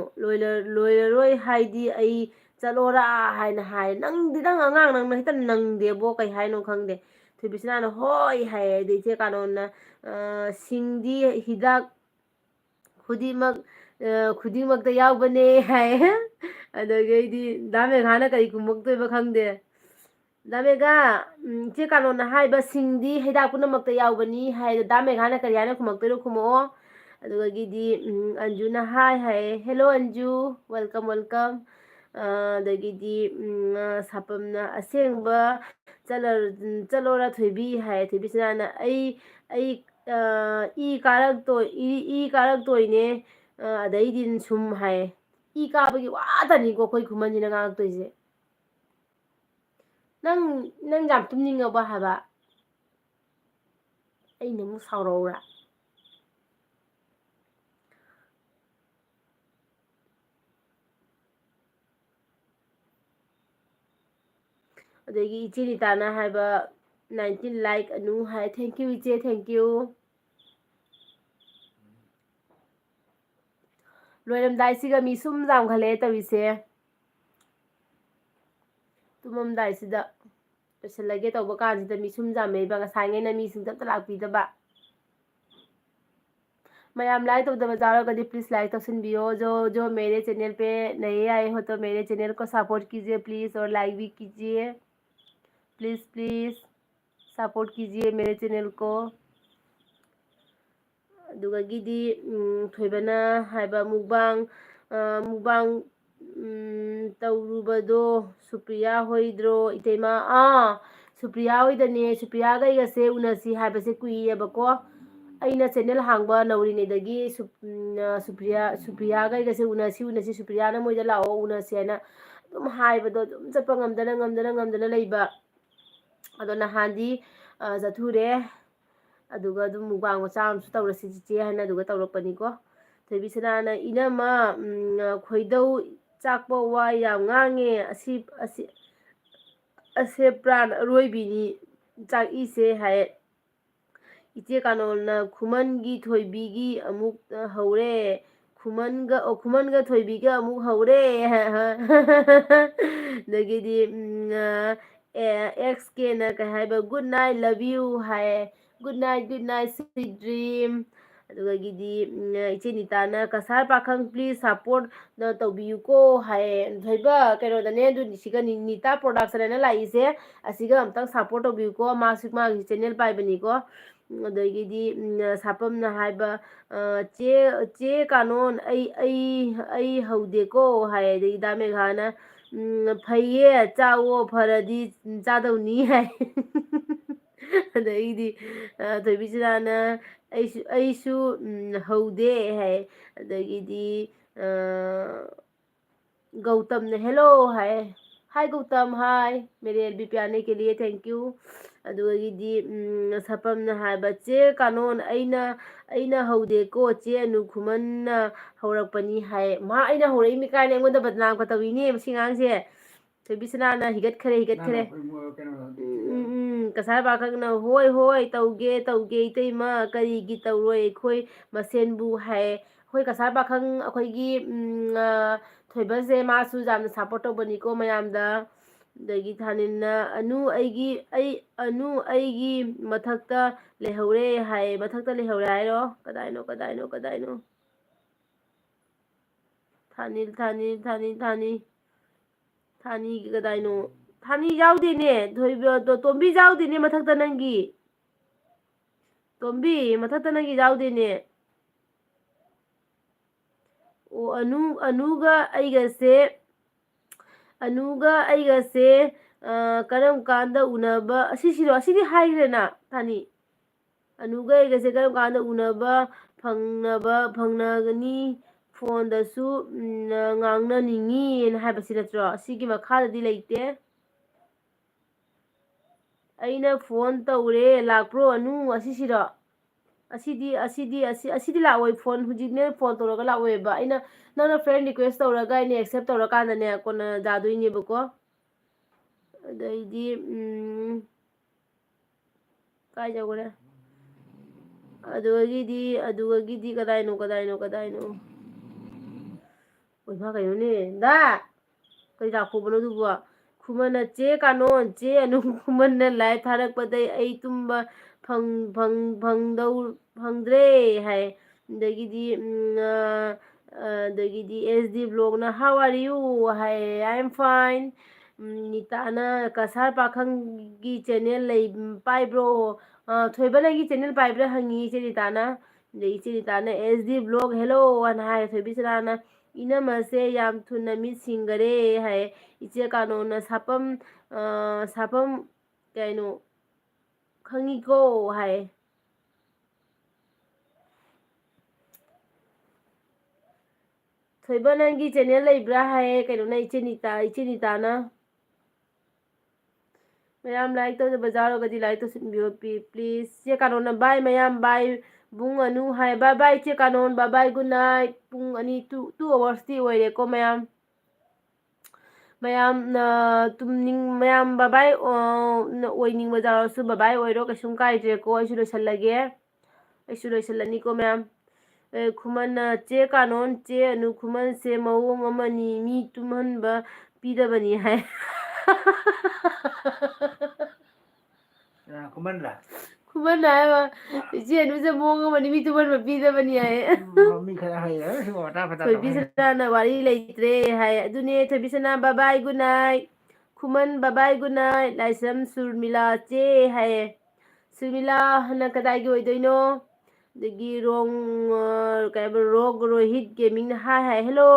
ꯂꯣꯏꯔꯔꯣꯏ ꯍꯥꯏꯗꯤ ꯑꯩ ꯆꯠꯂꯣꯔꯥ ꯍꯥꯏꯅ ꯍꯥꯏ ꯅꯪꯗꯤ ꯅꯪ ꯑꯉꯥꯡ ꯅꯪꯅ ꯍꯦꯛꯇ ꯅꯪꯗꯦꯕꯣ ꯀꯩ ꯍꯥꯏꯅꯣ ꯈꯪꯗꯦ ꯊꯣꯏꯕꯤꯆꯅꯥꯅ ꯍꯣꯏ ꯍꯥꯏꯌꯦ ꯑꯗꯩ ꯏꯆꯦ ꯀꯥꯅꯣꯅ ꯁꯤꯡꯗꯤ ꯍꯤꯗꯥꯛ ꯈꯨꯗꯤꯡꯃꯛꯇ ꯌꯥꯎꯕꯅꯦ ꯍꯥꯏ ꯑꯗꯒꯤꯗꯤ ꯗꯥ ꯃꯦꯘꯥꯅ ꯀꯔꯤ ꯈꯨꯝꯃꯛꯇꯣꯏꯕ ꯈꯪꯗꯦ ꯗꯥ ꯃꯦꯘꯥ ꯏꯆꯦ ꯀꯥꯅꯣꯅ ꯍꯥꯏꯕ ꯁꯤꯡꯗꯤ ꯍꯤꯗꯥꯛ ꯄꯨꯝꯅꯃꯛꯇ ꯌꯥꯎꯕꯅꯤ ꯍꯥꯏ ꯗꯥ ꯃꯦꯘꯥꯅ ꯀꯔꯤ ꯍꯥꯏꯅ ꯈꯨꯝꯃꯛꯇꯣꯏꯅꯣ ꯈꯨꯝꯃꯛꯑꯣ ꯑꯗꯨꯗꯒꯤꯗꯤ ꯑꯟꯖꯨꯅ ꯍꯥꯏꯌꯦ ꯍꯦꯜꯂꯣ ꯑꯟꯖꯨ ꯋꯦꯜꯀꯝ ꯑꯗꯒꯤꯗꯤ ꯁꯥꯄꯝꯅ ꯑꯁꯦꯡꯕ ꯆꯠꯂꯣꯔꯥ ꯊꯣꯏꯕꯤ ꯍꯥꯏ ꯊꯣꯏꯕꯤꯆꯅꯥꯅ ꯑꯩ ꯏ ꯀꯥꯔꯛꯇꯣꯏꯅꯦ ꯑꯗꯩꯗꯤ ꯁꯨꯝ ꯍꯥꯏ ꯏ ꯀꯥꯕꯒꯤ ꯋꯥꯇꯅꯤꯀꯣ ꯑꯩꯈꯣꯏ ꯈꯨꯃꯟꯁꯤꯅ ꯉꯥꯡꯉꯛꯇꯣꯏꯁꯦ ꯅꯪ ꯌꯥꯝ ꯇꯨꯝꯅꯤꯡꯉꯕ ꯍꯥꯏꯕ ꯑꯩꯅ ꯑꯃꯨꯛ ꯁꯥꯎꯔꯛꯎꯔꯥ ꯑꯗꯒꯤ ꯏꯆꯦ ꯔꯤꯇꯥꯅ ꯍꯥꯏꯕ 19 ꯂꯥꯏꯛ ꯑꯅꯨ ꯍꯥꯏ ꯊꯦꯡꯀ꯭ꯌꯨ ꯏꯆꯦ ꯊꯦꯡꯀ꯭ꯌꯨ ꯂꯣꯏꯔꯝꯗꯥꯏꯁꯤꯒ ꯃꯤ ꯁꯨꯝ ꯌꯥꯝꯈꯠꯂꯛꯑꯦ ꯇꯧꯔꯤꯁꯦ ꯇꯨꯝꯃꯝꯗꯥꯏꯁꯤꯗ ꯂꯣꯏꯁꯤꯜꯂꯒꯦ ꯇꯧꯕ ꯀꯥꯟꯁꯤꯗ ꯃꯤ ꯁꯨꯝ ꯌꯥꯝꯃꯛꯏꯕ ꯉꯁꯥꯏꯉꯩꯅ ꯃꯤꯁꯤꯡꯁꯦ ꯑꯝꯇ ꯂꯥꯛꯄꯤꯗꯕ मयाम लाइक तौदबा जाओगे प्लीज़ लाइक तौसनबियो जो मेरे चैनल पे नए आए हो तो मेरे चैनल को सपोर्ट कीजिए प्लीज़ और लाइक भी कीजिए प्लीज़ सपोर्ट कीजिए मेरे चैनल को अदुगगिदी थोइबना हाइबा मुबांग तौरुबदो सुप्रिया होइद्रो इतेमा सुप्रिया होइदने सुप्रिया गैगसे उनसी हाइबसे कुइरेबको अꯩꯅ ꯆꯦꯅꯦꯜ ꯍꯥꯡꯕ ꯅꯧꯔꯤꯉꯩꯗꯒꯤ ꯁꯨꯄ꯭ꯔꯤꯌꯥꯒ ꯑꯩꯒꯁꯦ ꯎꯅꯁꯤ ꯁꯨꯄ꯭ꯔꯤꯌꯥꯅ ꯃꯣꯏꯗ ꯂꯥꯛꯑꯣ ꯎꯅꯁꯤ ꯍꯥꯏꯅ ꯑꯗꯨꯝ ꯍꯥꯏꯕꯗꯣ ꯑꯗꯨꯝ ꯆꯠꯄ ꯉꯝꯗꯅ ꯂꯩꯕ ꯑꯗꯣ ꯅꯍꯥꯟꯗꯤ ꯆꯠꯊꯨꯔꯦ ꯑꯗꯨꯒ ꯑꯗꯨꯝ ꯃꯨꯛꯕꯥꯡ ꯃꯆꯥ ꯑꯃꯁꯨ ꯇꯧꯔꯁꯤ ꯆꯤꯆꯦ ꯍꯥꯏꯅ ꯑꯗꯨꯒ ꯇꯧꯔꯛꯄꯅꯤꯀꯣ ꯊꯣꯏꯕꯤꯁꯅꯥꯅ ꯏꯅꯝꯃ ꯈꯣꯏꯗꯧ ꯆꯥꯛꯄ ꯋꯥ ꯌꯥꯝ ꯉꯥꯡꯉꯦ ꯑꯁꯦ ꯄ꯭ꯔꯥꯟ ꯑꯔꯣꯏꯕꯤꯅꯤ ꯆꯥꯛꯏꯁꯦ ꯍꯥꯏ ꯏꯆꯦ ꯀꯥꯅꯣꯜꯅ ꯈꯨꯃꯟꯒꯤ ꯊꯣꯏꯕꯤꯒꯤ ꯑꯃꯨꯛ ꯍꯧꯔꯦ ꯈꯨꯃꯟꯒ ꯊꯣꯏꯕꯤꯒ ꯑꯃꯨꯛ ꯍꯧꯔꯦ ꯑꯗꯒꯤꯗꯤ ꯑꯦꯛꯁ ꯀꯦꯅ ꯀꯩ ꯍꯥꯏꯕ ꯒꯨꯗ ꯅꯥꯏꯠ ꯂꯚ ꯌꯨ ꯍꯥꯏ ꯒꯨꯗ ꯅꯥꯏꯠ ꯁ꯭ꯋꯤꯠ ꯗ꯭ꯔꯤꯝ ꯑꯗꯨꯗꯒꯤꯗꯤ ꯏꯆꯦ ꯅꯤꯇꯥꯅ ꯀꯁꯥꯔ ꯄꯥꯈꯪ ꯄ꯭ꯂꯤꯖ ꯁꯞꯄꯣꯔꯠ ꯇꯧꯕꯤꯌꯨꯀꯣ ꯍꯥꯏꯌꯦ ꯊꯣꯏꯕ ꯀꯩꯅꯣꯗꯅꯦ ꯑꯗꯨ ꯁꯤꯒ ꯅꯤꯇꯥ ꯄ꯭ꯔꯣꯗꯛꯁꯟ ꯍꯥꯏꯅ ꯂꯥꯛꯏꯁꯦ ꯑꯁꯤꯒ ꯑꯝꯇꯪ ꯁꯞꯄꯣꯔꯠ ꯇꯧꯕꯤꯌꯨꯀꯣ ꯃꯥꯒꯤ ꯆꯦꯅꯦꯜ ꯄꯥꯏꯕꯅꯤꯀꯣ ꯑꯗꯒꯤꯗꯤ ꯁꯥꯄꯝꯅ ꯍꯥꯏꯕ ꯆꯦ ꯀꯥꯅꯣꯟ ꯑꯩ ꯍꯧꯗꯦꯀꯣ ꯍꯥꯏ ꯑꯗꯒꯤ ꯗꯥ ꯃꯦꯘꯥꯅ ꯐꯩꯌꯦ ꯆꯥꯋꯣ ꯐꯔꯗꯤ ꯆꯥꯗꯧꯅꯤ ꯍꯥꯏ ꯑꯗꯒꯤꯗꯤ ꯊꯣꯏꯕꯤꯆꯅꯥꯅ ꯑꯩꯁꯨ ꯍꯧꯗꯦ ꯍꯥꯏ ꯑꯗꯒꯤꯗꯤ गौतम ने हेलो हाय गौतम हाय मेरे एल बी पे आने के लिए थैंक यू अदुगीदी सपमना हायबा चे कानोन अइना हौदेको चे अनु खुमन्ना हौरकपनी हाय मा अइना हौरई मी कायने अंगोंदा बदनाम का तवीने मसी गांगसे थोइबिसनाना हिगत खरे ꯀꯁꯥꯔ ꯄꯥꯈꯪꯅ ꯍꯣꯏ ꯍꯣꯏ ꯇꯧꯒꯦ ꯇꯧꯒꯦ ꯏꯇꯩꯃ ꯀꯔꯤꯒꯤ ꯇꯧꯔꯣꯏ ꯑꯩꯈꯣꯏ ꯃꯁꯦꯟꯕꯨ ꯍꯥꯏ ꯑꯩꯈꯣꯏ ꯀꯁꯥꯔ ꯄꯥꯈꯪ ꯑꯩꯈꯣꯏꯒꯤ ꯊꯣꯏꯕꯁꯦ ꯃꯥꯁꯨ ꯌꯥꯝꯅ ꯁꯞꯄꯣꯔꯠ ꯇꯧꯕꯅꯤꯀꯣ ꯃꯌꯥꯝꯗ ꯑꯗꯒꯤ ꯊꯥꯅꯤꯜꯅ ꯑꯩꯒꯤ ꯃꯊꯛꯇ ꯂꯩꯍꯧꯔꯦ ꯍꯥꯏ ꯃꯊꯛꯇ ꯂꯩꯍꯧꯔꯦ ꯍꯥꯏꯔꯣ ꯀꯗꯥꯏꯅꯣ ꯊꯥꯅꯤꯒꯤ ꯀꯗꯥꯏꯅꯣ ꯊꯥꯅꯤ ꯌꯥꯎꯗꯦꯅꯦ ꯇꯣꯝꯕꯤ ꯌꯥꯎꯗꯦꯅꯦ ꯃꯊꯛꯇ ꯅꯪꯒꯤ ꯇꯣꯝꯕꯤ ꯃꯊꯛꯇ ꯅꯪꯒꯤ ꯌꯥꯎꯗꯦꯅꯦ ꯑꯣ ꯑꯅꯨꯒ ꯑꯩꯒꯁꯦ ꯀꯔꯝ ꯀꯥꯟꯗ ꯎꯅꯕ ꯑꯁꯤꯗꯤ ꯍꯥꯏꯈ꯭ꯔꯦꯅ ꯊꯥꯅꯤ ꯑꯅꯨꯒ ꯑꯩꯒꯁꯦ ꯀꯔꯝ ꯀꯥꯟꯗ ꯎꯅꯕ ꯐꯪꯅꯒꯅꯤ ꯐꯣꯟꯗꯁꯨ ꯉꯥꯡꯅꯅꯤꯡꯉꯤꯅ ꯍꯥꯏꯕꯁꯤ ꯅꯠꯇ꯭ꯔꯣ ꯁꯤꯒꯤ ꯃꯈꯥꯗꯗꯤ ꯂꯩꯇꯦ ꯑꯩꯅ ꯐꯣꯟ ꯇꯧꯔꯦ ꯂꯥꯛꯄ꯭ꯔꯣ ꯑꯅꯨ ꯑꯁꯤꯁꯤꯔꯣ ꯑꯁꯤꯗꯤ ꯂꯥꯛꯑꯣꯏ ꯐꯣꯟ ꯍꯧꯖꯤꯛꯅꯦ ꯐꯣꯟ ꯇꯧꯔꯒ ꯂꯥꯛꯑꯣꯏꯕ ꯅꯪꯅ ꯐ꯭ꯔꯦꯟ ꯔꯤꯀ꯭ꯋꯦꯁ ꯇꯧꯔꯒ ꯑꯩꯅ ꯑꯦꯛꯁꯦꯞ ꯇꯧꯔꯀꯥꯟꯗꯅꯦ ꯀꯣꯟꯅ ꯌꯥꯗꯣꯏꯅꯦꯕꯀꯣ ꯑꯗꯩꯗꯤ ꯀꯥꯏ ꯌꯧꯈꯔꯦ ꯑꯗꯨꯒꯤꯗꯤ ꯀꯗꯥꯏꯅꯣ ꯑꯣꯏꯃꯥ ꯀꯩꯅꯣꯅꯦ ꯀꯩ ꯂꯥꯛꯈꯣꯕꯅꯣ ꯑꯗꯨꯕꯨ ꯈꯨꯃꯟꯅ ꯆꯦ ꯀꯥꯅꯣꯟ ꯆꯦ ꯑꯅꯨ ꯈꯨꯃꯟꯅ ꯂꯥꯏꯚ ꯊꯥꯔꯛꯄꯗꯩ ꯑꯩ ꯇꯨꯝꯕ ꯐꯪꯗ꯭ꯔꯦ ꯍꯥꯏ ꯑꯗꯒꯤꯗꯤ ꯑꯦꯁ ꯗꯤ ꯕ꯭ꯂꯣꯛꯅ how are you hi I am fine ꯅꯤꯇꯥꯅ ꯀꯁꯥꯔ ꯄꯥꯈꯪꯒꯤ ꯆꯦꯅꯦꯜ ꯄꯥꯏꯕ꯭ꯔꯣ ꯊꯣꯏꯕ ꯅꯪꯒꯤ ꯆꯦꯅꯦꯜ ꯄꯥꯏꯕ꯭ꯔꯥ ꯍꯪꯉꯤ ꯏꯆꯦ ꯔꯤꯇꯥꯅ ꯑꯗꯩ ꯏꯆꯦ ꯔꯤꯇꯥꯅ ꯑꯦꯁ ꯗꯤ ꯕ꯭ꯂꯣꯛ ꯍꯦꯜꯂꯣ ꯍꯥꯏꯅ ꯍꯥꯏ ꯊꯣꯏꯕꯤꯁꯅꯥꯅ ꯏꯅꯝꯃꯁꯦ ꯌꯥꯝ ꯊꯨꯅ ꯃꯤꯠ ꯁꯤꯡꯒꯔꯦ ꯍꯥꯏ ꯏꯆꯦ ꯀꯥꯅꯣꯅ ꯁꯥꯐꯝ ꯀꯩꯅꯣ ꯈꯪꯉꯤꯀꯣ ꯍꯥꯏ ꯊꯣꯏꯕ ꯅꯪꯒꯤ ꯆꯦꯅꯦꯜ ꯂꯩꯕ꯭ꯔꯥ ꯍꯥꯏꯌꯦ ꯀꯩꯅꯣꯅ ꯏꯆꯦ ꯅꯤꯇꯥꯅ ꯃꯌꯥꯝ ꯂꯥꯏꯛ ꯇꯧꯗꯕ ꯌꯥꯎꯔꯒꯗꯤ ꯂꯥꯏꯛ ꯇꯧꯁꯤꯟꯕꯤꯌꯣ ꯄ꯭ꯂꯤꯖ ꯆꯦ ꯀꯥꯅꯣꯅ ꯕꯥꯏ ꯃꯌꯥꯝ ꯕꯥꯏ ꯕꯨꯡ ꯑꯅꯨ ꯍꯥꯏ ꯕꯥꯏ ꯆꯦ ꯀꯥꯅꯣꯟ ꯕꯥꯏ ꯒꯨꯗ ꯅꯥꯏꯠ ꯄꯨꯡ ꯑꯅꯤ 2 ꯑꯋꯥꯔꯁꯇꯤ ꯑꯣꯏꯔꯦꯀꯣ ꯃꯌꯥꯝ ꯕꯕꯥꯏ ꯑꯣꯏꯅꯤꯡꯕ ꯌꯥꯎꯔꯁꯨ ꯕꯕꯥꯏ ꯑꯣꯏꯔꯣ ꯀꯩꯁꯨꯝ ꯀꯥꯏꯗ꯭ꯔꯦꯀꯣ ꯑꯩꯁꯨ ꯂꯣꯏꯁꯤꯜꯂꯅꯤꯀꯣ ꯃꯌꯥꯝ ꯈꯨꯃꯟꯅ ꯆꯦ ꯀꯥꯅꯣꯟ ꯆꯦ ꯑꯅꯨ ꯈꯨꯃꯟꯁꯦ ꯃꯑꯣꯡ ꯑꯃꯅꯤ ꯃꯤ ꯇꯨꯝꯍꯟꯕ ꯄꯤꯗꯕꯅꯤ ꯍꯥꯏ ꯈꯨꯃꯟꯂ ꯈꯨꯃꯟꯅ ꯍꯥꯏꯕ ꯏꯆꯦ ꯑꯅꯨꯁꯦ ꯃꯑꯣꯡ ꯑꯃꯅꯤ ꯃꯤ ꯇꯨꯝꯍꯟꯕ ꯄꯤꯗꯕꯅꯤ ꯍꯥꯏ ꯃꯤ ꯈꯔ ꯍꯩꯔ ꯁꯤꯒꯨꯝꯕ ꯋꯥꯇꯥ ꯐꯇꯥ ꯇꯧ ꯍꯩꯔꯦ ꯊꯣꯏꯕꯤꯁꯅꯥꯅ ꯋꯥꯔꯤ ꯂꯩꯇ꯭ꯔꯦ ꯍꯥꯏ ꯑꯗꯨꯅꯦ ꯊꯣꯏꯕꯤꯁꯅꯥ ꯕꯕꯥꯏ ꯒꯨꯗ ꯅꯥꯏꯠ ꯈꯨꯃꯟ ꯕꯕꯥꯏ ꯒꯨꯗ ꯅꯥꯏꯠ ꯂꯥꯏꯁ꯭ꯔꯝ ꯁꯨꯔꯃꯤꯂꯥ ꯆꯦ ꯍꯥꯏꯌꯦ ꯁꯨꯔꯃꯤꯂꯥ ꯍꯟꯅ ꯀꯗꯥꯏꯒꯤ ꯑꯣꯏꯗꯣꯏꯅꯣ ꯑꯗꯒꯤ rock Rohit ꯒꯦꯃꯤꯡꯅ hi hello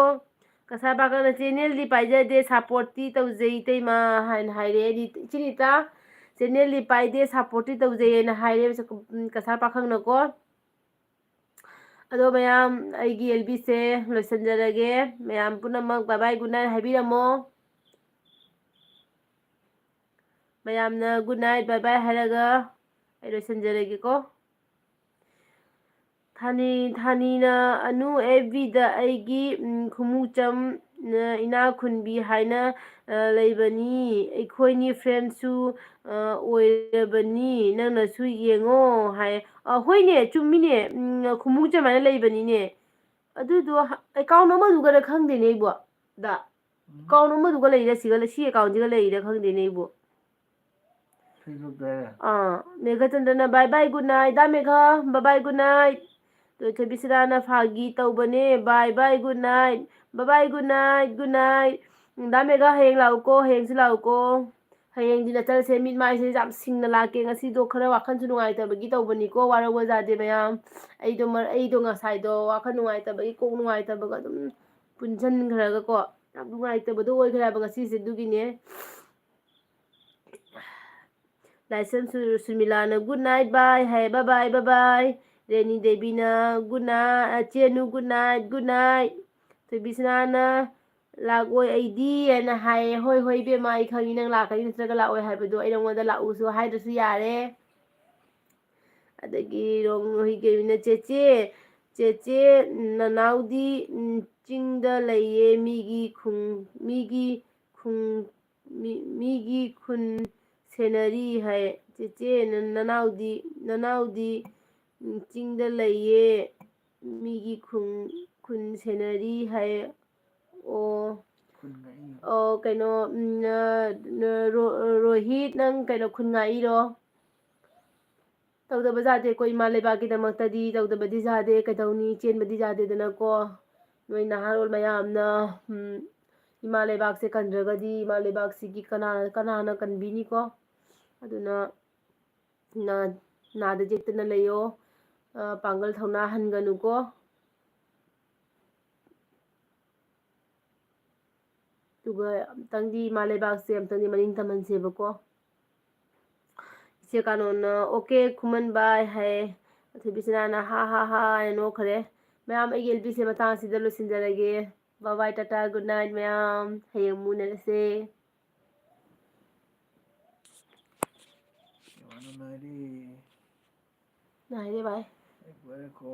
Cachar ꯄꯥꯈꯪꯅ ꯆꯦꯅꯦꯜꯗꯤ ꯄꯥꯏꯖꯗꯦ ꯁꯞꯄꯣꯔꯠꯇꯤ ꯇꯧꯖꯩ ꯏꯇꯩꯃ ꯍꯥꯏꯅ ꯍꯥꯏꯔꯦ ꯑꯩꯗꯤ ꯏꯆꯤꯅꯤꯇꯥ ꯆꯦꯅꯦꯜꯗꯤ ꯄꯥꯏꯗꯦ ꯁꯞꯄꯣꯔꯠꯇꯤ ꯇꯧꯖꯩꯌꯦꯅ ꯍꯥꯏꯔꯦ ꯀꯁꯥꯔ ꯄꯥꯈꯪꯅꯀꯣ ꯑꯗꯣ ꯃꯌꯥꯝ ꯑꯩꯒꯤ ꯑꯦꯜꯕꯤꯁꯦ ꯂꯣꯏꯁꯤꯟꯖꯔꯒꯦ ꯃꯌꯥꯝ ꯄꯨꯝꯅꯃꯛ ꯕꯥꯏ ꯒꯨꯗ ꯅꯥꯏꯠ ꯍꯥꯏꯕꯤꯔꯝꯃꯣ ꯃꯌꯥꯝꯅ ꯒꯨꯗ ꯅꯥꯏꯠ ꯕꯥꯏ ꯍꯥꯏꯔꯒ ꯑꯩ ꯂꯣꯏꯁꯤꯟꯖꯔꯒꯦꯀꯣ ꯊꯥꯅꯤꯅ ꯑꯅꯨ ꯑꯦꯐꯕꯤꯗ ꯑꯩꯒꯤ ꯈꯨꯃꯨꯆꯝ ꯏꯅꯥꯈꯨꯟꯕꯤ ꯍꯥꯏꯅ ꯂꯩꯕꯅꯤ ꯑꯩꯈꯣꯏꯅꯤ ꯐ꯭ꯔꯦꯟꯁꯨ ꯑꯣꯏꯔꯕꯅꯤ ꯅꯪꯅꯁꯨ ꯌꯦꯡꯉꯣ ꯍꯥꯏ ꯍꯣꯏꯅꯦ ꯆꯨꯝꯃꯤꯅꯦ ꯈꯨꯃꯨꯆꯝ ꯍꯥꯏꯅ ꯂꯩꯕꯅꯤꯅꯦ ꯑꯗꯨꯗꯣ ꯑꯦꯀꯥꯎꯟ ꯑꯃꯗꯨꯒꯔ ꯈꯪꯗꯦꯅꯦ ꯑꯩꯕꯣ ꯑꯦꯀꯥꯎꯟ ꯑꯃꯗꯨꯒ ꯂꯩꯔ ꯁꯤ ꯑꯦꯀꯥꯎꯟꯁꯤꯒ ꯂꯩꯔ ꯈꯪꯗꯦꯅꯦ ꯑꯩꯕꯣ ꯃꯦꯘꯆꯟꯗ꯭ꯔꯅ bye good night Megha bye good night ꯊꯣꯏꯕꯤꯁꯅꯥꯅ ꯐꯥꯒꯤ ꯇꯧꯕꯅꯦ bye good night bye good night Megha ꯍꯌꯦꯡ ꯂꯥꯛꯎꯀꯣ ꯍꯌꯦꯡꯁꯨ ꯂꯥꯛꯎꯀꯣ ꯍꯌꯦꯡꯗꯤ ꯅꯆꯜꯁꯦ ꯃꯤꯠ ꯃꯥꯏꯁꯦ ꯌꯥꯝ ꯁꯤꯡꯅ ꯂꯥꯛꯀꯦ ꯉꯁꯤꯗꯣ ꯈꯔ ꯋꯥꯈꯜꯁꯨ ꯅꯨꯡꯉꯥꯏꯇꯕꯒꯤ ꯇꯧꯕꯅꯤꯀꯣ ꯋꯥꯔꯧꯕ ꯌꯥꯗꯦ ꯃꯌꯥꯝ ꯑꯩꯗꯣ ꯉꯁꯥꯏꯗꯣ ꯋꯥꯈꯜ ꯅꯨꯡꯉꯥꯏꯇꯕꯒꯤ ꯀꯣꯛ ꯅꯨꯡꯉꯥꯏꯇꯕꯒ ꯑꯗꯨꯝ ꯄꯨꯟꯁꯤꯟꯈ꯭ꯔꯒꯀꯣ ꯌꯥꯝ ꯅꯨꯡꯉꯥꯏꯇꯕꯗꯣ ꯑꯣꯏꯈ꯭ꯔꯦ ꯍꯥꯏꯕ ꯉꯁꯤꯁꯦ ꯑꯗꯨꯒꯤꯅꯦ ꯂꯥꯏꯁ꯭ꯔꯝ ꯁꯨꯔꯃꯤꯂꯥꯅ ꯒꯨꯗ ꯅꯥꯏꯠ ꯕꯥꯏ ꯍꯥꯏ ꯕꯥꯏ ꯔꯦꯅꯤ ꯗꯦꯕꯤꯅ ꯆꯦꯅꯨ ꯒꯨꯗ ꯅꯥꯏꯠ ꯊꯣꯏꯕꯤꯁꯅꯥꯅ ꯂꯥꯛꯑꯣꯏ ꯑꯩꯗꯤ ꯍꯥꯏꯅ ꯍꯥꯏꯌꯦ ꯍꯣꯏ ꯏꯕꯦꯝꯃ ꯑꯩ ꯈꯪꯉꯤ ꯅꯪ ꯂꯥꯛꯀꯅꯤ ꯅꯠꯇ꯭ꯔꯒ ꯂꯥꯛꯑꯣꯏ ꯍꯥꯏꯕꯗꯣ ꯑꯩ ꯅꯉꯣꯟꯗ ꯂꯥꯛꯎꯁꯨ ꯍꯥꯏꯗ꯭ꯔꯁꯨ ꯌꯥꯔꯦ ꯑꯗꯒꯤ ꯔꯣꯍꯤꯒꯦꯃꯤꯅ ꯆꯦꯆꯦ ꯅꯅꯥꯎꯗꯤ ꯆꯤꯡꯗ ꯂꯩꯌꯦ ꯃꯤꯒꯤ ꯈꯨꯟ ꯁꯦꯟꯅꯔꯤ ꯍꯥꯏ ꯆꯦꯆꯦ ꯅꯅꯥꯎꯗꯤ ꯆꯤꯡꯗ ꯂꯩꯌꯦ ꯃꯤꯒꯤ ꯈꯨꯟ ꯁꯦꯟꯅꯔꯤ ꯍꯥꯏ ꯑꯣ ꯑꯣ ꯀꯩꯅꯣ ꯔꯣꯍꯤꯠ ꯅꯪ ꯀꯩꯅꯣ ꯈꯨꯟ ꯉꯥꯛꯏꯔꯣ ꯇꯧꯗꯕ ꯌꯥꯗꯦꯀꯣ ꯏꯃꯥ ꯂꯩꯕꯥꯛꯀꯤꯗꯃꯛꯇꯗꯤ ꯇꯧꯗꯕꯗꯤ ꯌꯥꯗꯦ ꯀꯩꯗꯧꯅꯤ ꯆꯦꯟꯕꯗꯤ ꯌꯥꯗꯦꯗꯅꯀꯣ ꯅꯣꯏ ꯅꯍꯥꯔꯣꯜ ꯃꯌꯥꯝꯅ ꯏꯃꯥ ꯂꯩꯕꯥꯛꯁꯦ ꯀꯟꯗ꯭ꯔꯒꯗꯤ ꯏꯃꯥ ꯂꯩꯕꯥꯛꯁꯤꯒꯤ ꯀꯅꯥꯅ ꯀꯟꯕꯤꯅꯤꯀꯣ ꯑꯗꯨꯅ ꯅꯥꯗ ꯌꯦꯛꯇꯅ ꯂꯩꯌꯣ ꯄꯥꯡꯒꯜ ꯊꯧꯅꯥ ꯍꯟꯒꯅꯨꯀꯣ ꯑꯗꯨꯒ ꯑꯝꯇꯪꯗꯤ ꯏꯃꯥ ꯂꯩꯕꯥꯛꯁꯦ ꯑꯝꯇꯪꯗꯤ ꯃꯅꯤꯡ ꯇꯝꯍꯟꯁꯦꯕꯀꯣ ꯏꯆꯦ ꯀꯥꯅꯣꯅ ꯑꯣꯀꯦ ꯈꯨꯃꯟ ꯕꯥꯏ ꯍꯥꯏꯌꯦ ꯑꯊꯣꯏꯕꯤꯁꯅꯥꯅ ꯍꯥ ꯍꯥ ꯍꯥ ꯍꯥꯏꯅ ꯅꯣꯛꯈ꯭ꯔꯦ ꯃꯌꯥꯝ ꯑꯩꯒꯤ ꯑꯦꯜꯕꯤꯁꯦ ꯃꯇꯥꯡ ꯑꯁꯤꯗ ꯂꯣꯏꯁꯤꯟꯖꯔꯒꯦ ꯕꯥꯏ ꯕꯥꯏ ꯇꯥꯇꯥ ꯒꯨꯗ ꯅꯥꯏꯠ ꯃꯌꯥꯝ ꯍꯌꯦꯡ ꯑꯃꯨꯛ ꯎꯅꯔꯁꯦ ꯅꯥꯏꯔꯦ ꯅꯥꯏꯔꯦ ꯚꯥꯏ ꯉꯥꯏꯈꯣ